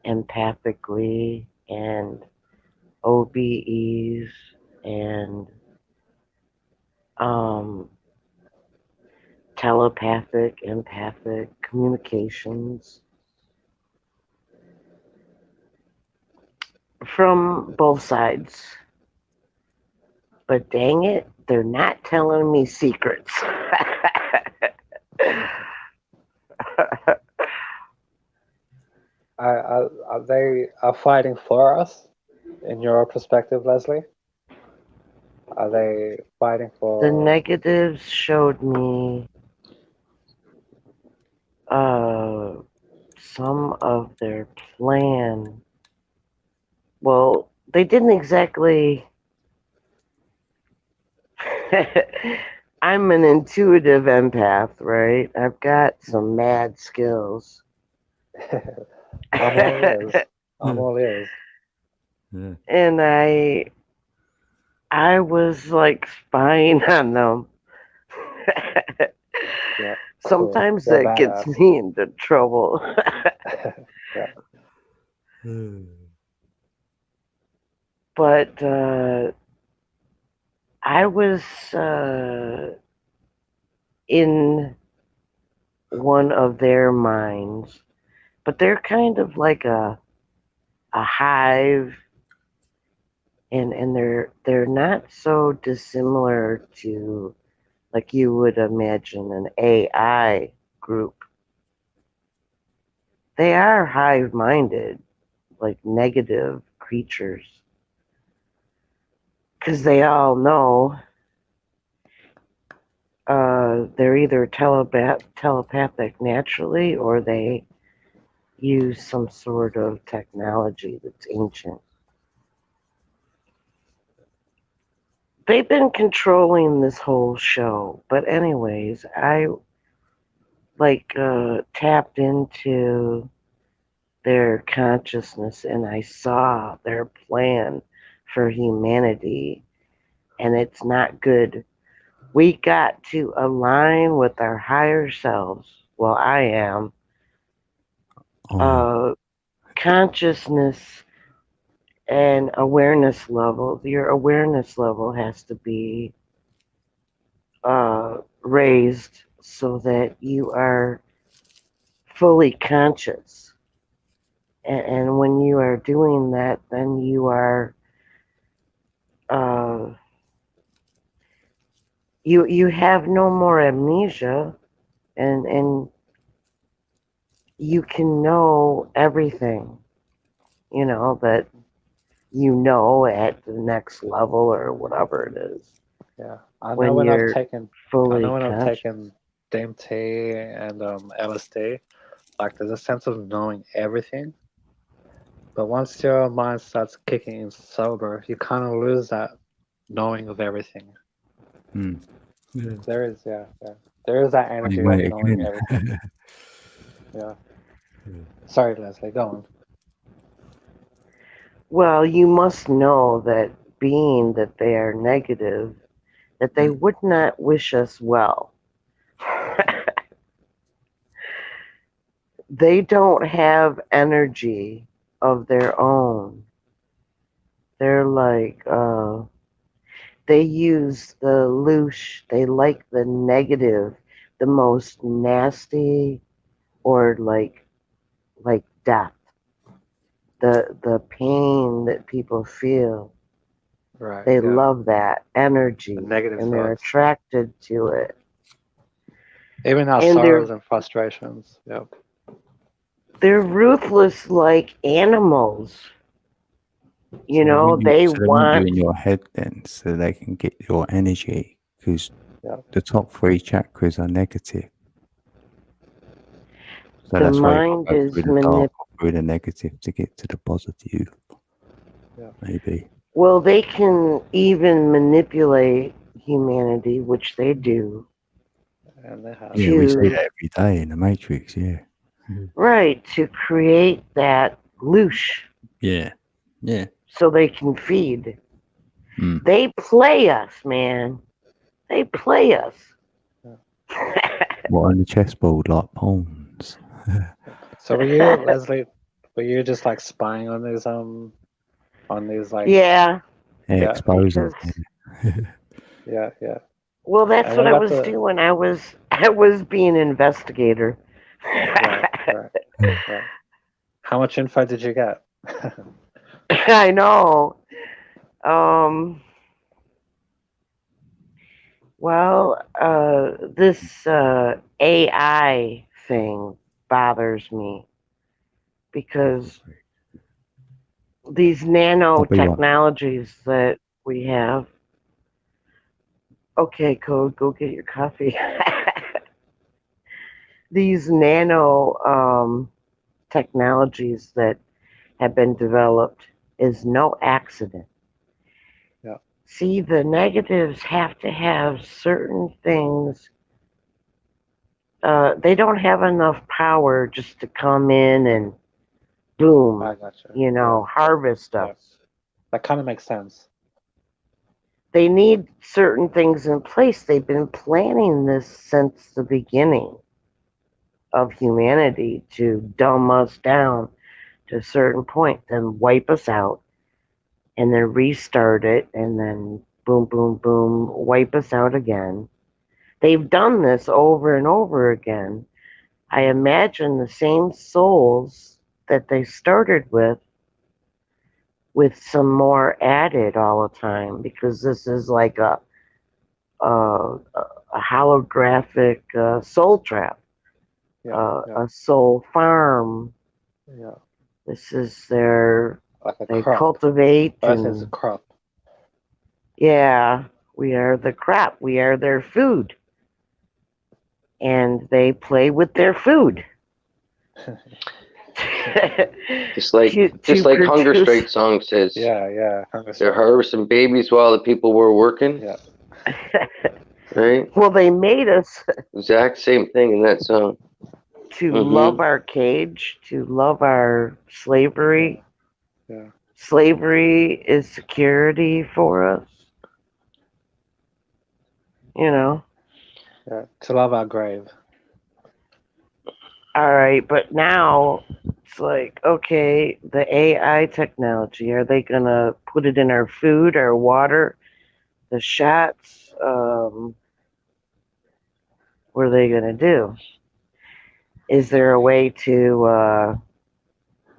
empathically and OBEs and telepathic, empathic communications from both sides. But dang it, they're not telling me secrets. Are they fighting for us, in your perspective, Leslie? Are they fighting for... The negatives showed me some of their plan. Well, they didn't exactly... I'm an intuitive empath, right? I've got some mad skills. I'm all ears. Yeah. And I was like spying on them. Yeah, sometimes cool. that gets me into trouble. Yeah. But I was in one of their minds, but they're kind of like a hive, and they're not so dissimilar to like you would imagine an AI group. They are hive-minded, like negative creatures, because they all know they're either telepathic naturally, or they use some sort of technology that's ancient. They've been controlling this whole show, but anyways, I tapped into their consciousness and I saw their plan for humanity, and it's not good. We got to align with our higher selves. Well, I am. Consciousness and awareness level. Your awareness level has to be raised so that you are fully conscious. And when you are doing that, then you are you have no more amnesia, and you can know everything, that you know at the next level or whatever it is. Yeah, I know when I've taken DMT and LSD, like there's a sense of knowing everything. But once your mind starts kicking in sober, you kind of lose that knowing of everything. Yeah. There is that energy of knowing everything. Yeah. Sorry, Leslie, go on. Well, you must know that being that they are negative, that they would not wish us well. They don't have energy of their own. They're like, they use the louche, they like the negative, the most nasty, or like death. The pain that people feel. Right. They love that energy, the negative and they're attracted to it. Even our sorrows and frustrations. Yep. They're ruthless like animals. They want you in your head then, so they can get your energy, because the top 3 chakras are negative. So the that's mind why you is go through the negative to get to the positive. Yeah. Maybe. Well, they can even manipulate humanity, which they do. And they have. Yeah, we see that every day in the Matrix. Yeah. Right, to create that louche. Yeah. Yeah. So they can feed. Mm. They play us, man. They play us. What, on the chessboard, like pawns? So were you, Leslie? Were you just like spying on these like? Yeah. Expose them. Yeah. Well, that's what I was doing. I was being an investigator. Right. How much info did you get? I know. Well, this AI thing bothers me because these nanotechnologies that we have. Okay, Code, go get your coffee. These nano technologies that have been developed is no accident. Yeah. See, the negatives have to have certain things. They don't have enough power just to come in and boom, I gotcha. harvest us. That kind of makes sense. They need certain things in place. They've been planning this since the beginning of humanity to dumb us down to a certain point, then wipe us out, and then restart it, and then boom, boom, boom, wipe us out again. They've done this over and over again I imagine the same souls that they started with some more added all the time, because this is like a holographic soul trap, a soul farm. Yeah. This is their, like a they crop. cultivate. Earth is a And crop. yeah, we are the crop. We are their food. And they play with their food. Just like Hunger Strike song says. Yeah. They're harvesting babies while the people were working. Yeah. Right? Well, they made us exact same thing in that song. To love our cage, to love our slavery. Yeah. Slavery is security for us. You know. Yeah. To love our grave. All right, but now it's like, okay, the AI technology, are they going to put it in our food, our water, the shots? What are they going to do? Is there a way to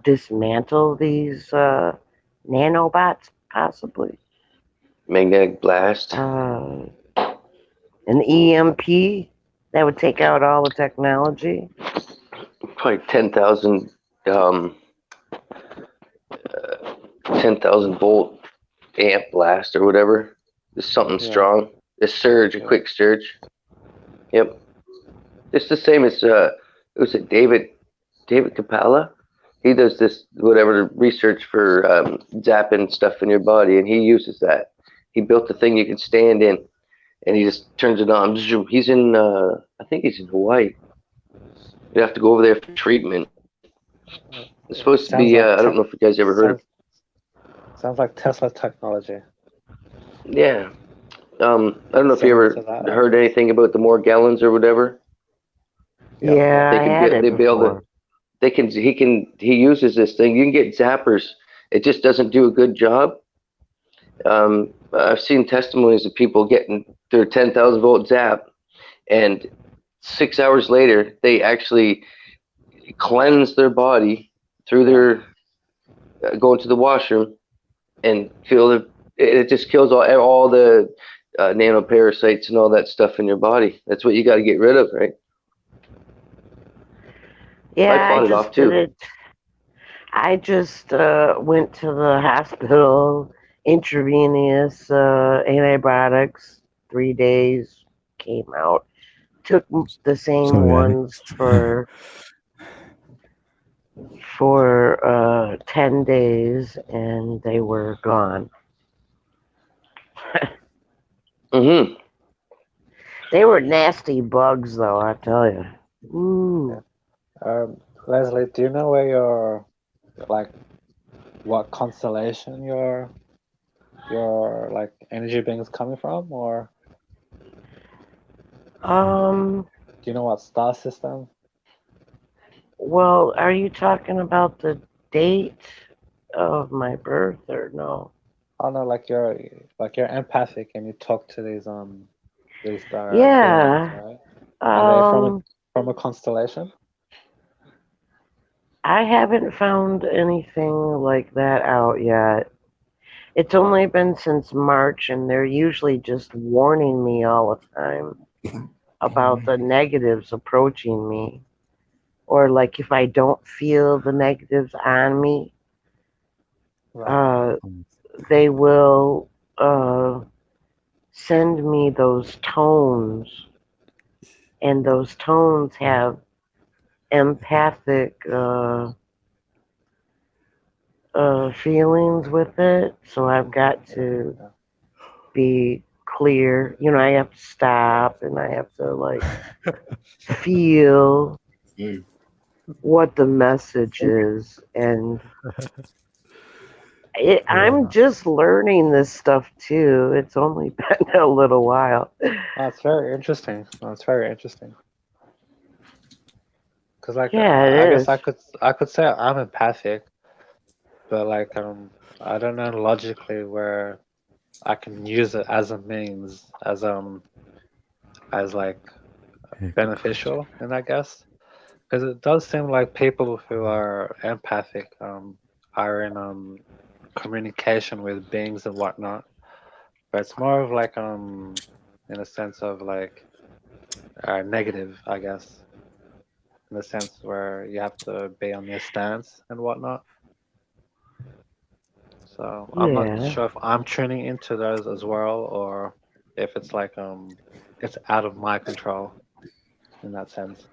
dismantle these nanobots, possibly? Magnetic blast. An EMP that would take out all the technology? Probably 10,000 10,000 volt amp blast or whatever. Just something strong. A surge, a quick surge. Yep. It's the same as was it David Capella? He does this whatever research for zapping stuff in your body, and he uses that. He built a thing you can stand in, and he just turns it on. He's in I think he's in Hawaii. You have to go over there for treatment. It's supposed to be I don't know if you guys ever heard of. Sounds like Tesla technology. Yeah. I don't know if you ever heard anything about the Morgellons or whatever. Yeah, I had it before. He uses this thing. You can get zappers. It just doesn't do a good job. I've seen testimonies of people getting their 10,000 volt zap, and 6 hours later they actually cleanse their body through their going to the washroom and feel it just kills all the nanoparasites and all that stuff in your body. That's what you got to get rid of, right? Yeah, I just went to the hospital, intravenous antibiotics, 3 days, came out. Took the same ones for 10 days, and they were gone. They were nasty bugs, though, I tell you. Ooh. Leslie, do you know where your, like, what constellation your like energy being is coming from, or do you know what star system? Well, are you talking about the date of my birth, or no? Oh no, like you're empathic and you talk to these beings, right? Are they from a constellation? I haven't found anything like that out yet. It's only been since March, and they're usually just warning me all the time about the negatives approaching me. Or like if I don't feel the negatives on me, they will send me those tones. And those tones have empathic feelings with it, so I've got to be clear. You know, I have to stop and I have to like feel what the message is, and I'm just learning this stuff too. It's only been a little while. That's very interesting. Because like, I guess I could say I'm empathic, but like I don't know logically where I can use it as a means, as like beneficial, and I guess Because it does seem like people who are empathic are in communication with beings and whatnot. But it's more of like in a sense of like negative, I guess. In the sense where you have to be on your stance and whatnot. So I'm not sure if I'm tuning into those as well, or if it's like it's out of my control in that sense.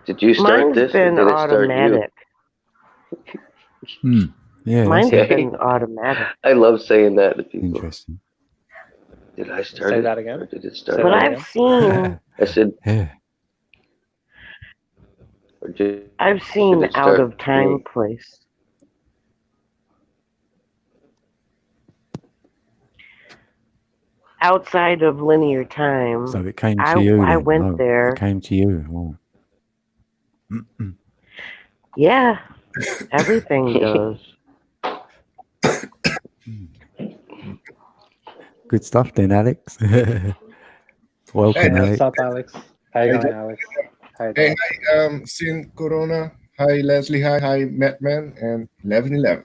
Did you start Mine's this? been or did it start automatic. Yeah, Mine's that's it. been automatic. I love saying that to people. Interesting. Did I start Say it? that again? Or did it start? But that I've again? seen I said. Yeah. Or did I've seen it out start of time me? place. Outside of linear time, So it came to you. I Then. went Oh, there. It came to you. Oh. Yeah, everything does. Good stuff, then, Alex. Welcome, Hey, Alex. what's up, Alex? How you going, Alex? How you doing? Hi, Sin Corona. Hi, Leslie. Hi, Mattman, and 1111.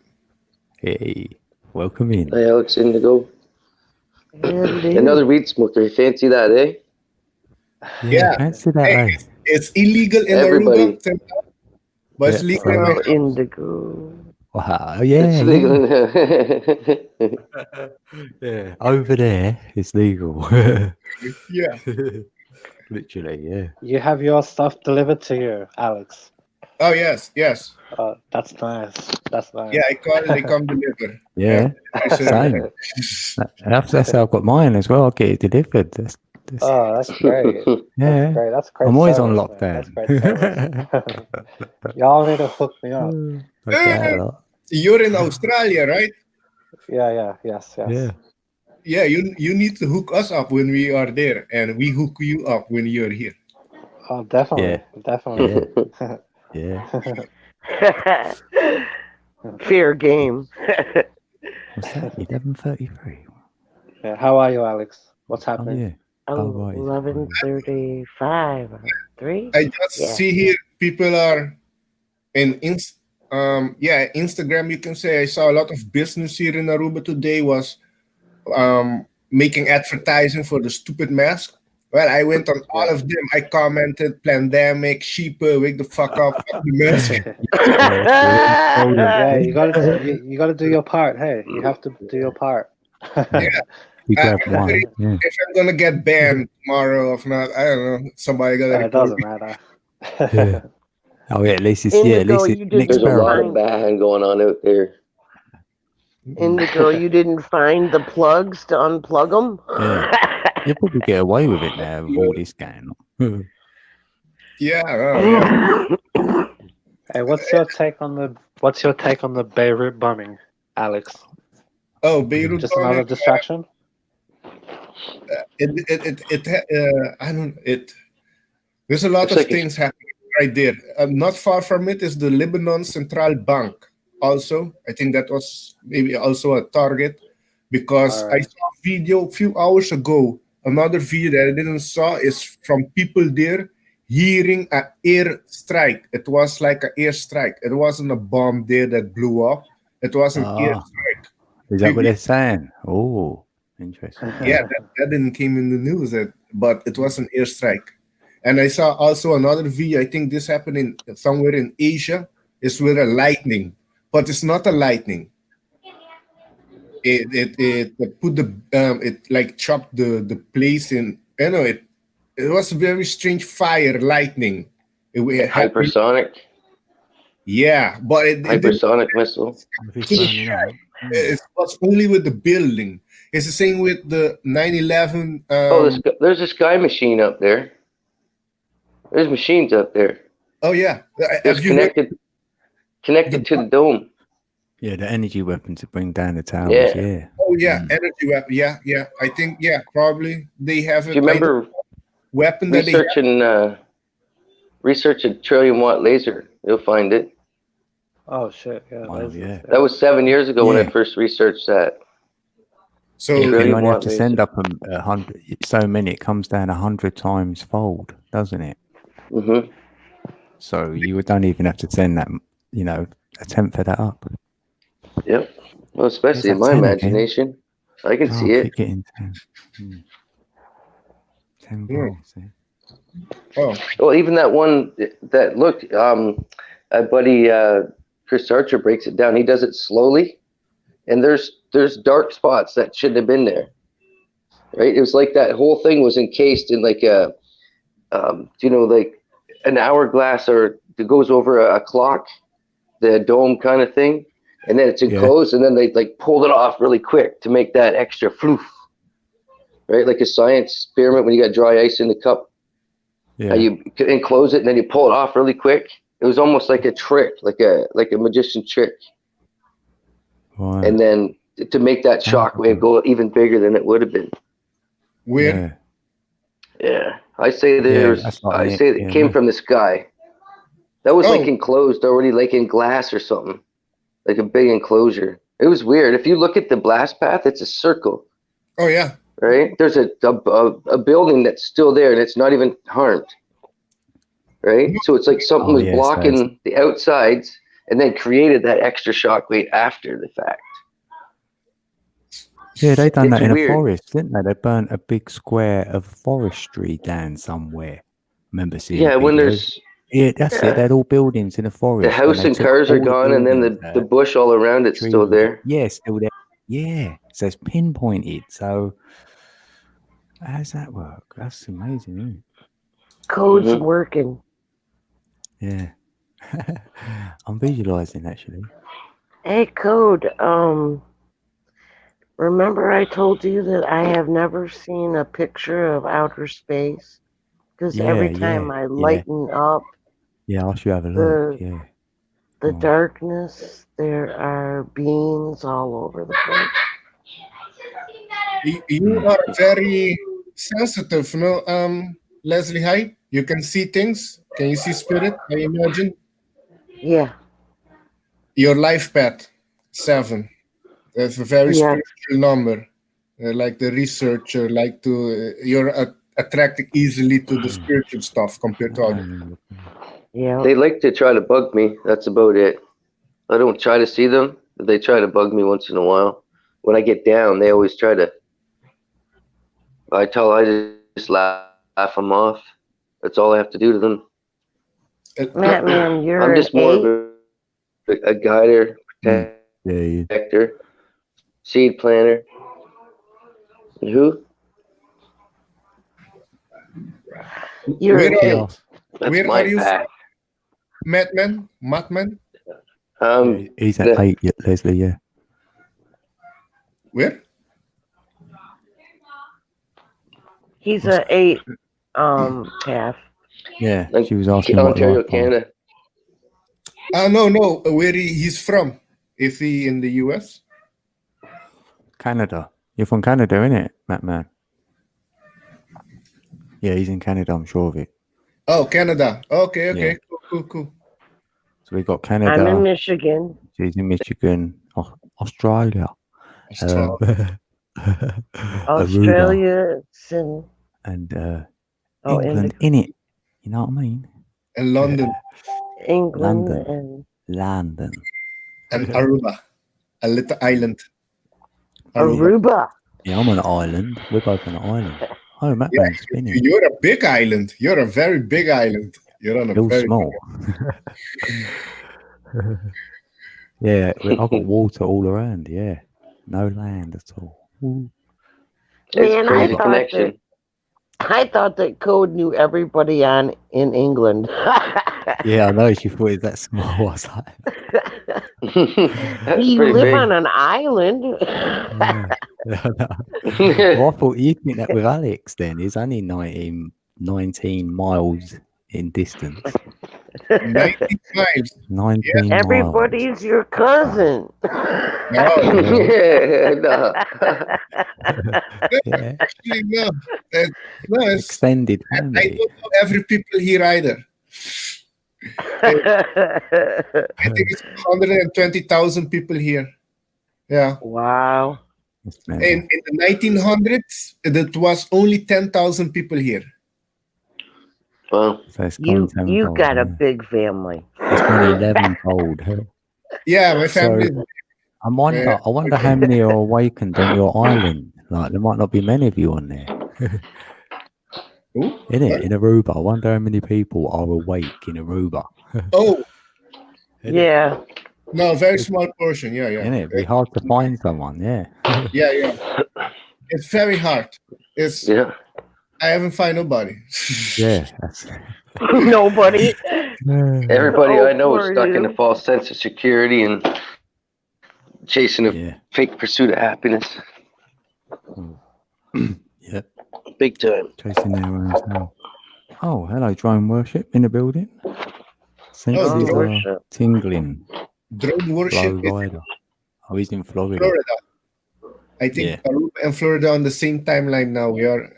Hey, welcome in. Hi, Alex Indigo. Hello. Another weed smoker. You fancy that, eh? Yeah. Fancy that, eh? It's illegal in Everybody. Aruba, but it's legal in my Oh, indigo. Wow, yeah, It's yeah. legal. Yeah. Over there, it's legal. Yeah. Literally, yeah. You have your stuff delivered to you, Alex. Oh, yes. That's nice. That's nice. Yeah, I call they come deliver. Yeah, same. That's how I've got mine as well. I get it delivered. That's Oh, that's great. yeah. That's great. That's great. I'm always on service, man. lockdown. That's great service. Y'all need to hook me up. I get it a lot. You're in Australia, right? Yeah. Yes. Yeah. Yeah, you need to hook us up when we are there, and we hook you up when you're here. Oh, definitely. Definitely. Yeah. Fair game. What's that? 11:33. Yeah. How are you, Alex? What's Oh happening? yeah. Oh, right. 11:35. 3? I just see here people are in Instagram. You can say I saw a lot of business here in Aruba today was making advertising for the stupid mask. Well, I went on all of them. I commented, pandemic, sheeper, wake the fuck up, fuck the mask. Yeah, you gotta do your part. Hey, you have to do your part. You grab one. Yeah. If I'm gonna get banned tomorrow, if not, I don't know. Somebody gotta. It doesn't matter. Yeah. Oh yeah, at least it's Indigo, an you didn't There's a lot experiment. of ban going on out there. Indigo, you didn't find the plugs to unplug them? Yeah. You'll probably get away with it now with all this going on. Yeah. Hey, what's your take on the Beirut bombing, Alex? Oh, Beirut Just another distraction? There's a lot of things happening right there. Not far from it is the Lebanon Central Bank. Also, I think that was maybe also a target because I saw a video a few hours ago. Another video that I didn't saw is from people there hearing an air strike. It was like an air strike. It wasn't a bomb there that blew up. It was an air strike. Is that what they're saying? Oh, interesting. Yeah, that didn't came in the news, but it was an airstrike. And I saw also another video. I think this happened in somewhere in Asia. It's with a lightning, but it's not a lightning. It put it like chopped the place in. You know, it was a very strange fire, lightning. It Hypersonic. Yeah, but hypersonic missile. It was only with the building. It's the same with the 9/11. There's a sky machine up there. There's machines up there. Oh yeah, it's connected to the dome. Yeah, the energy weapon to bring down the towers. Yeah. Oh yeah, energy weapon. Yeah. I think probably they have it. Do you remember weapon research a trillion-watt laser? You'll find it. Oh shit! Yeah, that was 7 years ago when I first researched that. So you only have to send up 100. So many, it comes down 100 times fold, doesn't it? Mm-hmm. So you don't even have to send that, a tenth of that up. Yep. Well, especially in Where's my that 10 again? imagination, I can see keep it. getting 10. 10 balls. Oh, Well, even that one that look, our buddy Chris Archer breaks it down. He does it slowly, and there's dark spots that shouldn't have been there. Right? It was like that whole thing was encased in like a, like an hourglass or it goes over a clock, the dome kind of thing, and then it's enclosed, and then they like pulled it off really quick to make that extra floof. Right? Like a science experiment when you got dry ice in the cup. Yeah. You enclose it and then you pull it off really quick. It was almost like a trick, like a magician trick. Right. And then to make that shockwave go even bigger than it would have been. weird. Yeah. I say it came from the sky. That was like enclosed already, like in glass or something. Like a big enclosure. It was weird. If you look at the blast path, it's a circle. Oh yeah. Right? There's a building that's still there and it's not even harmed. Right? So it's like something was blocking the outsides and then created that extra shockwave after the fact. Yeah, they done that in weird. a forest, didn't they? They burnt a big square of forestry down somewhere. Remember seeing? Yeah, when videos? there's that's it. They had all buildings in a forest. the house and cars are gone, and then the bush all around it's still there. Yeah, still there. Yeah, so it's pinpointed. So how does that work? That's amazing, isn't it? Code's working. Yeah. I'm visualizing actually. Hey, Code, remember I told you that I have never seen a picture of outer space? Because every time I lighten up I should have a look. the darkness, there are beings all over the place. You are very sensitive, no? Leslie Hyde, you can see things. Can you see spirit? I imagine. Yeah. Your life path, 7. That's a very spiritual number. Like the researcher, like to you're attracted easily to the spiritual stuff compared to others. Yeah. They like to try to bug me. That's about it. I don't try to see them, but they try to bug me once in a while. When I get down, they always try to. I just laugh them off. That's all I have to do to them. Man, you're I'm just more of a guider, protector, seed planter. And who? Where are you from? Matman? He's at 8, Leslie, yeah. Where? He's a 8 path. Yeah, she was asking Ontario, Canada. No, where he's from. Is he in the US? Canada. You're from Canada, innit, Matman? Yeah, he's in Canada, I'm sure of it. Oh, Canada. Okay. Yeah. Cool. So we got Canada. I'm in Michigan. She's in Michigan. Australia. Australia. And England, innit? You know what I mean? And London. England London. And Aruba. A little island. Aruba. Yeah, I'm on an island. We're both on an island. Oh, Matman's spinning. You're a big island. You're a very big island. You're on a very small. Yeah, I've got water all around. Yeah, no land at all. Ooh. Man, I thought that Code knew everybody in England. Yeah, I know. She thought it was that small. I was like, you live on an island. Well, I thought you'd think that with Alex then. He's only 19 miles in distance. 19 miles. 19 Everybody's miles. your cousin. No. No. Yeah. Actually, no. No, it's, Extended I family. don't know every people here either. I think it's 120,000 people here. Yeah. Wow. And in the 1900s, that was only 10,000 people here. Well, So it's gone You tenfold, got a yeah. big family. It's gone 11-fold. Yeah, my So family. I wonder how many are awakened on your island. Like there might not be many of you on there. Who? In Aruba. I wonder how many people are awake in Aruba. Oh, Yeah. no, very small portion. Yeah, yeah. It'd be hard to find someone, yeah. Yeah, yeah. It's very hard. It's yeah. I haven't found nobody. Yeah. That's... Nobody. Everybody I know is poor stuck in a you. false sense of security and chasing a fake pursuit of happiness. Yep. Big time. Chasing their own tail. Oh, hello, drone worship in the building. Senses drone are worship. tingling. Drone worship Flow is rider. Oh, he's in Florida. Florida. I think Aruba and Florida on the same timeline now. We are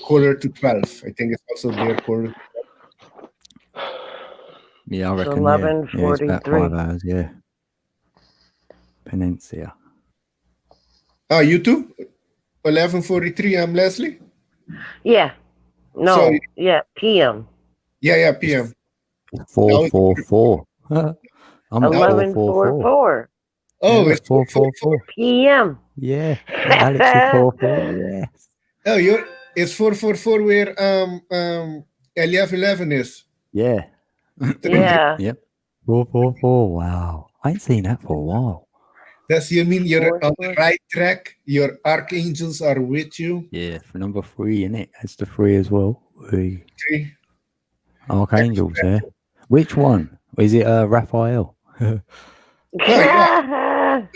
quarter to 12. I think it's also their quarter. Yeah, I It's reckon. Yeah, it's about 11:43. 5 hours. Yeah. Peninsula. Oh, you too? 11:43. I'm Leslie. Yeah. No. So- yeah. PM. Yeah, PM. 444. I'm at 444. 11:44 Oh, Yeah, it's 444. PM. Yeah. Alex is 44. Yes. Oh, it's 444 where Eliaf 11 is. Yeah. Yeah. Yep. 444. Wow. I ain't seen that for a while. You mean you're on the right track? Your archangels are with you. Yeah, for number 3, innit? That's the 3 as well. 3 archangels, yeah. Which one? Is it Raphael? The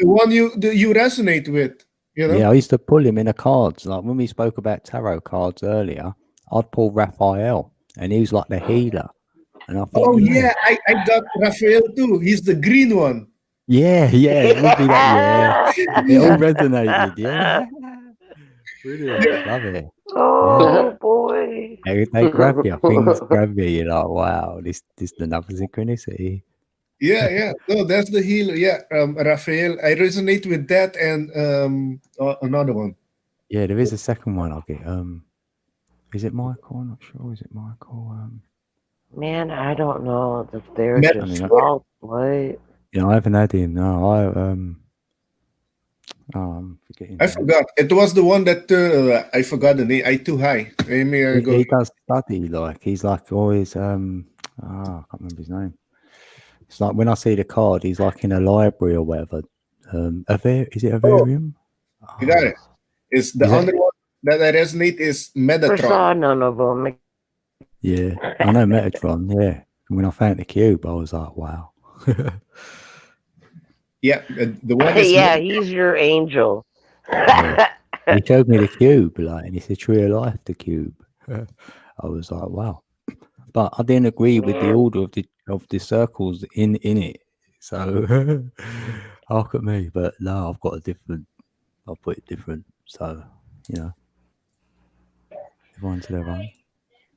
one you resonate with, you know? Yeah, I used to pull him in the cards. Like when we spoke about tarot cards earlier, I'd pull Raphael, and he was like the healer. And I thought, Oh yeah, I got Raphael too. He's the green one. yeah, it would be that. Yeah, it all resonated. Yeah, brilliant. Love it. Oh boy. They grab you. Things grab you. You're like, wow, this is another synchronicity. Yeah. No, that's the healer. Yeah, Raphael. I resonate with that and another one. Yeah, there is a second one. I'll get. Is it Michael? I'm not sure. Is it Michael? Man, I don't know if there's Met- just salt light. Yeah, I haven't had him. No, I'm forgetting. I forgot. It was the one that I forgot the name. I too high. He does study like he's like always. I can't remember his name. It's like when I see the card, he's like in a library or whatever. Is it Avarium? You got it. It's the other one that I resonate is Metatron. Saw none of them. Yeah, I know Metatron. Yeah, and when I found the cube, I was like, wow. Yeah, the one is yeah, he's your angel. Yeah. He showed me the cube, like, and it's a tree of life. The cube. I was like, wow. But I didn't agree with the order of the circles in it. So look at me. But no, I've got a different. I'll put it different. So everyone's their own.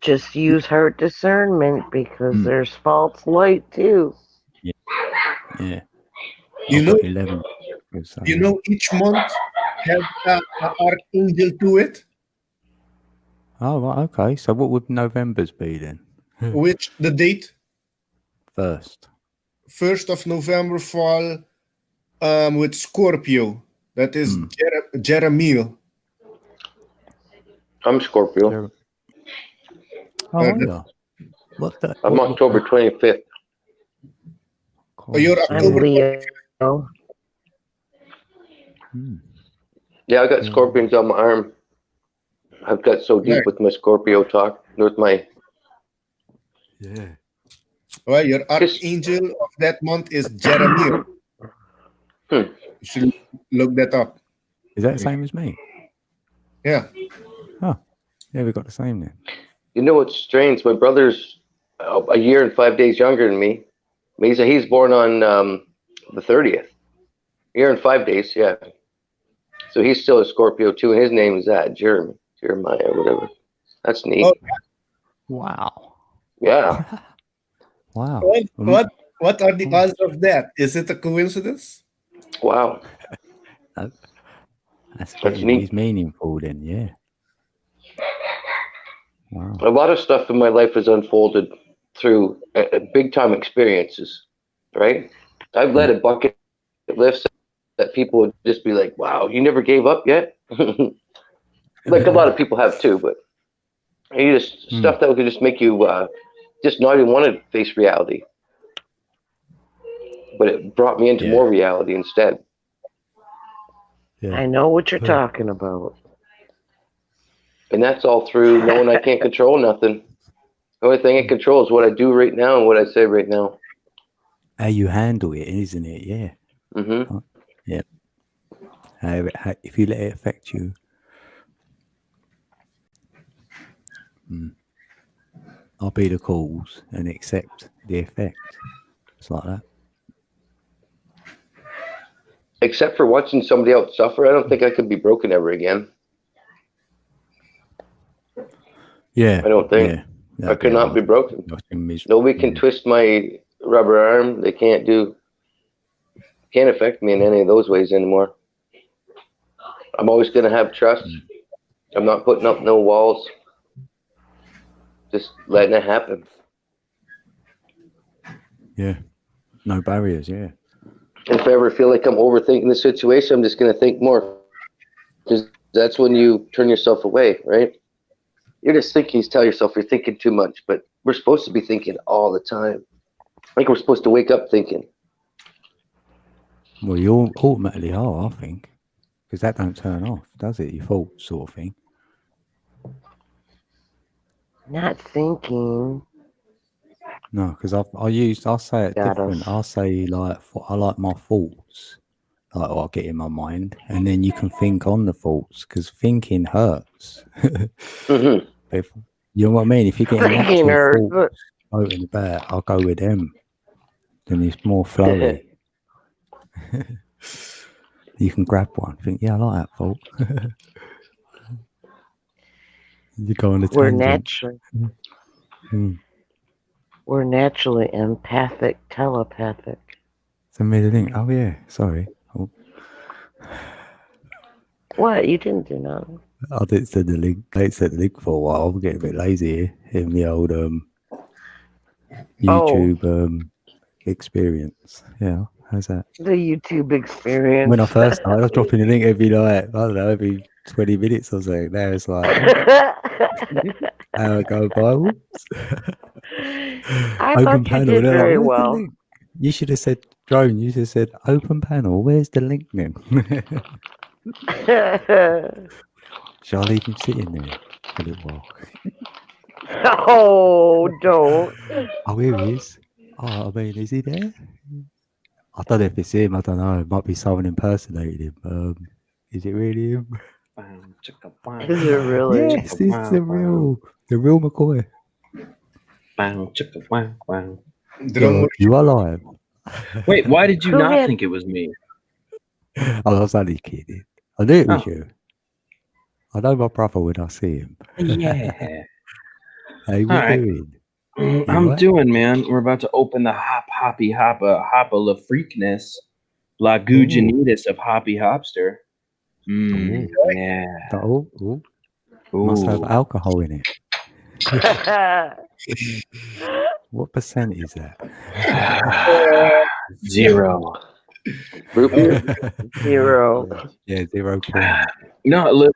Just use her discernment because there's false light too. Yeah. You know, 11. Each month has an archangel to it. Oh, right. Okay. So what would November's be then? Which the date? 1st of November fall with Scorpio. That is Jeremiel. I'm Scorpio. Yeah. I'm October 25th. Oh, you're I'm October. Leo. Yeah, I got scorpions on my arm. I've got so deep with my Scorpio talk. With my Well, your archangel of that month is Jeremiel. You should look that up. Is that the same as me? Yeah. Oh, yeah, we got the same then. You know what's strange? My brother's a year and 5 days younger than me. He's born on the 30th. Year and 5 days, yeah. So he's still a Scorpio too, and his name is Jeremiah or whatever. That's neat. Oh, wow. Yeah. Wow. What are the odds of that? Is it a coincidence? Wow. That's neat. He's meaningful then, yeah. Wow. A lot of stuff in my life has unfolded through big time experiences, right? I've led a bucket list that people would just be like, wow, you never gave up yet? Like a lot of people have too, but you just stuff that could just make you just not even want to face reality. But it brought me into more reality instead. Yeah. I know what you're talking about. And that's all through knowing I can't control nothing. The only thing I control is what I do right now and what I say right now. How you handle it, isn't it? Yeah. Mm-hmm. Yeah. If you let it affect you. I'll be the cause and accept the effect. It's like that. Except for watching somebody else suffer, I don't think I could be broken ever again. Yeah. I don't think. Yeah, I could not be broken. Nobody can twist my rubber arm. They can't affect me in any of those ways anymore. I'm always going to have trust. I'm not putting up no walls. Just letting it happen. Yeah. No barriers, yeah. If I ever feel like I'm overthinking the situation, I'm just going to think more. Because that's when you turn yourself away, right? You're just thinking, you tell yourself you're thinking too much, but we're supposed to be thinking all the time. Like we're supposed to wake up thinking. Well, you automatically are, I think. Because that don't turn off, does it? Your thoughts sort of thing. Not thinking. No, because I'll say it different. I'll say I like my thoughts, like what I get in my mind, and then you can think on the thoughts because thinking hurts. If you know what I mean, if you're getting natural thoughts floating about, I'll go with them. Then it's more flowy. You can grab one. Think, yeah, I like that thought. You go on a tangent. We're naturally empathic, telepathic. Send me the link. Oh yeah, sorry. Oh. What? You didn't do nothing. I didn't send the link. I didn't send the link for a while. I'm getting a bit lazy here in the old YouTube experience. Yeah, how's that? The YouTube experience. When I first started, I was dropping the link every night. I don't know, every 20 minutes or so. Now it's like, how it go by? Whoops. I thought you did very well. You should have said, Drone, you should have said, open panel, where's the link then? Shall I leave him sitting there for a little while? Oh, don't. Oh, here he is. Oh, I mean, is he there? I don't know if it's him. I don't know. It might be someone impersonating him. Is it really him? Is it really? Yes, it's the real McCoy. You are live. Wait, why did you not think it was me? I was only kidding. I knew it was you. I know my brother when I see him. Yeah. How you doing? I'm doing, man. We're about to open the Hoppa La Freakness, La Gugenitas of Hoppy Hopster. Yeah. Oh. Must have alcohol in it. What percent is that? 0. Root beer? 0. Yeah, 0%. No,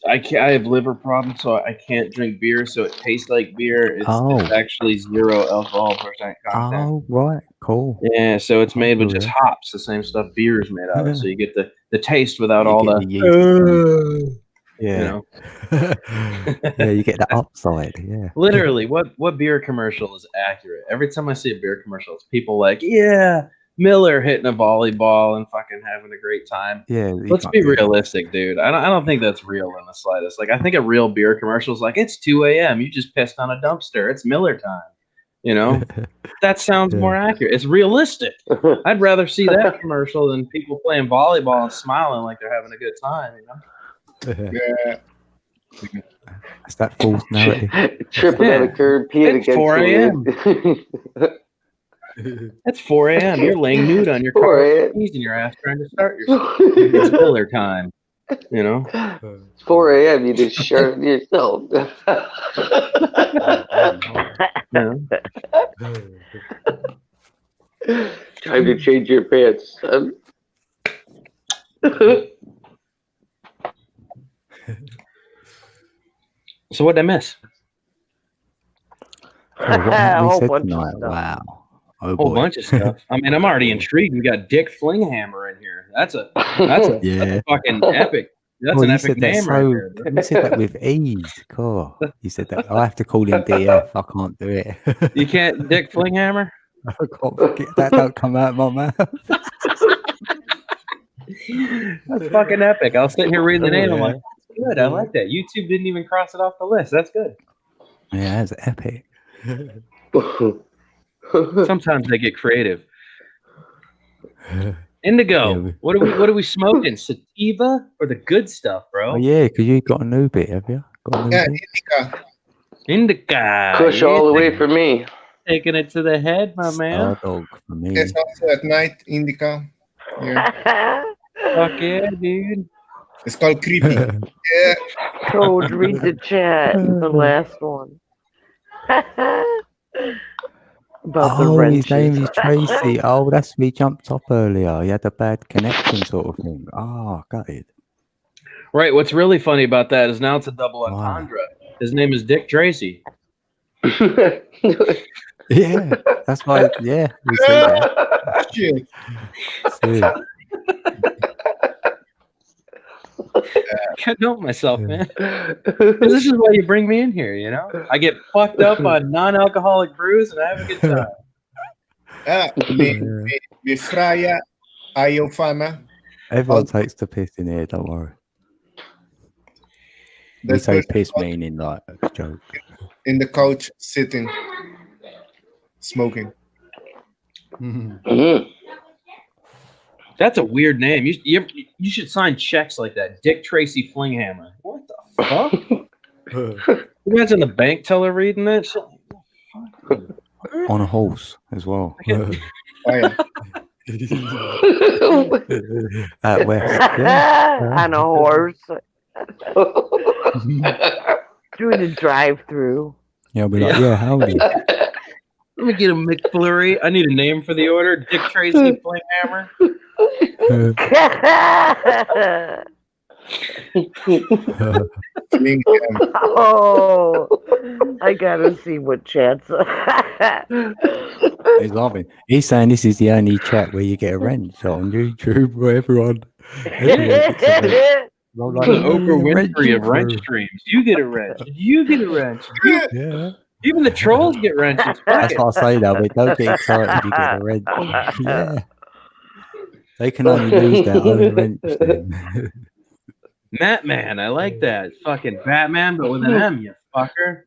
I have liver problems, so I can't drink beer. So it tastes like beer. It's actually 0 alcohol percent content. Oh, right, cool. Yeah, so it's made with just hops, the same stuff beer is made out of. So you get the taste without all the yeast. You know? Yeah, you get the upside. Yeah. Literally, what beer commercial is accurate? Every time I see a beer commercial, it's people like, yeah, Miller hitting a volleyball and fucking having a great time. Yeah. Let's be realistic, dude. I don't think that's real in the slightest. Like, I think a real beer commercial is like, it's 2 a.m. You just pissed on a dumpster. It's Miller time. You know, that sounds more accurate. It's realistic. I'd rather see that commercial than people playing volleyball and smiling like they're having a good time. You know. Yeah. It's that false narrative. Tripping on a curb, peeing against 4 a.m. It's 4 a.m. You're laying nude on your car, squeezing your ass, trying to start your. It's Miller time. You know? It's 4 a.m. You just shirt yourself. Yeah. Time to change your pants, son. So what'd I miss? Oh, what have A we whole said bunch of tonight? stuff. Wow. Oh, A whole boy. bunch of stuff. I mean, I'm already intrigued. We got Dick Flinghammer in here. That's a Yeah. fucking epic. That's Oh, an you epic said that name right there. you said that with ease. Cool. You said that. I have to call him DF. I can't do it. You can't Dick Flinghammer? I can't forget that. Don't come out of my mouth. That's fucking epic. I was sitting here reading the name. I'm Yeah. like, that's good. I like that. YouTube didn't even cross it off the list. That's good. Yeah, that's epic. Sometimes they get creative. Indigo. Yeah, What are we smoking? Sativa or the good stuff, bro? Oh yeah, because you got a new bit, have you? Got a new Yeah, bit? Indica. Push all the way for me. Taking it to the head, my man. Star Dog for me. it's also at night, Indica. Yeah. Fuck yeah, dude. It's called Creepy. Yeah. Code, read the chat. The last one. About the Oh, his name wrenches. is Tracy. Oh, that's we jumped up earlier. He had a bad connection sort of thing. Oh, got it. Right. What's really funny about that is now it's a double Wow. entendre. His name is Dick Tracy. Yeah, that's why. Yeah, we see that. Shit. See. Can't help myself, man. This is why you bring me in here, you know? I get fucked up on non-alcoholic brews and I have a good time. Me Fraya Ayofana. Everyone takes the piss in here. Don't worry. We That's say what- piss meaning like a joke. in the couch sitting, smoking. Mhm. That's a weird name. You should sign checks like that. Dick Tracy Flinghammer. What the fuck? Imagine the bank teller reading that shit. On a horse as well. Oh, yeah. Out west. Yeah. On a horse. Doing a drive-through. Yeah, I'll be like, yeah, howdy. Let me get a McFlurry. I need a name for the order. Dick Tracy Flinghammer. Oh, I gotta see what chat's. He's laughing. He's saying this is the only chat where you get a wrench on YouTube where everyone gets a wrench. Well, like, The Oprah wrench Winfrey of wrench crew. streams. You get a wrench. You get a wrench. Yeah. Even the trolls get wrenches. Fuck That's it. what I say though, but don't get excited if you get a wrench. Yeah. They can only lose their own wrench then. Matman, I like that. Fucking Batman, but with an M, you fucker.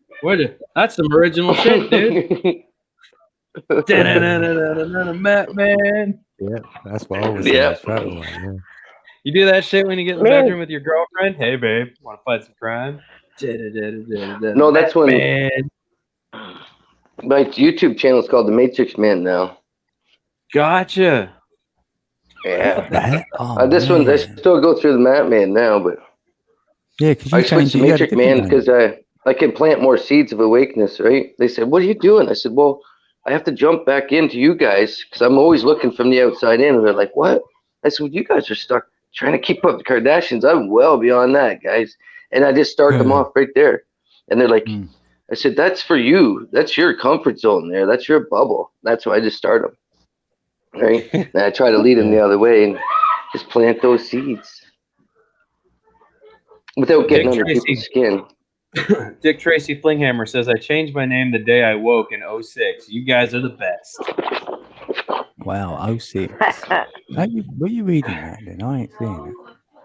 That's some original shit, dude. Matman. Yeah, that's what I was Yeah. saying straight away. Yeah. You do that shit when you get in the Man. bedroom with your girlfriend? Hey, babe, want to fight some crime? No, that's when- Batman. My YouTube channel is called The Matrix Man now. Gotcha. Yeah. That? Oh, This one, I man. still go through the Map Man now, but Yeah, because you I switched changed to it. You had a Matrix different Man name. because I can plant more seeds of awakeness, right? They said, "What are you doing?" I said, "Well, I have to jump back into you guys because I'm always looking from the outside in." And they're like, "What?" I said, "Well, you guys are stuck trying to keep up with the Kardashians. I'm well beyond that, guys." And I just start them off right there. And they're like, Mm. I said, "That's for you. That's your comfort zone there. That's your bubble." That's why I just start them. Right? And I try to lead them the other way and just plant those seeds without getting Dick under Tracy. people's skin. Dick Tracy Flinghammer says, I changed my name the day I woke in 06. You guys are the best. Wow, 06. Were you reading that then? I ain't seeing it.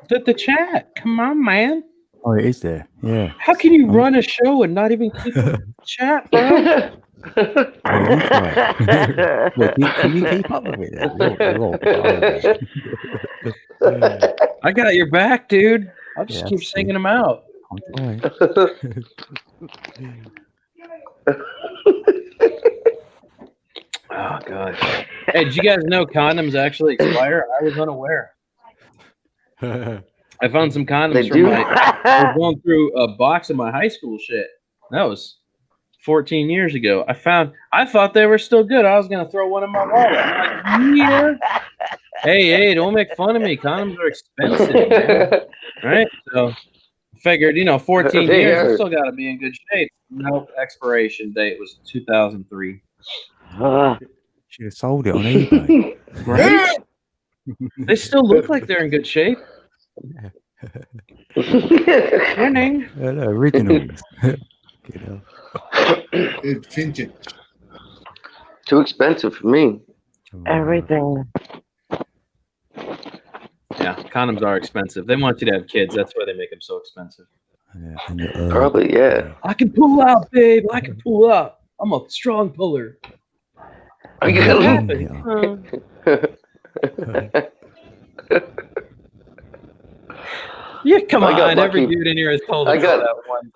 It's at the chat. Come on, man. Oh, it is there. Yeah. How can you Oh. run a show and not even keep the chat, bro? Oh, you try. Well, can you keep up with it then? I got your back, dude. I'll just Yeah, keep see. singing them out. I'm trying. Oh, God. Hey, did you guys know condoms actually expire? I was unaware. I found some condoms They from do? I was going through a box of my high school shit. That was 14 years ago. I thought they were still good. I was gonna throw one in my wallet. I'm like, yeah. Hey, don't make fun of me. Condoms are expensive, man. Right? So I figured, 14 They years, are. I still gotta be in good shape. No, expiration date was 2003. Should have sold it on eBay. Right? They still look like they're in good shape. Winning. Originals. You know. It's vintage. Too expensive for me. Everything. Yeah, condoms are expensive. They want you to have kids. That's why they make them so expensive. Yeah, Probably, yeah. I can pull out, babe. I can pull out. I'm a strong puller. I get Yeah, come I got on. Every lucky. dude in here has told I us got- that one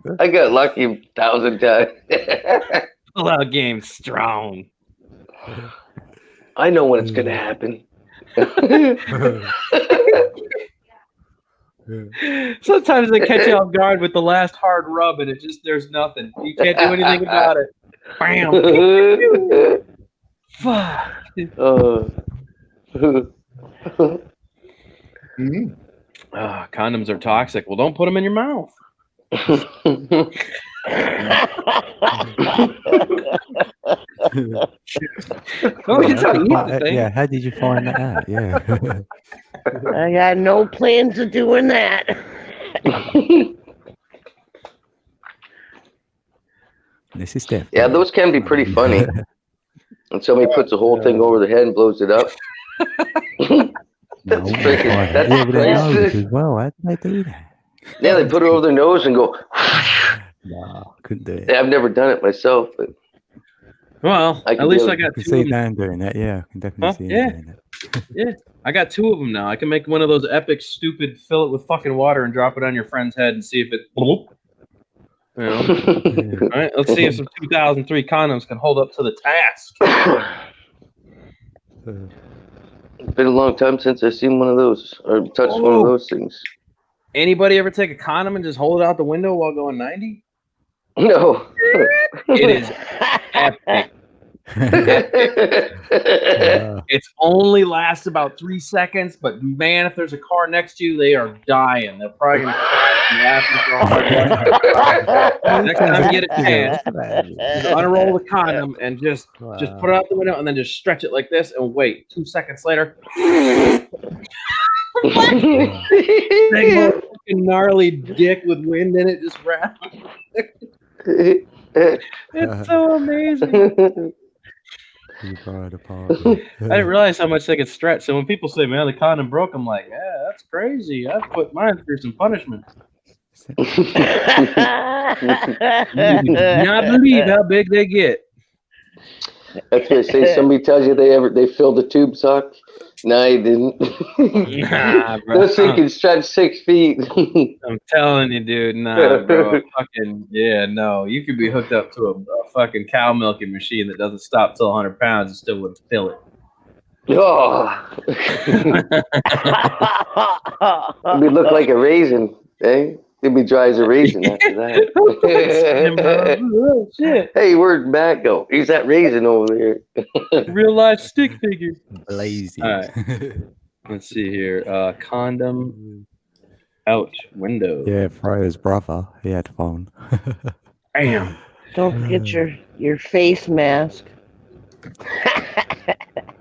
time. I got lucky 1,000 times. Pull out game strong. I know when it's gonna happen. Sometimes they catch you off guard with the last hard rub, and there's nothing. You can't do anything about it. Bam. Fuck. Condoms are toxic. Well, don't put them in your mouth. Yeah, how did you find that out? Yeah. I got no plans of doing that. This is definitely. Yeah, those can be pretty funny. And somebody puts a whole thing over their head and blows it up. That's freaking. That's Yeah, but they nose as well. How did they do that? Yeah, they put it over their nose and go. No, couldn't do it. Yeah, I've never done it myself, but Well, I can at least do I it. got I can two see of them. Dan doing that. Yeah, I can definitely see him Yeah. doing that. Yeah, I got two of them now. I can make one of those epic, stupid, fill it with fucking water and drop it on your friend's head and see if it. Bloop. You know? All right, let's see if some 2003 condoms can hold up to the task. It's been a long time since I've seen one of those or touched one of those things. Anybody ever take a condom and just hold it out the window while going 90? No. It is epic. It's only lasts about 3 seconds, but man, if there's a car next to you, they are dying. They're probably gonna crash and laughing for a hard Next time you get a chance, just unroll the condom and just put it out the window and then just stretch it like this and wait. 2 seconds later, big fucking gnarly dick with wind in it just wrapped. It's so amazing. I didn't realize how much they could stretch. So when people say, "Man, the condom broke," I'm like, "Yeah, that's crazy. I've put mine through some punishment." You do not believe how big they get. That's what I say. Somebody tells you they filled the tube sock. No, he didn't. Nah, bro. Those things can stretch 6 feet. I'm telling you, dude. Nah, bro. Fucking yeah, no. You could be hooked up to a fucking cow milking machine that doesn't stop till 100 pounds and still wouldn't fill it. Oh. It'd be look like a raisin, eh? It'd be dry as a raisin after that. Oh, shit. Hey, where'd Matt go? He's that raisin over there. Real life stick figure. Lazy. All right. Let's see here. Condom. Ouch. Window. Yeah, Freya's brother. He had phone. Bam. Don't forget your face mask.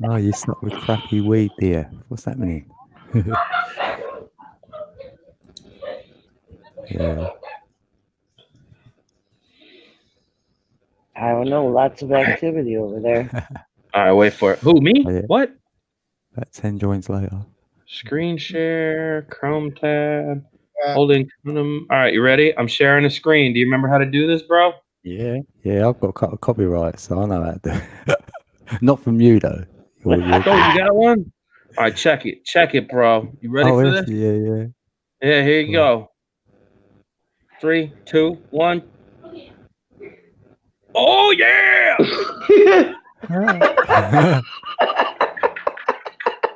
Oh, you stuck with crappy weed, dear. What's that mean? Yeah. I don't know. Lots of activity over there. All right, wait for it. Who, me? Yeah. What? About 10 joints later. Screen share, Chrome tab, holding condom. All right, you ready? I'm sharing a screen. Do you remember how to do this, bro? Yeah. Yeah, I've got copyright, so I know how to do it. Not from you, though. Oh, you got one? All right, check it. Check it, bro. You ready for this? Yeah. Yeah, here you go. 3, 2, 1. Oh, yeah!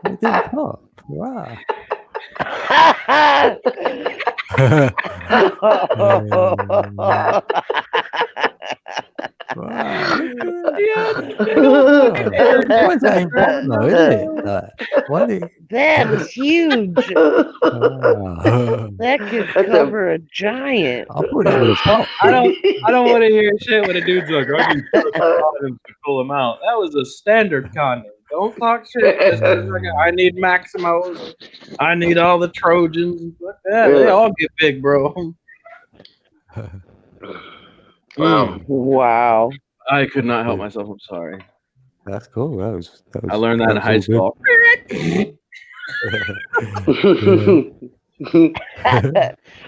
What it didn't pop. Wow. What's that in pop though, isn't it? That is huge. That could cover a giant. I thought it was pop. I don't want to hear shit when a dude's like, I need condoms to pull him out. That was a standard condom. Don't talk shit. I need Maximos. I need all the Trojans. Yeah, they all get big, bro. Wow. I could not help myself. I'm sorry. That's cool. That was I learned that in high school.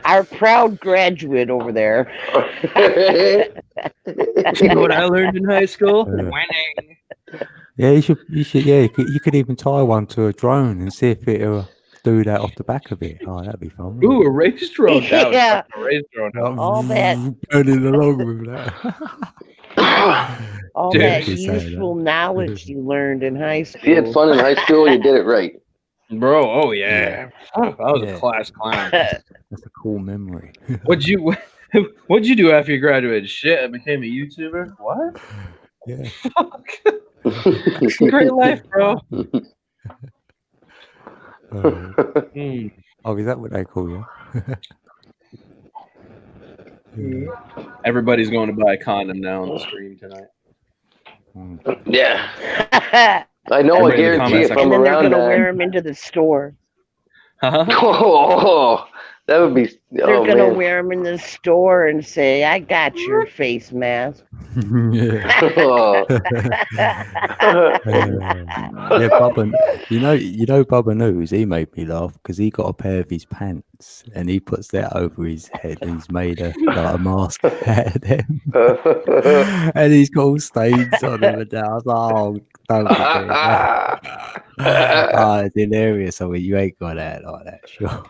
Our proud graduate over there. You know what I learned in high school? Winning. Yeah, you should. Yeah, you could even tie one to a drone and see if it'll do that off the back of it. Oh, that'd be fun. Ooh, a race drone. Yeah. A race drone. All that. Burning along with that. All that useful knowledge you learned in high school. If you had fun in high school, you did it right. Bro, oh yeah. I was a class clown. That's a cool memory. What'd you do after you graduated? Shit, I became a YouTuber? What? Yeah. Fuck. Great life, bro. Oh, is that what they call you? Everybody's going to buy a condom now on the stream tonight. Yeah. I know. I guarantee if I'm and then they're around going to wear them into the store. Oh, that would be. They're going to wear them in the store and say, "I got your face mask." Yeah, Bubba. You know, Bubba News. He made me laugh because he got a pair of his pants and he puts that over his head and he's made a mask out of them, and he's got all stains on them. And I was like, "Oh, don't be doing that." Oh, it's hilarious. I mean, you ain't got that like that, sure.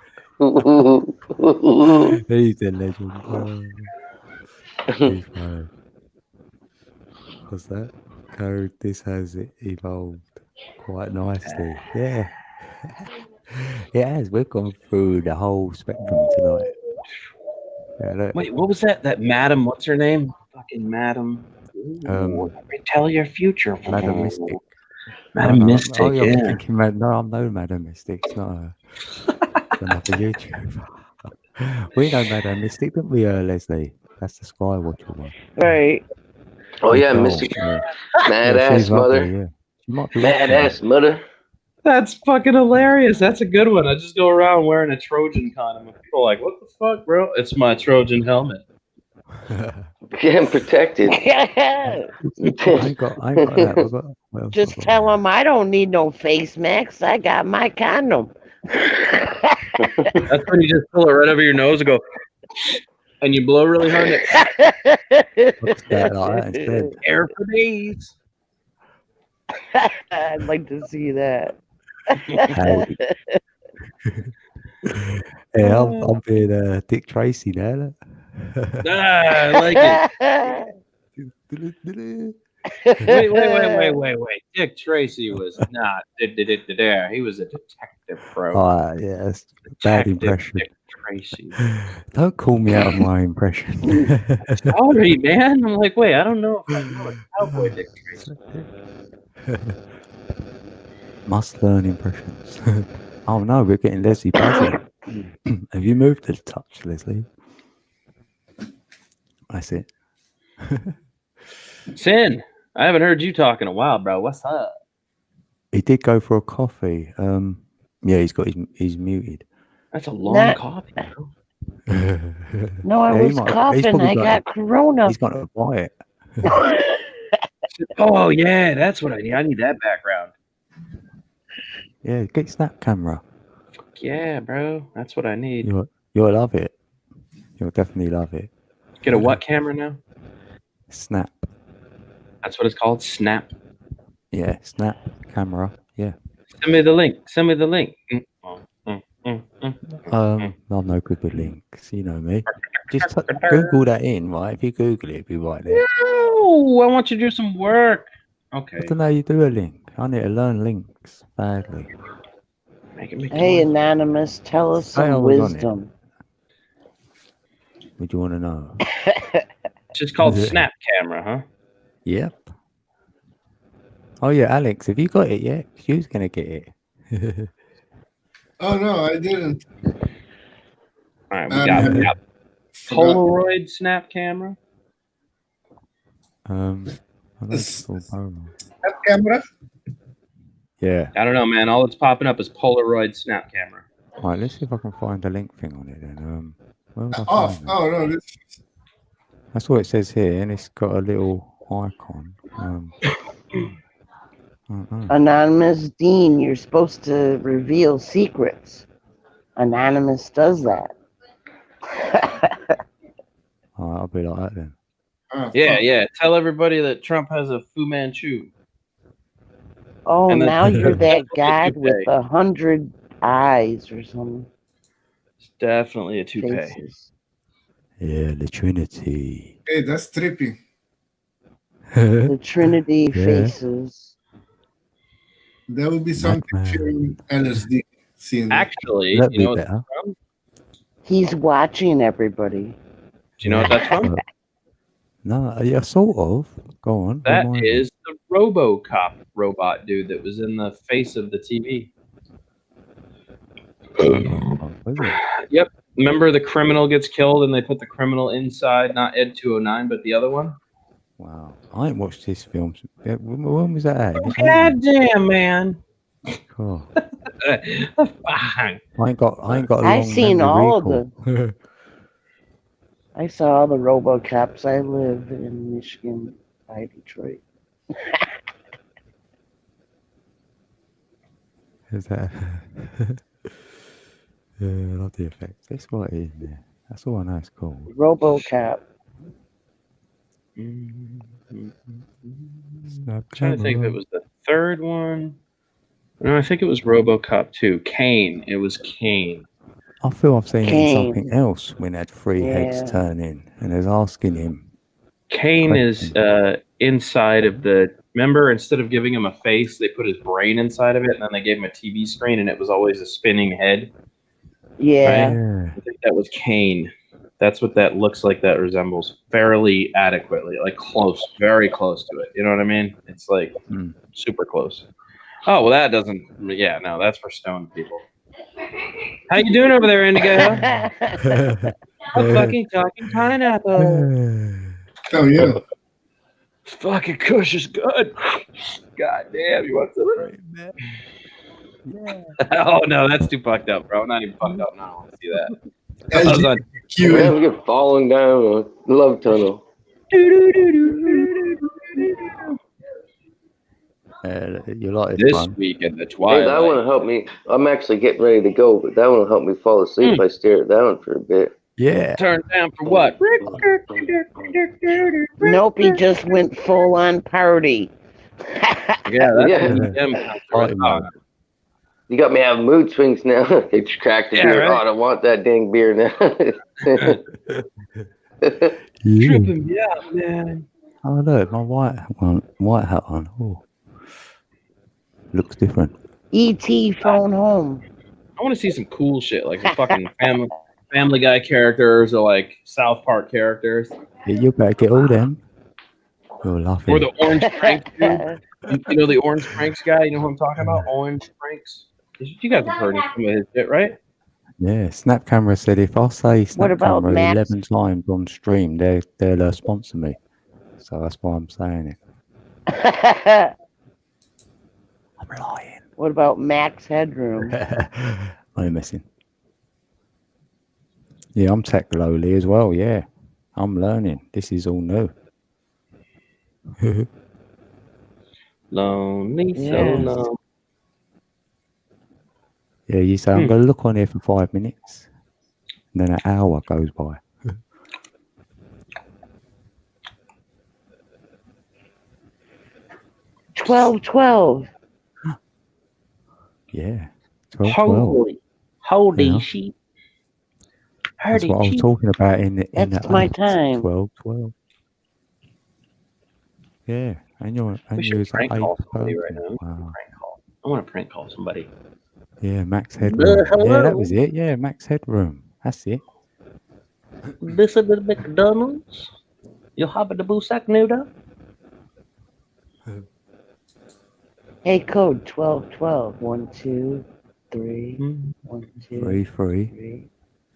He's a legend. He's fine. What's that? Code, this has evolved quite nicely. Yeah. It has. We've gone through the whole spectrum tonight. Yeah, look. Wait, what was that? That Madam, what's her name? Fucking Madam. Tell your future. Madam Mystic. Madam Mystic, oh, yeah. Thinking, no, I'm no Madam Mystic. It's not another YouTuber. We know Madam Mystic, don't we, Leslie? That's the Skywatcher one. Right. Oh yeah, Mystic. Mad ass mother. Yeah. Mad ass mother. That's fucking hilarious. That's a good one. I just go around wearing a Trojan condom and people are like, what the fuck, bro? It's my Trojan helmet. Getting protected. Yeah. I ain't got that. Just tell them I don't need no face mask. I got my condom. That's when you just pull it right over your nose and go, and you blow really hard. What's that like instead? Air for days. I'd like to see that. Yeah, I'm being Dick Tracy now. I like it. Wait. Dick Tracy was not there. He was a detective, bro. Oh, yeah, that's bad impression. Dick Tracy. Don't call me out of my impression. Sorry, man. I'm like, wait, I don't know if I know a cowboy Dick Tracy. Must learn impressions. Oh no, we're getting Leslie buzzing. Have you moved to the touch, Leslie? That's it. Sin, I haven't heard you talk in a while, bro. What's up? He did go for a coffee. Yeah, he's muted. That's a long coffee, bro. No, I was coughing. I got corona. He's got to buy it. Oh yeah, that's what I need. I need that background. Yeah, get snap camera. Fuck yeah, bro. That's what I need. You'll love it. You'll definitely love it. Get a what camera now? Snap. That's what it's called? Snap? Yeah, snap camera. Yeah. Send me the link. I'm no good with links. You know me. Just Google that in, right? If you Google it, it'll be right there. No, I want you to do some work. Okay. I don't know how you do a link. I need to learn links badly. Make it Hey, Anonymous, tell us I some was on it. wisdom. What do you want to know? It's just called Snap Camera, huh? Yep. Oh yeah, Alex, have you got it yet? She was gonna get it. Oh no, I didn't. All right, we got Polaroid Snap Camera. I don't know. That camera? Yeah. I don't know, man. All that's popping up is Polaroid Snap Camera. All right, let's see if I can find the link thing on it then. Where would I Off. find that? Oh no, this. That's what it says here, and it's got a little icon. I don't know. Anonymous Dean, you're supposed to reveal secrets. Anonymous does that. All right, I'll be like that then. Yeah. Tell everybody that Trump has a Fu Manchu. Oh, And then- now you're that god with 100 eyes or something. It's definitely a toupee. Faces. Yeah, the Trinity. Hey, that's trippy. The Trinity Yeah. faces. That would be something fearing LSD. Seeing that. Actually, That'd you be know what better. that's from? He's watching everybody. Do you know what that's from? No, yeah, sort of. Go on. That remind me. is the RoboCop robot dude that was in the face of the TV. Was it? Yep. Remember the criminal gets killed and they put the criminal inside, not Ed 209, but the other one? Wow. I ain't watched this film. When was that at? In the 80s? God damn, man. Cool. Fine. I ain't got a long I've seen memory all of recall. I saw all the RoboCops. I live in Michigan by Detroit. Is that? Yeah, I love the effects. That's what it is, man. That's all I know it's called. RoboCop. Snap I'm trying to think if camera. it was the third one. No, I think it was RoboCop 2. Kane. It was Kane. I feel I've seen it in Kane. something else when that three heads Yeah. turn in and there's asking him. Kane is inside of the. Remember, instead of giving him a face, they put his brain inside of it, and then they gave him a TV screen, and it was always a spinning head. Yeah. Yeah. I think that was Kane. That's what that looks like. That resembles fairly adequately, like close, very close to it. You know what I mean? It's like super close. Oh well, that doesn't. Yeah, no, that's for stoned people. How you doing over there, Indigo? A fucking talking pineapple. Oh yeah. Fucking Kush is good. God damn, you want some? Yeah. Oh no, that's too fucked up, bro. I'm not even fucked up now. I want to see that. I was on- Yeah, we get falling down a love tunnel. You like This one? week in the Hey, Twilight. that one will help me. I'm actually getting ready to go, but that one will help me fall asleep if I stare at that one for a bit. Yeah. Turned down for what? Nope, he just went full on party. Yeah, that's Yeah. EDM Party country. mode. You got me having mood swings now. It's cracked the Yeah, beer. right. Oh, I don't want that dang beer now. Yeah. Tripping me out, man. Oh look, my white hat on. Oh. Looks different. E.T. phone home. I want to see some cool shit, like some fucking Family Guy characters or like South Park characters. Yeah, you better get all them. You're laughing. Or the Orange Pranks dude. You know the Orange Pranks guy? You know who I'm talking about? Orange Pranks. You guys have heard of some of his shit, right? Yeah, Snap Camera said if I say Snap about Camera Max? 11 times on stream, they'll sponsor me. So that's why I'm saying it. I'm lying. What about Max Headroom? I'm messing. Yeah, I'm tech lowly as well. Yeah, I'm learning. This is all new. Lonely, so Yes. lonely. Yeah, you say I'm going to look on here for 5 minutes, and then an hour goes by. 12. Yeah, 12. Holy Yeah. sheep. That's what I was talking about in the That's my time. 12. Yeah, and you're We should was prank an call 8th somebody person. right now. Wow. Prank call. I want to prank call somebody. Yeah, Max Headroom. Yeah, that was it. Yeah, Max Headroom. That's it. This is the McDonald's. You have the Busak noodle? Hey, code 1212. 1, 2, 3. 1, 2, 3, 3.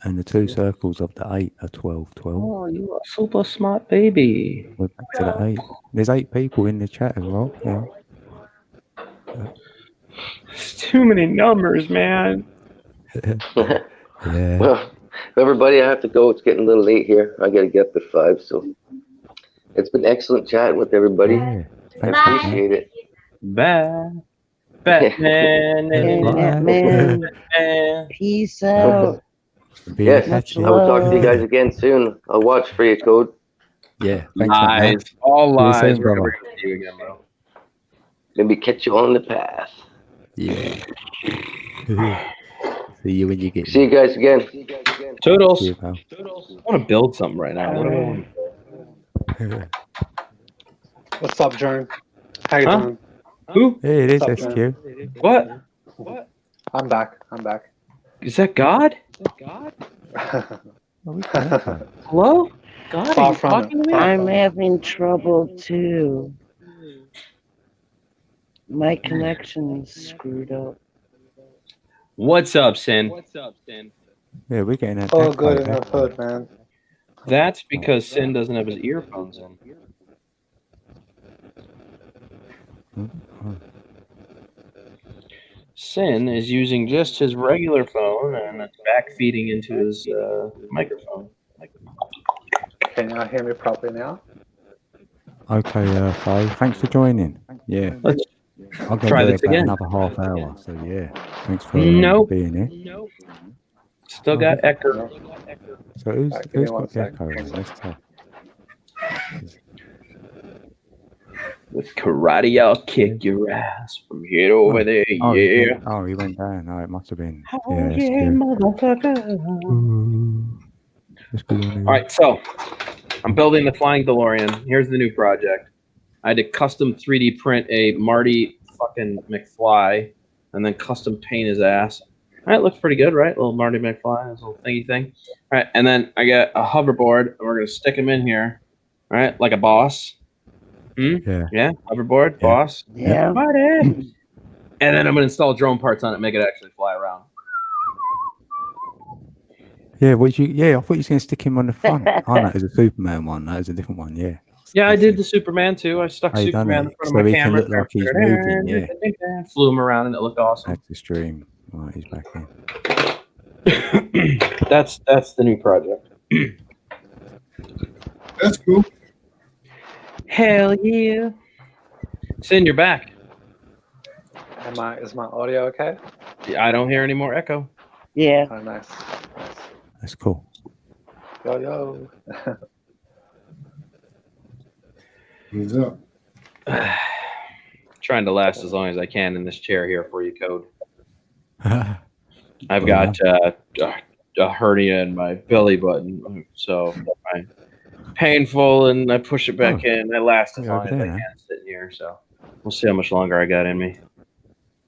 And the two circles of the 8 are 12, 12. Oh, you are a super smart baby. We're back to the 8. There's 8 people in the chat as well. Yeah. It's too many numbers, man. Yeah. Well, everybody, I have to go. It's getting a little late here. I got to get up at 5. So it's been excellent chatting with everybody. Yeah. I appreciate it. Bye. Batman. Batman. Peace out. Yes, I will talk to you guys again soon. I'll watch for you, Code. Yeah. Lies. All lies. Soon, We're brother. never going to see you again, bro. Maybe catch you on the path. Yeah. See you when you get. See you guys again. Toodles. See you, pal. I want to build something right now. What do I want? What's up, Jern? How you doing? Who? Hey, it is What's up, SQ. What? I'm back. Is that God? Hello? God, Far are you from talking to me? I'm having trouble too. My connection is screwed up. What's up, Sin? Yeah, we're getting an Oh, echo, good in the echo. hood, man. That's because Sin doesn't have his earphones in. Sin is using just his regular phone and it's backfeeding into his microphone. Can y'all hear me properly now? Okay, Faye, thanks for joining. Yeah. Let's I'll go try there this about again. another half hour. So yeah, thanks for Nope. being here. Still got echo. So who's Alright, give me one got the sec. echo? Let's tell. With karate, I'll kick your ass from here to over there. Oh, Yeah. he went down. Oh, it must have been. Oh, Yeah, that's yeah, good. motherfucker. Let's be on All right, so I'm building the Flying DeLorean. Here's the new project. I had to custom 3D print a Marty fucking McFly and then custom paint his ass. All right, looks pretty good, right? Little Marty McFly, his little thingy thing. All right, and then I got a hoverboard, and we're going to stick him in here, all right, like a boss. Yeah. Yeah, hoverboard, boss. Yeah. Marty. And then I'm going to install drone parts on it, make it actually fly around. Yeah, I thought you were going to stick him on the front. Oh, no, it's a Superman one. That is a different one, yeah. Yeah, I did the Superman too. I stuck Oh, you done Superman in it? front So of my he can camera. look like he's moving, yeah. Flew him around and it looked awesome. That's the stream. Right, he's back in. That's the new project. That's cool. Hell yeah. Sin, you're back. Is my audio okay? I don't hear any more echo. Yeah. Oh, nice. That's cool. Yo. What's up? Trying to last as long as I can in this chair here for you, Code. I've Oh, got a hernia in my belly button, so I'm painful, and I push it back in. I last as Yeah, long as I okay, can man. sitting here, so we'll see how much longer I got in me.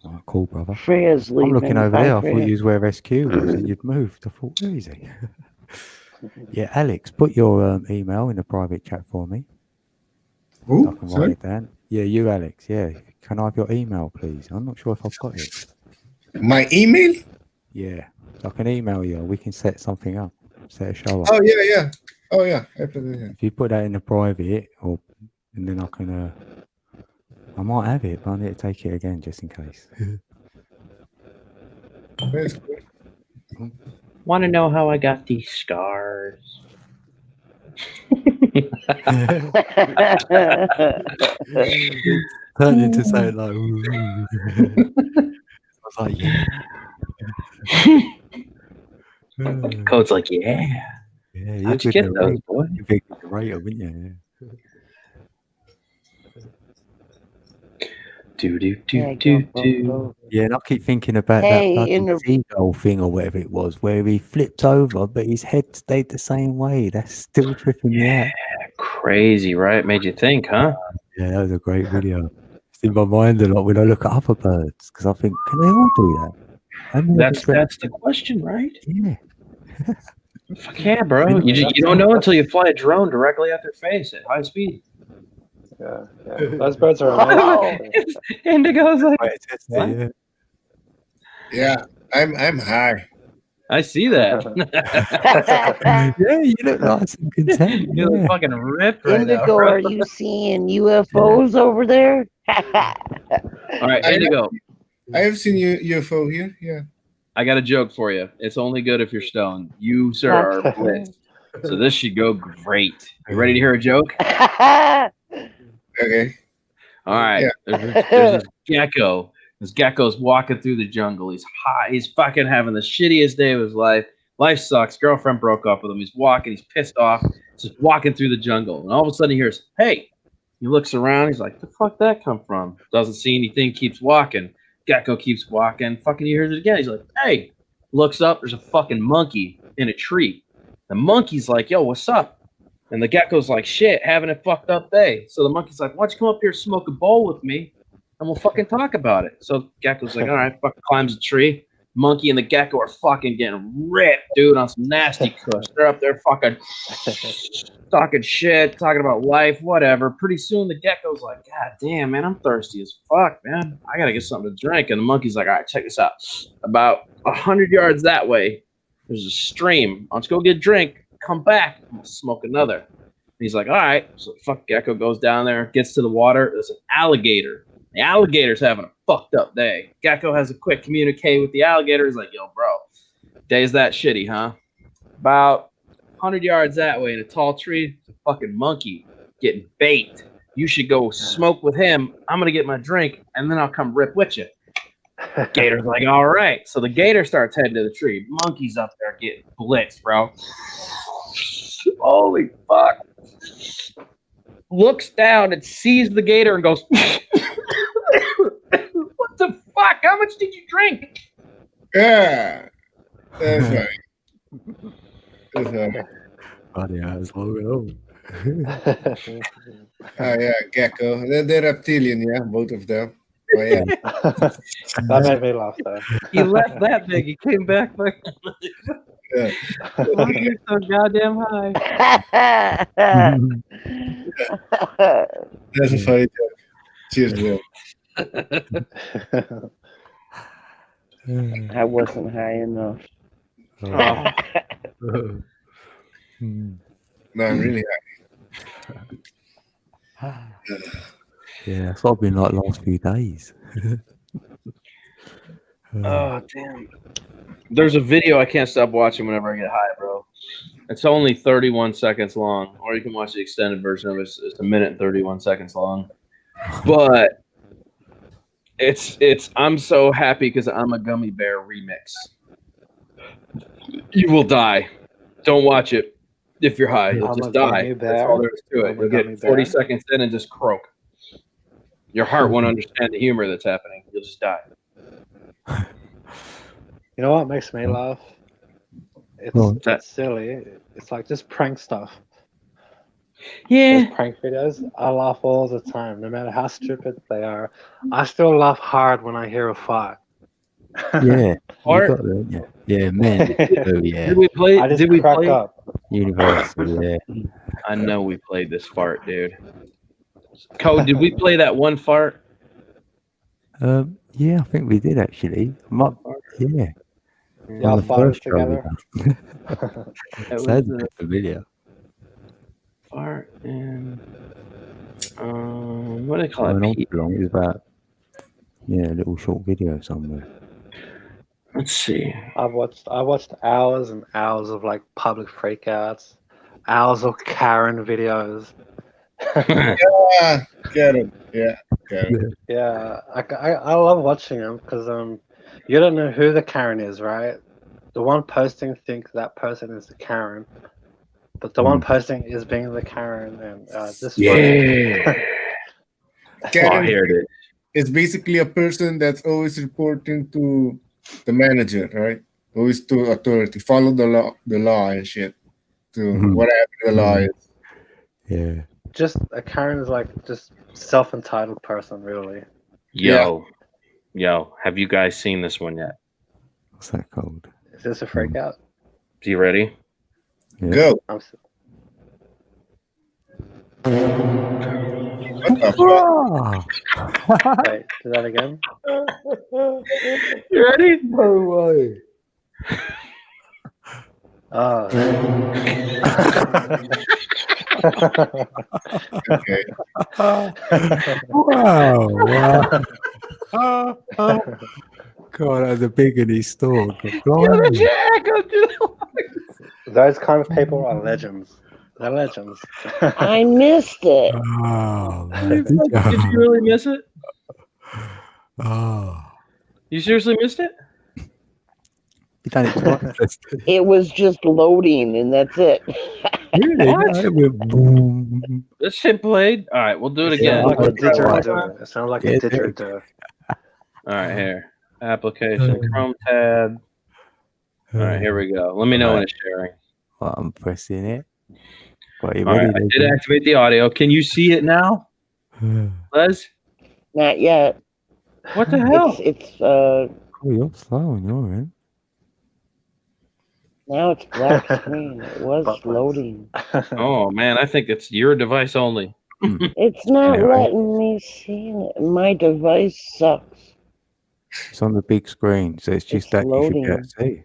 Oh, cool, brother. Freya's leaving. I'm looking over Bye, there. I thought Freya. you was where SQ was and you'd moved. I thought, where is he? Yeah, Alex, put your email in the private chat for me. So I Who? can write Sorry? it down. Yeah, you, Alex. Yeah. Can I have your email, please? I'm not sure if I've got it. My email? Yeah. So I can email you. We can set something up. Set a show up. Oh, yeah. Oh, yeah. I put it here. If you put that in the private, and then I can, I might have it, but I need to take it again just in case. That's cool. Want to know how I got these scars? Turned into something like, I was like, yeah. Code's like, yeah. Yeah, How'd you get those, boy? You're a big narrator, wouldn't you? Yeah, and I keep thinking about Hey, that in bloody seagull thing or whatever it was, where he flipped over, but his head stayed the same way. That's still tripping me out. Crazy, right? Made you think, huh? Yeah, that was a great video. It's in my mind a lot when I look at other birds, because I think, can they all do that? That's the question, right? Yeah. Fuck yeah, bro. You don't know until you fly a drone directly at their face at high speed. Yeah. Those birds are amazing. Indigo's like, yeah. Yeah, I'm high. I see that. Yeah, you look nice and content. You look fucking ripped right now. Indigo, Bro. are you seeing UFOs over there? All right, Indigo. I have seen UFO here. Yeah. I got a joke for you. It's only good if you're stoned. You, sir, are blitzed. So this should go great. You ready to hear a joke? Okay. All right. Yeah. There's this gecko. This gecko's walking through the jungle. He's high. He's fucking having the shittiest day of his life. Life sucks. Girlfriend broke up with him. He's walking. He's pissed off. Just walking through the jungle. And all of a sudden he hears, hey. He looks around. He's like, the fuck that come from? Doesn't see anything. Keeps walking. Gecko keeps walking. Fucking he hears it again. He's like, hey. Looks up. There's a fucking monkey in a tree. The monkey's like, yo, what's up? And the gecko's like, shit, having a fucked up day. So the monkey's like, why don't you come up here and smoke a bowl with me? And we'll fucking talk about it. So gecko's like, all right, fucking climbs a tree. Monkey and the gecko are fucking getting ripped, dude, on some nasty kush. They're up there fucking talking shit, talking about life, whatever. Pretty soon the gecko's like, God damn, man, I'm thirsty as fuck, man. I gotta get something to drink. And the monkey's like, all right, check this out. About 100 yards that way, there's a stream. Let's go get a drink. Come back. I'm gonna smoke another. And he's like, all right. So the fuck gecko goes down there, gets to the water. There's an alligator. The alligator's having a fucked up day. Gecko has a quick communicate with the alligator. He's like, yo, bro, day's that shitty, huh? About 100 yards that way in a tall tree, a fucking monkey getting baked. You should go smoke with him. I'm going to get my drink, and then I'll come rip with you. Gator's like, all right. So the gator starts heading to the tree. Monkey's up there getting blitzed, bro. Holy fuck. Looks down and sees the gator and goes, what the fuck? How much did you drink? Yeah. That's right. That's right. Oh, yeah, it's long yeah, gecko. They're reptilian, yeah, both of them. Oh, yeah. That made me laugh, though. He left that big. He came back. Yeah. You're so goddamn high. That's a funny joke. Cheers, bro. I wasn't high enough. No, I'm really happy. Yeah, that's what I've been like last few days. Oh, damn. There's a video I can't stop watching whenever I get high, bro. It's only 31 seconds long, or you can watch the extended version of it. It's a minute and 31 seconds long. But I'm so happy because I'm a Gummy Bear remix. You will die. Don't watch it if you're high. You'll just die. That's all there is to it. You'll get 40 seconds in and just croak. Your heart won't understand the humor that's happening. You'll just die. You know what makes me laugh? It's silly. It's like just prank stuff. Yeah. Those prank videos, I laugh all the time, no matter how stupid they are. I still laugh hard when I hear a fart. Yeah. Fart? Yeah, man. Oh, yeah. Did we play? I just Did we crack play? up. Universal, yeah. I know we played this fart, dude. Code, did we play that one fart? Yeah, I think we did actually. Yeah. Y'all farted together. Sounds familiar. Fart and what do they call it? It was about a little short video somewhere. Let's see. I watched hours and hours of like public freakouts, hours of Karen videos. Yeah, get it. Yeah, get it. Yeah, I love watching them because you don't know who the Karen is, right? The one posting thinks that person is the Karen, but the one posting is being the Karen, and this. Yeah. Karen, I heard it. It's basically a person that's always reporting to the manager, right? Always to authority, follow the law and shit. To whatever the law is. Yeah. Just a Karen is like just self-entitled person, really. Yo, have you guys seen this one yet? What's that called? Is this a freak out? You ready? Yeah. Go. I'm s- What the fuck? Wait, do that again. You ready? No way. Oh. Okay. Wow. God, that's a big in his store. Those kind of people are legends. They're legends. I missed it. Oh, man. Did you really miss it? Oh. You seriously missed it? You done it twice. It was just loading, and that's it. Really? What? No, it went boom. This shit played. All right, we'll do it It again. sounds like a didgeridoo. All It sounds like Yeah, a it did. didgeridoo. right, here. Application, Chrome tab. All right, here we go. Let me know when it's sharing. Well, I'm pressing it. Got you All ready, right, I did activate the audio. Can you see it now, Les? Not yet. What the hell? It's Oh, you're slow on your end. now it's black screen. It was Butt loading. Oh man, I think it's your device only. It's not Yeah, right. letting me see it. My device sucks. It's on the big screen, so it's just It's that you should be able loading. to see.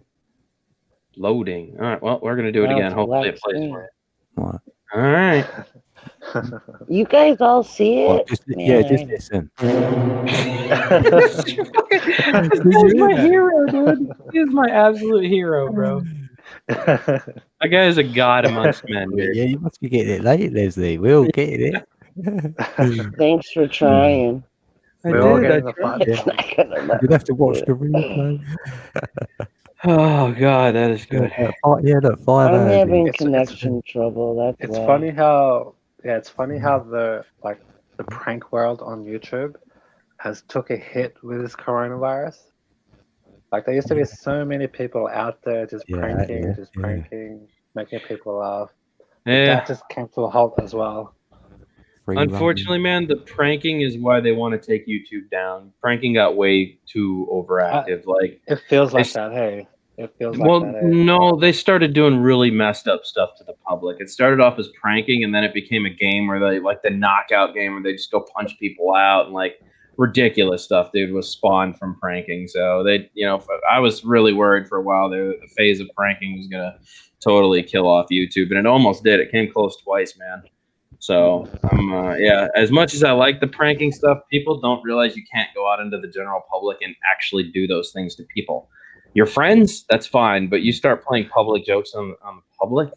Loading. All right, well, we're gonna do it Now again. it's Hopefully black it plays screen. for you. What? All right. You guys all see What? it? Just, Man, yeah, just listen. This guy's my hero, dude. He is my absolute hero, bro. That guy is a god amongst men, dude. Yeah, you must be getting it late, Leslie. We're all getting it. Thanks for trying. We're all I getting the tried. fun. It's not gonna let You'd have to me watch do the it. replay. Oh god, that is good. Yeah, look, 5 I'm hours. having It's connection trouble. That's it's why. funny how the prank world on YouTube has took a hit with this coronavirus. Like there used to be so many people out there just pranking, making people laugh. But Yeah. that just came to a halt as well. Unfortunately, man, the pranking is why they want to take YouTube down. Pranking got way too overactive. Like It feels like they- that, hey. It feels like well, that, hey. no, they started doing really messed up stuff to the public. It started off as pranking, and then it became a game where they, like the knockout game, where they just go punch people out, and like ridiculous stuff, dude, was spawned from pranking. So they, I was really worried for a while there that the phase of pranking was gonna totally kill off YouTube, and it almost did. It came close twice, man. So as much as I like the pranking stuff, people don't realize you can't go out into the general public and actually do those things to people. Your friends, that's fine, but you start playing public jokes on the public,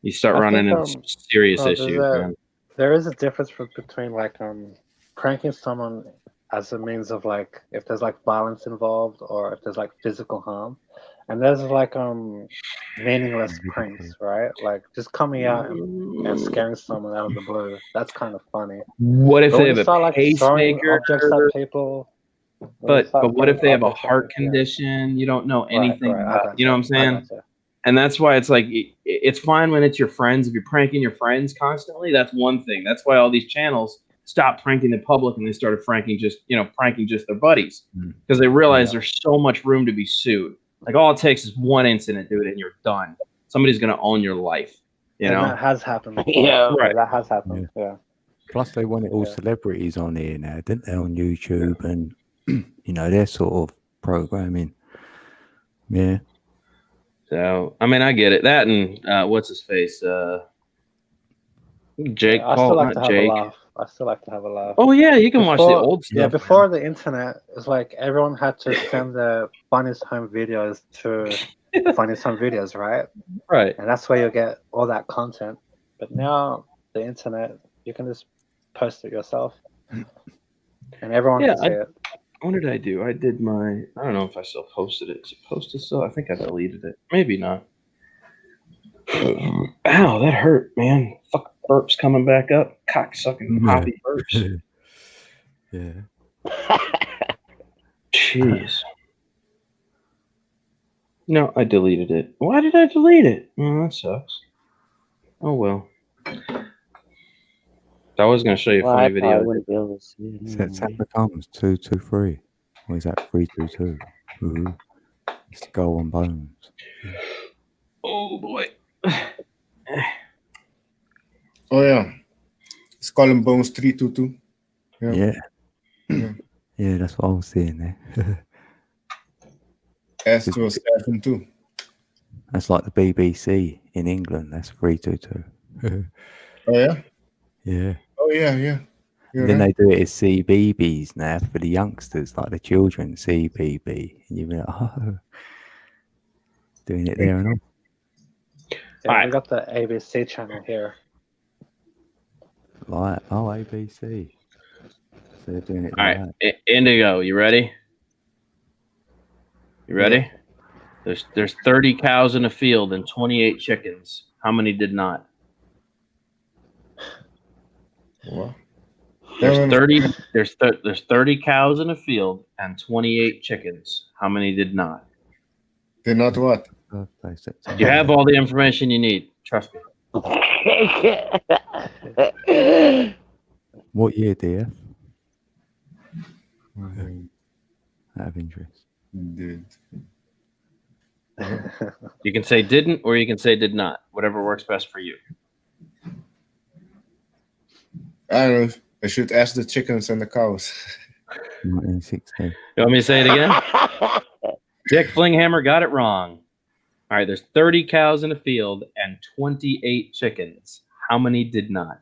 you start running into some serious issues, man. There is a difference between pranking someone as a means of like if there's like violence involved or if there's like physical harm, and there's like meaningless pranks, right? Like just coming out and scaring someone out of the blue. That's kind of funny. What if But they when have you a start, like, throwing pacemaker? objects at people? But what if they have a heart condition? You don't know anything about, you know what I'm saying? And that's why it's like, it's fine when it's your friends. If you're pranking your friends constantly, that's one thing. That's why all these channels stopped pranking the public and they started pranking just their buddies, because they realize there's so much room to be sued. Like all it takes is one incident, dude, and you're done. Somebody's going to own your life, And that has happened. Yeah. Right. That has happened, yeah. Plus, they wanted all celebrities on here now, didn't they, on YouTube and, their sort of programming. Yeah. So, I mean, I get it. That and what's his face? Jake I Paul, still like to not have a Jake. laugh. I still like to have a laugh. Oh, yeah, you can watch the old stuff. Yeah, before the internet, it's like everyone had to send their funniest home videos to funniest home videos, right? Right. And that's where you get all that content. But now, the internet, you can just post it yourself. And everyone can see it. What did I do? I don't know if I still posted it. Is it posted still? I think I deleted it. Maybe not. Ow, that hurt, man. Fuck, burps coming back up. Cocksucking poppy burps. Yeah. Jeez. No, I deleted it. Why did I delete it? Oh, that sucks. Oh, well. I was going to show you a funny video. I wouldn't be able to see it. So that becomes 223. Or is that 322? Skull and Bones. Oh boy. Oh yeah, Skull and Bones 322. Yeah. Yeah, that's what I was seeing there. Astro 72. That's like the BBC in England. That's 322. Oh yeah. Yeah. Oh yeah. Then they do it as CBBS now for the youngsters, like the children, CBB. And you're like, oh, doing it there and all. Yeah, we got the ABC channel here. Like, oh, ABC. So they're doing it All like right, Indigo, you ready? You ready? There's 30 cows in a field and 28 chickens. How many did not? What? There's 30 cows in a field and 28 chickens. How many did not? Did not what? You have all the information you need. Trust me. What year, dear? Out of interest. Did. You can say didn't or you can say did not. Whatever works best for you. I don't know. I should ask the chickens and the cows. 1960. You want me to say it again? Dick Flinghammer got it wrong. All right, there's 30 cows in a field and 28 chickens. How many did not?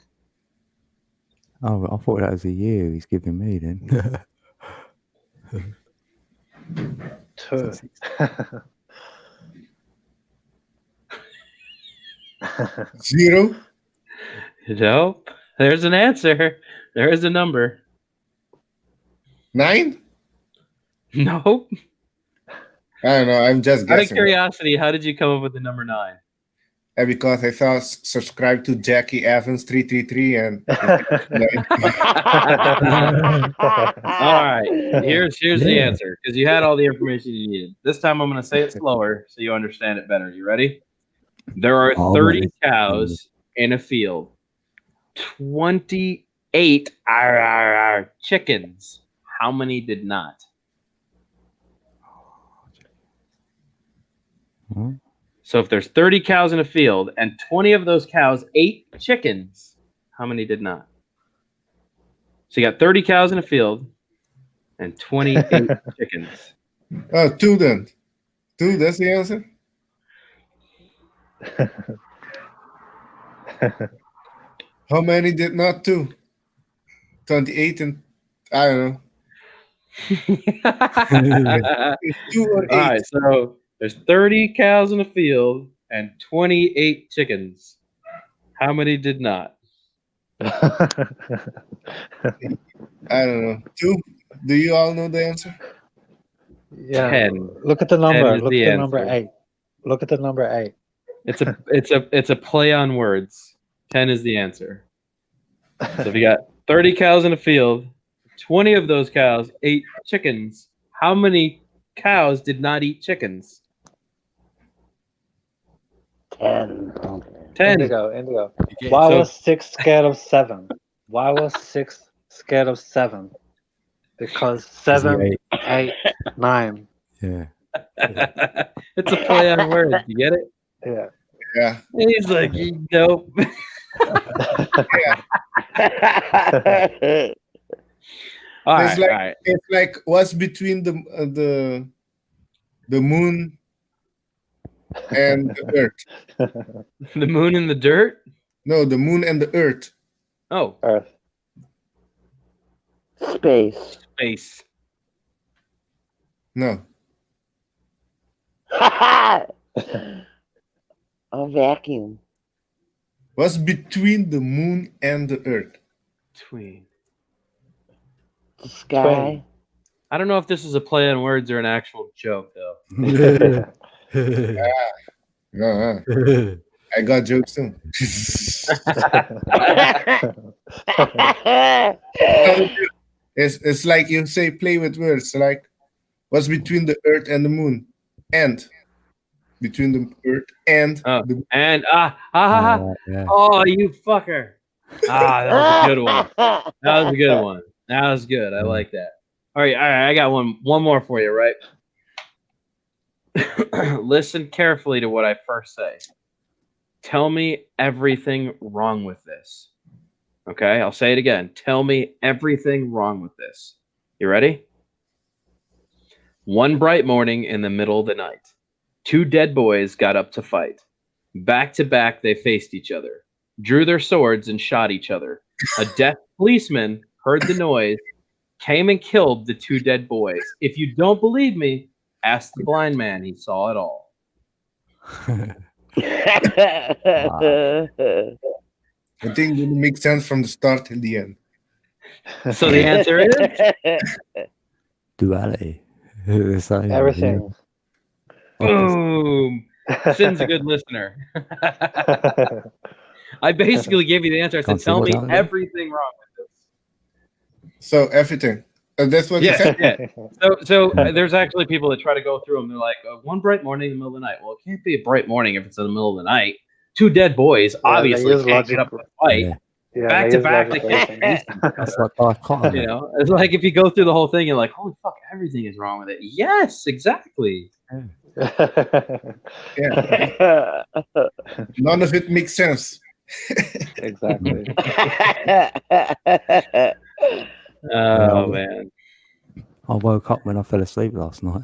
Oh, I thought that was a year he's giving me then. 2. Zero. Nope. There's an answer. There is a number. 9? Nope. I don't know. I'm just Out of guessing. curiosity, how did you come up with the number 9? Because I thought subscribe to Jackie Evans 333 and. All right. Here's the answer because you had all the information you needed. This time I'm going to say it slower so you understand it better. You ready? There are 30 cows in a field. 28 chickens. How many did not? So if there's 30 cows in a field and 20 of those cows ate chickens, how many did not? So you got 30 cows in a field and 28 chickens. Oh, 2 then. 2, that's the answer? How many did not 2? 28 and I don't know. 2 or 8. All right, so there's 30 cows in a field and 28 chickens. How many did not? I don't know. 2? Do you all know the answer? Yeah. 10. Look at the number. 10 is Look the at the number answer. 8. Look at the number 8. It's a play on words. 10 is the answer. So if you got 30 cows in a field, 20 of those cows ate chickens. How many cows did not eat chickens? 10. 10. Indigo. Why was 6 scared of 7? Why was 6 scared of 7? Because 7, 8, 9. Yeah. It's a play on words. You get it? Yeah. Yeah. He's like, nope. All right, It's like all right. it's like what's between the moon and the earth. The moon and the dirt? No, the moon and the earth. Oh, Earth. Space. space. No. A vacuum. What's between the moon and the earth? Between. The sky. I don't know if this is a play on words or an actual joke, though. No, I got jokes too. It's like you say play with words. Like what's between the earth and the moon? And between the earth and the moon. And yeah. oh, you fucker. That was a good one. That was a good one. That was good. I like that. All right, I got one more for you, right? Listen carefully to what I first say. Tell me everything wrong with this. Okay, I'll say it again. Tell me everything wrong with this. You ready? One bright morning in the middle of the night, two dead boys got up to fight. Back to back, they faced each other, drew their swords, and shot each other. A deaf policeman heard the noise, came and killed the two dead boys. If you don't believe me, ask the blind man. He saw it all. I think it makes sense from the start till the end. So the answer is duality. Everything. Boom. Sin's a good listener. I basically gave you the answer. I said, tell me everything wrong with this. So everything. That's what you said? Yeah. So there's actually people that try to go through them. They're like, one bright morning in the middle of the night. Well, it can't be a bright morning if it's in the middle of the night. Two dead boys obviously can't get up to fight. Yeah, back to back, they can't. That's like dichotomy. You know, it's like if you go through the whole thing, you're like, holy fuck, everything is wrong with it. Yes, exactly. Yeah. None of it makes sense. Exactly. Oh man. I woke up when I fell asleep last night.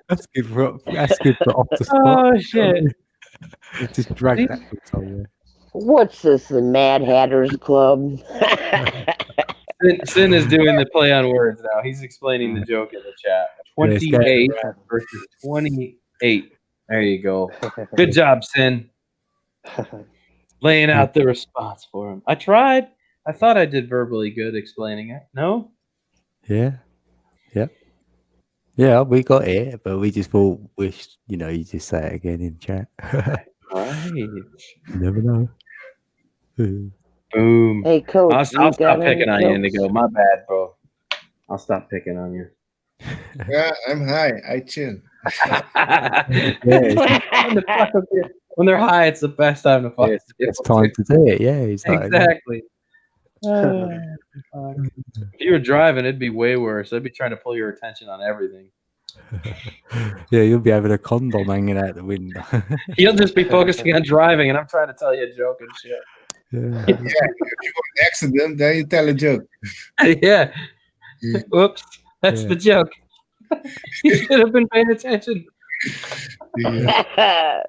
That's good for off the spot. Oh shit. Just drag that somewhere. What's this, the Mad Hatters Club? Sin is doing the play on words now. He's explaining the joke in the chat. 28 versus 28. There you go. Good job, Sin. Laying out the response for him. I tried. I thought I did verbally good explaining it. No? Yeah. Yep. Yeah, we got it, but we just thought, you just say it again in chat. Right. You never know. Boom. Hey, Coach. I'll stop picking on you, Indigo. My bad, bro. I'll stop picking on you. Yeah, I'm high. I chill. When they're high, it's the best time to fuck. It's time to do it. Yeah, exactly. If you were driving, it'd be way worse. I'd be trying to pull your attention on everything. Yeah, you'll be having a condom hanging out the window. You'll just be focusing on driving, and I'm trying to tell you a joke and shit. Yeah. If you got an accident, then you tell a joke. Yeah. Whoops. That's the joke. You should have been paying attention. Yeah.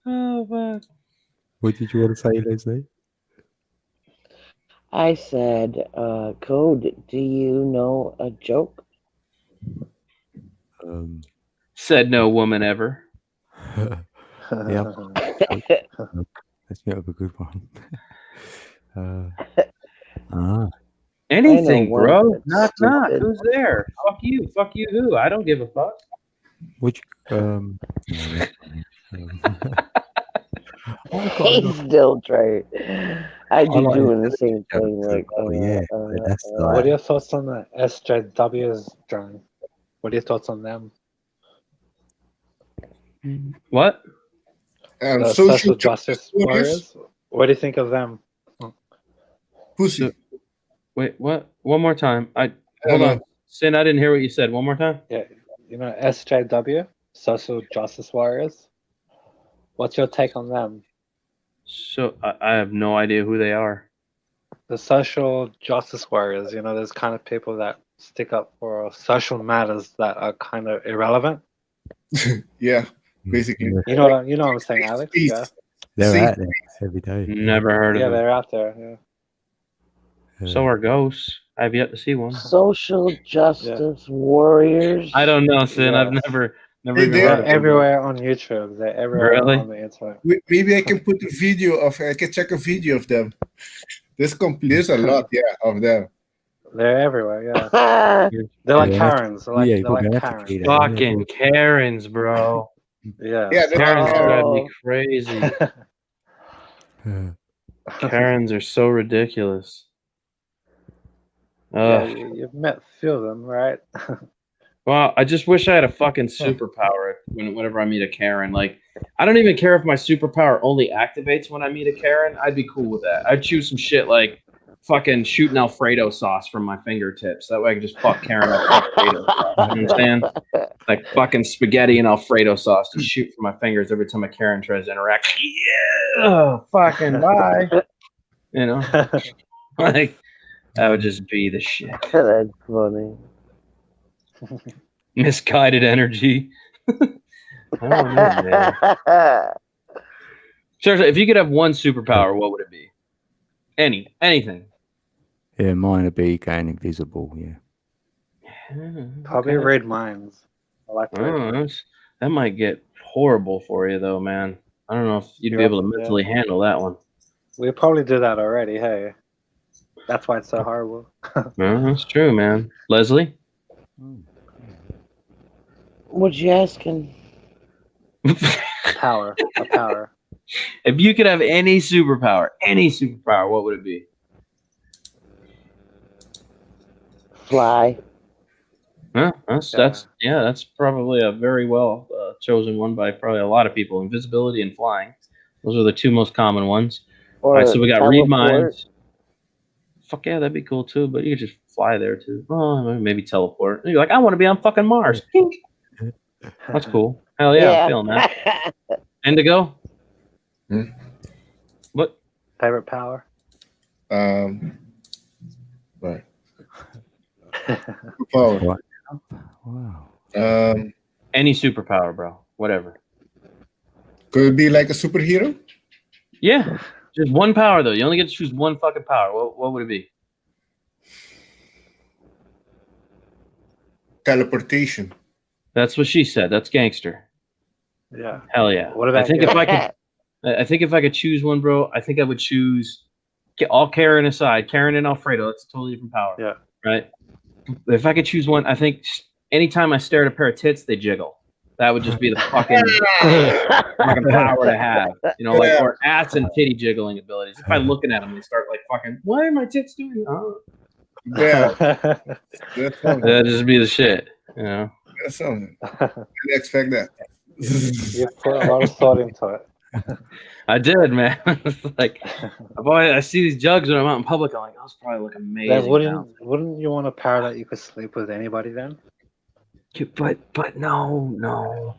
Oh, man. What did you want to say, Leslie? I said, Code, do you know a joke? Said no woman ever. Yeah. Let's get up a good one. Anything, bro. Knock. Who's there? Fuck you. Fuck you who? I don't give a fuck. Which, He's still trying. I do doing the same thing. Like, what are your thoughts on the SJWs, John? What are your thoughts on them? What? Social justice warriors. What do you think of them? Pussy. Wait, what? One more time. Hold on. Sin, I didn't hear what you said. One more time. Yeah, SJW, social justice warriors. What's your take on them? So I have no idea who they are. The social justice warriors. There's kind of people that stick up for social matters that are kind of irrelevant. Yeah, basically. You know what I'm saying, Alex? Yeah. They're out there every day. Never heard of them. Yeah, they're out there. Yeah. So are ghosts. I've yet to see one. Social justice warriors. I don't know, Sin. Yeah. I've never They're everywhere on YouTube. They're everywhere on the internet. Maybe I can put a video of. I can check a video of them. There's a lot, of them. They're everywhere. Yeah. They're like Karens. They're like Karens. Fucking Karens, bro. Yeah. Karens drive me crazy. Karens are so ridiculous. Yeah, you've met a few of them, right? Well, I just wish I had a fucking superpower whenever I meet a Karen. Like, I don't even care if my superpower only activates when I meet a Karen. I'd be cool with that. I'd choose some shit like fucking shooting Alfredo sauce from my fingertips. That way I can just fuck Karen up Alfredo sauce. You know what I'm saying? Like fucking spaghetti and Alfredo sauce to shoot from my fingers every time a Karen tries to interact. Yeah, fucking bye. You know? Like, that would just be the shit. That's funny. Misguided energy. I don't know, man. Seriously, if you could have one superpower, what would it be? Anything. Yeah, mine would be going invisible. Yeah. Probably read minds. I like to read minds. That might get horrible for you, though, man. I don't know if you'd be able to mentally handle that one. We probably do that already. Hey, that's why it's so horrible. That's true, man. Leslie? What you asking? Power. A power. If you could have any superpower, what would it be? Fly. Huh? That's probably a very well chosen one by probably a lot of people. Invisibility and flying. Those are the two most common ones. All right, so we got read minds. Fuck yeah, that'd be cool too, but you could just fly there too. Oh, maybe teleport. You're like, I want to be on fucking Mars. That's cool. Hell yeah, I'm feeling that. Indigo? What? Favorite power? Right. Power. Wow. Any superpower, bro. Whatever. Could it be like a superhero? Yeah. Just one power though. You only get to choose one fucking power. What would it be? Teleportation. That's what she said. That's gangster. Yeah. Hell yeah. What about I think if I could choose one, bro, I think I would choose all Karen aside. Karen and Alfredo, that's a totally different power. Yeah. Right? If I could choose one, I think anytime I stare at a pair of tits, they jiggle. That would just be the fucking power to have. You know, like, or ass and titty jiggling abilities. If I'm looking at them, they start like fucking, why are my tits doing that? Yeah. That'd just be the shit. You know? That's something. I didn't expect that. You put a lot of thought into it. I did, man. Like, I see these jugs when I'm out in public. I'm like, those probably look amazing. Wouldn't you want a power that you could sleep with anybody then? But no.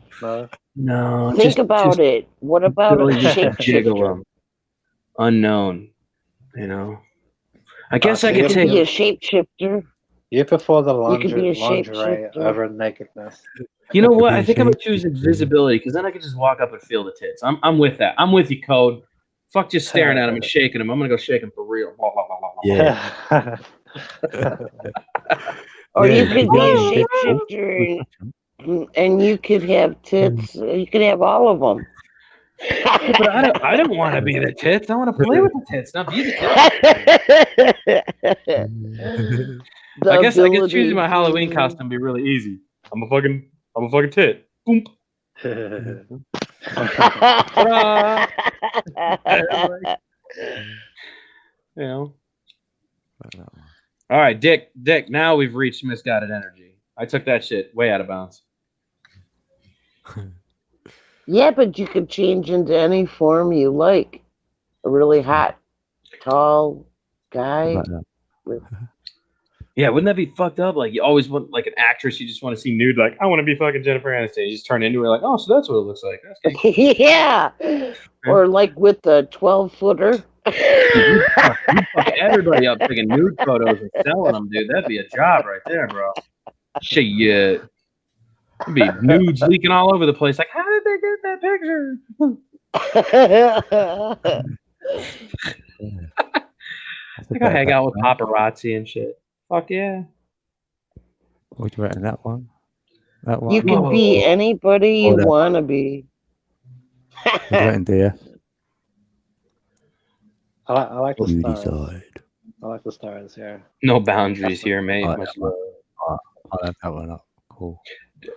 Think about it. What about a shapeshifter? Unknown. You know. I guess I could take be a shapeshifter. You prefer the lingerie over nakedness. You know what? I think I'm gonna choose invisibility because then I can just walk up and feel the tits. I'm with that. I'm with you, Code. Fuck just staring at him and shaking him. I'm gonna go shake him for real. Yeah. Or you could be a shapeshifter and you could have tits. You could have all of them. But I don't want to be the tits. I want to play with the tits, not be the tits. I guess choosing my Halloween costume would be really easy. I'm a fucking tit. Boom. You know. All right, Dick. Now we've reached misguided energy. I took that shit way out of bounds. Yeah, but you could change into any form you like. A really hot, tall guy. Yeah, wouldn't that be fucked up? Like, you always want, like, an actress you just want to see nude. Like, I want to be fucking Jennifer Aniston. You just turn into her like, oh, so that's what it looks like. Yeah. Or like with the 12-footer. You fuck everybody up taking nude photos and selling them, dude. That'd be a job right there, bro. Shit. It'd be nudes leaking all over the place. Like, how did they get that picture? I gotta hang out with paparazzi and shit. Fuck yeah. What do you reckon that one? You can be anybody you want to be. What do you reckon, dear? I like the You stars. decide. I like the stars, yeah. No boundaries here, mate. I'll have that one up. Cool.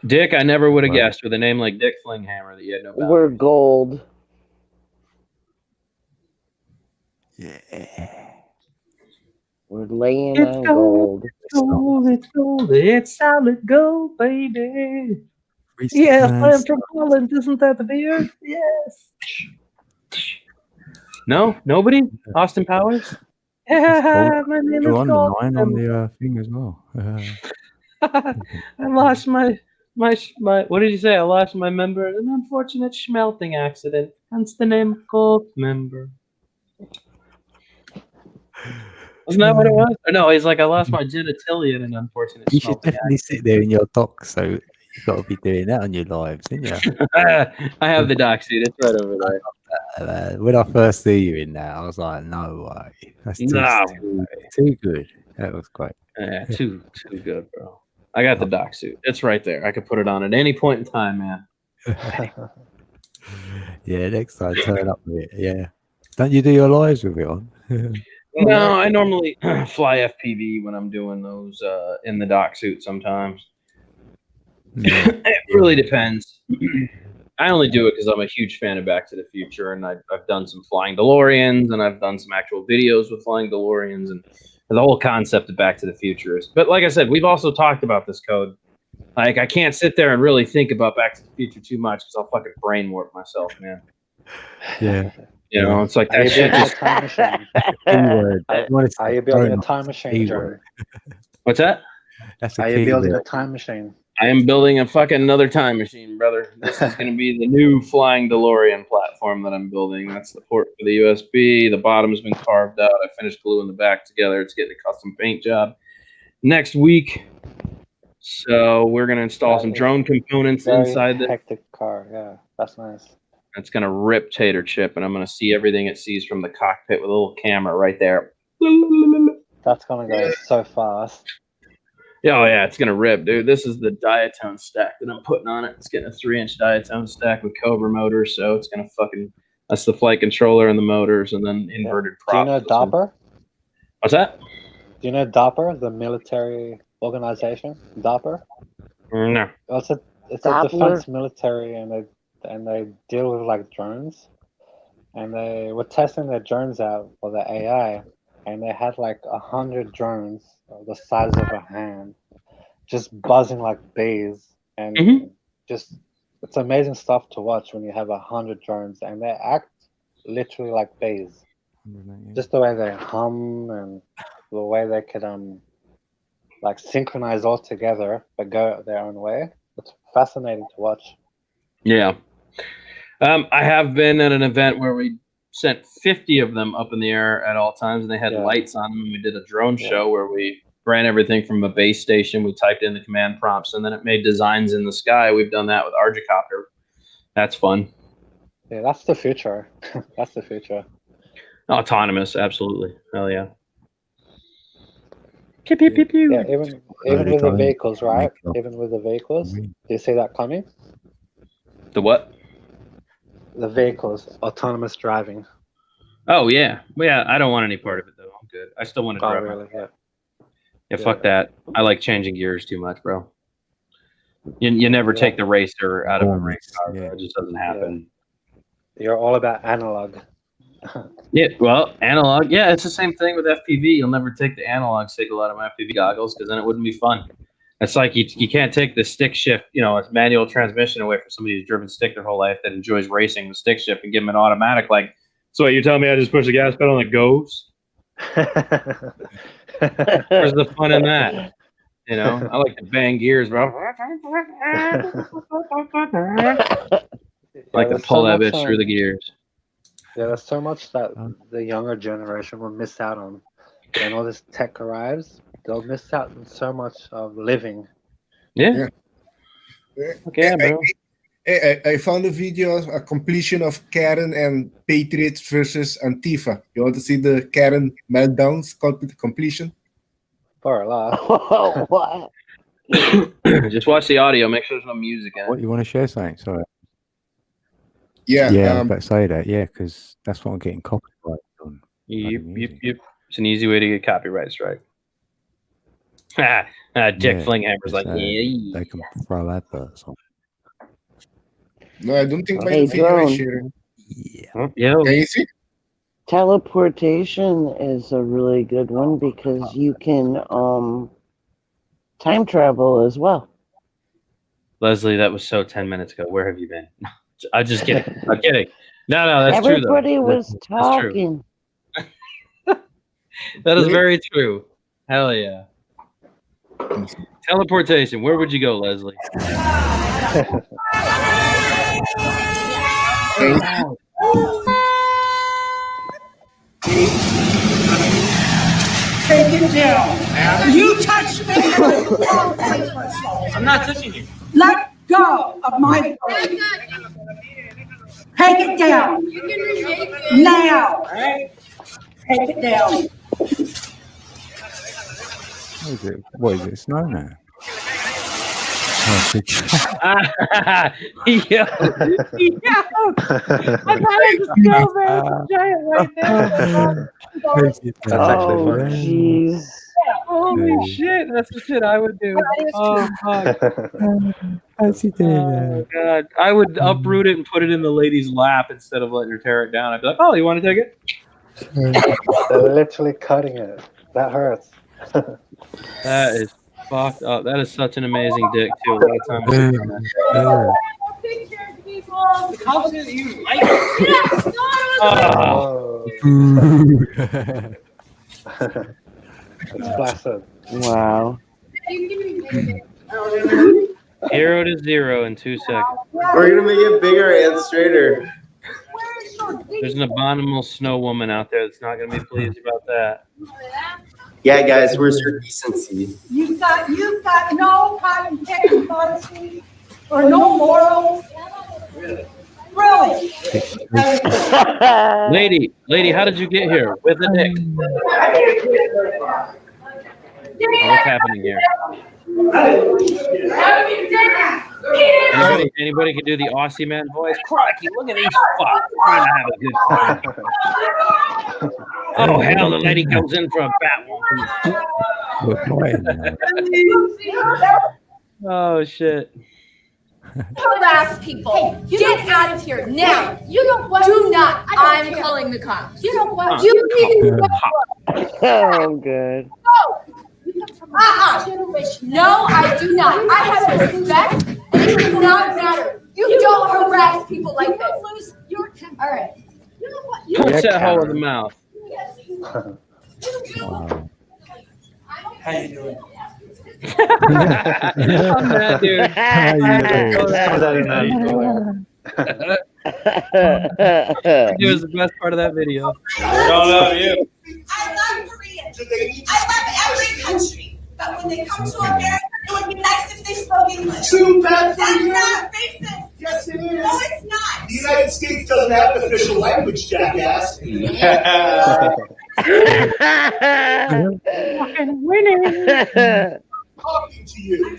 Dick, I never would have guessed with a name like Dick Flinghammer that you had no boundaries. We're gold. Yeah. We're laying It's on gold, gold. it's gold, it's gold, it's solid gold, baby. Recent Yes, man I'm from Holland. Isn't that the beer? Yes. No, nobody. Austin Powers. Yeah, my name You're is on the Gold. 9 on the thing as well. I lost my. What did you say? I lost my member in an unfortunate smelting accident. Hence the name Gold Member. Wasn't that what it was? Or no, he's like, I lost my genitalia in an unfortunate You should smelting definitely sit there in your dock, so you got to be doing that on your lives, didn't you? accident. I have the doc suit. It's right over there. When I first see you in that, I was like, no way. That's too good. That was great. Yeah, too good, bro. I got the doc suit. It's right there. I could put it on at any point in time, man. Yeah, next time turn up with it. Yeah. Don't you do your lives with it on? No, I normally fly FPV when I'm doing those in the doc suit sometimes. It really depends. I only do it because I'm a huge fan of Back to the Future, and I've done some flying DeLoreans, and I've done some actual videos with flying DeLoreans, and the whole concept of Back to the Future is. But like I said, we've also talked about this code. Like, I can't sit there and really think about Back to the Future too much because I'll fucking brain warp myself, man. Yeah. You know, it's like that shit just. Are you building a time machine, Joe? What's that? Are you building a time machine? I am building a fucking another time machine, brother. This is going to be the new flying DeLorean platform that I'm building. That's the port for the USB. The bottom's been carved out. I finished gluing the back together. It's getting a custom paint job next week. So we're going to install some drone components inside the hectic car. Yeah, that's nice. It's going to rip Tater Chip, and I'm going to see everything it sees from the cockpit with a little camera right there. That's going to go so fast. Oh, yeah, it's going to rip, dude. This is the diatone stack that I'm putting on it. It's getting a 3-inch diatone stack with Cobra motors, so it's going to fucking... That's the flight controller and the motors, and then inverted props. Do you know Doppler? What's that? Do you know Doppler, the military organization? Doppler? No. It's a defense military, and they deal with like drones, and they were testing their drones out for the AI, and they had like 100 drones the size of a hand just buzzing like bees, and just it's amazing stuff to watch when you have 100 drones and they act literally like bees. Just the way they hum and the way they could like synchronize all together but go their own way. It's fascinating to watch. Yeah. I have been at an event where we sent 50 of them up in the air at all times, and they had lights on them. We did a drone show where we ran everything from a base station. We typed in the command prompts, and then it made designs in the sky. We've done that with Argicopter. That's fun. Yeah, that's the future. That's the future. Autonomous, absolutely. Hell yeah. Pew, pew, pew, pew. Yeah, even with the vehicles, right? Even with the vehicles, do you see that coming? The what? The vehicles, autonomous driving. Oh yeah, well, yeah. I don't want any part of it though. I'm good. I still want to drive. Really? Yeah, fuck that. I like changing gears too much, bro. You never take the racer out of a race car. Bro. It just doesn't happen. You're all about analog. Yeah, well, analog. Yeah, it's the same thing with FPV. You'll never take the analog signal out of my FPV goggles because then it wouldn't be fun. It's like you can't take the stick shift, a manual transmission away from somebody who's driven stick their whole life that enjoys racing with stick shift and give them an automatic. Like, so you're telling me I just push the gas pedal and it goes? Where's the fun in that? I like to bang gears, bro. Like to pull that bitch through the gears. Yeah, there's so much that the younger generation will miss out on. When all this tech arrives, they'll miss out on so much of living. Yeah. Okay, bro. I found a video, a completion of Karen and Patriots versus Antifa. You want to see the Karen meltdowns completion? For a lot. What? Just watch the audio. Make sure there's no music in it. What, you want to share something? Sorry. Yeah. Yeah, I was about to say that. Yeah, because that's what I'm getting copyright on. Yep. It's an easy way to get copyright strike. Dick Flinghammer's like, yeah. They can throw adverts on. No, I don't think my Hey, video drone. is sharing. Yeah. Yeah. Can you see? Teleportation is a really good one because you can time travel as well. Leslie, that was so 10 minutes ago. Where have you been? I'm just kidding. I'm kidding. No, that's Everybody true, though. was That's true. talking. That is very true. Hell yeah. Teleportation. Where would you go, Leslie? Take it down. You touch me. I'm not touching you. Let go of my phone. Take it down. Now. Take it down. What is it? Snowman? Oh, Yo. I got it. Snowman giant right there. That's actually funny. Jeez. Holy shit, that's the shit I would do. Oh, fuck. How's he doing Oh, God. I would uproot it and put it in the lady's lap instead of letting her tear it down. I'd be like, oh, you want to take it? They're literally cutting it. That hurts. That is fucked up. That is such an amazing dick, too. A lot of times I've done that. How did you like Oh. It's placid. Wow. 0 to 0 in 2 seconds. We're gonna make it bigger and straighter. There's an abominable snow woman out there that's not going to be pleased about that. Yeah, guys, where's your decency? You've got no cotton picking policy or no morals. Really? Lady, how did you get here? With a dick. What's happening here? Anybody can do the Aussie man voice? Crikey, look at these fucks. We're gonna have a good time. Oh, hell, the lady goes in for a bat one. Oh, shit. Harass people. Get out of here now. You know what? Do not. I'm calling the cops. You know what? You need to go. Oh, good. No, I do not. I have respect, and it does not matter. You don't harass people like this. Lose your temper. All right. You know what? Punch that hole in the mouth. How you doing? I'm that dude. It was the best part of that video. I love you. I love Koreans. I love every country. But when they come to America, it would be nice if they spoke English. Too bad for That's you. not racist. Yes, it is. No, it's not. The United States doesn't have an official language, jackass. Fucking winning. Talking to you.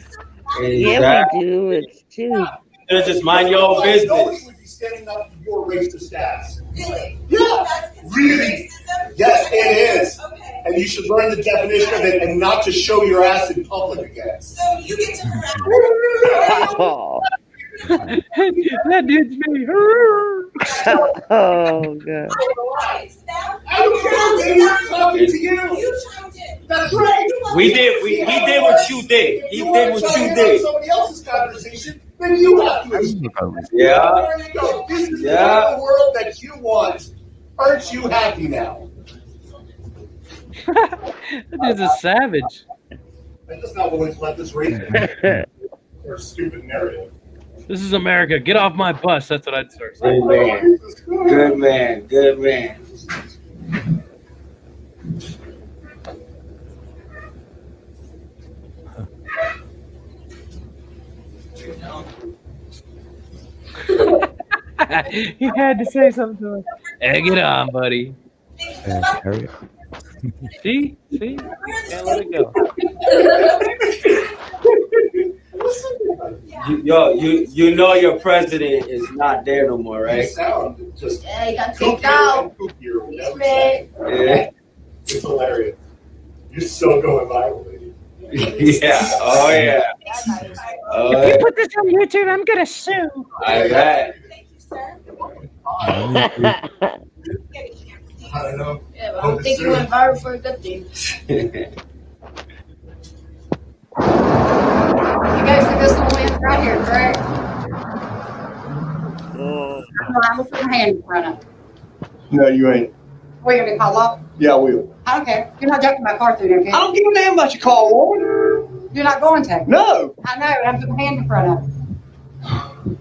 Yeah, we do. It's too. Just mind your own business. Nobody would be standing up for your racist ass. Really? Yeah. Really? Racism? Yes, it is. Okay. And you should learn the definition of it and not to show your ass in public again. So you get to harass. Oh, That dude's me. oh God. I don't care, baby. I'm talking to you. You chimed in. That's right. We did what you did. He did what you did. Somebody else's conversation, then you have to explain. Yeah. There you go. This is the kind of world that you want. Aren't you happy now? That dude's a savage. I'm just not willing to let this race or a stupid narrative. This is America. Get off my bus. That's what I'd start saying. Good man. Good man. He had to say something to him. Egg it on, buddy. Carry it. See? Can't let it go. You know your president is not there no more, right? You sound just Yeah, you got kicked out. Yeah. It's hilarious. You're so going viral, lady. Yeah. Oh yeah. Oh, If you put this on YouTube, I'm gonna sue. I bet. I don't know. Yeah, but I don't think you went viral for a good thing. You guys think this whole man's right here, correct? I'm gonna put my hand in front of it. No, you ain't. What, you gonna call up? Yeah, I will. I don't care. You're not jumping my car through there, okay? I don't give a damn about your car, woman. You're not going to. No. I know, I'm putting my hand in front of it.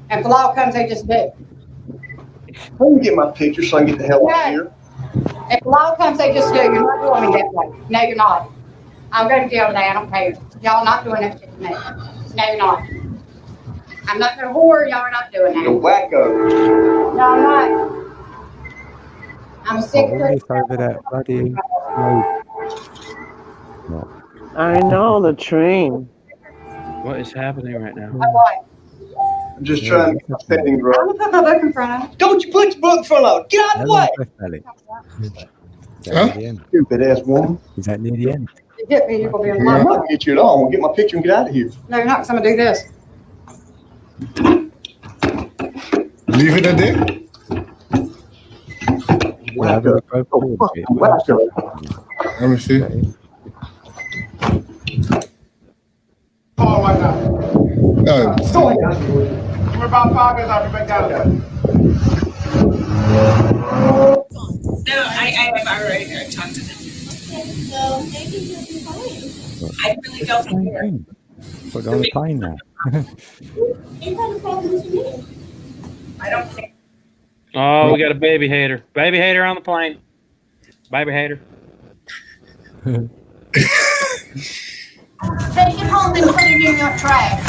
And if the law comes, they just do. Let me get my picture so I can get the hell out of here. If the law comes, they just do. You're not doing me that way. No, you're not. I'm going to jail today. I don't care. Y'all not doing that shit to me. No, you're not. I'm not no whore. Y'all are not doing that. You're wacko. No, I'm not. I'm a secret. Over that bloody I know the train. What is happening right now? I'm just trying to get my settings right. I'm going to put my book in front of it. Don't you put your book in front of it. Get out of the way. Stupid ass woman. Is that near the end? You get me, you're going to be in I'm line. not gonna get you at all. I'm gonna get my picture and get out of here. No, you're not, because I'm going to do this. Leave it at there. Wacko. Oh, fucking wacko. Let me see. Oh my God. We're about 5 minutes. I'll be back down there. No, I already talked to them. So maybe you'll be fine. I really don't care. Put on the plane now. Ain't that a problem to me? I don't care. Oh, we got a baby hater. Baby hater on the plane. Baby hater. Take it home and put it in your trash.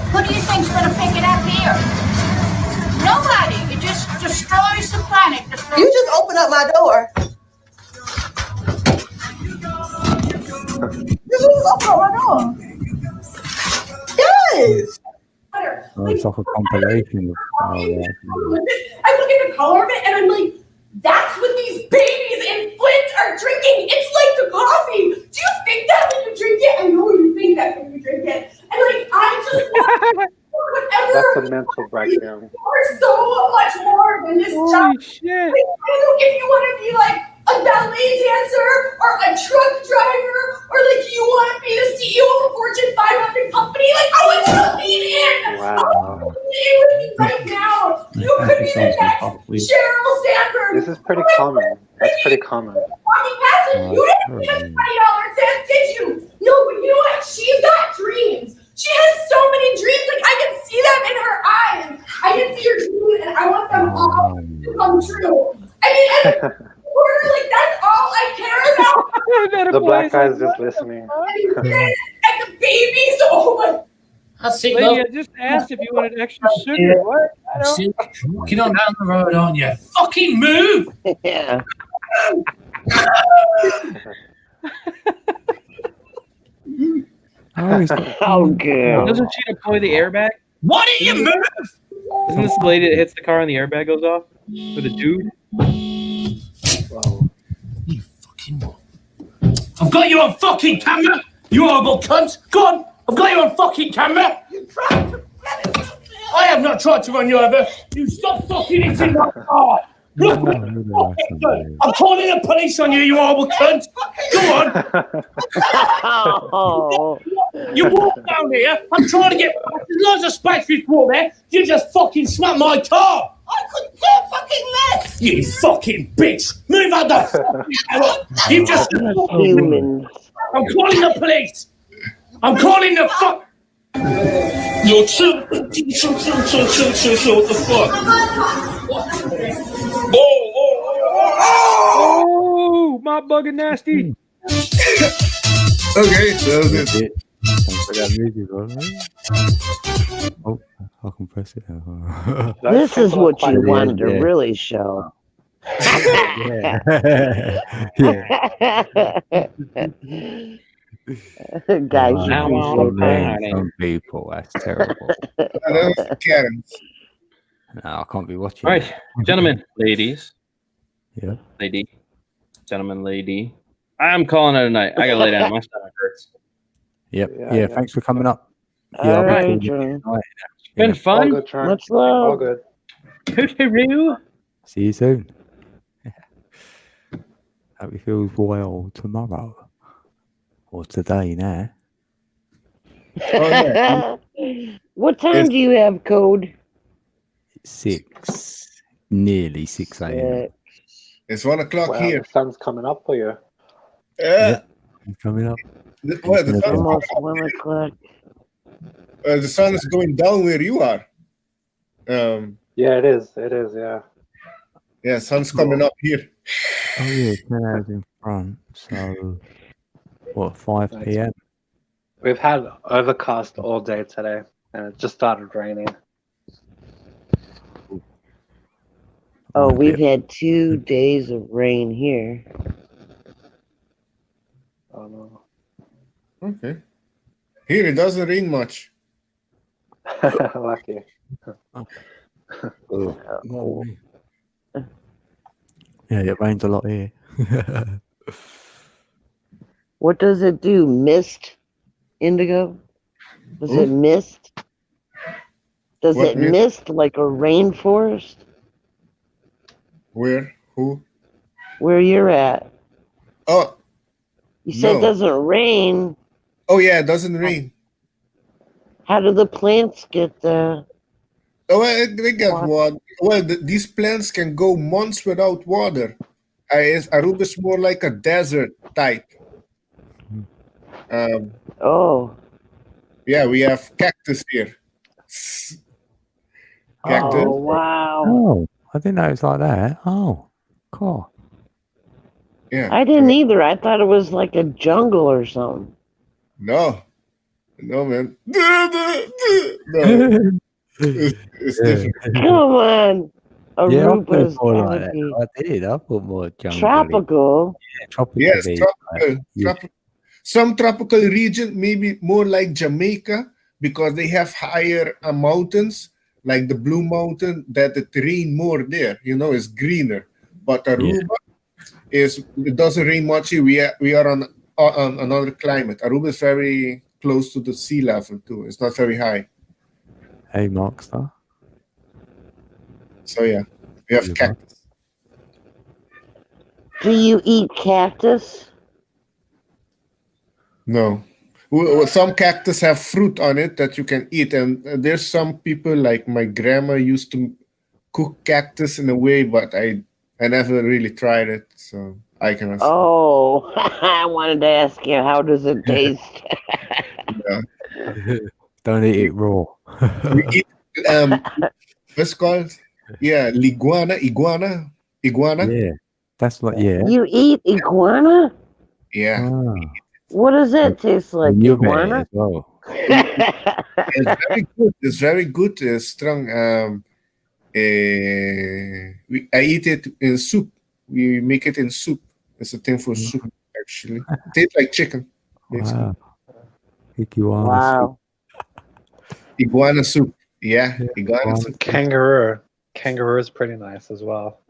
Who do you think's going to pick it up here? Nobody. It just destroys the planet. You just open up my door. You just open up my door. Yes. Oh, it's like a compilation. I look at the color of it and I'm like, that's what these babies in Flint are drinking. It's like the coffee. Do you think that when you drink it? I know you think that when you drink it. And like, I just want whatever. That's a mental breakdown. You're so much more than this job. Shit. Like, I don't know if you want to be like a ballet dancer or a truck driver or like you want to be the CEO of a Fortune 500 company. Like, I want you to lean in. Wow. I want you to lean with me right now. You could be the next Sheryl Sandberg. This is pretty common. That's pretty common. Walking past it, you didn't give us $20, did you? No, but you know what? She's got dreams. She has so many dreams. Like, I can see them in her eyes. I can see her dreams, and I want them all to come true. I mean, like, that's all I care about. The black guy's just listening. And the babies, oh my. I see. Lady, I just asked if you wanted extra sugar. What? I don't. See, walking on down the road, aren't you? Fucking move! Yeah. Oh, good. Doesn't she deploy the airbag? Why don't you move? Isn't this the lady that hits the car and the airbag goes off? With a dude? Wow. You fucking what? I've got you on fucking camera, you horrible cunt! Go on! I've got you on fucking camera! I have not tried to run you over! You stop fucking hitting my car! Look, I'm calling the police on you, you horrible cunt! Go on! You walk down here, I'm trying to get there's loads of space before there, you just fucking smacked my car! I couldn't care fucking less. You fucking bitch! Move out the fucking You just humans. I'm calling the police! I'm calling the fuck You're too what the fuck? Oh, my bugging nasty. Okay, so that's it. I got music on, right? Oh, I can press it. This is what you wanted to really show. Yeah. Guys, you appreciate some people. That's terrible. Karens. No, I can't be watching. All right, gentlemen, ladies. Yeah. Lady. Gentlemen, lady. I'm calling it a night. I gotta lay down. My stomach hurts. Yep. Yeah, thanks for coming up. All I'll be right, calling Drew. you tonight. Been fun. All good, Much love. All good. Hoo-hoo-roo. See you soon. Hope he feels well tomorrow or today now. What time do you have, Code? 6, nearly 6 a.m. It's 1 o'clock Wow, here. the sun's coming up for you. Yeah, coming up. The sun's Almost 1 o'clock. the sun is going down where you are. Yeah, it is. It is. Yeah. Yeah, sun's coming up here. Oh yeah, 10 hours in front. So what? 5 p.m. We've had overcast all day today, and it just started raining. Oh, we've had 2 days of rain here. Oh no. Okay. Here it doesn't rain much. Lucky. Oh. Yeah, it rains a lot here. What does it do? Mist? Indigo? Does it mist? Does What it mist? mist like a rainforest? Where? Who? Where you're at? Oh. You said No. it doesn't rain. Oh yeah, it doesn't rain. How do the plants get the? Oh, well, they get water. Well, these plants can go months without water. Aruba is more like a desert type. Oh. Yeah, we have cactus here. Cactus. Oh wow. Oh, I didn't know it was like that. Oh, cool. Yeah. I didn't either. I thought it was like a jungle or something. No, man. No, it's different. Come on. Yeah, I thought Aruba's more gotta like that. be I did. I thought more jungle. tropical. Yeah, tropical. Yes, tropical. Some tropical region, maybe more like Jamaica, because they have higher mountains, like the Blue Mountain, that it rain more there. It's greener. But Aruba it doesn't rain much here. We are on another climate. Aruba is very close to the sea level too. It's not very high. Hey, Markstar. So yeah, we have cactus. Do you eat cactus? No. Some cactus have fruit on it that you can eat, and there's some people like my grandma used to cook cactus in a way, but I never really tried it, so I cannot. Oh, I wanted to ask you, how does it taste? Don't eat it raw. We eat what's it called? Yeah, iguana. Yeah, that's like You eat iguana? Yeah. What does that taste like? You met it Iguana? as well. It's very good. It's very good. Strong. I eat it in soup. We make it in soup. It's a thing for soup, actually. It tastes like chicken. Wow. Iguana Wow. Iguana soup. Yeah, iguana soup. Kangaroo. Kangaroo is pretty nice as well.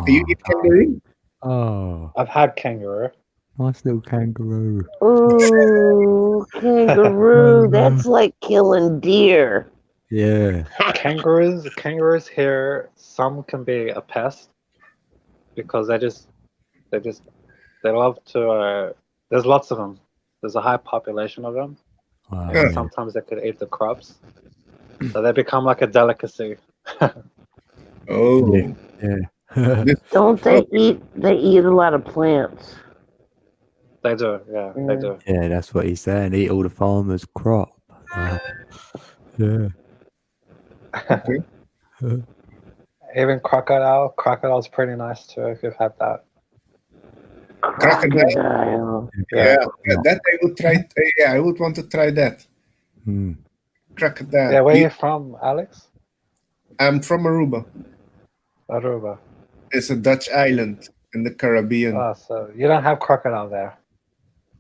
Do you eat kangaroo? Oh, I've had kangaroo. nice little kangaroo. Ooh, kangaroo. That's like killing deer. Yeah. Kangaroos here, some can be a pest because they love to. There's lots of them. There's a high population of them. Wow. And sometimes they could eat the crops, so they become like a delicacy. Oh, yeah. Don't they eat? They eat a lot of plants. They do, yeah, they do. Yeah, that's what he's saying. Eat all the farmers' crop. Yeah. Even crocodile's pretty nice too if you've had that. Crocodile. Yeah, that I would try. Yeah, I would want to try that. Crocodile. Yeah, where are you from, Alex? I'm from Aruba. Aruba. It's a Dutch island in the Caribbean. Oh, so you don't have crocodile there?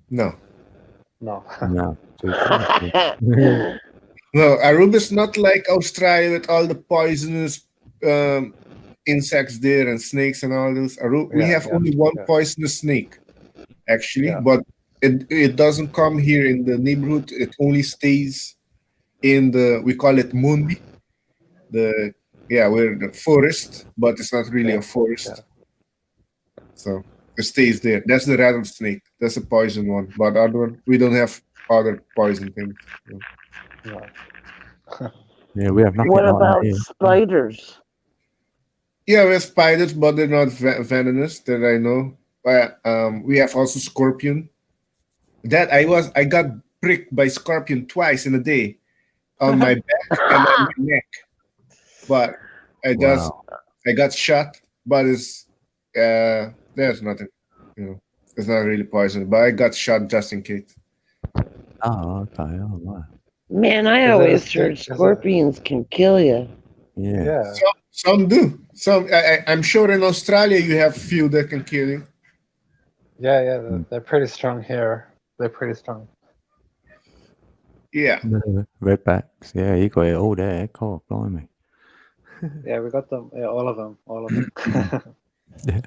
No. No. No. No, Aruba is not like Australia with all the poisonous insects there and snakes and all those. We have only one poisonous snake, actually, but it doesn't come here in the neighborhood. It only stays in we call it Mundi, we're the forest, but it's not really a forest. So It stays there. That's the rattlesnake. That's a poison one. But other one, we don't have other poison things. Yeah, we have nothing What like that about here. spiders? Yeah, we have spiders, but they're not venomous that I know. But we have also scorpion. That I got pricked by scorpion twice in a day on my back and on my neck. But I got shot, but it's there's nothing, it's not really poison. But I got shot just in case. Oh, okay. Oh, wow. Man, I always heard scorpions can kill you. Yeah. Some do. Some I'm sure in Australia you have few that can kill you. Yeah, they're pretty strong here. They're pretty strong. Yeah. Redbacks. Yeah, you got it all there. God, blimey. Yeah, we got them. Yeah, all of them. All of them. Yeah.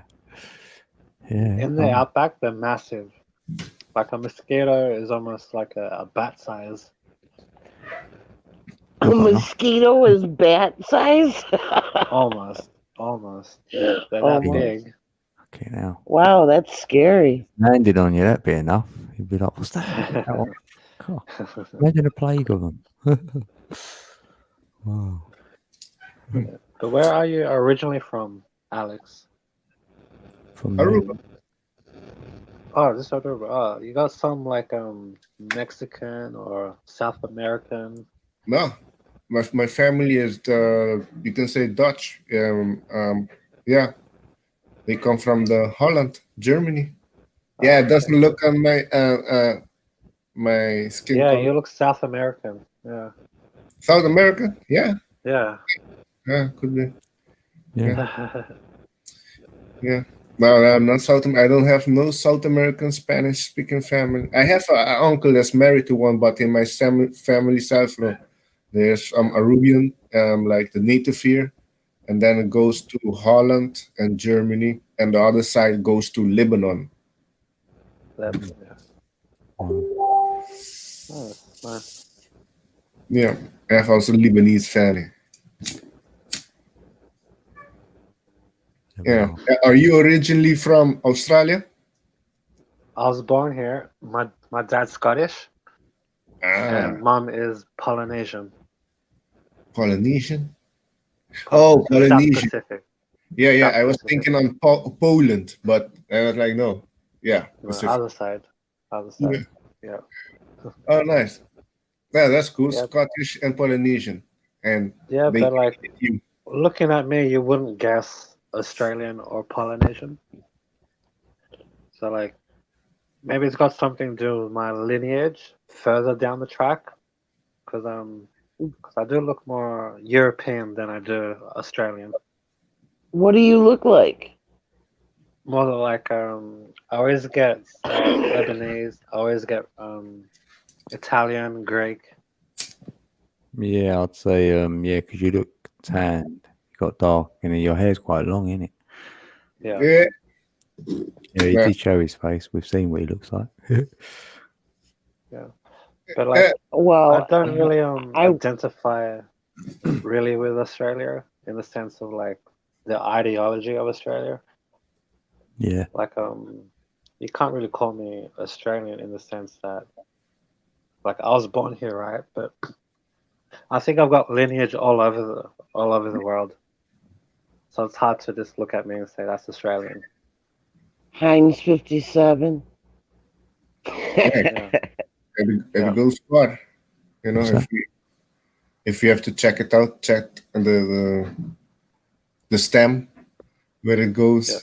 Yeah. In the outback, they're massive. Like a mosquito is almost like a bat size. A mosquito is bat size? Almost. They're that big. Okay, now. Wow, that's scary. Landed on you, that'd be enough. You'd be like, what's that? God, imagine a plague of them. Wow. But where are you originally from, Alex? From Aruba. Oh, this Aruba. Oh, you got some like Mexican or South American? No, my family is you can say Dutch. Yeah, they come from the Holland, Germany. Yeah, it doesn't look on my my skin Yeah, color. you look South American. Yeah. South America? Yeah, Yeah. could be. Yeah. Yeah. No, I'm not South. I don't have no South American Spanish speaking family. I have an uncle that's married to one, but in my family side, there's Arubian, like the native here, and then it goes to Holland and Germany, and the other side goes to Lebanon. Oh, nice. Yeah, I have also Lebanese family. Yeah. Are you originally from Australia? I was born here. My dad's Scottish, and mom is Polynesian. Polynesian? Oh, South Polynesian. Pacific. Yeah. South I was Pacific. thinking on Poland, but I was like, no. Yeah. No, Pacific. other side. Yeah. Oh, nice. Yeah, that's cool. Yep. Scottish and Polynesian. And Yeah, they but like you. looking at me, you wouldn't guess Australian or Polynesian. So like maybe it's got something to do with my lineage further down the track, because I do look more European than I do Australian. What do you look like? More like I always get Lebanese, I always get Italian, Greek. Yeah, I'd say, yeah, because you look tanned. You got dark, and your hair's quite long, isn't it? Yeah. Yeah. Yeah, he did show his face. We've seen what he looks like. Yeah. But like, well, I don't really identify really with Australia in the sense of like the ideology of Australia. Yeah. Like you can't really call me Australian in the sense that like I was born here, right? But I think I've got lineage all over the world. So it's hard to just look at me and say that's Australian. Heinz 57. Yeah. It goes far. You know, if you have to check it out, check the stem where it goes. Yeah.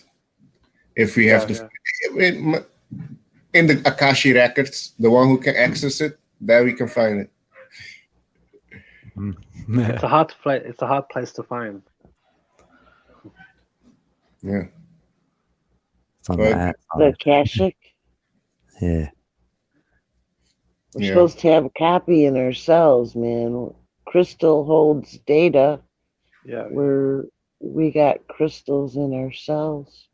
If we have to in the Akashi records, the one who can access it, there we can find it. It's a hard place. It's a hard place to find. Yeah. The Akashic. Yeah. We're supposed to have a copy in our cells, man. Crystal holds data. Yeah. We got crystals in our cells.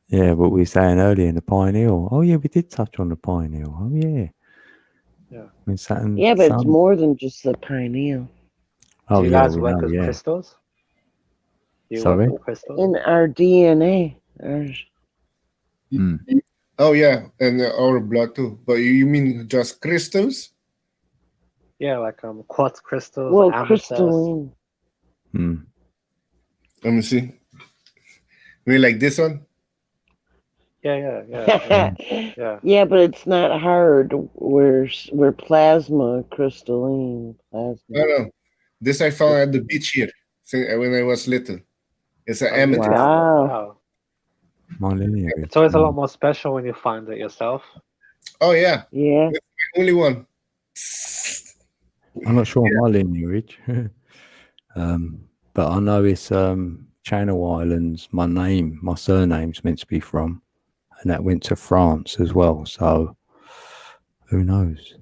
Yeah, but we were saying earlier in the pineal. Oh yeah, we did touch on the pineal. Oh yeah. Yeah. I mean, Saturn, yeah, but it's more than just the pineal. Oh, do you guys work with crystals? Do you Sorry? work with crystals? In our DNA. Oh yeah, and our blood too. But you mean just crystals? Yeah, like quartz crystals, Well, amethyst. crystalline. Let me see. Maybe like this one? Yeah. Yeah, but it's not hard. We're plasma crystalline. Plasma. No. This I found at the beach here when I was little. It's an amethyst. Wow. My linear. It's always a lot more special when you find it yourself. Oh yeah. Yeah. That's the only one. I'm not sure on my lineage, but I know it's Channel Islands. My surname's meant to be from, and that went to France as well. So who knows?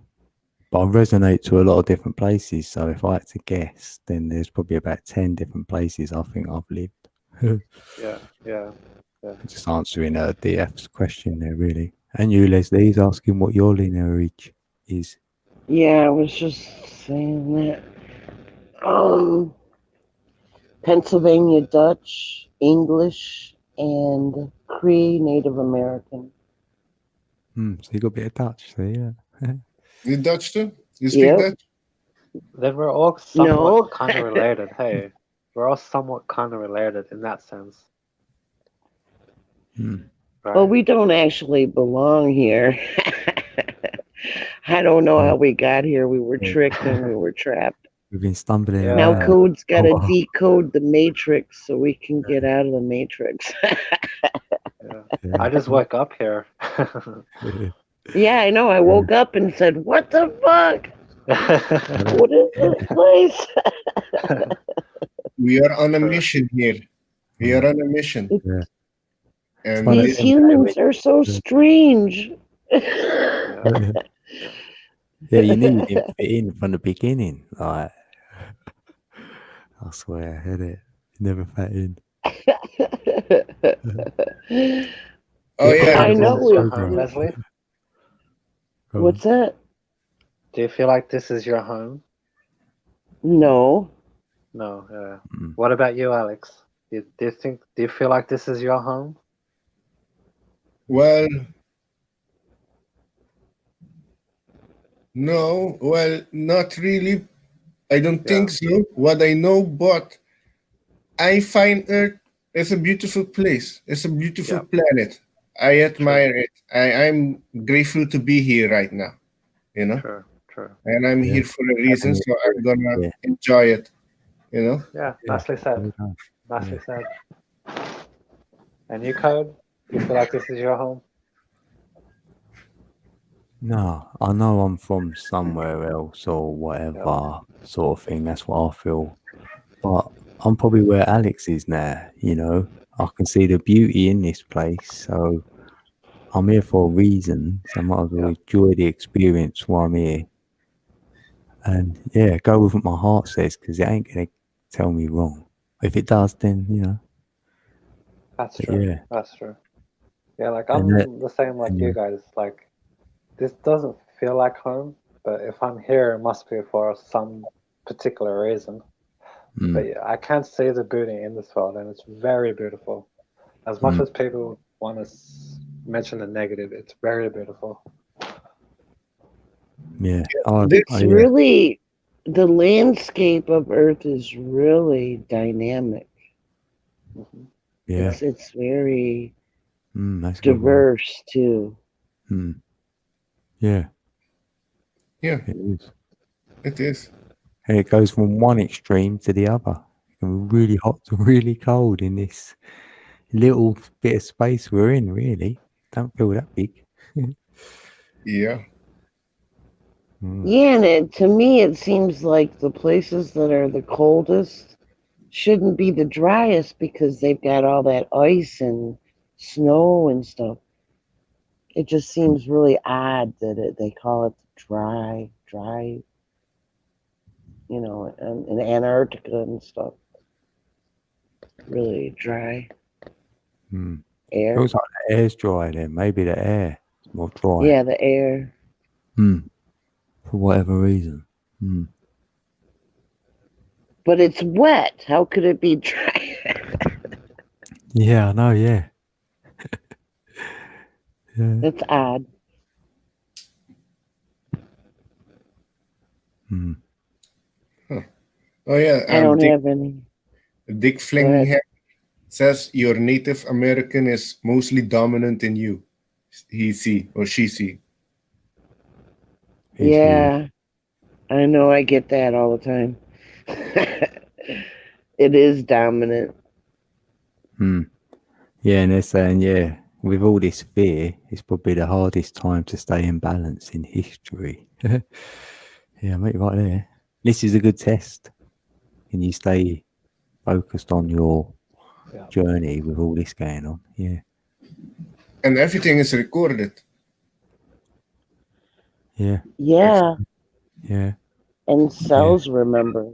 But I resonate to a lot of different places. So if I had to guess, then there's probably about 10 different places I think I've lived. Yeah. Just answering DF's question there, really. And you, Leslie, he's asking what your lineage is. Yeah, I was just saying that. Pennsylvania Dutch, English, and Cree Native American. So you got a bit of Dutch, so yeah. You Dutch too? You speak Dutch? Then we're all somewhat kind of related. Hey, we're all somewhat kind of related in that sense. Right. Well, we don't actually belong here. I don't know how we got here. We were tricked and we were trapped. We've been stumbling around. Now Code's got to decode the matrix so we can get out of the matrix. I just woke up here. Yeah, I know. I woke up and said, "What the fuck? What is this place?" We are on a mission here. We are on a mission. And these humans are so strange. Yeah, you need him to fit in from the beginning. Like, I swear, I had it. Never fit in. Oh yeah, I know. Leslie, what's that? do you feel like this is your home? No. No. What about you, Alex? Do you feel like this is your home? Well, no. Well, not really. I don't think so. What I know, but I find Earth is a beautiful place. It's a beautiful planet. I admire it. I'm grateful to be here right now. You know. True. And I'm here for a reason, so I'm gonna enjoy it. You know. Yeah. Nicely said. Nicely said. And you, Code? You feel like this is your home? No, I know I'm from somewhere else or whatever sort of thing. That's what I feel. But I'm probably where Alex is now, you know. I can see the beauty in this place, so I'm here for a reason. So I might as well enjoy the experience while I'm here. And yeah, go with what my heart says, because it ain't going to tell me wrong. If it does, then, you know. That's true. Yeah. That's true. Yeah, like I'm the same like you guys. Like, this doesn't feel like home, but if I'm here, it must be for some particular reason. But yeah, I can't see the beauty in this world, and it's very beautiful. As much as people want to mention the negative, it's very beautiful. Yeah. It's really, the landscape of Earth is really dynamic. Yeah. It's very that's a good one. diverse too. Yeah. Yeah. It is. It is. And it goes from one extreme to the other. It can be really hot to really cold in this little bit of space we're in, really. Don't feel that big. Yeah. Yeah, and to me, it seems like the places that are the coldest shouldn't be the driest because they've got all that ice and snow and stuff. It just seems really odd that they call it dry, you know, in Antarctica and stuff. Really dry. Air. Feels like the air's dry then. Maybe the air is more dry. Yeah, the air. For whatever reason. But it's wet. How could it be dry? Yeah, I know, yeah. Yeah. It's odd. Hmm. Oh yeah, I don't have any. Dick Flingham says your Native American is mostly dominant in you. He see or she see. Yeah, I know. I get that all the time. It is dominant. Yeah, and they're saying, yeah, with all this fear, it's probably the hardest time to stay in balance in history. Yeah, mate, right there. This is a good test. Can you stay focused on your journey with all this going on? Yeah. And everything is recorded. Yeah. Yeah. Yeah. And cells remember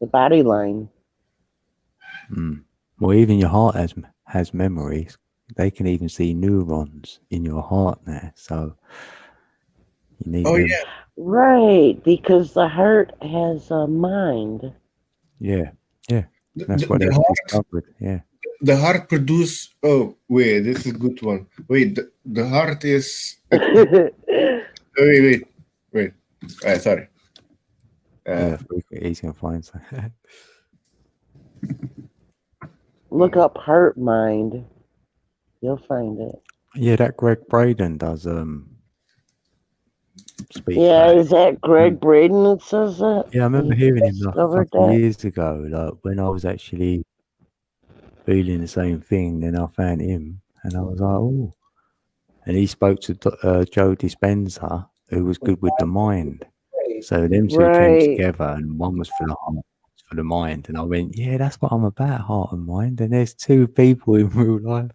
the body line. Well, even your heart has memories. They can even see neurons in your heart now. So you need them. Yeah. Right, because the heart has a mind. Yeah. Yeah. That's The- what the they've heart- discovered. Yeah. The heart produce. Oh wait, this is a good one. Wait, the heart is. wait. Sorry. Yeah, he's gonna find something. Look up heart mind. You'll find it. Yeah, that Greg Braden does speak. Yeah, about is that Greg Braden that says that? Yeah, I remember He hearing him like a discovered couple of that? years ago, like when I was actually feeling the same thing. Then I found him, and I was like, oh. And he spoke to Joe Dispenza, who was good with the mind. So them two came Right. together, and one was for the heart, one was for the mind. And I went, yeah, that's what I'm about, heart and mind. And there's two people in real life,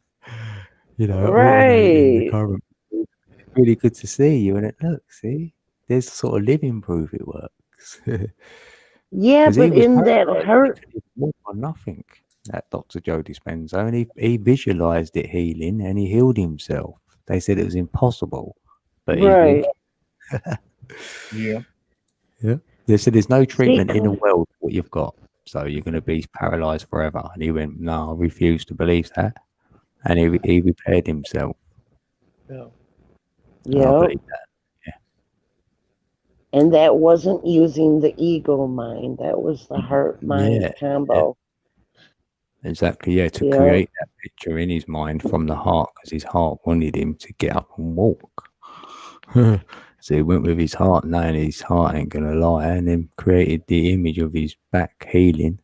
alternating the Right. current. It's really good to see you. And look, see, there's sort of living proof it works. Yeah, 'Cause he but was in that paralyzed, heart. he couldn't walk on nothing. That Dr. Joe Dispenza, and he visualized it healing, and he healed himself. They said it was impossible, but he Right. Yeah. Yeah. They said there's no treatment in the See, world for what you've got, so you're going to be paralyzed forever. And he went, no, I refuse to believe that, and he repaired himself. Yeah. And I yeah. believe that. And that wasn't using the ego mind. That was the heart mind Yeah. combo. Exactly, yeah, to Yeah. create that picture in his mind from the heart, because his heart wanted him to get up and walk. So he went with his heart, knowing his heart ain't gonna lie, and then created the image of his back healing.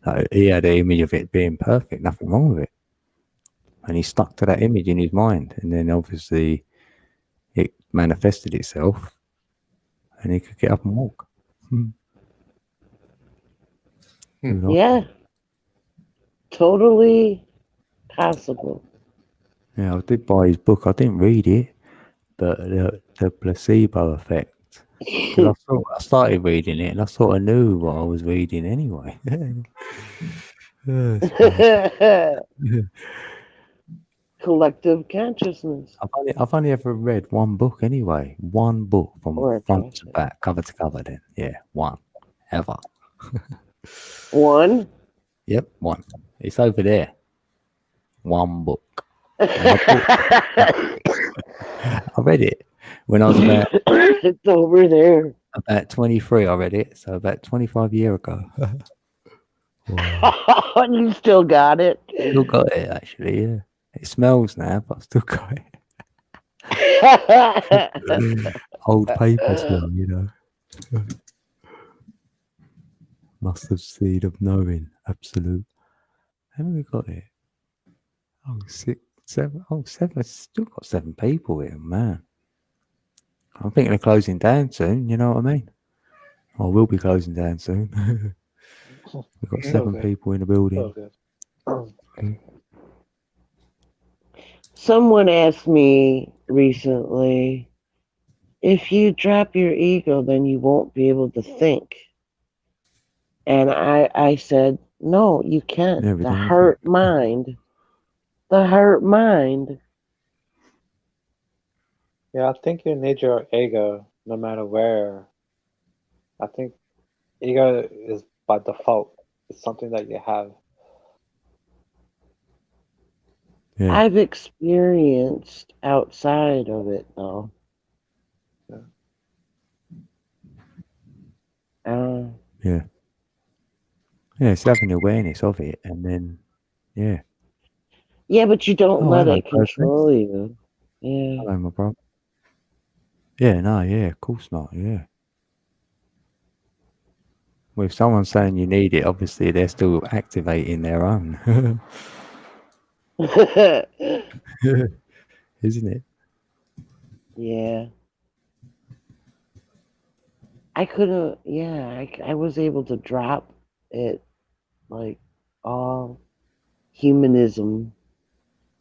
Like, he had the image of it being perfect, nothing wrong with it. And he stuck to that image in his mind, and then obviously it manifested itself, and he could get up and walk. Yeah. Totally possible. Yeah, I did buy his book. I didn't read it, but the placebo effect. 'Cause I started reading it, and I sort of knew what I was reading anyway. Collective consciousness. I've only ever read one book anyway. One book from Or front to back, cover to cover. Then, yeah, one ever. One. Yep, one. It's over there. One book. I read it when I was about. It's over there. About 23, I read it. So about 25 years ago. You still got it. Still got it, actually. Yeah, it smells now, but I still got it. Old paper smell, Must have seed of knowing, absolute. Haven't we got it? Oh, 6, 7. Oh, 7. Still got 7 people here, man. I'm thinking of closing down soon. You know what I mean? I will be closing down soon. We've got 7 people in the building. Someone asked me recently, if you drop your ego, then you won't be able to think. And I said, no, you can't. Yeah, we The don't heart mind. The heart mind. Yeah, I think you need your ego no matter where. I think ego is by default. It's something that you have. Yeah. I've experienced outside of it though. Yeah. Yeah, it's having awareness of it, and then, yeah. Yeah, but you don't Oh, let hello, it control you. Yeah. Hello, my brother. Yeah, no, yeah, of course not, yeah. Well, if someone's saying you need it, obviously they're still activating their own. Isn't it? Yeah. I couldn't, yeah, I was able to drop it, like, all humanism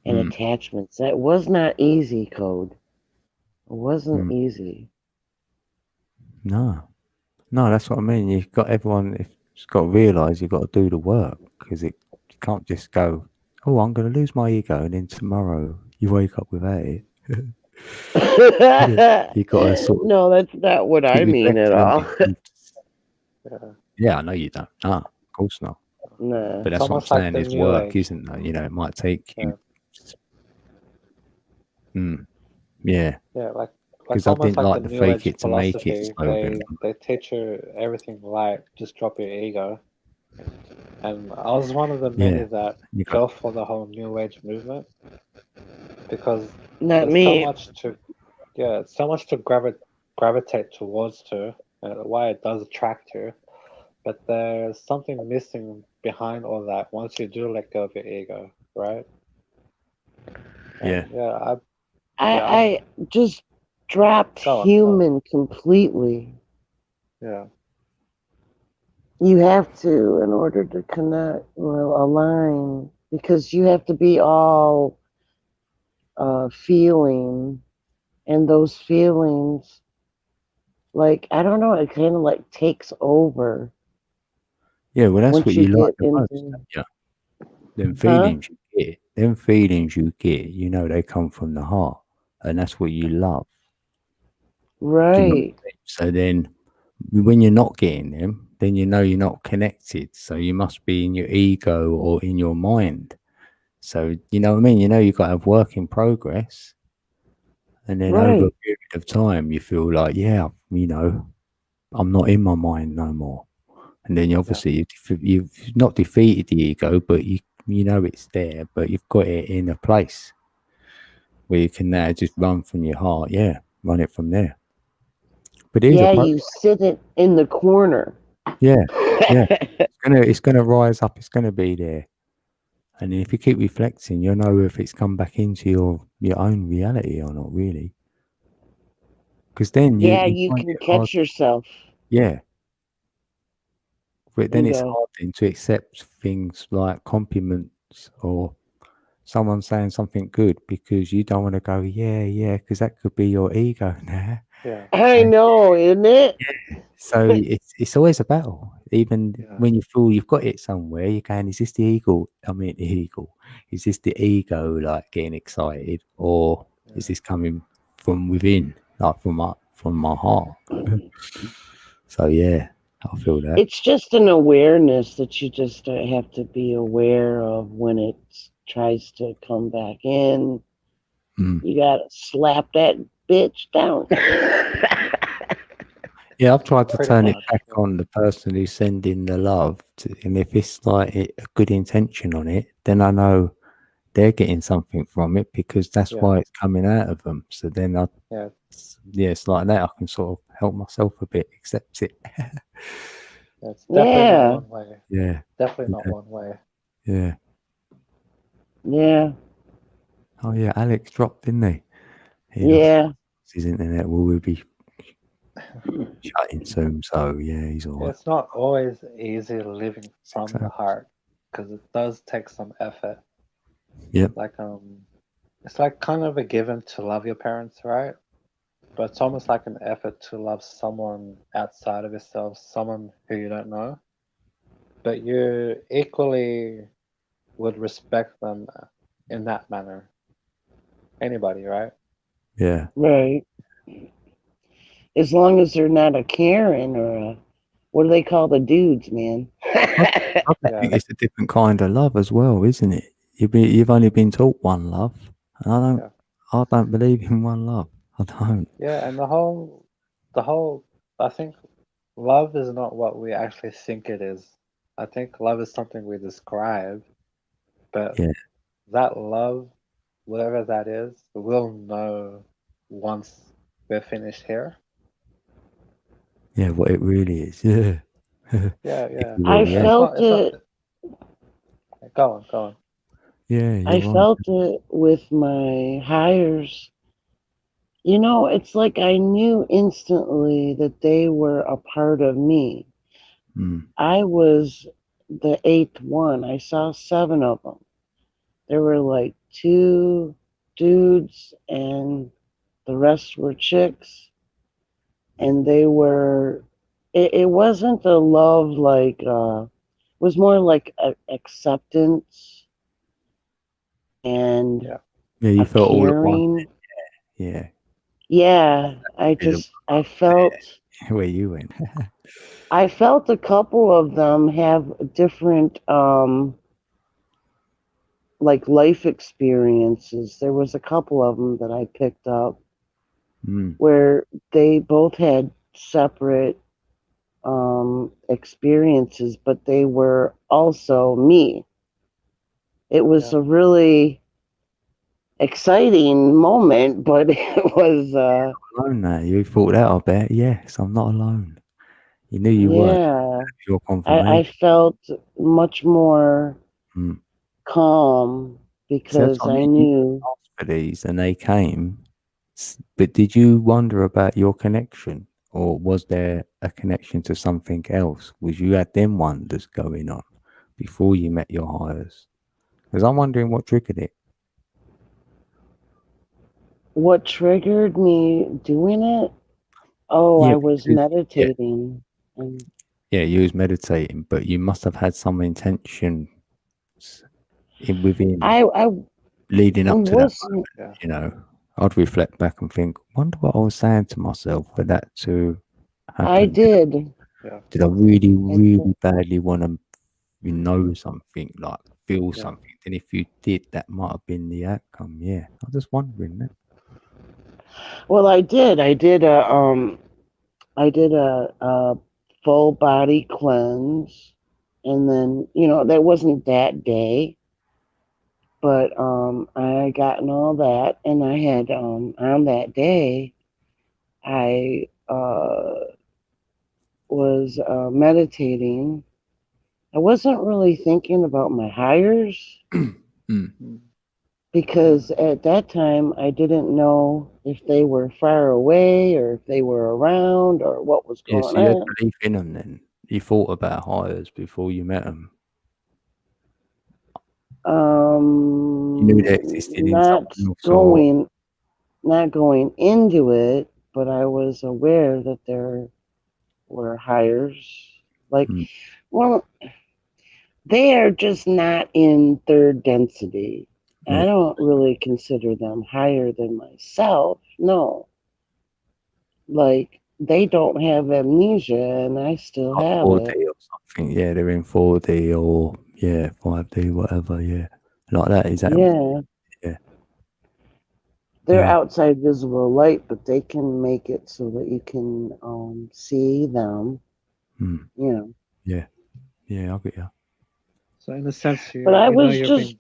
and attachments. That was not easy, Code. It wasn't easy. No. No, that's what I mean. You've got everyone, it's got to realise you've got to do the work, because you can't just go, oh, I'm going to lose my ego, and then tomorrow you wake up without it. You got to sort of No, that's not what I keep mean at reflecting all. on yeah, I know you don't. No, of course not. No. But that's what I'm saying. It's work, isn't it? You know, it might take you. Yeah. Yeah, like Because I almost didn't like the the New fake Age it to make it philosophy. slogan. They teach you everything like just drop your ego. And I was one of the many that fell for the whole New Age movement because Not there's me. so much to gravitate towards to, why it does attract you. But there's something missing behind all that once you do let go of your ego, right? Yeah. I just dropped human completely. Yeah. You have to in order to connect, align, because you have to be all feeling, and those feelings, like, I don't know, it kind of like takes over. Yeah, well, that's once what you like get the most, into- don't you? Them feelings you get, you know, they come from the heart, and that's what you love. Do you know what I Right. mean? So then, when you're not getting them, then you know you're not connected. So you must be in your ego or in your mind. So you know what I mean? You know you've got to have work in progress, and then over a Right. period of time, you feel like, yeah, you know, I'm not in my mind no more. And then obviously you've not defeated the ego, but you know it's there, but you've got it in a place where you can now just run from your heart. Yeah, run it from there. But it is Yeah, a you sit it in the corner. yeah. It's gonna rise up. It's gonna be there. And if you keep reflecting, you'll know if it's come back into your own reality or not, really. Because then you You find can it hard. catch yourself. Yeah. But then And it's go. hard then to accept things like compliments or someone saying something good, because you don't want to go, yeah, because that could be your ego now. Yeah. I know, isn't it? So it's always a battle. Even when you feel you've got it somewhere, you're going, is this the ego? I mean, the ego. Is this the ego, like, getting excited? Or is this coming from within, like from my heart? So, yeah, I feel that. It's just an awareness that you just have to be aware of when it tries to come back in. You gotta slap that bitch down. Yeah, I've tried to Pretty turn much, it back on the person who's sending the love, and if it's like a good intention on it, then I know they're getting something from it, because that's why it's coming out of them. So then it's like that. I can sort of help myself a bit, accept it. It's definitely not one way. Yeah. Definitely not one way. Yeah. Yeah. Oh yeah, Alex dropped, didn't he? Yeah. His internet will be shutting soon, so yeah, he's all right. It's not always easy living from the heart because it does take some effort. Yep. Like it's like kind of a given to love your parents, right? But it's almost like an effort to love someone outside of yourself, someone who you don't know. But you equally would respect them in that manner. Anybody, right? Yeah. Right. As long as they're not a Karen or a, what do they call the dudes, man? I think it's a different kind of love as well, isn't it? You've only been taught one love, and I don't believe in one love. I don't. Yeah, and the whole, I think love is not what we actually think it is. I think love is something we describe, but Yeah. that love, whatever that is, we'll know once we're finished here. Yeah, what it really is. Yeah. Yeah. I felt it. Go on. Yeah, I felt it with my hires. You know, it's like I knew instantly that they were a part of me. I was the 8th one. I saw 7 of them. There were like 2 dudes and the rest were chicks. And they were, it wasn't a love like, it was more like acceptance and you felt all at caring. once. Yeah. Yeah, I felt. Where you went. I felt a couple of them have different, like life experiences. There was a couple of them that I picked up where they both had separate experiences, but they were also me. It was a really exciting moment, but it was alone now. You thought that, I bet. Yes, I'm not alone. You knew you were. yeah. Your I confirmation. felt much more calm because I knew. Asked for these, and they came. But did you wonder about your connection, or was there a connection to something else? Was you had them wonders going on before you met your hires? Because I'm wondering what triggered it. What triggered me doing it? Oh, Yeah, I was meditating. And Yeah, you was meditating, but you must have had some intention within leading up to that moment, you know. I'd reflect back and think, wonder what I was saying to myself for that to happen. I did. Did I really, really badly want to know something, like feel something? And if you did, that might have been the outcome. Yeah, I'm just wondering that. Well, I did. I did a full body cleanse, and then that wasn't that day, but I gotten all that, and I had on that day, I was meditating. I wasn't really thinking about my hires. Because at that time I didn't know if they were far away or if they were around or what was Yeah, going so you had on. belief in them then. You thought about hires before you met them. You knew they existed in something else, not going into it, but I was aware that there were hires. Like, well, they are just not in 3rd density. I don't really consider them higher than myself. No. Like, they don't have amnesia and I still like have 4D it. or something. Yeah, they're in 4D or 5D, whatever. Yeah, like that. Is that? Yeah. Yeah. They're outside visible light, but they can make it so that you can see them. Yeah. Yeah, I get you. So in a sense, But I was just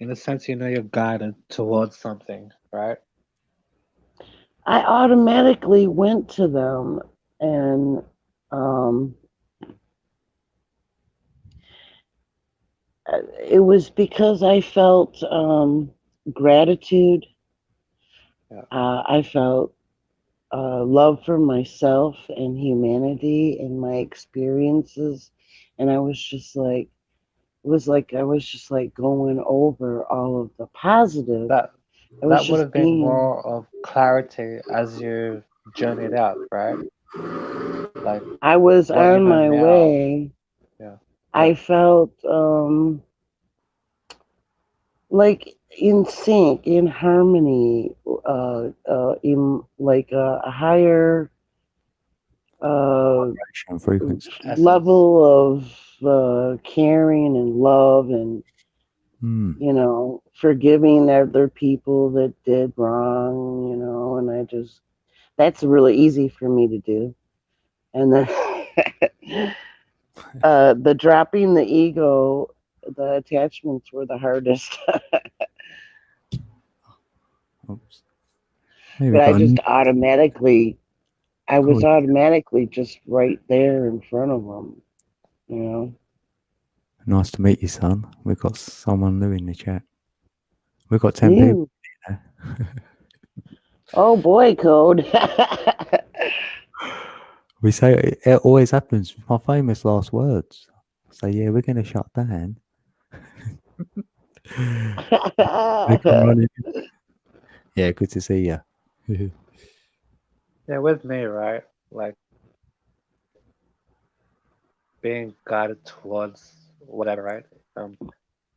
you're guided towards something, right? I automatically went to them, and it was because I felt gratitude. I felt love for myself and humanity and my experiences, and I was just like, I was just like going over all of the positive. That would have been more of clarity as you journeyed out, right? Like I was on my way. Yeah. I felt like in sync, in harmony, in like a higher frequency level of caring and love, and You know, forgiving other people that did wrong, you know, and I just, that's really easy for me to do. And then the dropping the ego, the attachments were the hardest. Oops. But I just automatically, I was automatically just right there in front of them, you know. Nice to meet you, son. We've got someone new in the chat. We've got 10 people. Oh boy, Code. We say it always happens. My famous last words. So yeah, we're going to shut down. Yeah, good to see you. Yeah, with me, right? Like being guided towards whatever, right?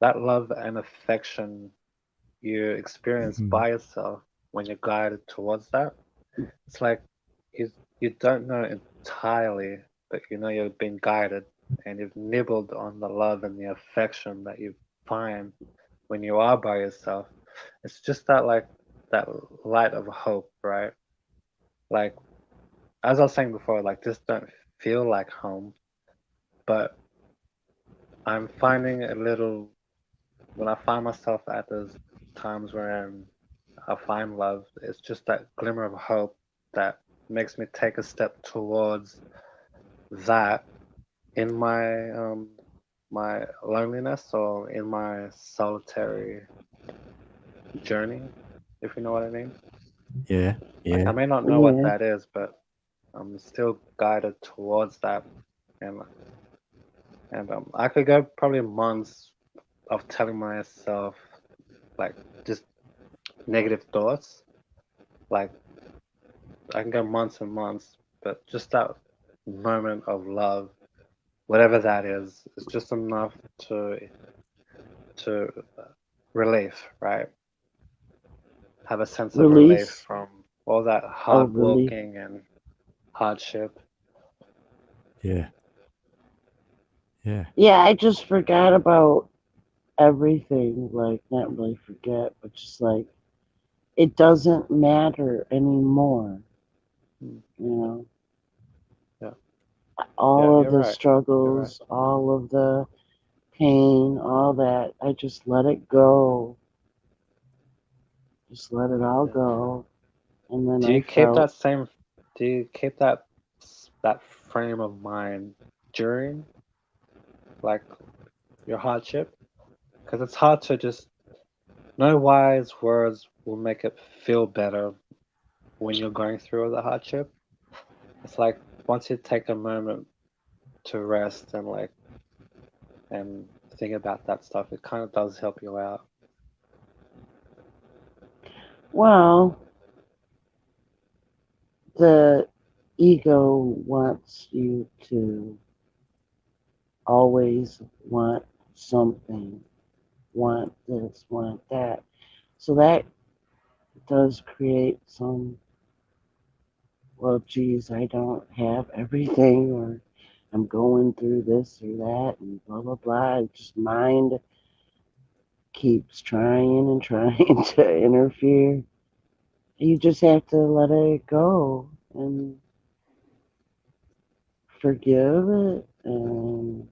That love and affection you experience by yourself when you're guided towards that. It's like you don't know entirely, but you know you're being guided, and you've nibbled on the love and the affection that you find when you are by yourself. It's just that that light of hope, right? Like as I was saying before, like this don't feel like home, but I'm finding a little when I find myself at those times where I find love, it's just that glimmer of hope that makes me take a step towards that in my my loneliness or in my solitary journey, if you know what I mean. Yeah, yeah. Like, I may not know what that is, but I'm still guided towards that, and I could go probably months of telling myself like just negative thoughts. Like I can go months and months, but just that moment of love, whatever that is just enough to relief, right? Have a sense of relief from all that hard walking and hardship. Yeah. Yeah. Yeah, I just forgot about everything. Like, not really forget, but just like, it doesn't matter anymore. You know? Yeah. All of the struggles, all of the pain, all that, I just let it go. Just let it all go. And then Do you keep that frame of mind during like your hardship? Because it's hard to just no wise words will make it feel better when you're going through the hardship. It's like once you take a moment to rest and think about that stuff, it kind of does help you out. Well, the ego wants you to always want something, want this, want that. So that does create some, well, geez, I don't have everything, or I'm going through this or that, and blah, blah, blah. Just mind keeps trying and trying to interfere. You just have to let it go and forgive it and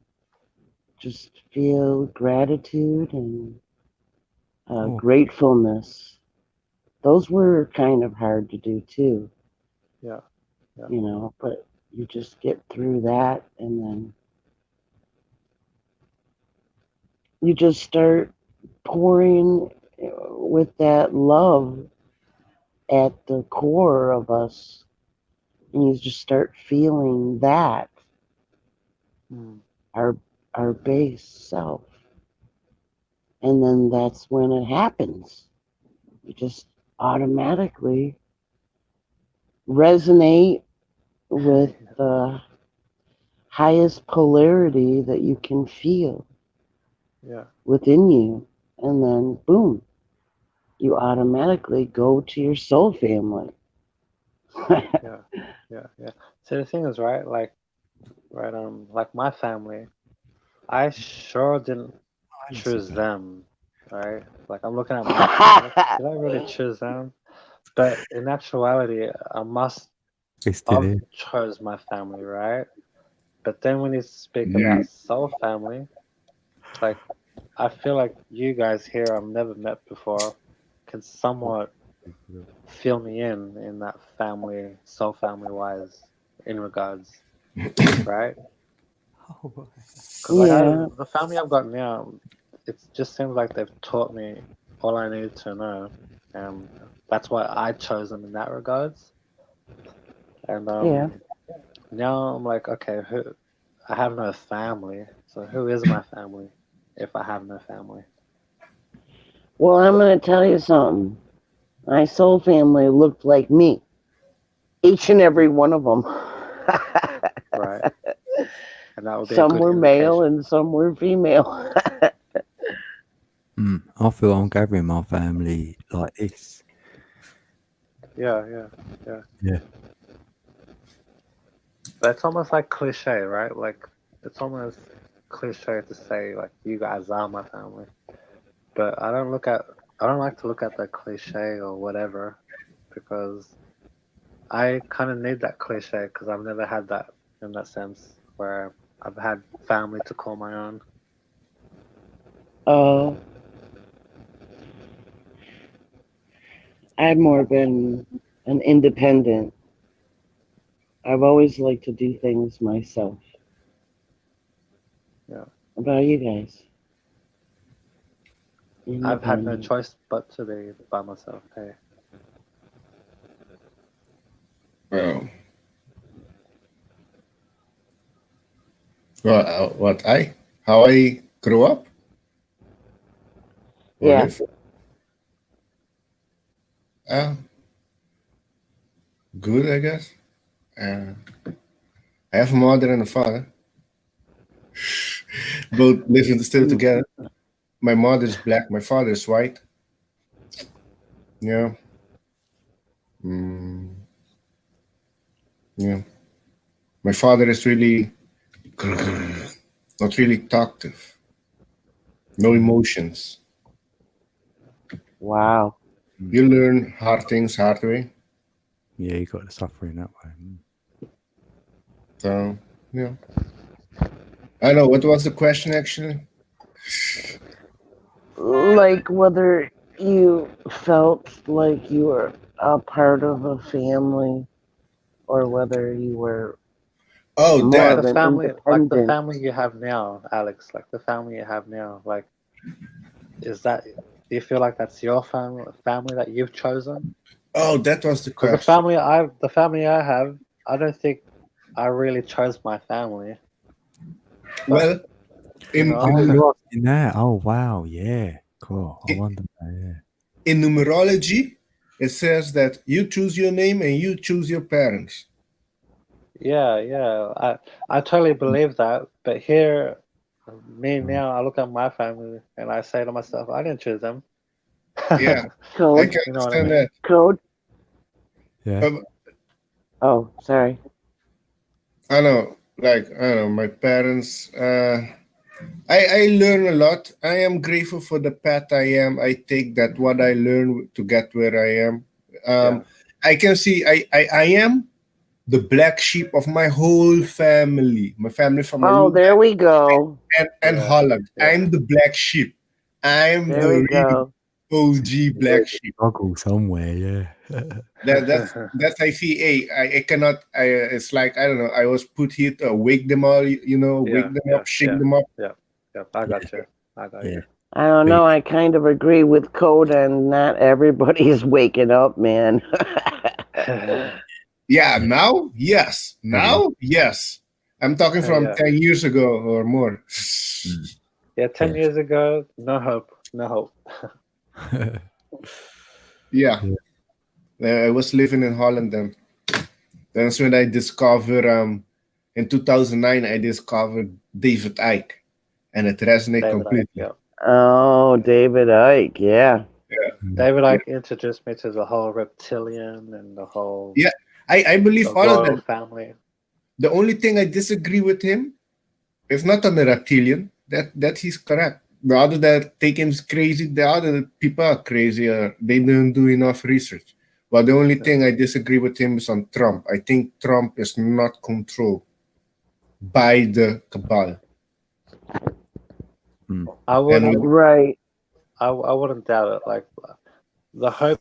just feel gratitude and gratefulness. Those were kind of hard to do too. Yeah. You know, but you just get through that, and then you just start pouring with that love at the core of us, and you just start feeling that our base self, and then that's when it happens. You just automatically resonate with the highest polarity that you can feel within you, and then boom, you automatically go to your soul family. Yeah. So the thing is, right, like my family, I sure didn't choose them right? Like I'm looking at my family. Did I really choose them? But in actuality, I've chose my family, right? But then when you speak about soul family, like I feel like you guys here I've never met before can somewhat fill me in that family, soul family wise, in regards, right? Because the family I've got now, it just seems like they've taught me all I need to know, and that's why I chose them in that regards. And now I'm like, okay, I have no family, so who is my family if I have no family? Well, I'm going to tell you something. My soul family looked like me. Each and every one of them. Right. And that would be some were male and some were female. I feel I'm gathering my family like this. Yeah. That's almost like cliche, right? Like it's almost cliche to say like you guys are my family, but I don't like to look at the cliche or whatever, because I kind of need that cliche because I've never had that in that sense where I've had family to call my own. I've more been an independent. I've always liked to do things myself. Yeah. What about you guys? I've had no choice but to be by myself. Hey. Well, how I grew up? Yeah. Good, I guess. I have a mother and a father. Both living still together. My mother is black, my father is white. Yeah. Yeah. My father is really not really talkative. No emotions. Wow. You learn hard things hard way. Yeah, you got the suffering that way. So, yeah. I don't know, what was the question actually? Like whether you felt like you were a part of a family or whether you were the family, like the family you have now, Alex, like the family you have now, like do you feel like that's your family that you've chosen? Oh, that was the question. The family I have, I don't think I really chose my family. Well, you're asking that. Oh wow, yeah, cool. I wonder. Yeah. In numerology, it says that you choose your name and you choose your parents. Yeah. I totally believe that, but here, now, I look at my family and I say to myself, I didn't choose them. Yeah, Code. I can understand that. Code. Yeah. Oh, sorry. I know, my parents. I learn a lot. I am grateful for the path I am. I take that what I learned to get where I am. I can see I am the black sheep of my whole family. My family from there we go. And Holland. Yeah. I'm the black sheep. I'm the real OG black sheep. Struggle somewhere, yeah. That's I feel. I cannot. It's like I don't know. I was put here to wake them all. Wake them up, shake them up. Yeah. I got you. I don't know. I kind of agree with Coda, and not everybody is waking up, man. Yeah. Now, yes. Yes. I'm talking from 10 years ago or more. Yeah, 10 years ago, no hope. Yeah. I was living in Holland then. That's when I discovered, in 2009, I discovered David Icke. And it resonated completely. Oh, David Icke, yeah. David Icke introduced me to the whole reptilian and the whole... Yeah, I believe all of them. Family. The only thing I disagree with him is not on the reptilian. That he's correct. the other that take him crazy, the other people are crazy. They don't do enough research. But the only thing I disagree with him is on Trump. I think Trump is not controlled by the cabal. I wouldn't. Right. I wouldn't doubt it. Like the hope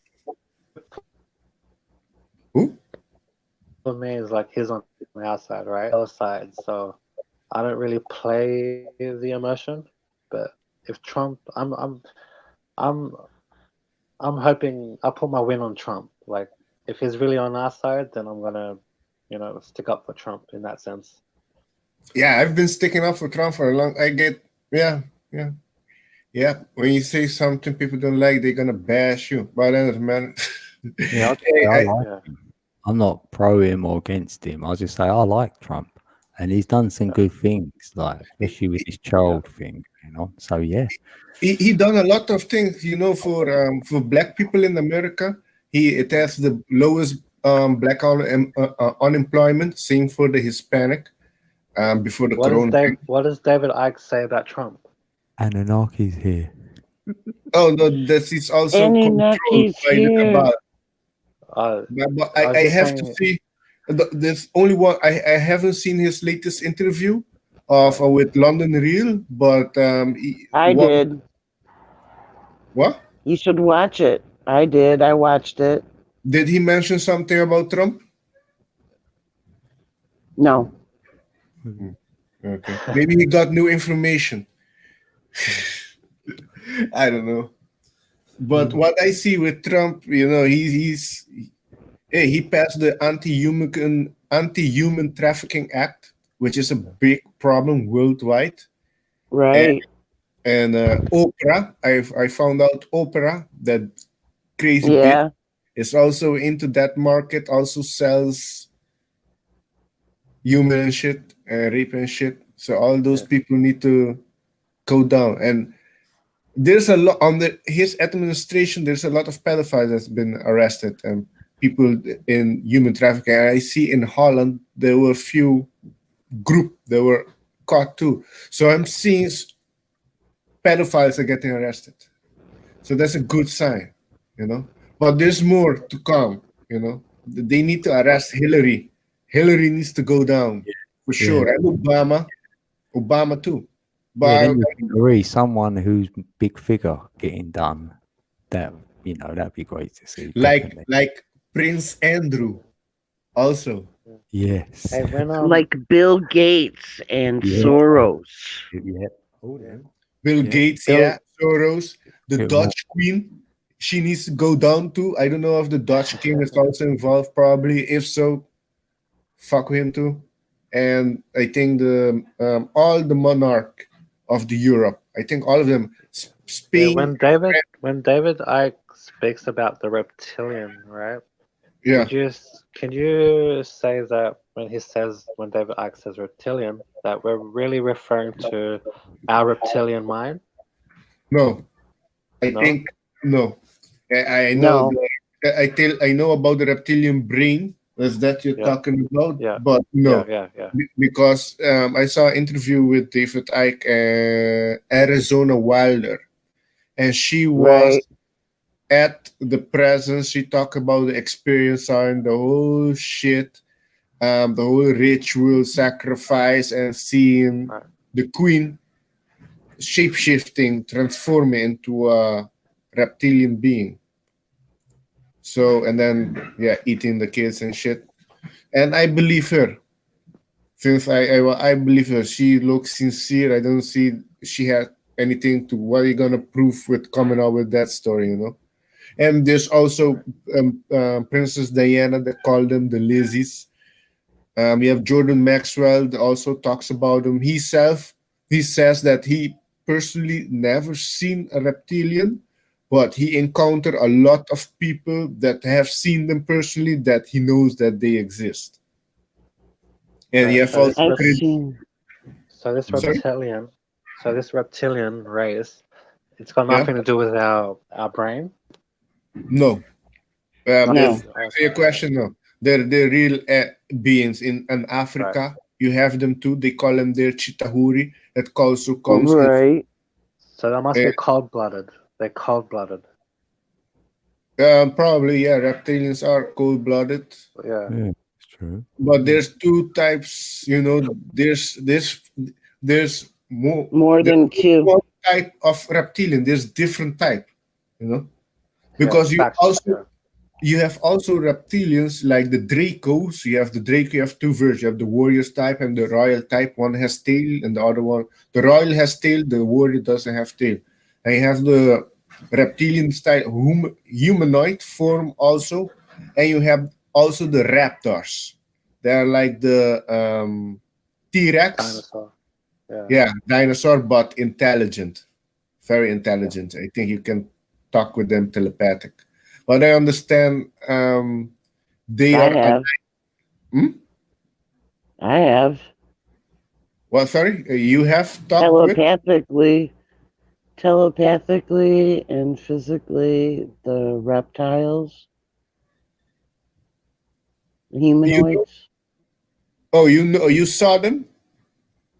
for me is like he's on the outside, right? Other side. So I don't really play the emotion. But if Trump, I'm hoping I put my win on Trump. Like if he's really on our side, then I'm gonna, stick up for Trump in that sense. Yeah, I've been sticking up for Trump for a long. Yeah. When you say something people don't like, they're gonna bash you. But then, man, Yeah, I like him. I'm not pro him or against him. I just say I like Trump, and he's done some good things, like especially with his child thing. So yeah, he done a lot of things. For black people in America, it has the lowest black unemployment. Same for the Hispanic. Before the corona. What does David Icke say about Trump? Anunnaki's here. Oh no, this is also controlled by the cabal. But I have to see. There's only one. I haven't seen his latest interview with London Real, but I did. What? You should watch it. I did. I watched it. Did he mention something about Trump? No. Okay. Maybe he got new information. I don't know. But what I see with Trump, he passed the Anti-Human Trafficking Act, which is a big problem worldwide. Right. And Oprah, I found out Oprah, that crazy bitch, is also into that market, also sells human and shit, rape and shit. So all those people need to go down. And there's a lot his administration. There's a lot of pedophiles that's been arrested and people in human trafficking. And I see in Holland there were a few group that were caught too. So I'm seeing pedophiles are getting arrested. So that's a good sign, But there's more to come, They need to arrest Hillary. Hillary needs to go down for sure, and Obama too. But then you can agree someone who's big figure getting done. That'd be great to see. Like Prince Andrew, also. Yes. Hey, like Bill Gates and Soros. Yeah. Bill Gates, Soros, the Dutch Queen. She needs to go down too. I don't know if the Dutch King is also involved. Probably, if so, fuck with him too. And I think all the monarch of the Europe, I think all of them. Spain. When David Icke speaks about the reptilian, right? Yeah. Can you say that when David Icke says reptilian, that we're really referring to our reptilian mind? No, I think no. I know. No. I know about the reptilian brain. Is that you're talking about? Yeah. But no. Yeah. Because I saw an interview with David Icke and Arizona Wilder, and she was at the presence. She talked about the experience on the whole shit, the whole ritual, sacrifice, and seeing the queen shape-shifting, transforming into a reptilian being. So, and then, eating the kids and shit. And I believe her. Since I believe her. She looks sincere. I don't see she had anything to, what are you going to prove with coming out with that story, And there's also Princess Diana that called them the Lizzies. We have Jordan Maxwell that also talks about them. He says that he personally never seen a reptilian, but he encountered a lot of people that have seen them personally, that he knows that they exist. And you have also this reptilian race, it's got nothing to do with our brain. No. To answer your question, no. They're real beings in Africa. You have them too. They call them their Chitahuri. That also comes. So that must be cold-blooded. They're cold-blooded. Probably, yeah. Reptilians are cold-blooded. Yeah, it's true. But there's two types. You know, there's more than two. One type of reptilian. There's different type. You know, because you have also reptilians like the Dracos. You have the Draco. You have two versions. You have the warriors type and the royal type. One has tail, and the other one, the royal has tail. The warrior doesn't have tail. And you have the reptilian style humanoid form also, and you have also the raptors. They're like the T-Rex. Dinosaur. Yeah, dinosaur, but intelligent, very intelligent. I think you can talk with them telepathic. But I understand they I are. have. I have. Well, sorry, you have talked with telepathically and physically the reptiles, humanoids. You saw them?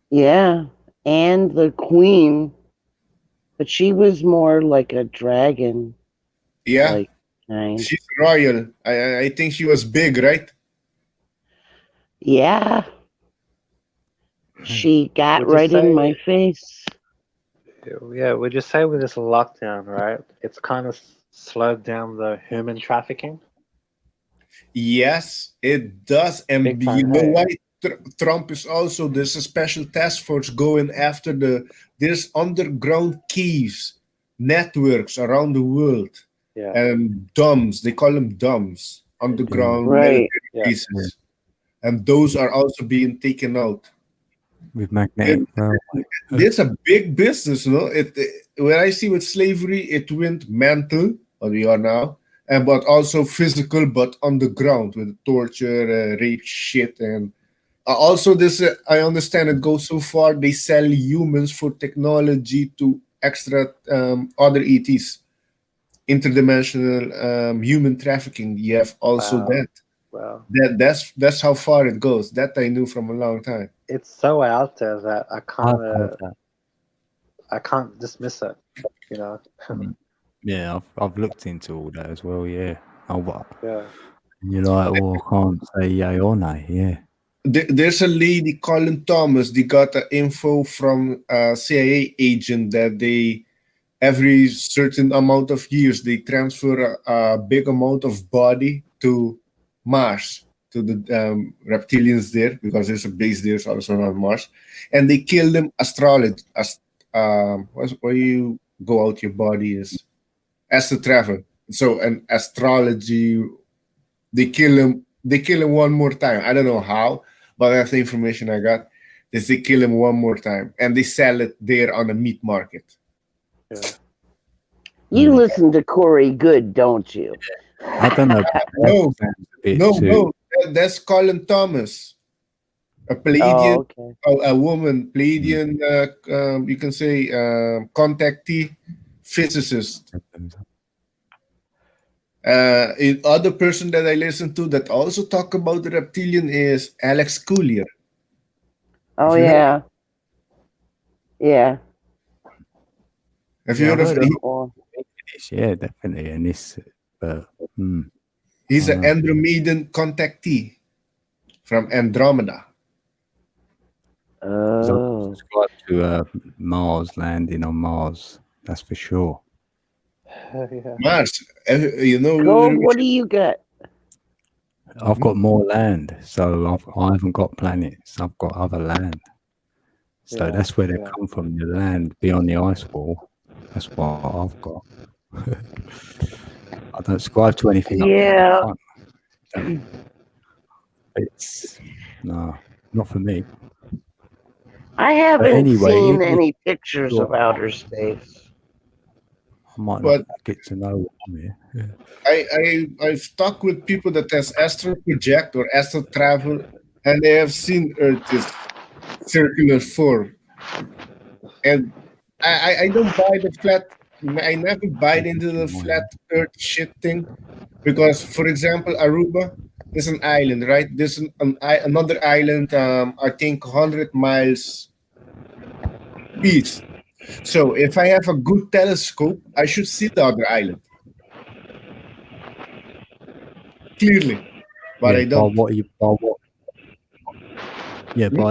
Yeah, and the queen, but she was more like a dragon. Yeah, like kind. She's royal. I think she was big, right? Yeah. She got right in my face. Yeah, would you say with this lockdown, right? It's kind of slowed down the human trafficking. Yes, it does. And you know why Trump is also, there's a special task force going after there's underground caves, networks around the world. Yeah. And DOMs, they call them DOMs, underground Right. bases. And those are also being taken out. With magnetic. It's a big business, no? When I see with slavery, it went mental, what we are now, but also physical, but underground with torture, rape, shit, and also this. I understand it goes so far. They sell humans for technology to extra other ETs, interdimensional human trafficking. You have also that. Wow. That's how far it goes. That I knew from a long time. It's so out there that I can't dismiss it. You know. Yeah, I've looked into all that as well. Yeah. Yeah. And you're like, I can't say yay or nay. Yeah. There's a lady, Colin Thomas. They got the info from a CIA agent that they every certain amount of years they transfer a big amount of body to Mars, to the reptilians there, because there's a base there also on Mars, and they kill them astrology. Where you go out your body is astral travel. So an astrology, they kill him one more time. I don't know how, but that's the information I got. They kill him one more time, and they sell it there on the meat market. Yeah. You listen to Corey Good, don't you? I don't know. No, that's Colin Thomas, a Pleiadian, a woman, Pleiadian. You can say contactee, physicist. Other person that I listen to that also talk about the reptilian is Alex Collier. Oh yeah, yeah. Have you heard of him? Yeah, definitely. And this, he's an Andromedan contactee from Andromeda. So subscribe to Mars, landing on Mars. That's for sure. Yeah. Mars, you know. What do you got? I've got more land, so I haven't got planets. I've got other land. So that's where they come from. The land beyond the ice wall. That's what I've got. I don't subscribe to anything. Yeah. It's no, not for me. I haven't anyway, seen any pictures of outer space. I might not get to know it. Yeah. I've talked with people that has astral project or astral travel, and they have seen Earth is circular form. And I don't buy the flat. I never buy into the flat Earth shit thing, because, for example, Aruba is an island, right? There's another island, I think 100 miles east So if I have a good telescope, I should see the other island. Clearly. But I don't. By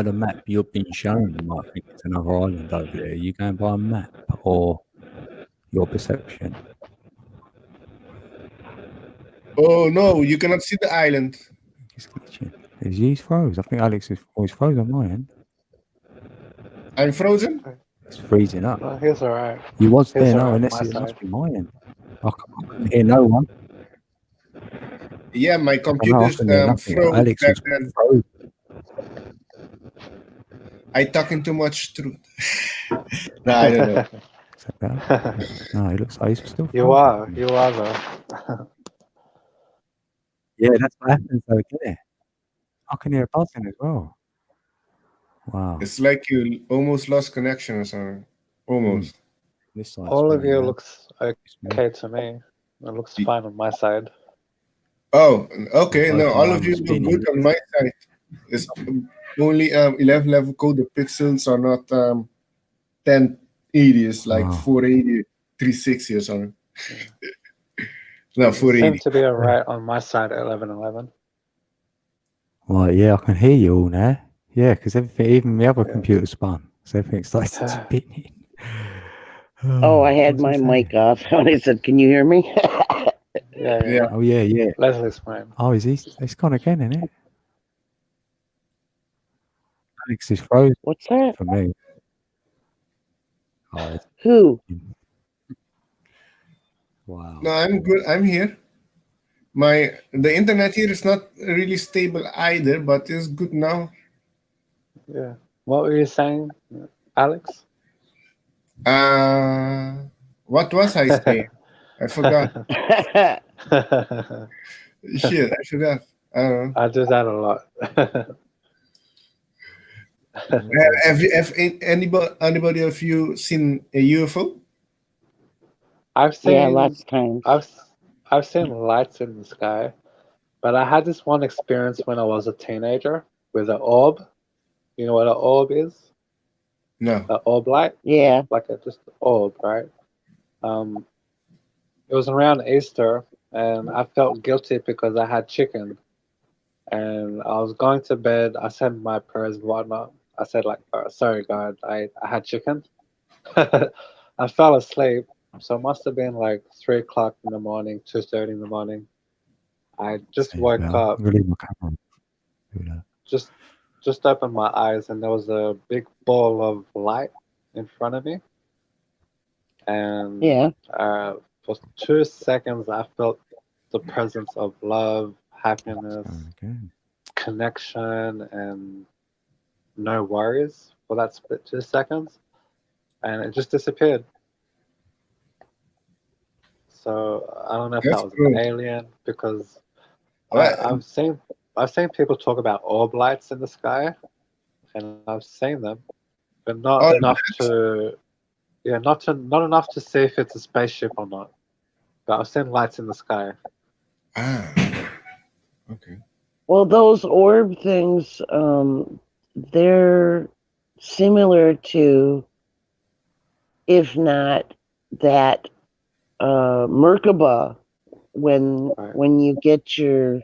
the map you've been shown, you might think it's another island over there. You going by a map or your perception? Oh no, you cannot see the island. Is he froze? I think Alex is always froze on my end. I'm frozen? It's freezing up. No, he's alright. He was He's there, no, alright on unless my it must side. be my end. I can't hear no one. Yeah, my computer's froze. Alex is and froze. I talking too much truth. No, I don't know. No, he looks like he's still frozen. You are though. Yeah, that's what happens though, isn't it? I can hear a buzzing as well. Wow. It's like you almost lost connection or something. Almost. This side's All of spinning you now. looks okay to me. It looks fine on my side. Oh, okay. Both No, of all mine of you was look spinning. good on my side. It's only 11 level code. The pixels are not 1080. It's like 480, 360 or something. No, It 480. seems to be alright on my side at 1111. Right, yeah, I can hear you all now. Yeah, because everything, even the other computer spun. So everything started spinning. Oh, I had my mic off and I said, "Can you hear me?" Yeah. Oh, yeah. Leslie's fine. Oh, is he? It's gone again, isn't it? Alex is frozen. What's that? For me. Oh, Who? wow. No, I'm good. I'm here. The internet here is not really stable either, but it's good now. Yeah. What were you saying, Alex? What was I saying? I forgot. Shit, I forgot. I don't know. I do that a lot. Have anybody of you seen a UFO? I've seen Yeah, lots of times. I've seen lights in the sky, but I had this one experience when I was a teenager with an orb. You know what an orb is? No. An orb light? Yeah. Like just an orb, right? It was around Easter, and I felt guilty because I had chicken. And I was going to bed. I said my prayers and whatnot. I said, like, sorry, God, I had chicken. I fell asleep. So it must have been like 3 o'clock in the morning, 2:30 in the morning. I just woke up, I'm going to leave my camera. Do that. just opened my eyes, and there was a big ball of light in front of me. And Yeah. for 2 seconds, I felt the presence of love, happiness, connection, and no worries for that split 2 seconds. And it just disappeared. So I don't know if That's that was cool. an alien, because Well, I've seen people talk about orb lights in the sky, and I've seen them, but not Oh, enough to not enough to see if it's a spaceship or not. But I've seen lights in the sky. Okay. Well, those orb things, they're similar to, if not that, Merkaba. When you get your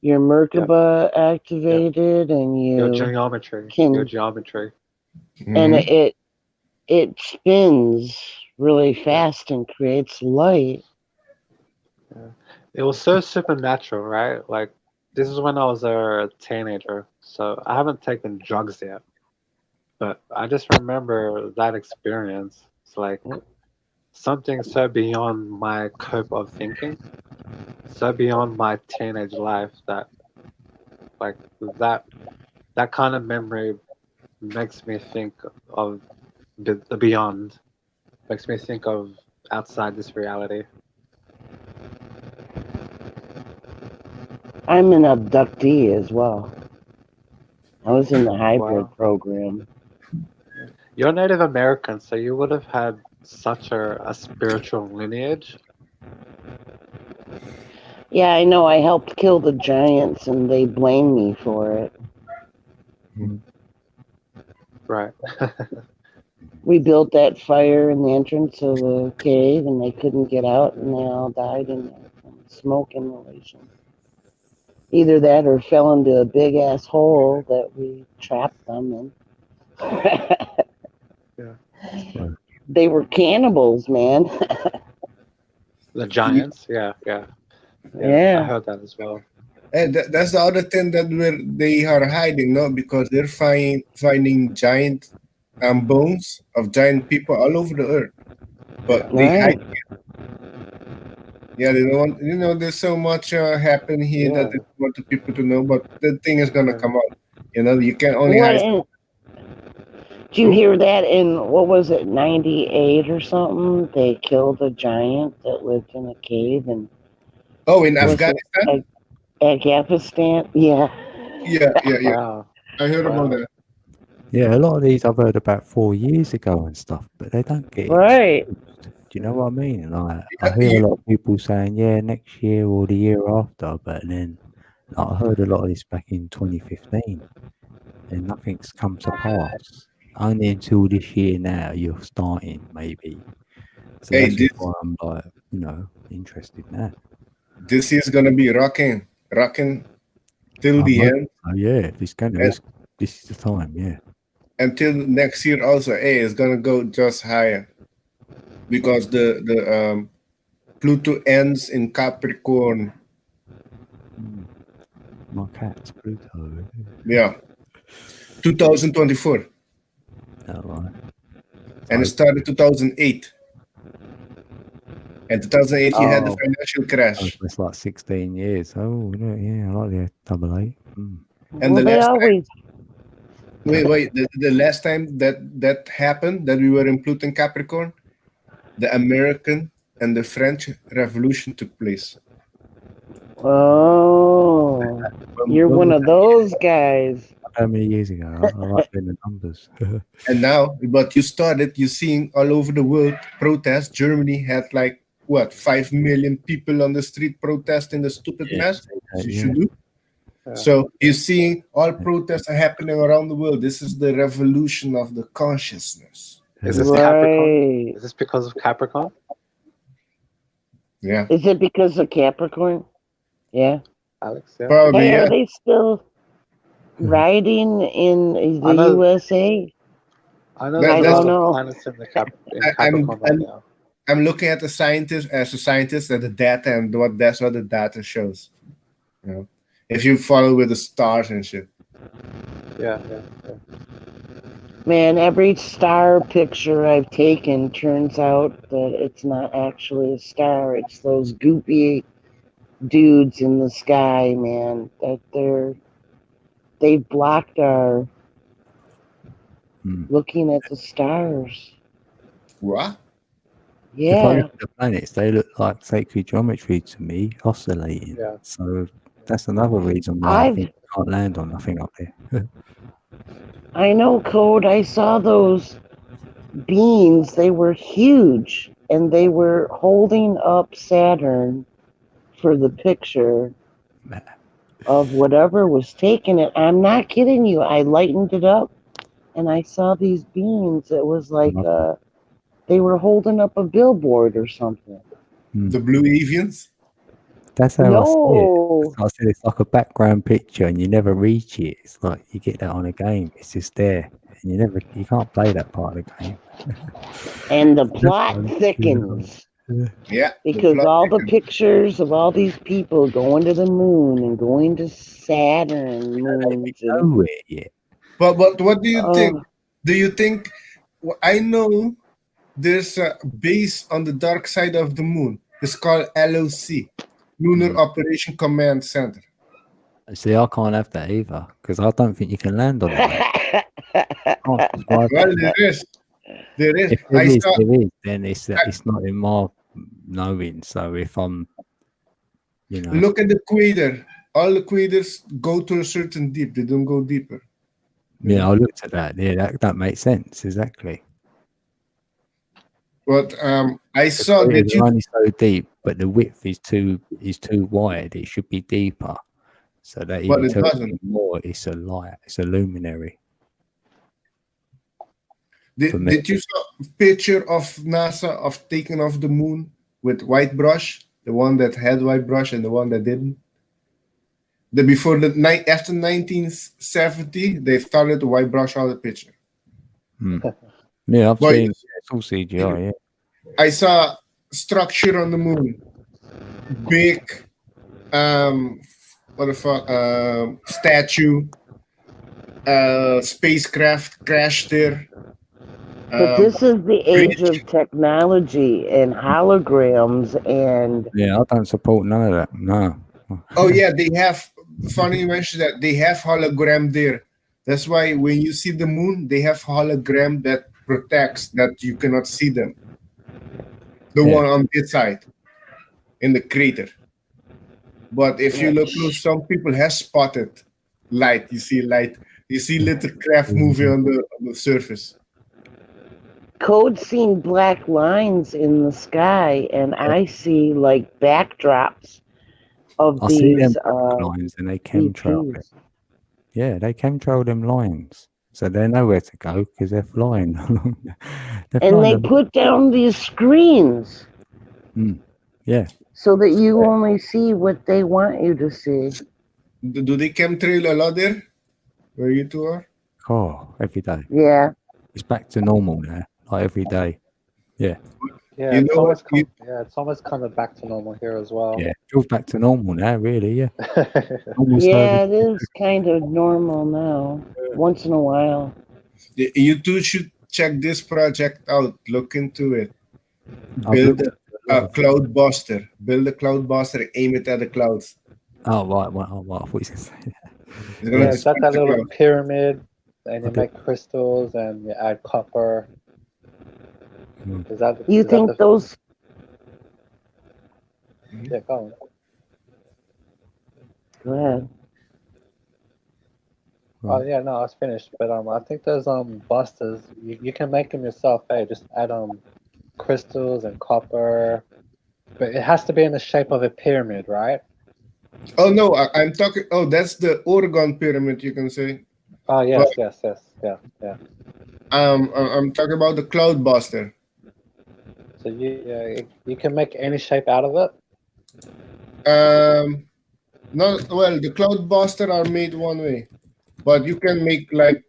Merkaba activated and Your you geometry. can, Your geometry. and it spins really fast and creates light. It was so supernatural, right? Like, this is when I was a teenager, so I haven't taken drugs yet. But I just remember that experience. It's like something so beyond my scope of thinking, so beyond my teenage life, that like that kind of memory makes me think of the beyond, makes me think of outside this reality. I'm an abductee as well. I was in the hybrid Wow. program. You're Native American, so you would have had such a spiritual lineage. Yeah, I know. I helped kill the giants, and they blame me for it. Right. we built that fire in the entrance of the cave, and they couldn't get out, and they all died in there from smoke inhalation. Either that or fell into a big ass hole that we trapped them in. Yeah. They were cannibals, man. The giants? Yeah. I Yeah. heard that as well. And that's the other thing that they are hiding, no? Because they're finding giant bones of giant people all over the earth, but they hide it. Yeah, they don't want. You know, there's so much happening here that they don't want the people to know. But the thing is gonna come out. You know, you can only hide. Did you hear that in, what was it, 98 or something? They killed a giant that lived in a cave and. Oh, in Afghanistan. Afghanistan, yeah. Yeah. I heard about that. Yeah, a lot of these I've heard about 4 years ago and stuff, but they don't get right. Do you know what I mean? Like, I hear a lot of people saying, yeah, next year or the year after, but then like, I heard a lot of this back in 2015 and nothing's come to pass. Only until this year now you're starting, maybe. So Hey, that's why I'm like, you know, interested now. This is gonna be rocking till the end. Oh, yeah, this is the time, yeah. Until next year also, it's gonna go just higher because the Pluto ends in Capricorn. My cat's Pluto. Yeah, 2024. Oh, right. And it started 2008. And 2008 you had the financial crash. It's like 16 years. Oh, yeah, I like the double eight. And the last time, wait, the last time that happened, that we were in Pluto and Capricorn, the American and the French Revolution took place. Oh, you're one of those guys. How many years ago? I like doing the numbers. And now, but you seeing all over the world protests. Germany had like, 5 million people on the street protesting the stupid mess you should do. So you're seeing all protests are happening around the world. This is the revolution of the consciousness. Is this Capricorn? Is this because of Capricorn? Yeah. Is it because of Capricorn? Yeah. Alex, yeah. Probably, Are they still riding in the USA? I know I don't know. planets in Capricorn right now. I'm looking at the scientist as a scientist at the data, and that's what the data shows. You know, if you follow with the stars and shit. Yeah. Man, every star picture I've taken turns out that it's not actually a star. It's those goopy dudes in the sky, man. That they've blocked our looking at the stars. What? If I Yeah. look at the planets, they look like sacred geometry to me, oscillating. Yeah. So that's another reason why I think you can't land on nothing up there. I know, Code. I saw those beings. They were huge, and they were holding up Saturn for the picture of whatever was taking it. I'm not kidding you. I lightened it up, and I saw these beings. It was like they were holding up a billboard or something. The Blue Avians? That's how I see No. it. I said it's like a background picture, and you never reach it. It's like you get that on a game. It's just there, and you can't play that part of the game. And the plot thickens. Yeah. Because all the pictures of all these people going to the moon and going to Saturn moons. Nowhere yet. But what do you think? Do you think? I know there's a base on the dark side of the moon. It's called LOC, Lunar Operation Command Center. See, I can't have that either because I don't think you can land on it. Well, there is. If there is, then it's not in my knowing. So if I'm, look at the equator. All the equators go to a certain deep. They don't go deeper. Yeah, I looked at that. Yeah, that makes sense exactly. But I saw that it's only so deep, but the width is too wide. It should be deeper, so that But even it tells doesn't. you more. It's a light. It's a luminary. Did you saw a picture of NASA of taking off the moon with white brush? The one that had white brush and the one that didn't. After 1970, they started to white brush all the picture. Yeah, I've But seen it's all CGI. Yeah. I saw structure on the moon, big, what the fuck, statue, spacecraft crashed there. But this is the age of technology and holograms and Yeah, I don't support none of that. No. Oh yeah, they have. Funny you mentioned that they have hologram there. That's why when you see the moon, they have hologram that protects that you cannot see them. The one on this side, in the crater. But if you look close, some people have spotted light. You see light. You see little craft moving on the surface. Code seen black lines in the sky, and I see like backdrops of I see them these lines and they chemtrail ETs. it. Yeah, they chemtrail them lines. So they know where to go because they're flying along. And they put down these screens Yeah. so that you only see what they want you to see. Do they chemtrail a lot there? Where you two are? Oh, every day. Yeah. It's back to normal now. Like every day. Yeah. Yeah, You it's know almost what? it's almost coming back to normal here as well. Yeah. It's all back to normal now, really. Yeah. Normal Yeah, service. it is kind of normal now. Once in a while. You two should check this project out. Look into it. I've Build looked a cloud buster. Build a cloud buster. Aim it at the clouds. Oh, right. Well, I thought you were going to say that. It's gonna Yeah, it's got destroy that the little cloud. pyramid, and you make crystals, and you add copper. Is that? You is that think the- those Yeah, go on. go ahead. Oh yeah, no, I was finished. But I think those busters, you can make them yourself. Hey, just add crystals and copper, but it has to be in the shape of a pyramid, right? Oh no, I'm talking. Oh, that's the Oregon pyramid. You can say. Oh yes, But, yeah. I'm talking about the cloud buster. So you can make any shape out of it. Not well. The cloud buster are made one way, but you can make like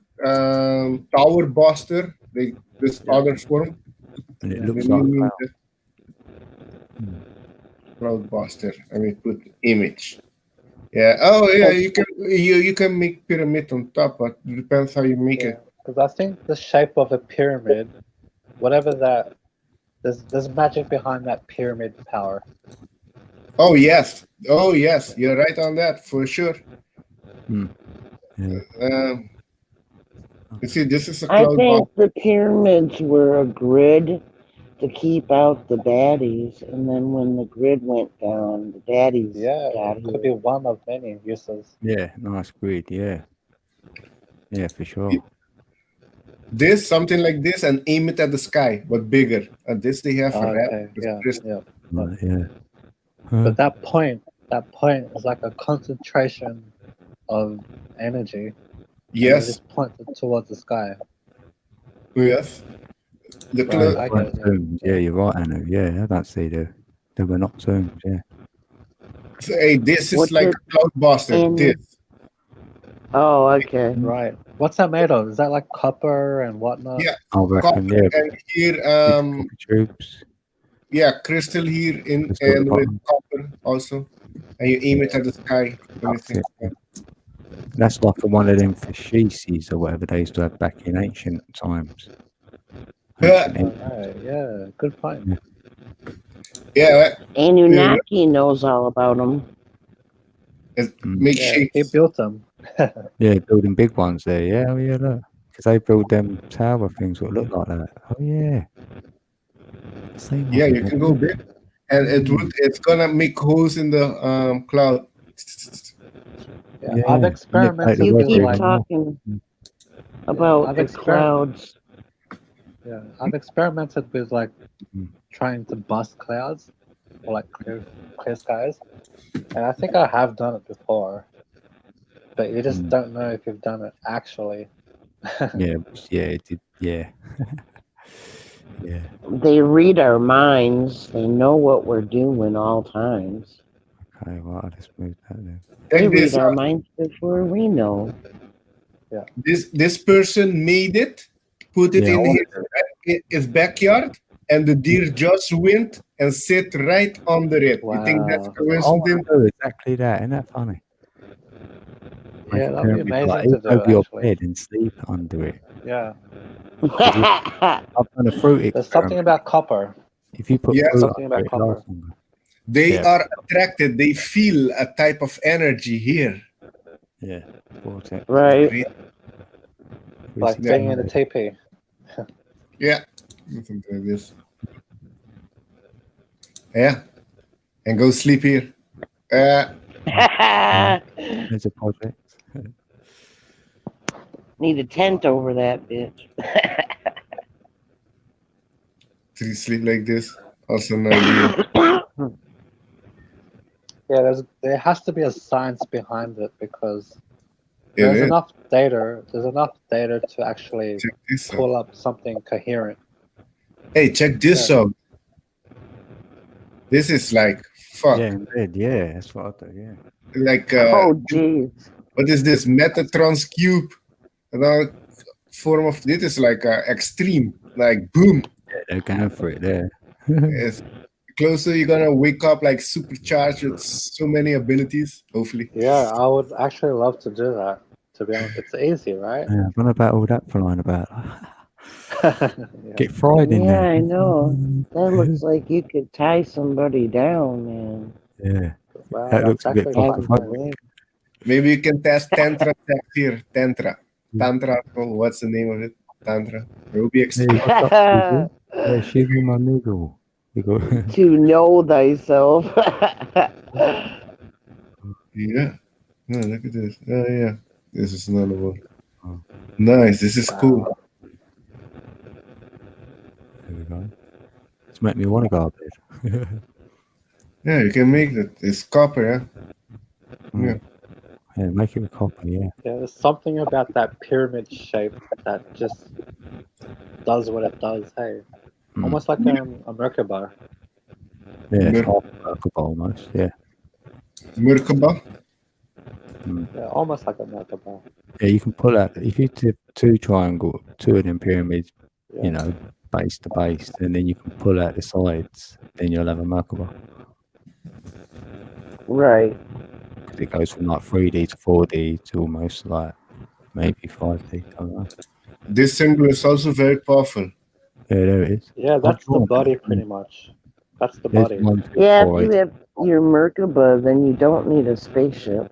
tower buster. This other form. And it looks Then like you a need cloud. the cloud buster. I mean, put image. Yeah. Oh yeah. You can make pyramid on top, but it depends how you make it. Because I think the shape of a pyramid, whatever that, there's magic behind that pyramid power. Oh yes. Oh yes. You're right on that for sure. Yeah. You see, this is a I cloud think buster. the pyramids were a grid to keep out the baddies, and then when the grid went down, the baddies got It could be here. one of many uses. Yeah. Nice grid. Yeah. Yeah, for sure. This something like this and aim it at the sky, but bigger. And this they have for Okay, that. yeah. Right, yeah. But that point is like a concentration of energy. and you Yes. just point it towards the sky. Yes. The Right, cloud. I Right, get it. zooms. Yeah, you're right, Anu. Yeah, I don't see they were not zoomed. Yeah. Hey, this is What's like it a cloud buster. in? This. Oh, okay. Right. What's that made of? Is that like copper and whatnot? Yeah. I reckon. Copper Yeah. and here Copper tubes. yeah, crystal here in Crystal at the and with bottom. copper also. And you aim it at the sky. That's Everything. it. That's like one of them fascises or whatever they used to have back in ancient times. Ancient Egypt. Right, yeah, good point. Yeah. Anunnaki knows all about them. Make Yeah, shapes. he built them. Yeah, building big ones there. Yeah, oh yeah, look. Because they build them tower things that look like that. Oh yeah. Same Yeah, one. you can go big. And it's gonna make holes in the cloud. Yeah, Yeah, I've and it experimented make the You with keep like talking about I've the exper- clouds. yeah, I've experimented with like trying to bust clouds or like clear skies, and I think I have done it before, but you just don't know if you've done it actually. Yeah, yeah, it did Yeah. Yeah. They read our minds. They know what we're doing all times. Okay, well, I'll just move that then. They Check read this our out. minds before we know. Yeah. This person made it, put it Yeah, in his backyard, and the deer just went and sit right under it. You think that's Wow. I want coincidence? to do exactly that. Isn't that funny? Yeah, that'd be amazing Like, to do, over your actually. bed and sleep under it. Yeah. I've done a fruit There's something experiment. about copper. If you put Yeah. fruit Something under about it, it copper. lasts longer. They Yeah. are attracted. They feel a type of energy here. Yeah. Vortex. Right. Like being in a teepee. Yeah. Something like this. Yeah. And go sleep here. There's a project. Need a tent over that bitch. Do you sleep like this? Also no idea. Yeah, there has to be a science behind it because Yeah, there's yeah. enough data. There's enough data to actually Check this out. pull up something coherent. Hey, check this Yeah. out. This is like fuck. Yeah, in bed. Yeah, that's what I do. Yeah. Like Oh, jeez. what is this? Metatron's cube. Another form of this is like extreme. Like boom. Yeah, they're going for it there. Yes. Closer you're gonna wake up like supercharged with so many abilities. Hopefully. Yeah, I would actually love to do that. To be honest, it's easy, right? Yeah, what about all that flying about? Get fried in Yeah, there. I know. That looks like you could tie somebody down, man. Yeah. Wow, That looks a bit actually like quite a nice. Maybe you can test Tantra tech here. Tantra. Oh, what's the name of it? Tantra. Ruby Hey, Extreme. what's up, people? Yeah, she's in my niggle. You go. To know thyself. Yeah. No, look at this. Oh yeah. This is another one. Nice. This is cool. There we go. It's make me want to go up there. Yeah, you can make that. It's copper, yeah. Yeah. Yeah, make it with copper, yeah. Yeah, there's something about that pyramid shape that just does what it does. Hey, almost like a Merkaba. Yeah, it's half a Merkaba almost, yeah. Merkaba? Yeah, almost like a Merkaba. Yeah, you can pull out, if you do two of them pyramids, you know, base to base, and then you can pull out the sides, then you'll have a Merkaba. Right. It goes from like 3D to 4D to almost like maybe 5D. I don't know. This symbol is also very powerful. Yeah, there it is. Yeah, that's the body pretty much. That's the There's body. 1, 2, Yeah, 4, if you have your Merkaba, then you don't need a spaceship.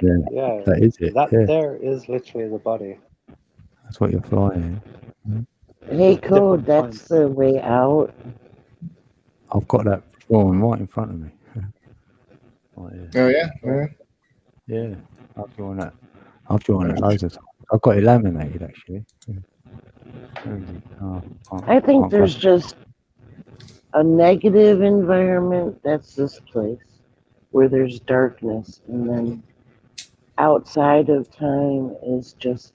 yeah, Yeah, that is it. that Yeah, there is literally the body. that's what you're flying. Hey, Code, that's the way out. I've got that drawing right in front of me. Oh, yeah. Oh yeah? Yeah. Yeah, I've drawn that. I've drawn it loads of times. I've got it laminated actually. Oh, I think can't there's go- just a negative environment. That's this place where there's darkness, and then outside of time is just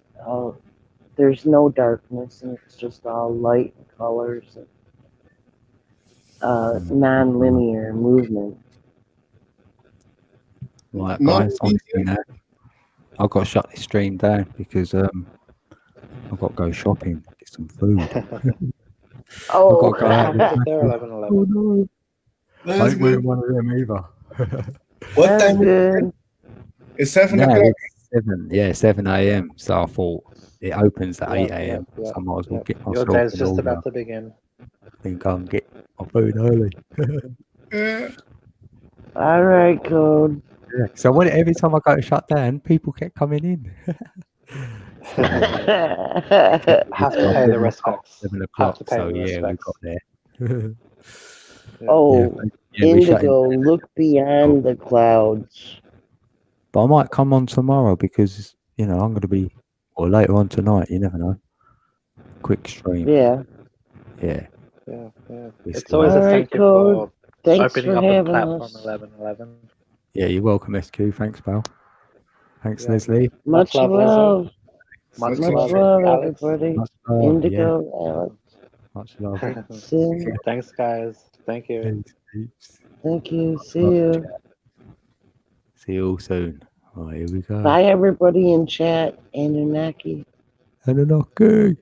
there's no darkness, and it's just all light and colors and non-linear movement. Right, No, guys, honestly, now I've got to shut this stream down because I've got to go shopping, get some food. Oh, I've got to go out. There, 11:11. I ain't wearing one of them either. What time is good. it? It's 7 No, o'clock. it's 7 a.m. So I thought it opens at 8 a.m. Yeah, So I might as well get Your myself day's in just order about to begin. and go and get my food early. All right, Code. Yeah. So every time I go to shut down, people kept coming in. Have to pay the respects. 7 Have o'clock. to pay So the yeah, we respects. got there. Oh, Yeah, we shut Indigo, look beyond the clouds. But I might come on tomorrow because, you know, I'm going to be, or later on tonight, you never know. Quick stream. Yeah. Yeah. Yeah, yeah. We It's see. always a All right, thank you Code. for Thanks opening for up a having platform us. 11:11. Yeah, you're welcome, SQ. Thanks, pal. Thanks, Yeah. Leslie. Much love, Leslie. love. Much Much love, love, Alex. everybody. Much love, Indigo, Alex. Much love. Sim. Thanks, guys. Thank you. Thank you. See you. See you all soon. All right, here we go. Bye, everybody in chat. Anunnaki. Anunnaki.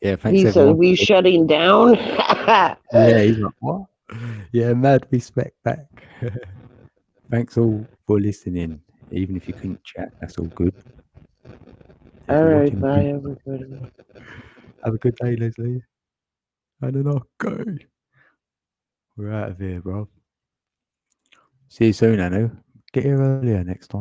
Yeah, thanks Are everyone. we shutting down? Yeah, he's like, what? Yeah, mad respect back. Thanks all for listening. Even if you couldn't chat, that's all good. If All you're right, watching, bye, everybody. have a good day, Leslie. Anunnaki. We're out of here, bro. See you soon, Anu. Get here earlier next time.